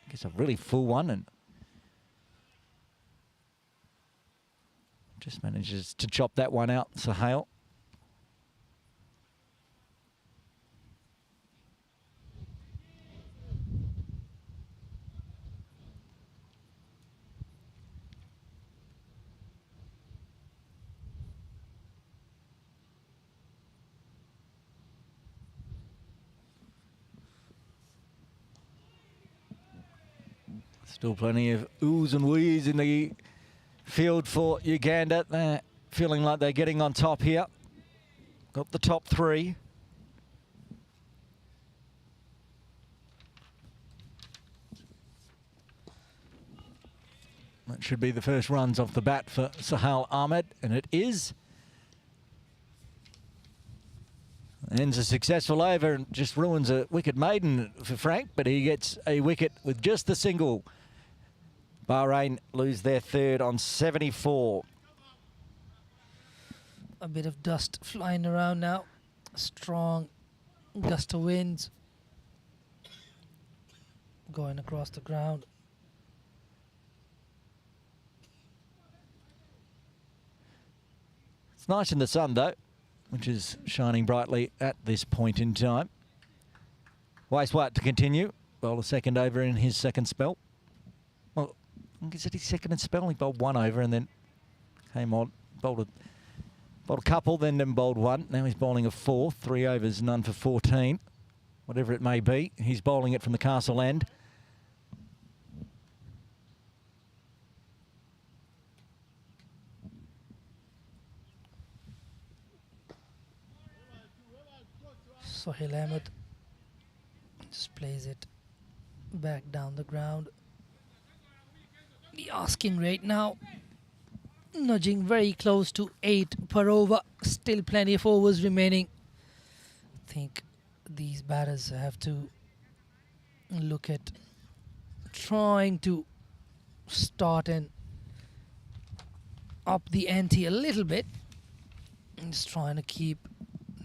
Gets a really full one and just manages to chop that one out, Sohail. Still plenty of oohs and wheeze in the field for Uganda. They're feeling like they're getting on top here. Got the top 3. That should be the first runs off the bat for Sohail Ahmed, and it is. Ends a successful over and just ruins a wicket maiden for Frank, but he gets a wicket with just the single. Bahrain lose their third on 74. A bit of dust flying around now. Strong gust of winds going across the ground. It's nice in the sun, though, which is shining brightly at this point in time. Waiswat to continue. Bowled a second over in his second spell. Well, is it his second spell? He bowled one over and then came on, bowled a couple, then bowled one. Now he's bowling a 4th, 3 overs, none for 14. Whatever it may be, he's bowling it from the castle end. Sohail Ahmed just plays it back down the ground. The asking rate now nudging very close to 8 per over. Still plenty of overs remaining. I think these batters have to look at trying to start and up the ante a little bit. And just trying to keep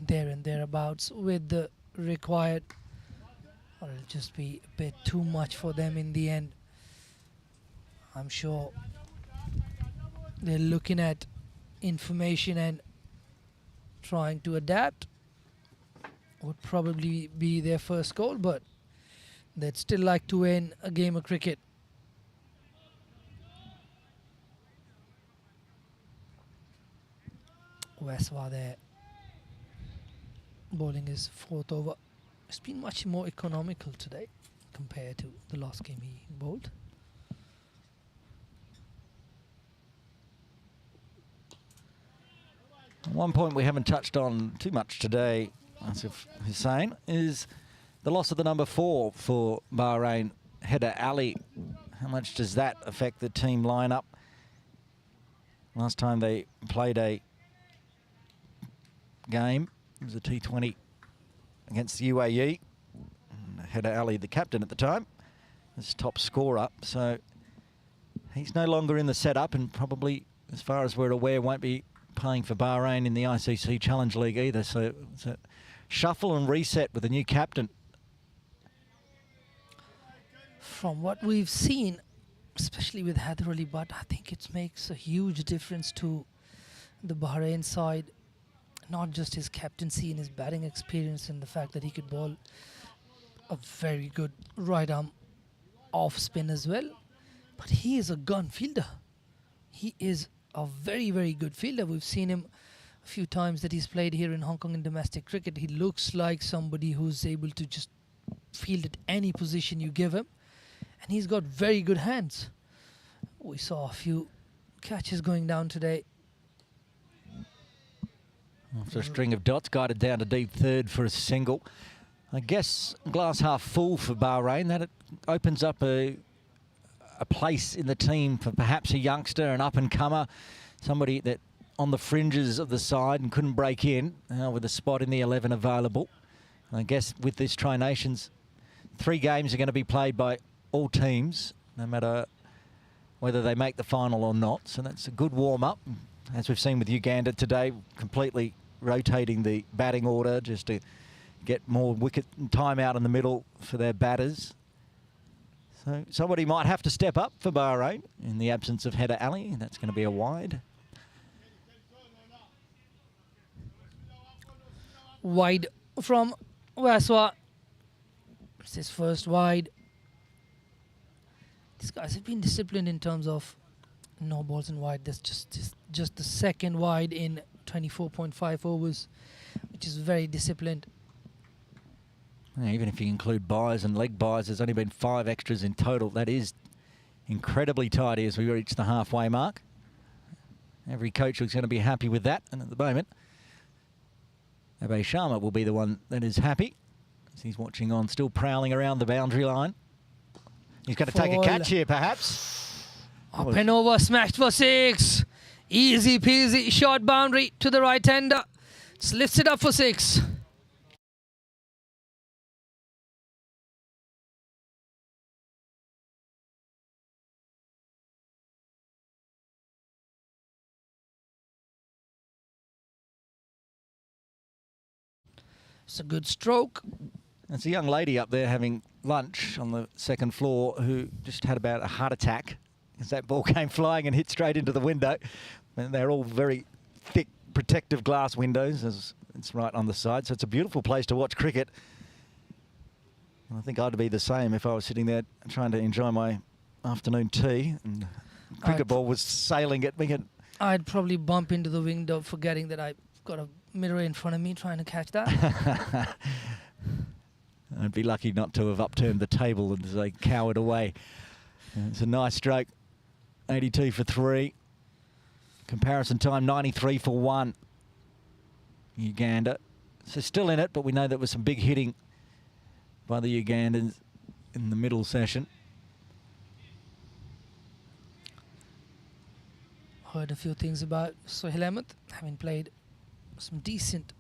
there and thereabouts with the required, or it'll just be a bit too much for them in the end. I'm sure they're looking at information and trying to adapt. would probably be their first goal, but they'd still like to win a game of cricket. Westwa there bowling his 4th over. It's been much more economical today compared to the last game he bowled. One point we haven't touched on too much today, Asif Hussain, is the loss of the number 4 for Bahrain, Header Ali. How much does that affect the team lineup? Last time they played a game, it was a T20 against the UAE. And Header Ali, the captain at the time, was top scorer. So he's no longer in the setup and probably, as far as we're aware, won't be playing for Bahrain in the ICC Challenge League either. So it's a shuffle and reset with a new captain. From what we've seen, especially with Header Ali, but I think it makes a huge difference to the Bahrain side. Not just his captaincy and his batting experience and the fact that he could bowl a very good right arm off spin as well, but he is a gun fielder. He is a very, very good fielder. We've seen him a few times that he's played here in Hong Kong in domestic cricket. He looks like somebody who's able to just field at any position you give him, and he's got very good hands. We saw a few catches going down today. After a string of dots, guided down to deep third for a single. I guess glass half full for Bahrain. That it opens up a place in the team for perhaps a youngster, an up-and-comer, somebody that on the fringes of the side and couldn't break in with a spot in the 11 available. And I guess with this Tri Nations, 3 games are going to be played by all teams, no matter whether they make the final or not. So that's a good warm-up, as we've seen with Uganda today, completely rotating the batting order just to get more wicket time out in the middle for their batters. So somebody might have to step up for Bahrain in the absence of Header Ali. That's going to be a wide. Wide from Westwa. It's his first wide. These guys have been disciplined in terms of no balls in wide. That's just the second wide in 24.5 overs, which is very disciplined. Yeah, even if you include buys and leg buys, there's only been 5 extras in total. That is incredibly tidy as we reach the halfway mark. Every coach is going to be happy with that, and at the moment, Abhay Sharma will be the one that is happy, as he's watching on, still prowling around the boundary line. He's going to take a catch here, perhaps. Up and over, smashed for 6. Easy peasy, short boundary to the right hander. Just lifts it up for 6. It's a good stroke. There's a young lady up there having lunch on the second floor who just had about a heart attack as that ball came flying and hit straight into the window. And they're all very thick protective glass windows, as it's right on the side. So it's a beautiful place to watch cricket. And I think I'd be the same if I was sitting there trying to enjoy my afternoon tea and cricket ball was sailing at me. I'd probably bump into the window, forgetting that I've got a mirror in front of me trying to catch that. I'd be lucky not to have upturned the table as they cowered away. It's a nice stroke. 82 for 3. Comparison time 93 for 1. Uganda. So still in it, but we know there was some big hitting by the Ugandans in the middle session. Heard a few things about Sohail Ahmed, having played some decent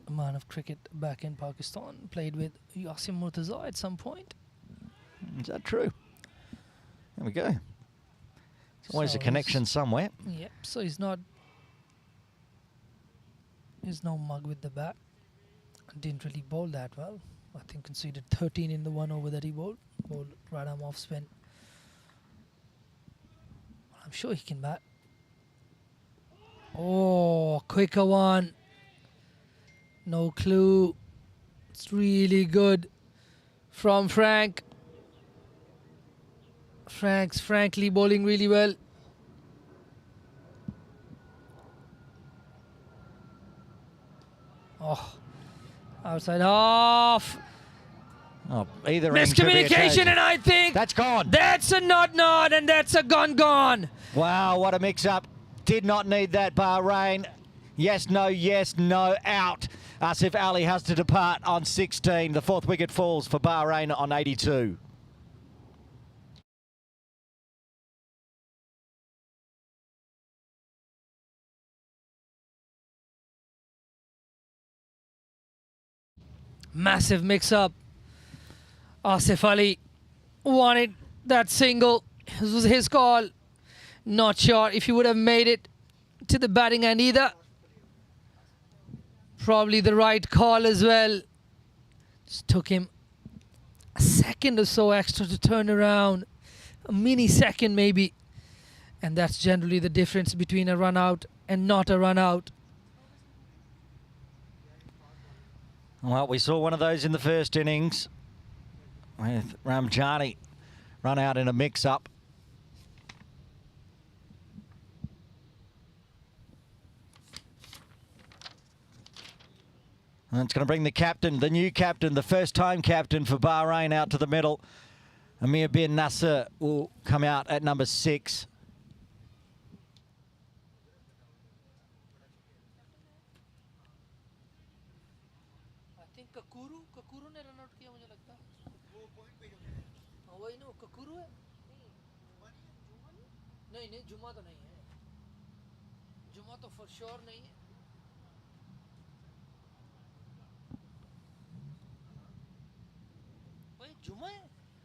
amount of cricket back in Pakistan. Played with Yasim Murtaza at some point. Is that true? There we go. There's always So a connection somewhere. Yep, so he's no mug with the bat. Didn't really bowl that well. I think conceded 13 in the 1 over that he bowled. Bowled right arm off spin. I'm sure he can bat. Oh, quicker one. No clue. It's really good from Frank. Frank's frankly bowling really well. Oh, outside half. Oh, either end could be a Miscommunication, chance. and I think That's gone. that's a nod, and that's a gone. Wow, what a mix-up. Did not need that, Bahrain. Yes, no, out. Asif Ali has to depart on 16. The fourth wicket falls for Bahrain on 82. Massive mix-up. Asif Ali wanted that single. This was his call. Not sure if he would have made it to the batting end either. Probably the right call as well. Just took him a second or so extra to turn around. A mini second maybe. And that's generally the difference between a run out and not a run out. Well, we saw one of those in the first innings with Ramjani run out in a mix-up. And it's going to bring the captain, the new captain, the first-time captain for Bahrain out to the middle. Amir bin Nasser will come out at number 6. I think Kakuru ने run out किया मुझे लगता है वो point पे हाँ वही ना Kakuru है नहीं जुमा तो नहीं है जुमा तो for sure नहीं है वही जुमा है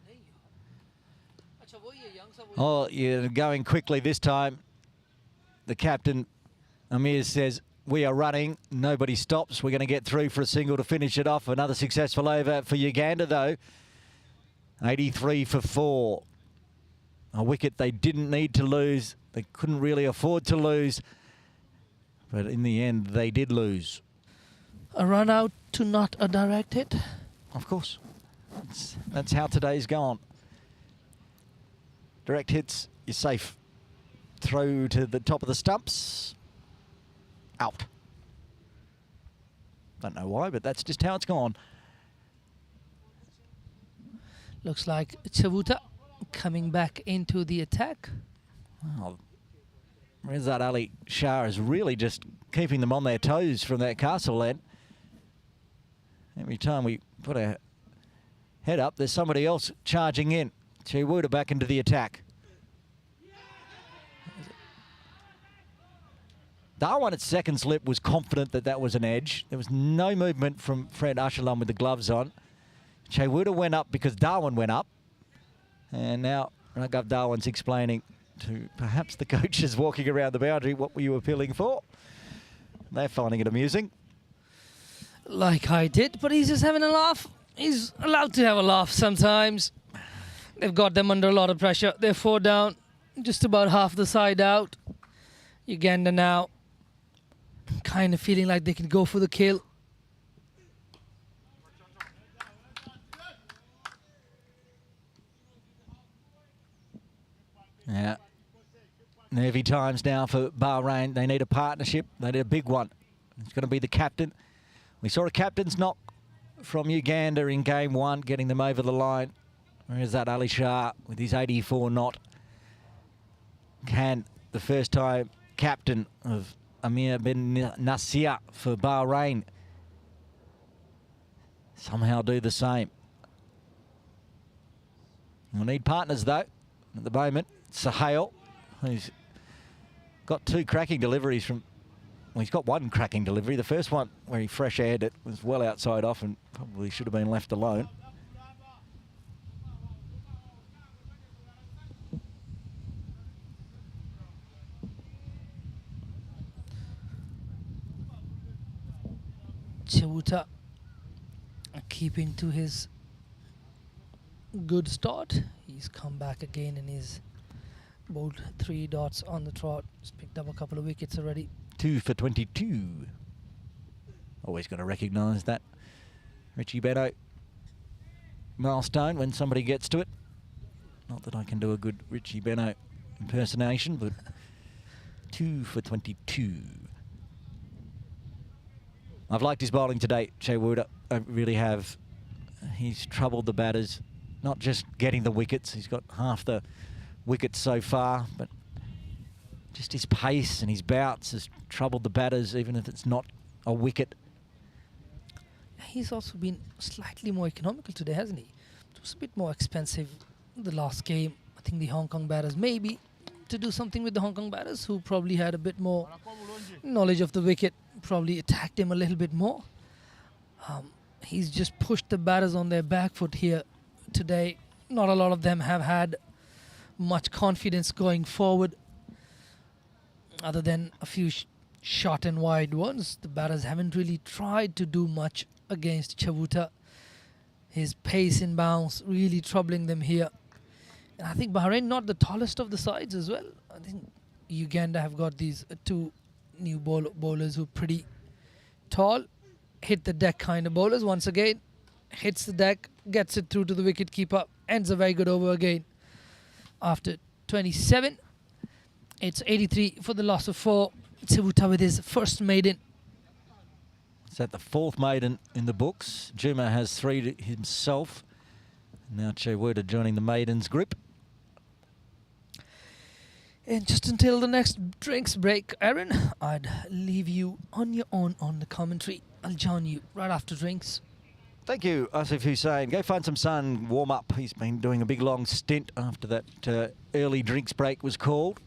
नहीं यार अच्छा वही है यंग सा वही Oh, you're going quickly this time. The captain, Amir, says, we are running. Nobody stops. We're going to get through for a single to finish it off. Another successful over for Uganda, though. 83 for 4. A wicket they didn't need to lose. They couldn't really afford to lose. But in the end, they did lose. a run out to not a direct hit. Of course. That's how today's gone. Direct hits, you're safe. Throw to the top of the stumps. Out. Don't know why, but that's just how it's gone. Looks like Chavuta coming back into the attack. Well, Rezat Ali Shah is really just keeping them on their toes from that castle end. Every time we put our head up, there's somebody else charging in. Chiwuda back into the attack. Darwin at second slip was confident that that was an edge. There was no movement from Fred Ashalam with the gloves on. Chiwuda went up because Darwin went up. And now Raghav Darwin's explaining to perhaps the coaches walking around the boundary what were you appealing for. They're finding it amusing. Like I did, but he's just having a laugh. He's allowed to have a laugh sometimes. They've got them under a lot of pressure. They're 4 down, just about half the side out. Uganda now kind of feeling like they can go for the kill. Yeah. Nervy times now for Bahrain. They need a partnership. They need a big one. It's going to be the captain. We saw a captain's knock from Uganda in game 1, getting them over the line. Whereas that Ali Shah with his 84 knot. Can the first time captain of Amir bin Nasir for Bahrain somehow do the same? We'll need partners though at the moment. Sahel, who's got 2 cracking deliveries from, well, he's got 1 cracking delivery. The first one where he fresh aired it was well outside off and probably should have been left alone. Chavuta keeping to his good start. He's come back again and he's bowled 3 dots on the trot. He's picked up a couple of wickets already. 2 for 22. Always got to recognise that. Richie Benaud milestone when somebody gets to it. Not that I can do a good Richie Benaud impersonation, but 2 for 22. I've liked his bowling today, Chewuda. I really have. He's troubled the batters, not just getting the wickets. He's got half the wickets so far, but just his pace and his bounce has troubled the batters, even if it's not a wicket. He's also been slightly more economical today, hasn't he? It was a bit more expensive the last game. I think the Hong Kong batters, maybe to do something with the Hong Kong batters who probably had a bit more knowledge of the wicket, probably attacked him a little bit more. He's just pushed the batters on their back foot here today. Not a lot of them have had much confidence going forward, other than a few short and wide ones. The batters haven't really tried to do much against Chewuta. His pace in bounce really troubling them here. And I think Bahrain not the tallest of the sides as well. I think Uganda have got these two new bowlers who are pretty tall. Hit the deck kind of bowlers once again. Hits the deck, gets it through to the wicket keeper. Ends a very good over again. After 27, it's 83 for the loss of 4. Chewuta with his first maiden. Is that the 4th maiden in the books? Juma has 3 to himself. Now Chewuta joining the maidens group. And just until the next drinks break, Aaron, I'd leave you on your own on the commentary. I'll join you right after drinks. Thank you, Asif Hussain. Go find some sun, warm up. He's been doing a big long stint after that early drinks break was called.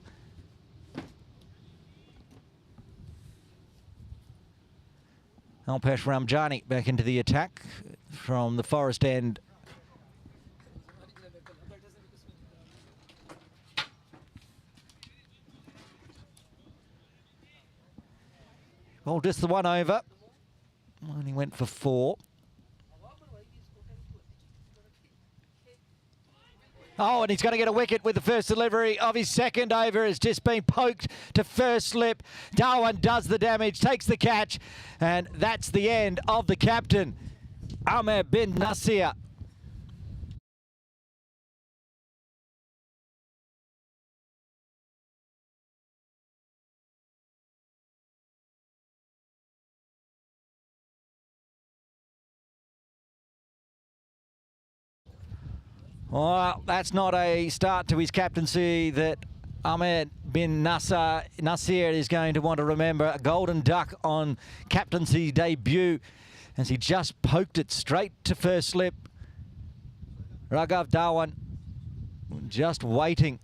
Alpesh Ramjani back into the attack from the Forest End. Well, just the one over. Only went for 4. Oh, and he's going to get a wicket with the first delivery of his second over. It's just been poked to first slip. Darwin does the damage, takes the catch, and that's the end of the captain, Ahmed bin Nasir. Well, that's not a start to his captaincy that Ahmed bin Nasir is going to want to remember. A golden duck on captaincy debut as he just poked it straight to first slip. Raghav Dhawan just waiting.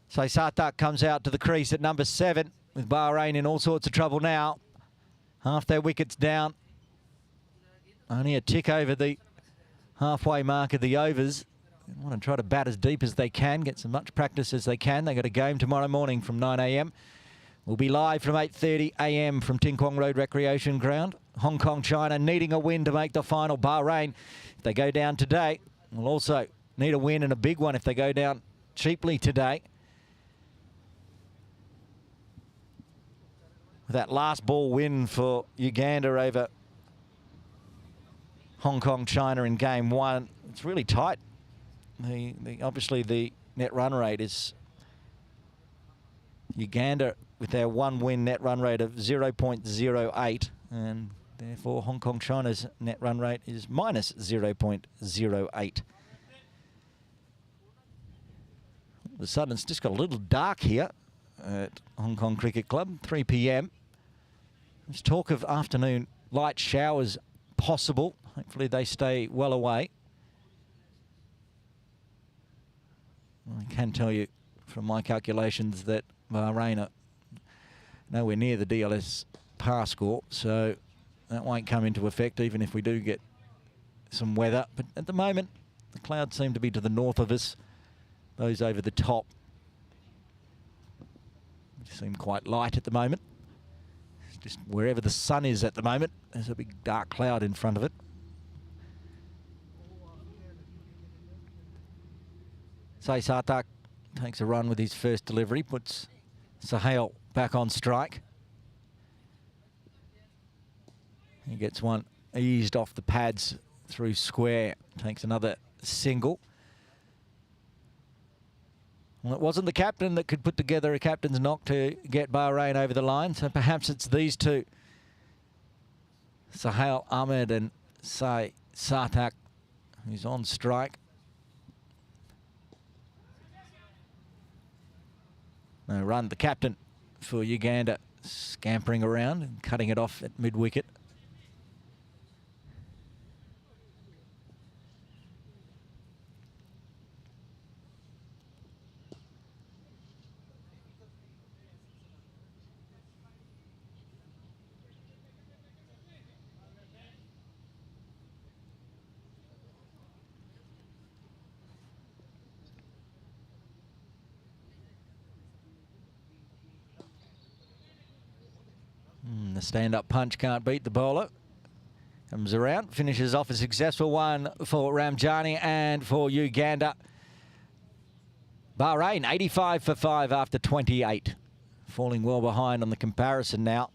So Sartak comes out to the crease at number 7 with Bahrain in all sorts of trouble now. Half their wickets down. Only a tick over the halfway mark of the overs. They want to try to bat as deep as they can, get as much practice as they can. They got a game tomorrow morning from 9 a.m. We'll be live from 8:30 a.m. from Ting Kwong Road Recreation Ground. Hong Kong, China needing a win to make the final. Bahrain, if they go down today, will also need a win and a big one if they go down cheaply today. That last ball win for Uganda over Hong Kong, China in game 1. It's really tight. Obviously the net run rate is Uganda with their 1 win net run rate of 0.08, and therefore Hong Kong, China's net run rate is minus 0.08. All of a sudden it's just got a little dark here at Hong Kong Cricket Club, 3 p.m. There's talk of afternoon light showers possible. Hopefully they stay well away. I can tell you from my calculations that Bahrain are nowhere near the DLS par score, so that won't come into effect even if we do get some weather. But at the moment, the clouds seem to be to the north of us, those over the top seem quite light at the moment. It's just wherever the sun is at the moment, there's a big dark cloud in front of it. Say Sartak takes a run with his first delivery, puts Sahel back on strike. He gets one eased off the pads through square. Takes another single. Well, it wasn't the captain that could put together a captain's knock to get Bahrain over the line, so perhaps it's these two. Sahel Ahmed and Sai Sartak, who's on strike. No run, the captain for Uganda, scampering around and cutting it off at mid-wicket. The stand-up punch can't beat the bowler. Comes around, finishes off a successful one for Ramjani and for Uganda. Bahrain 85 for 5 after 28. Falling well behind on the comparison now.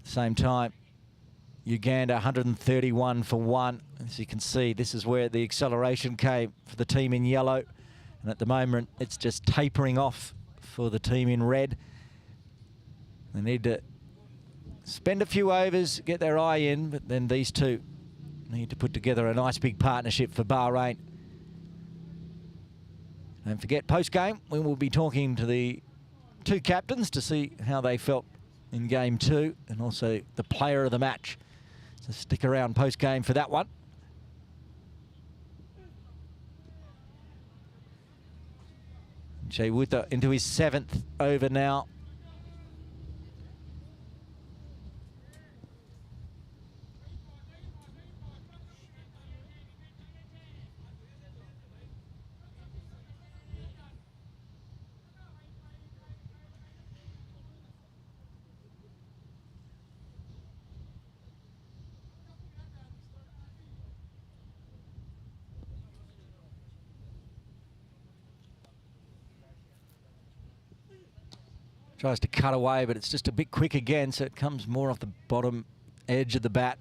Same time, Uganda 131 for 1. As you can see, this is where the acceleration came for the team in yellow. And at the moment, it's just tapering off for the team in red. They need to spend a few overs, get their eye in, but then these two need to put together a nice big partnership for Bahrain. Don't forget, post-game, we will be talking to the two captains to see how they felt in Game 2 and also the player of the match. So stick around post-game for that one. Jayawuta into his 7th over now. Tries to cut away, but it's just a bit quick again, so it comes more off the bottom edge of the bat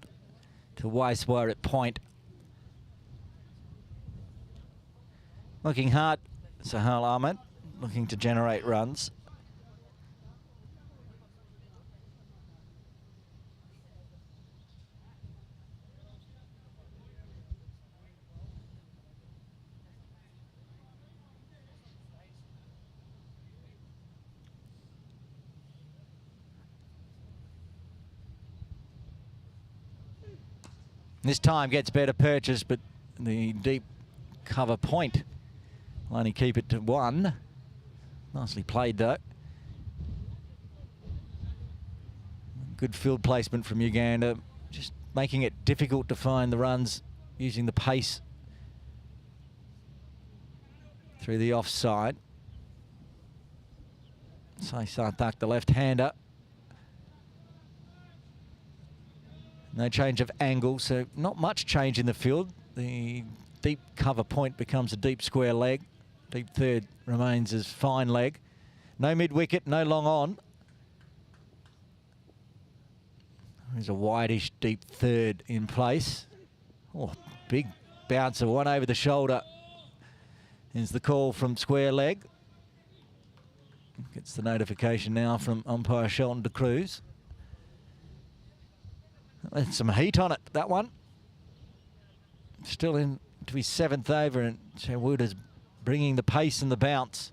to Waiswa at point. Looking hard, Sahel Ahmed, looking to generate runs. This time gets better purchase, but the deep cover point will only keep it to 1. Nicely played, though. Good field placement from Uganda, just making it difficult to find the runs using the pace through the offside. Sai Sartak, the left-hander. No change of angle, so not much change in the field. The deep cover point becomes a deep square leg. Deep third remains as fine leg. No mid-wicket, no long on. There's a wideish deep third in place. Oh, big bouncer, one over the shoulder. Here's the call from square leg. Gets the notification now from umpire Shelton de Cruz. There's some heat on it, that one. Still into his 7th over, and Jayawuta's bringing the pace and the bounce.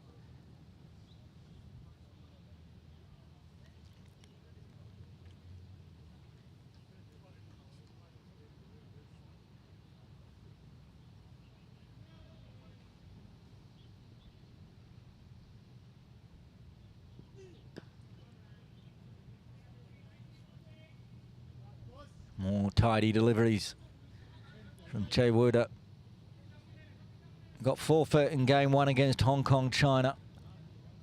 More tidy deliveries from Jayawuta. Got 4 for in Game 1 against Hong Kong, China.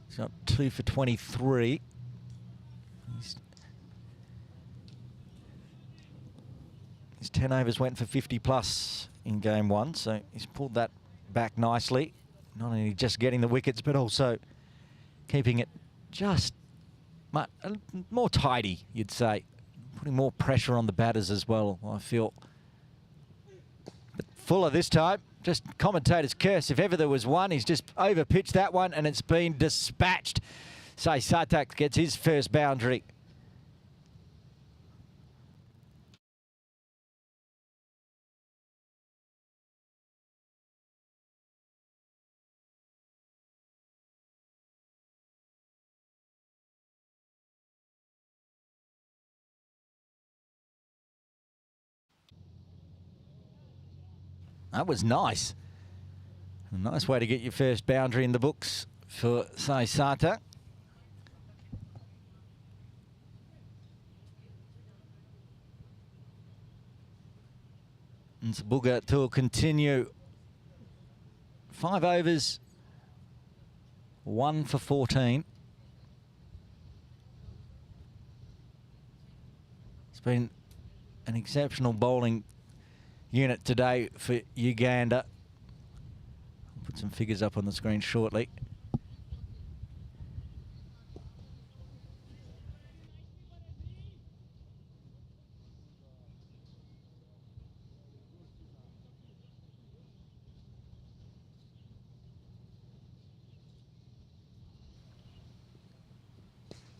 He's got 2 for 23. His 10 overs went for 50 plus in Game 1, so he's pulled that back nicely. Not only just getting the wickets, but also keeping it just more tidy, you'd say. Putting more pressure on the batters as well, I feel. But Fuller this time, just commentator's curse. If ever there was one, he's just overpitched that one and it's been dispatched. Sai Satak gets his first boundary. That was nice. A nice way to get your first boundary in the books for Sai Sata. And Sabuga to continue. 5 overs, 1 for 14. It's been an exceptional bowling unit today for Uganda. I'll put some figures up on the screen shortly.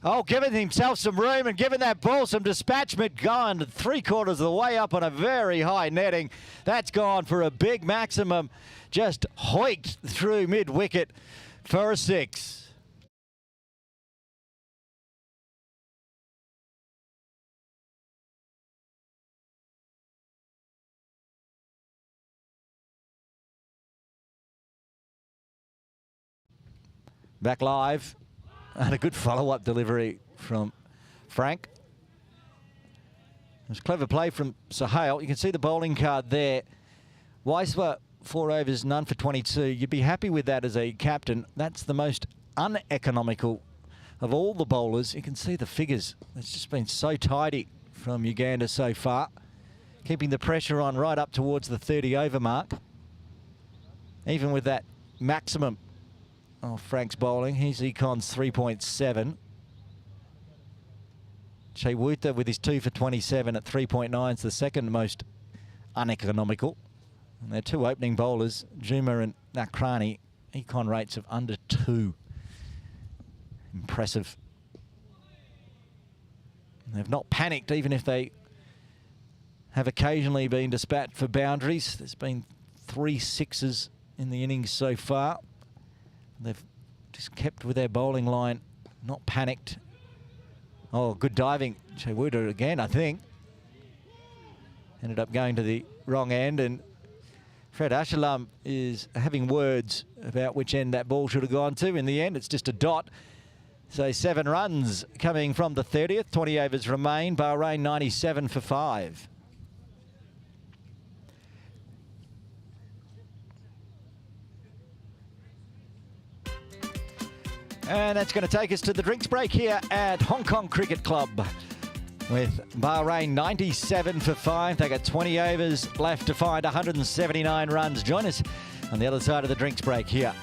Oh, giving himself some room and giving that ball some dispatchment, gone 3/4 of the way up on a very high netting. That's gone for a big maximum, just hoiked through mid-wicket for a 6. Back live. And a good follow-up delivery from Frank. It was clever play from Sohail. You can see the bowling card there. Weisler, 4 overs, none for 22. You'd be happy with that as a captain. That's the most uneconomical of all the bowlers. You can see the figures. It's just been so tidy from Uganda so far. Keeping the pressure on right up towards the 30-over mark. Even with that maximum oh, Frank's bowling. Here's Econ's 3.7. Chewuta with his 2 for 27 at 3.9 is the second most uneconomical. And their 2 opening bowlers, Juma and Nakrani, Econ rates of under 2. Impressive. They've not panicked, even if they have occasionally been dispatched for boundaries. There's been 3 sixes in the innings so far. They've just kept with their bowling line, not panicked. Oh, good diving. Chewuta again, I think. Ended up going to the wrong end, and Fred Ashalam is having words about which end that ball should have gone to. In the end, it's just a dot. So 7 runs coming from the 30th. 20 overs remain. Bahrain 97 for 5. And that's going to take us to the drinks break here at Hong Kong Cricket Club. With Bahrain 97 for 5. They got 20 overs left to find 179 runs. Join us on the other side of the drinks break here.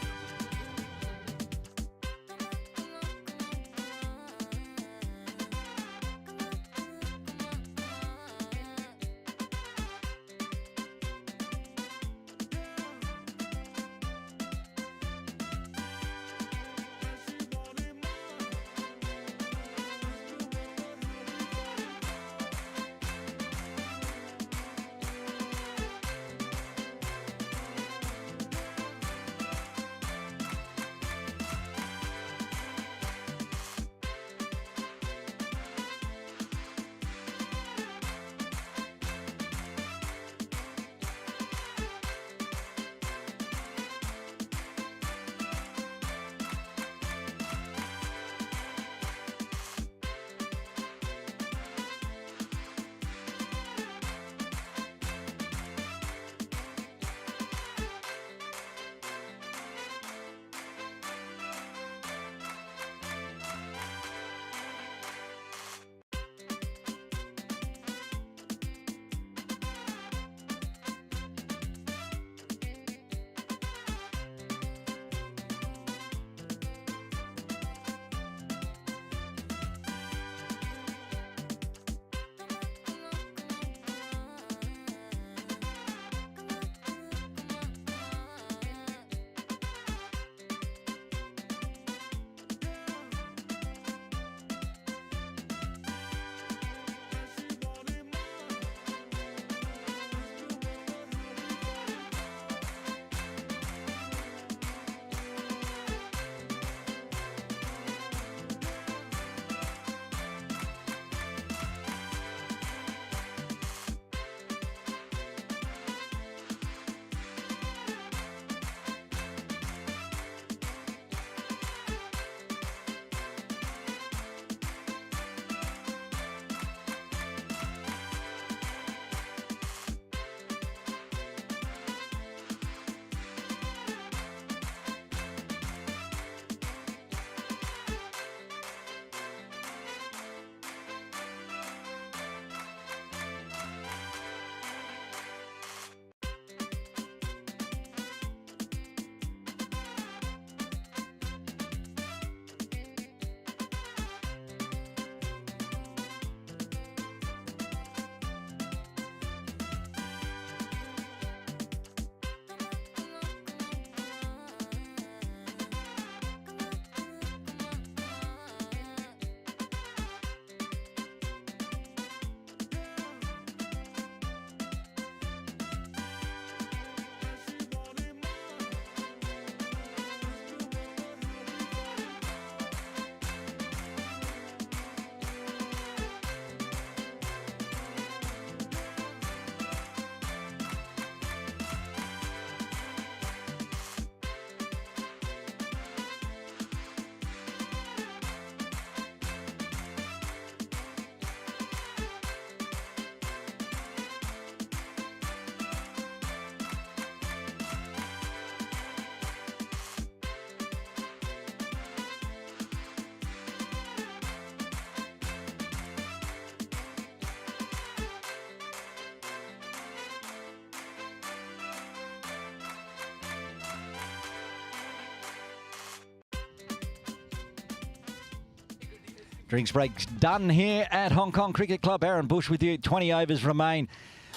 Drinks break's done here at Hong Kong Cricket Club. Aaron Bush with you. 20 overs remain.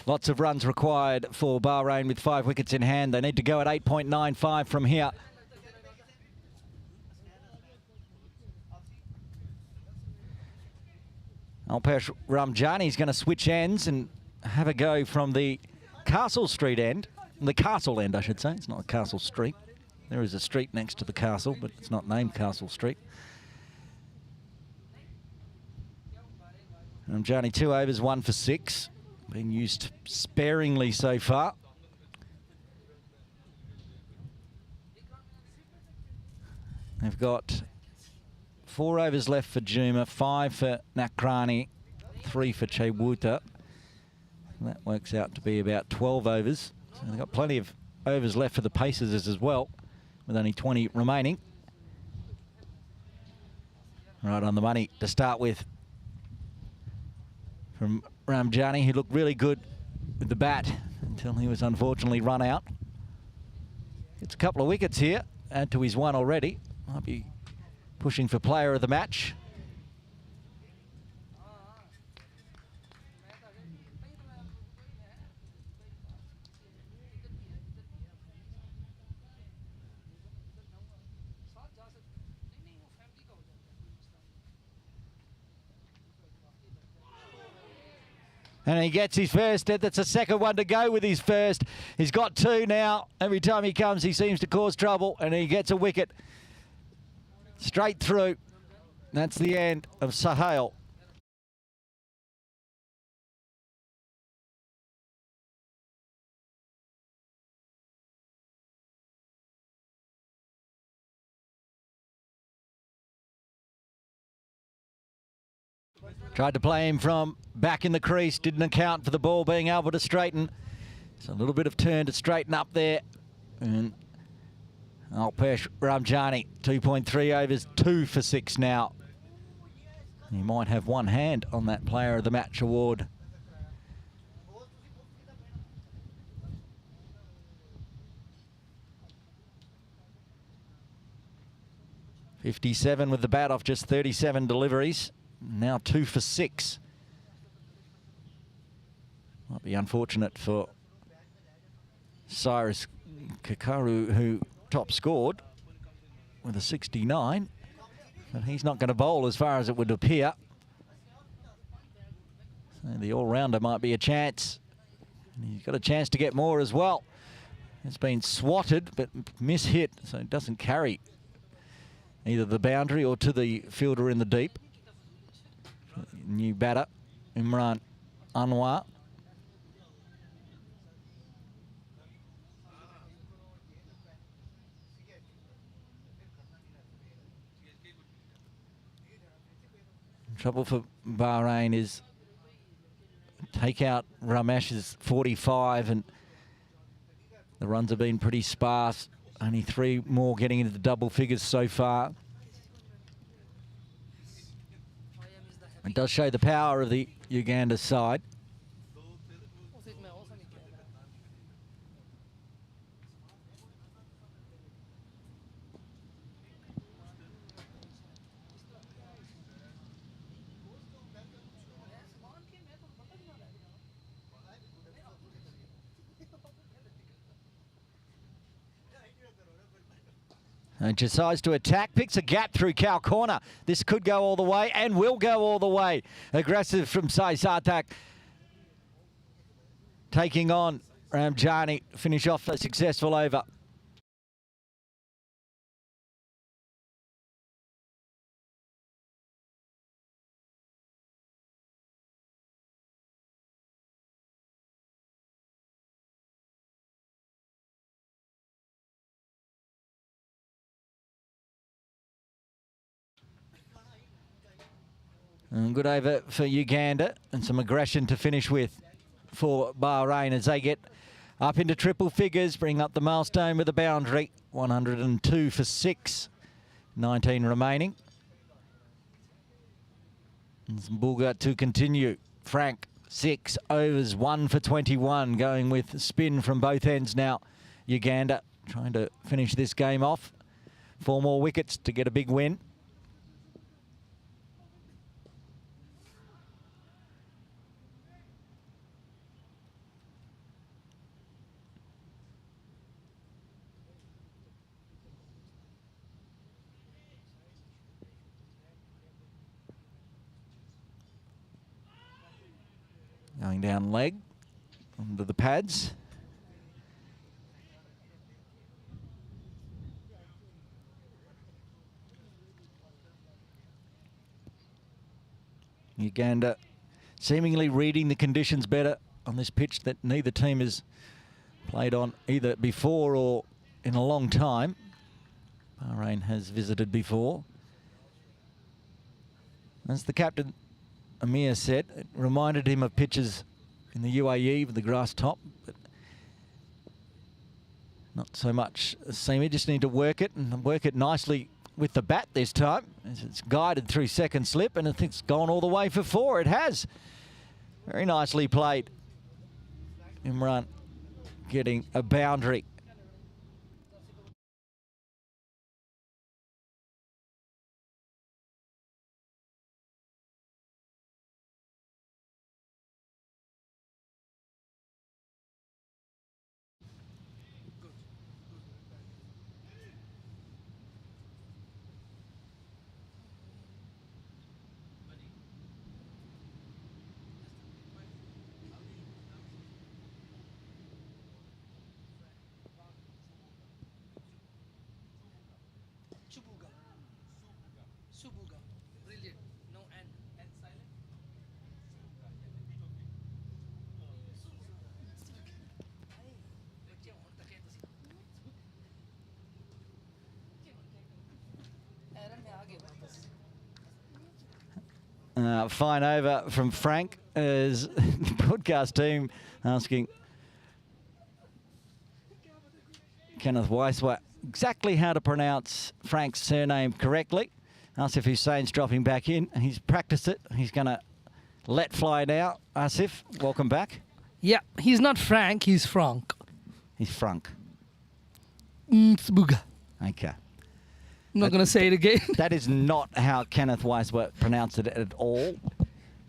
Lots of runs required for Bahrain with 5 wickets in hand. They need to go at 8.95 from here. Alpesh Ramjani's going to switch ends and have a go from the Castle Street end. The Castle end, I should say. It's not Castle Street. There is a street next to the castle, but it's not named Castle Street. Ramjani 2 overs, 1 for 6. Being used sparingly so far. They've got 4 overs left for Juma, 5 for Nakrani, 3 for Chewuta. That works out to be about 12 overs. So they've got plenty of overs left for the Pacers as well, with only 20 remaining. Right on the money to start with from Ramjani, who looked really good with the bat until he was unfortunately run out. Gets a couple of wickets here, add to his 1 already. Might be pushing for player of the match. And he gets his first. That's the second one to go with his first. He's got 2 now. Every time he comes, he seems to cause trouble, and he gets a wicket straight through. That's the end of Sahel. Tried to play him from back in the crease, didn't account for the ball being able to straighten. So a little bit of turn to straighten up there. And Alpesh Ramjani, 2.3 overs, 2 for 6 now. He might have one hand on that Player of the Match award. .57 with the bat off just 37 deliveries. Now 2 for 6. Might be unfortunate for Cyrus Kakaru, who top scored with a 69. But he's not going to bowl as far as it would appear. So the all-rounder might be a chance. And he's got a chance to get more as well. It's been swatted but mishit, so it doesn't carry either the boundary or to the fielder in the deep. New batter, Imran Anwar. Trouble for Bahrain is take out Ramesh's 45, and the runs have been pretty sparse. Only 3 more getting into the double figures so far. It does show the power of the Uganda side. And decides to attack, picks a gap through cow corner. This could go all the way and will go all the way. Aggressive from Sai Sartak. Taking on Ramjani, finish off a successful over. And good over for Uganda, and some aggression to finish with for Bahrain as they get up into triple figures, bring up the milestone with a boundary. 102 for 6, 19 remaining. And Bulga to continue. Frank, 6 overs, 1 for 21, going with spin from both ends now. Uganda trying to finish this game off. 4 more wickets to get a big win. Going down leg, under the pads. Uganda seemingly reading the conditions better on this pitch that neither team has played on either before or in a long time. Bahrain has visited before. As the captain Amir said, it reminded him of pitches in the UAE with the grass top, but not so much seaming. Just need to work it and work it nicely with the bat this time, as it's guided through second slip, and I think it's gone all the way for 4. It has. Very nicely played. Imran getting a boundary. Subuga. Brilliant. No N. N silent. Fine over from Frank as the broadcast team asking Kenneth Weiswa exactly how to pronounce Frank's surname correctly. Asif Hussein's dropping back in. He's practiced it. He's going to let fly now. Asif, welcome back. Yeah, he's not Frank, he's Frank. He's Frank. Subuga. Okay. I'm not going to say it again. That is not how Kenneth Weiswa pronounced it at all.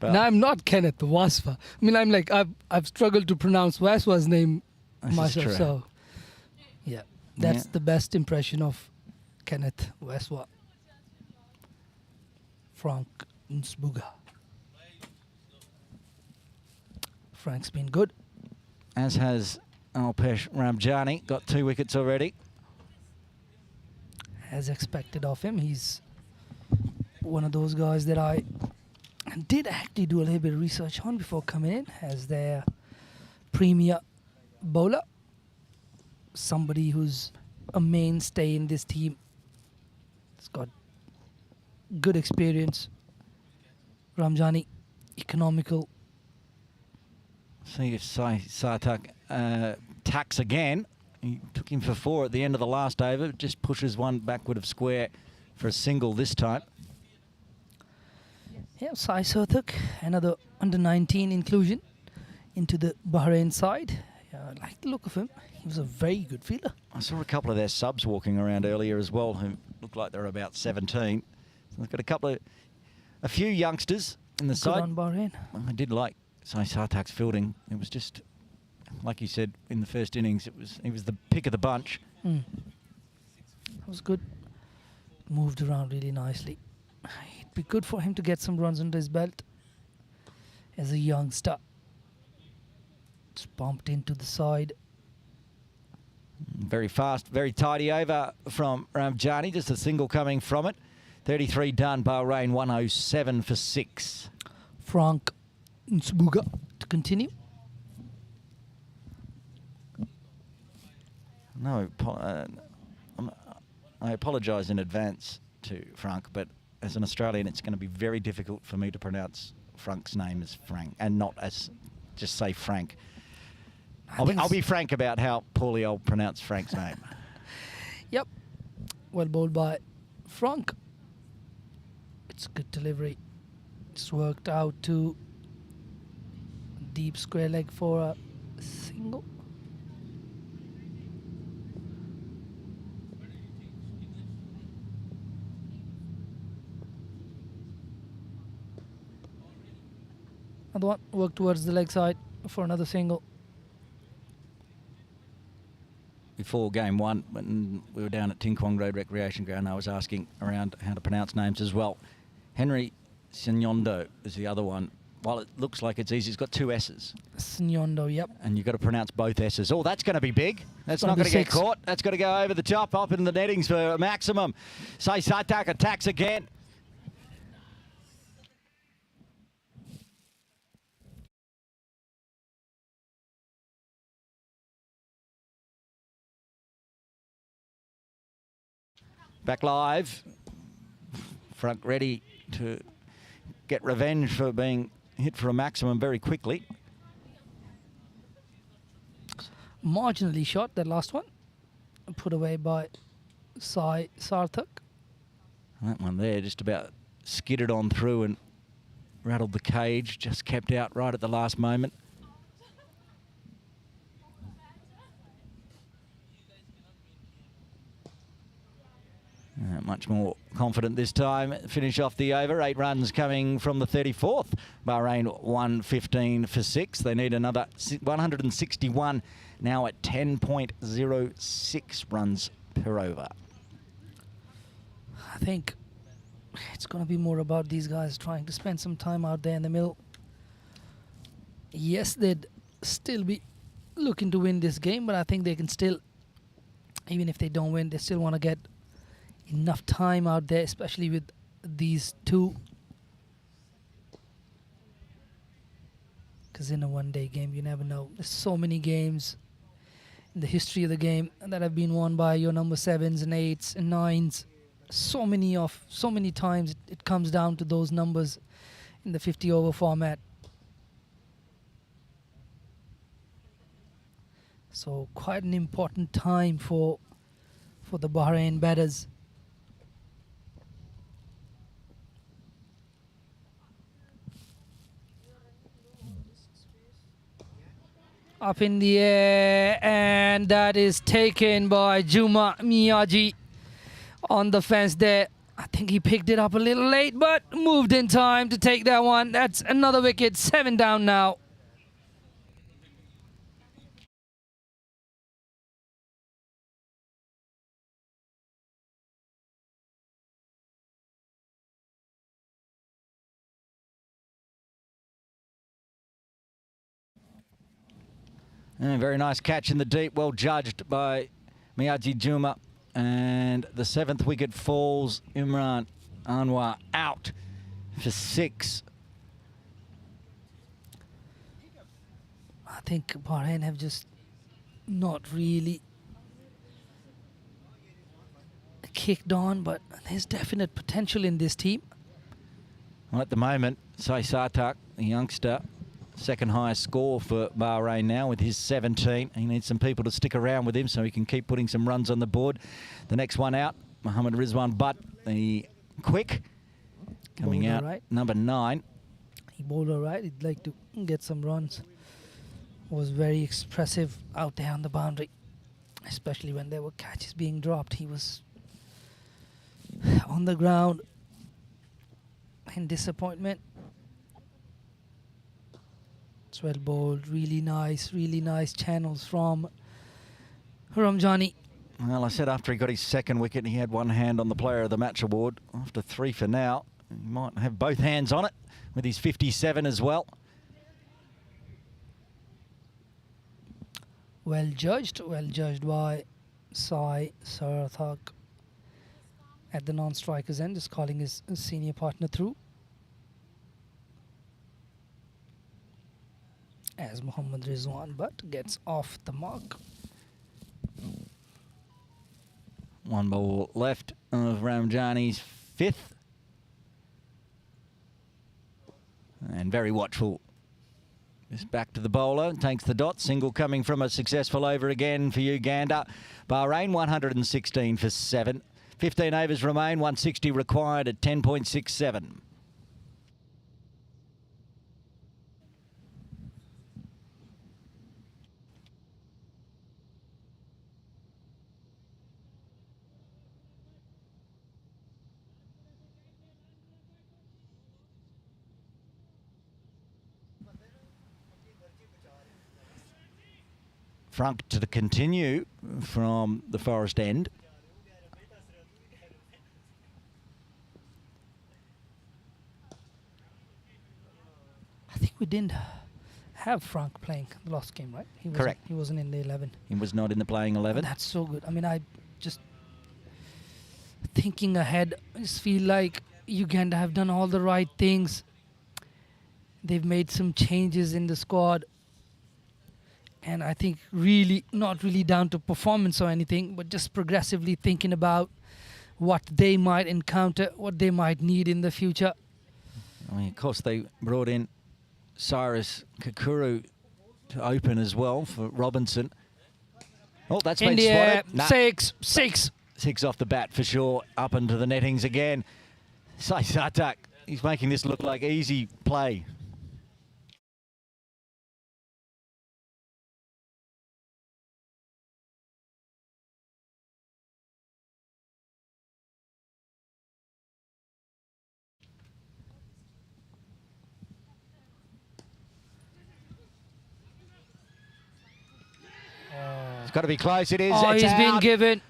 But No, I'm not Kenneth Wasfa. I mean, I'm like, I've struggled to pronounce Waswa's name This is myself, true. so yeah, that's Yeah. the best impression of Kenneth Waswa. Frank Nsbuga. Frank's been good. as has Alpesh Ramjani, got 2 wickets already. As expected of him, he's one of those guys that I did actually do a little bit of research on before coming in as their premier bowler. Somebody who's a mainstay in this team. He's got good experience. Ramjani, economical. See if Sartak tacks again. He took him for 4 at the end of the last over. Just pushes one backward of square for a single this time. Yeah, Sai Sarthak, another under-19 inclusion into the Bahrain side. Yeah, I like the look of him. He was a very good fielder. I saw a couple of their subs walking around earlier as well who looked like they're about 17. So they've got a few youngsters in the Good side. on Bahrain. I did like Sai Sartak's fielding. It was just, like you said, in the first innings, he was the pick of the bunch. That was good. Moved around really nicely. It'd be good for him to get some runs under his belt as a youngster. Just bumped into the side. Very fast, very tidy over from Ramjani. Just a single coming from it. 33 done, Bahrain 107 for 6. Frank Nsbuga to continue. No, I apologise in advance to Frank, but as an Australian, it's going to be very difficult for me to pronounce Frank's name as Frank and not as just say Frank. I'll be frank about how poorly I'll pronounce Frank's name. Yep. Well bowled by Frank. It's a good delivery. It's worked out to deep square leg for a single. Another one worked towards the leg side for another single. Before game 1, when we were down at Tinkwong Road Recreation Ground, I was asking around how to pronounce names as well. Henry Sinyondo is the other one Well, it looks like it's easy. It's got two S's. Snyondo, yep. And you've got to pronounce both S's. Oh, that's going to be big. That's not going to get caught. That's got to go over the top, up in the nettings for maximum. Sai Satak attacks again. Back live. Front ready to get revenge for being hit for a maximum very quickly. Marginally shot, that last one. Put away by Sai Sarthak. That one there just about skidded on through and rattled the cage. Just kept out right at the last moment. Much more confident this time. Finish off the over. 8 runs coming from the 34th. Bahrain 115 for 6. They need another 161 now at 10.06 runs per over. I think it's going to be more about these guys trying to spend some time out there in the middle. Yes, they'd still be looking to win this game, but I think they can still, even if they don't win, they still want to get enough time out there, especially with these two. Because in a one-day game, you never know. There's so many games in the history of the game that have been won by your number 7s and 8s and 9s. So many times it comes down to those numbers in the 50-over format. So quite an important time for the Bahrain batters. Up in the air, and that is taken by Juma Miyagi on the fence there. I think he picked it up a little late, but moved in time to take that one. That's another wicket, 7 down now. And very nice catch in the deep, well judged by Miyagi Juma. And the 7th wicket falls. Imran Anwar out for 6. I think Bahrain have just not really kicked on, but there's definite potential in this team. Well, at the moment, Sai Sartak, the youngster, second highest score for Bahrain now with his 17. He needs some people to stick around with him so he can keep putting some runs on the board. The next one out, Mohammad Rizwan Butt, the quick, coming out, right. Number 9. He bowled all right. He'd like to get some runs. Was very expressive out there on the boundary, especially when there were catches being dropped. He was on the ground in disappointment. It's well bowled, really nice channels from Ramjani. Well, I said after he got his 2nd wicket, he had one hand on the Player of the Match award. After 3 for now, he might have both hands on it with his 57 as well. Well judged by Sai Sarthak at the non-strikers end, just calling his senior partner through. As Mohammad Rizwan Butt gets off the mark. One ball left of Ramjani's 5th. And very watchful. Just back to the bowler, takes the dot. Single coming from a successful over again for Uganda. Bahrain 116 for 7. 15 overs remain, 160 required at 10.67. Front to the continue from the Forest end. I didn't have Frank playing the last game, right? He wasn't, Correct. He wasn't in the 11. He was not in the playing 11. That's so good. I mean, I just thinking ahead, I just feel like Uganda have done all the right things. They've made some changes in the squad. And I think really, not really down to performance or anything, but just progressively thinking about what they might encounter, what they might need in the future. I mean, of course, they brought in Cyrus Kakuru to open as well for Robinson. Oh, that's been India, spotted. Nah, 6. 6 off the bat for sure. Up into the nettings again. Sai Satak, he's making this look like easy play. It's got to be close. It is. Oh, It's he's been out. given.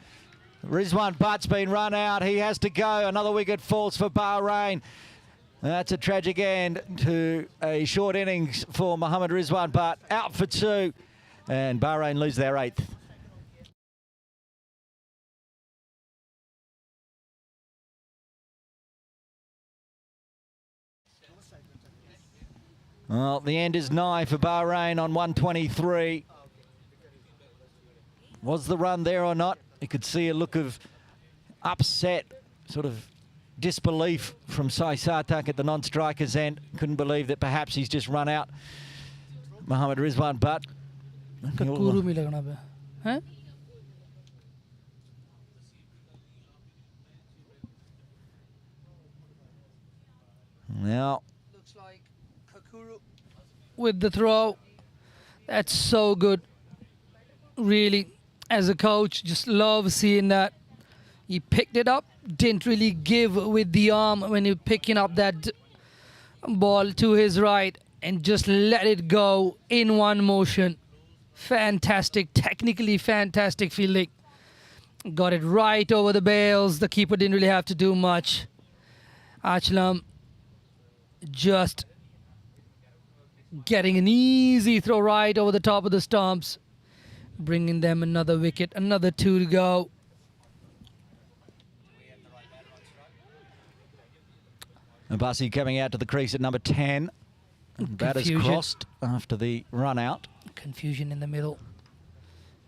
Rizwan Butt's been run out. He has to go. Another wicket falls for Bahrain. That's a tragic end to a short innings for Mohammad Rizwan Butt. Out for 2. And Bahrain lose their 8th. Well, the end is nigh for Bahrain on 123. Was the run there or not? You could see a look of upset, sort of disbelief from Sai Satak at the non-striker's end. Couldn't believe that perhaps he's just run out Mohammad Rizwan Butt. Kakuru mi lagna be. Huh? Now, Looks like Kakuru with the throw. That's so good. Really, as a coach, just love seeing that. He picked it up, didn't really give with the arm when he picking up that ball to his right and just let it go in one motion. Fantastic, technically fantastic fielding. Got it right over the bails. The keeper didn't really have to do much. Achalam just getting an easy throw right over the top of the stumps, bringing them another wicket, another 2 to go. Abassi coming out to the crease at number 10. And batters Confusion. crossed after the run out. Confusion in the middle.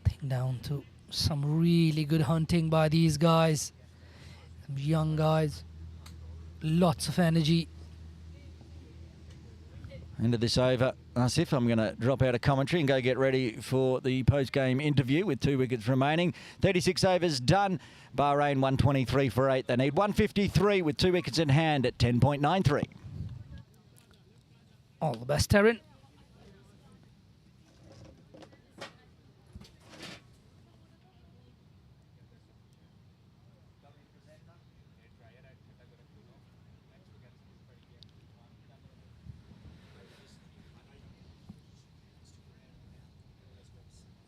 Thing down to some really good hunting by these guys. Some young guys. Lots of energy. End of this over. Asif, I'm going to drop out of commentary and go get ready for the post-game interview with 2 wickets remaining. 36 overs done. Bahrain 123 for 8. They need 153 with 2 wickets in hand at 10.93. All the best, Terran.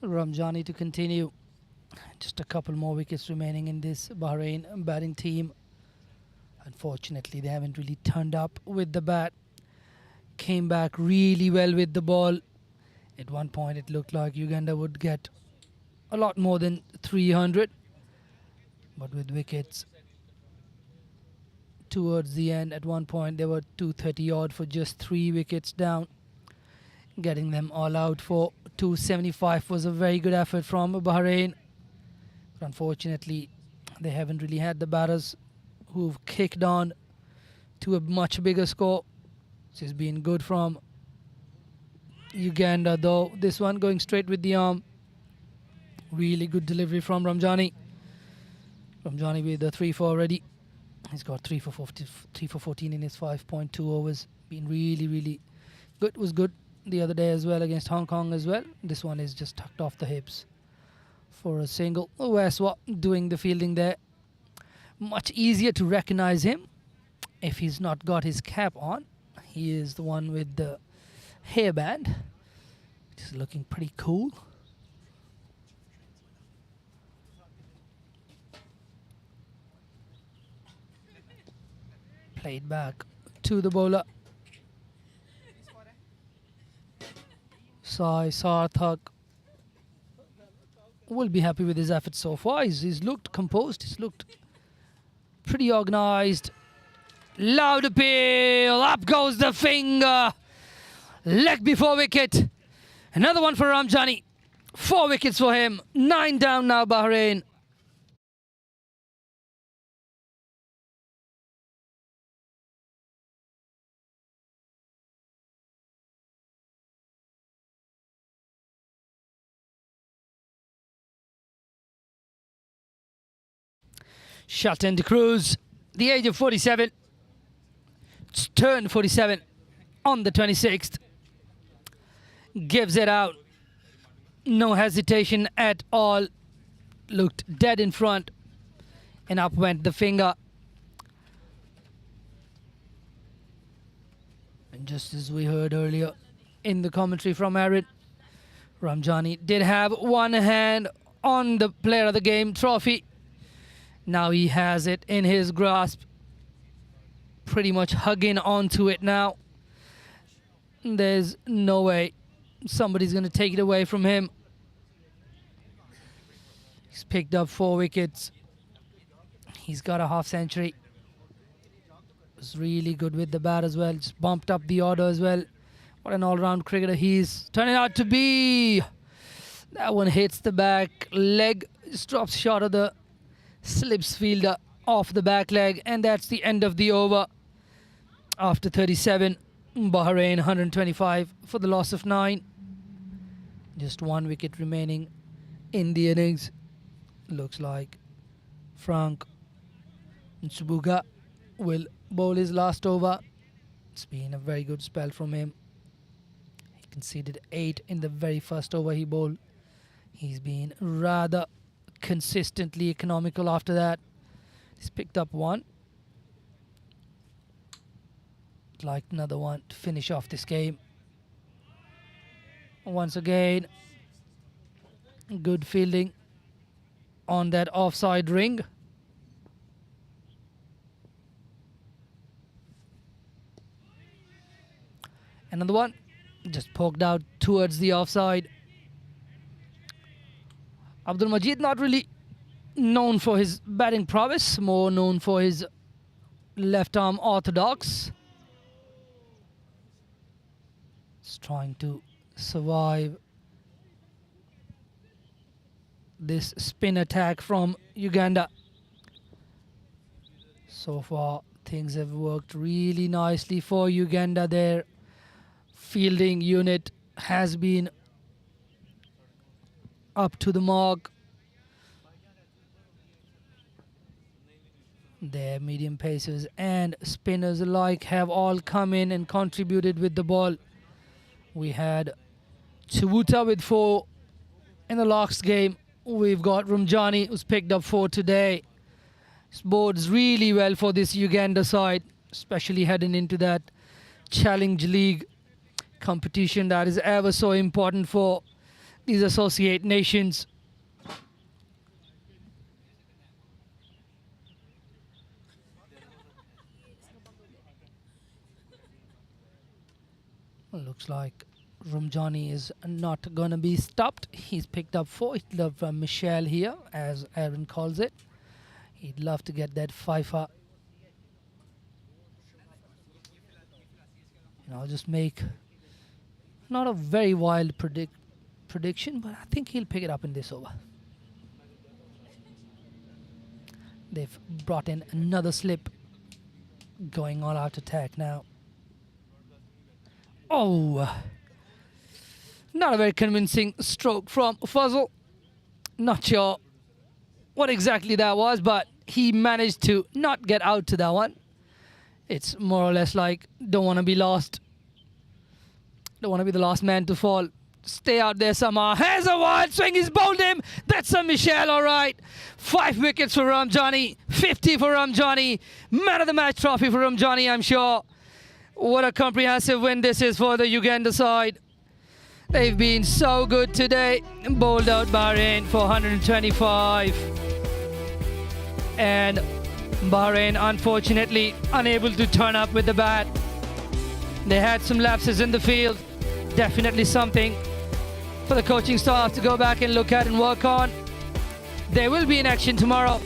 Ramjani to continue. Just a couple more wickets remaining in this Bahrain batting team. Unfortunately, they haven't really turned up with the bat. Came back really well with the ball. At one point, it looked like Uganda would get a lot more than 300. But with wickets towards the end, at one point, they were 230 odd for just 3 wickets down. Getting them all out for 275 was a very good effort from Bahrain. But unfortunately, they haven't really had the batters who've kicked on to a much bigger score. This has been good from Uganda, though. This one going straight with the arm. Really good delivery from Ramjani. Ramjani with the 3-4 already. He's got 3 for 14 in his 5.2 overs. Been really, really good. Was good the other day as well against Hong Kong as well. This one is just tucked off the hips for a single. Weswa doing the fielding there. Much easier to recognize him if he's not got his cap on. He is the one with the hairband. Just looking pretty cool. Played back to the bowler. Sai Sarthak will be happy with his efforts so far. He's looked composed. He's looked pretty organised. Loud appeal. Up goes the finger. Leg before wicket. Another one for Ramjani. 4 wickets for him. 9 down now, Bahrain. Shelton de Cruz, the age of 47. It's turned 47 on the 26th. Gives it out. No hesitation at all. Looked dead in front. And up went the finger. And just as we heard earlier in the commentary from Aaron, Ramjani did have one hand on the Player of the Game trophy. Now he has it in his grasp. Pretty much hugging onto it now. There's no way somebody's going to take it away from him. He's picked up 4 wickets. He's got a half century. Was really good with the bat as well. Just bumped up the order as well. What an all-round cricketer he's turning out to be. That one hits the back leg. Just drops short of the slips fielder off the back leg. And that's the end of the over. After 37, Bahrain 125 for the loss of 9. Just 1 wicket remaining in the innings. Looks like Frank Nsubuga will bowl his last over. It's been a very good spell from him. He conceded 8 in the very first over he bowled. He's been rather consistently economical after that. He's picked up 1. Like another one to finish off this game. Once again, good fielding on that offside ring. Another one just poked out towards the offside. Abdul Majid not really known for his batting prowess, more known for his left arm orthodox. He's trying to survive this spin attack from Uganda. So far, things have worked really nicely for Uganda. Their fielding unit has been up to the mark. Their medium pacers and spinners alike have all come in and contributed with the ball. We had Chibuta with 4 in the last game. We've got Ramjani who's picked up 4 today. This bodes really well for this Uganda side, especially heading into that Challenge League competition that is ever so important for these associate nations. Looks like Ramjani is not going to be stopped. He's picked up 4. He'd love Michelle here, as Aaron calls it. He'd love to get that fifer. And I'll just make not a very wild prediction, but I think he'll pick it up in this over. They've brought in another slip, going all out attack now. Oh, not a very convincing stroke from Fuzzle. Not sure what exactly that was, but he managed to not get out to that one. It's more or less like, don't want to be lost. Don't want to be the last man to fall. Stay out there somehow. Has a wild swing. He's bowled him. That's a Michelle, all right. 5 wickets for Ramjani. 50 for Ramjani. Man of the match trophy for Ramjani, I'm sure. What a comprehensive win this is for the Uganda side. They've been so good today. Bowled out Bahrain for 125. And Bahrain, unfortunately, unable to turn up with the bat. They had some lapses in the field. Definitely something for the coaching staff to go back and look at and work on. They will be in action tomorrow.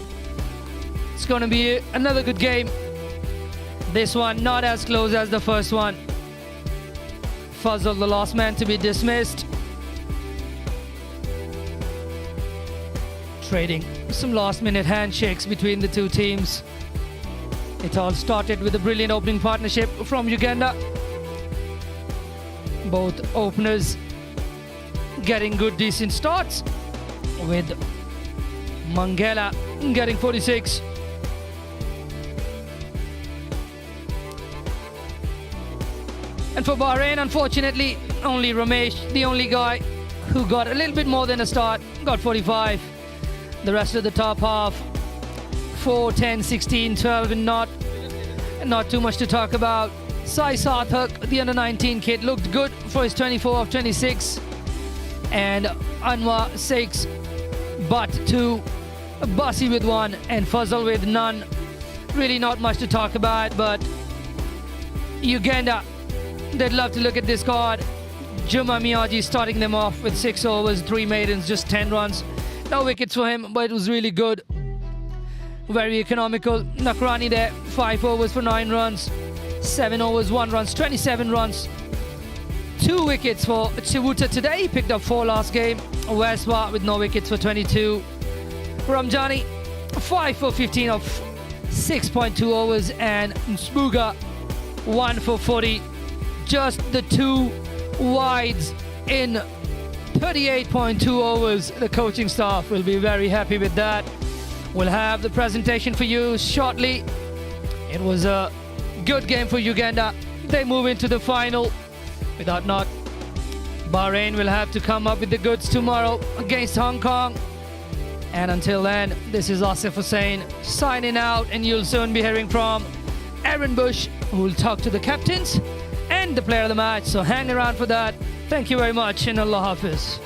It's going to be another good game. This one not as close as the first one. Fazal, the last man to be dismissed. Trading some last-minute handshakes between the two teams. It all started with a brilliant opening partnership from Uganda. Both openers getting good, decent starts, with Mangala getting 46. And for Bahrain, unfortunately, only Ramesh, the only guy who got a little bit more than a start, got 45. The rest of the top half, 4, 10, 16, 12, and not too much to talk about. Sai Sarthak, the under-19 kid, looked good for his 24 of 26. And Anwar 6, but 2, Basi with 1, and Fazal with none. Really not much to talk about, but Uganda, they'd love to look at this card. Juma Miyaji starting them off with 6 overs, 3 maidens, just 10 runs. No wickets for him, but it was really good. Very economical. Nakrani there, 5 overs for 9 runs. 7 overs, 1 runs, 27 runs. 2 wickets for Chivuta today. He picked up 4 last game. Westwa with no wickets for 22. Ramjani, 5 for 15 of 6.2 overs. And Smuga, 1 for 40. Just the 2 wides in 38.2 overs. The coaching staff will be very happy with that. We'll have the presentation for you shortly. It was a good game for Uganda. They move into the final. Without not, Bahrain will have to come up with the goods tomorrow against Hong Kong. And until then, this is Asif Hussain signing out, and you'll soon be hearing from Aaron Bush, who will talk to the captains and the player of the match. So hang around for that. Thank you very much, and Allah Hafiz.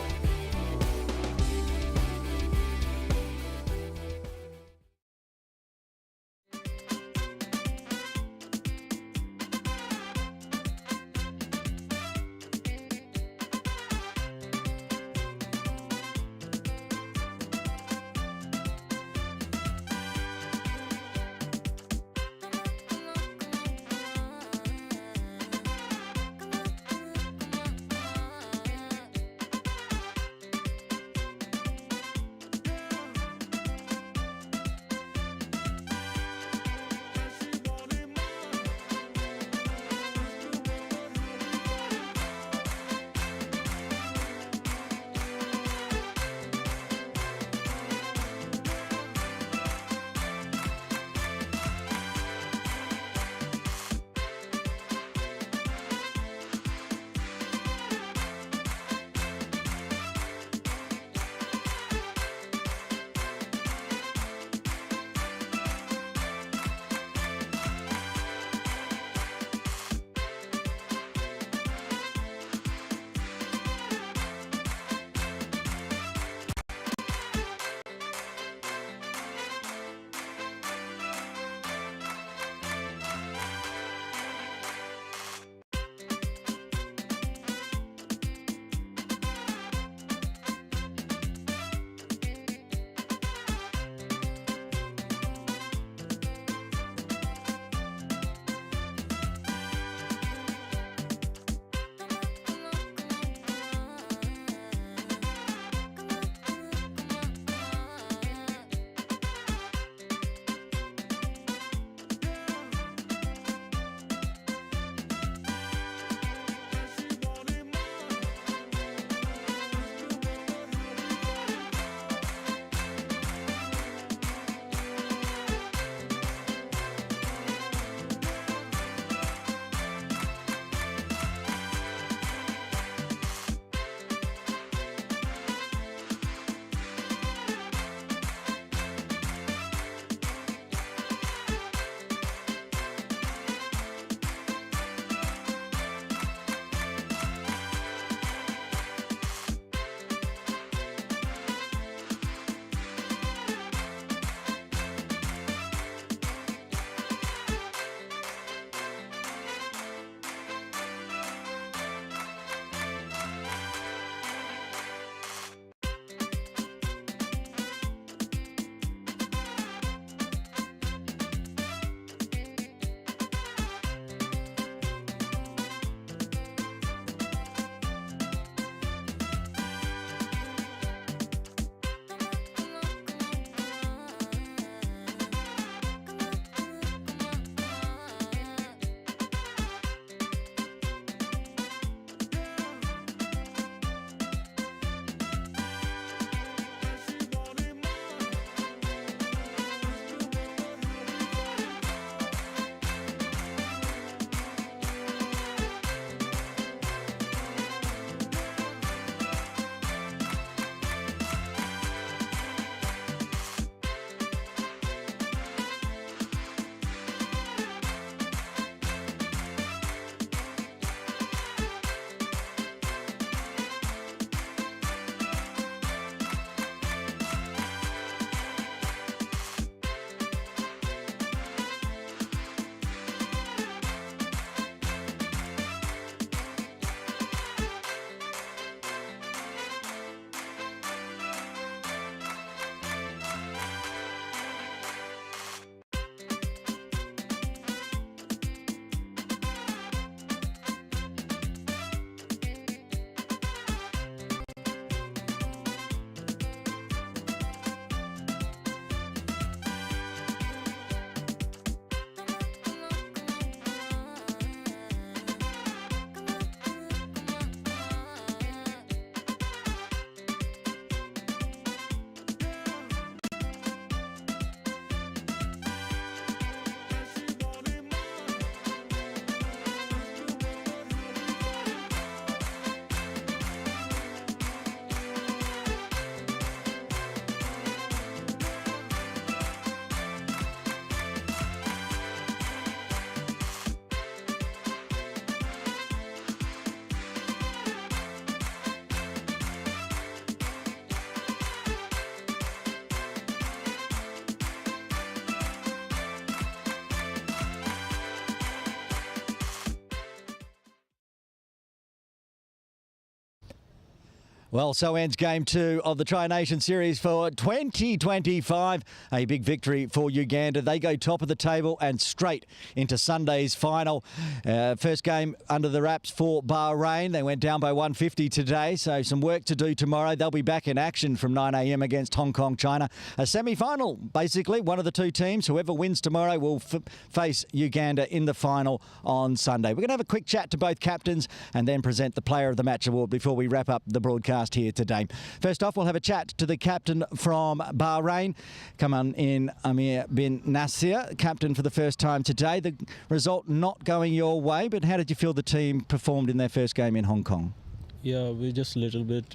Well, so ends Game 2 of the Tri-Nation Series for 2025. A big victory for Uganda. They go top of the table and straight into Sunday's final. First game under the wraps for Bahrain. They went down by 150 today, so some work to do tomorrow. They'll be back in action from 9 a.m. against Hong Kong, China. A semi-final, basically. One of the two teams, whoever wins tomorrow, will face Uganda in the final on Sunday. We're going to have a quick chat to both captains and then present the Player of the Match award before we wrap up the broadcast here today. First off, we'll have a chat to the captain from Bahrain. Come on in, Amir bin Nasir, captain for the first time today. The result not going your way, but how did you feel the team performed in their first game in Hong Kong? Yeah, we just a little bit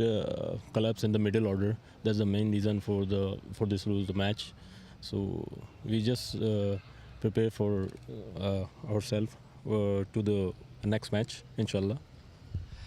collapsed in the middle order. That's the main reason for this lose the match. So we just prepare for ourselves to the next match, inshallah.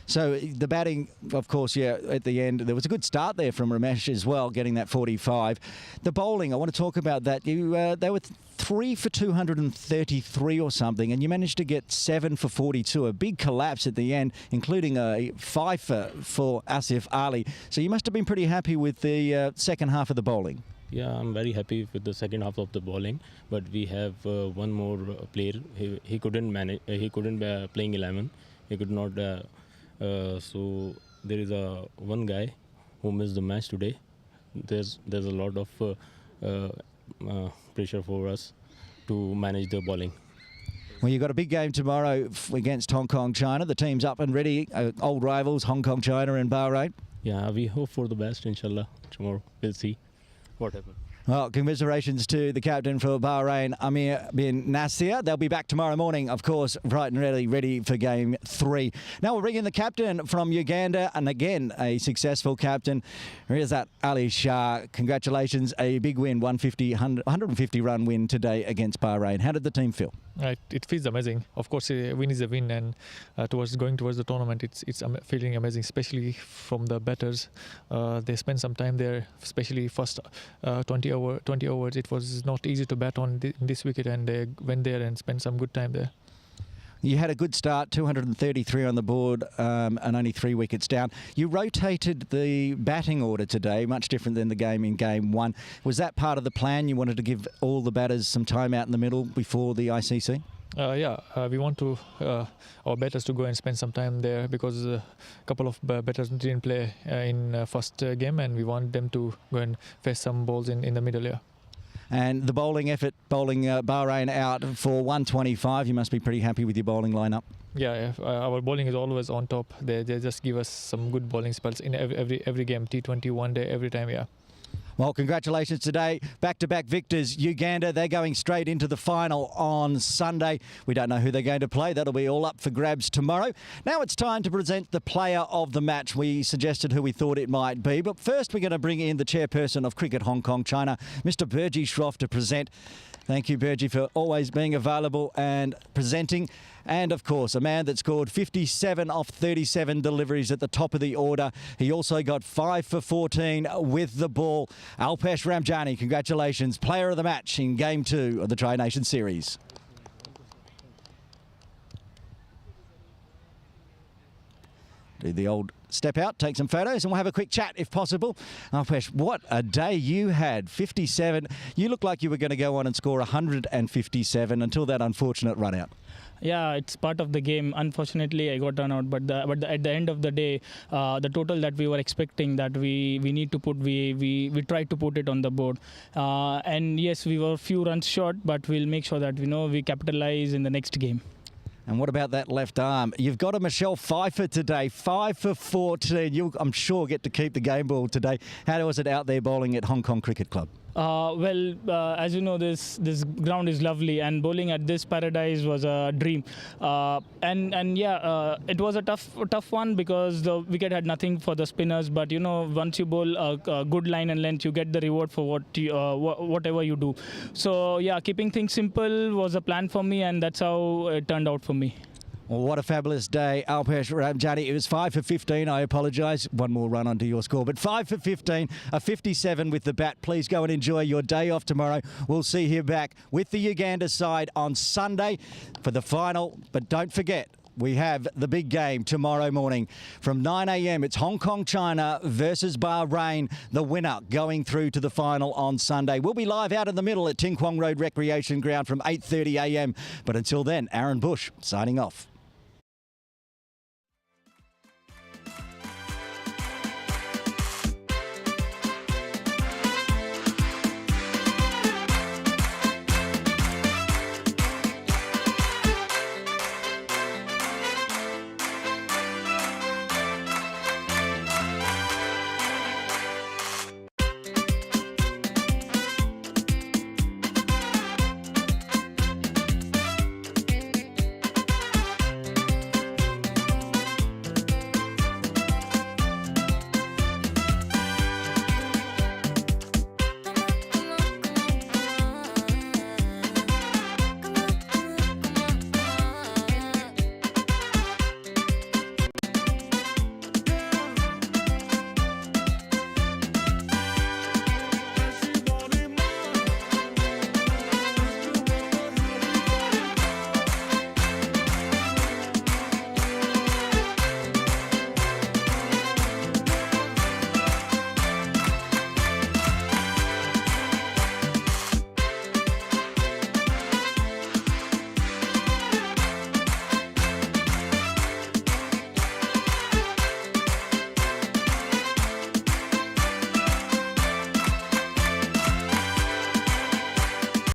So the batting, of course, at the end, there was a good start there from Ramesh as well, getting that 45. The bowling, I want to talk about that. They were 3 for 233 or something, and you managed to get 7 for 42. A big collapse at the end, including a 5 for Asif Ali. So you must have been pretty happy with the second half of the bowling. Yeah, I'm very happy with the second half of the bowling, but we have one more player. He couldn't manage. He couldn't playing 11. He could not. So there is one guy who missed the match today. There's a lot of pressure for us to manage the bowling. Well, you've got a big game tomorrow against Hong Kong, China. The team's up and ready. Old rivals, Hong Kong, China and Bahrain. Yeah, we hope for the best, inshallah. Tomorrow we'll see what happens. Well, commiserations to the captain for Bahrain, Amir bin Nasir. They'll be back tomorrow morning, of course, bright and ready for Game 3. Now we'll bring in the captain from Uganda, and again, a successful captain. Here's that Ali Shah. Congratulations, a big win, 150 run win today against Bahrain. How did the team feel? It feels amazing. Of course, a win is a win, and going towards the tournament, it's feeling amazing, especially from the batters. They spent some time there, especially first 20 overs. It was not easy to bat on this wicket, and they went there and spent some good time there. You had a good start, 233 on the board and only 3 wickets down. You rotated the batting order today, much different than the game in Game 1. Was that part of the plan? You wanted to give all the batters some time out in the middle before the ICC? We want to our batters to go and spend some time there, because a couple of batters didn't play in first game, and we want them to go and face some balls in the middle here. And the bowling effort, bowling Bahrain out for 125. You must be pretty happy with your bowling lineup. Yeah, our bowling is always on top. They just give us some good bowling spells in every game, T20, one day, every time. Yeah. Well, congratulations today. Back-to-back victors, Uganda. They're going straight into the final on Sunday. We don't know who they're going to play. That'll be all up for grabs tomorrow. Now it's time to present the player of the match. We suggested who we thought it might be. But first, we're going to bring in the chairperson of Cricket Hong Kong, China, Mr. Burji Shroff, to present. Thank you, Burji, for always being available and presenting. And, of course, a man that scored 57 off 37 deliveries at the top of the order. He also got 5 for 14 with the ball. Alpesh Ramjani, congratulations. Player of the match in Game 2 of the Tri-Nation Series. Do the old step out, take some photos, and we'll have a quick chat if possible. Alpesh, what a day you had. 57. You looked like you were going to go on and score 157 until that unfortunate run out. Yeah, it's part of the game. Unfortunately, I got run out. But at the end of the day, the total that we were expecting that we need to put, we tried to put it on the board. And yes, we were a few runs short, but we'll make sure that we capitalize in the next game. And what about that left arm? You've got a Michelle Pfeiffer today, 5 for 14. You'll, I'm sure, get to keep the game ball today. How was it out there bowling at Hong Kong Cricket Club? As you know, this ground is lovely, and bowling at this paradise was a dream. It was a tough one because the wicket had nothing for the spinners. But once you bowl a good line and length, you get the reward for whatever you do. So yeah, keeping things simple was a plan for me, and that's how it turned out for me. Well, what a fabulous day, Alpesh Ramjani. It was 5 for 15. I apologise. One more run onto your score. But 5 for 15, a 57 with the bat. Please go and enjoy your day off tomorrow. We'll see you back with the Uganda side on Sunday for the final. But don't forget, we have the big game tomorrow morning from 9 a.m. It's Hong Kong, China versus Bahrain. The winner going through to the final on Sunday. We'll be live out in the middle at Ting Kwong Road Recreation Ground from 8:30 a.m. But until then, Aaron Bush signing off.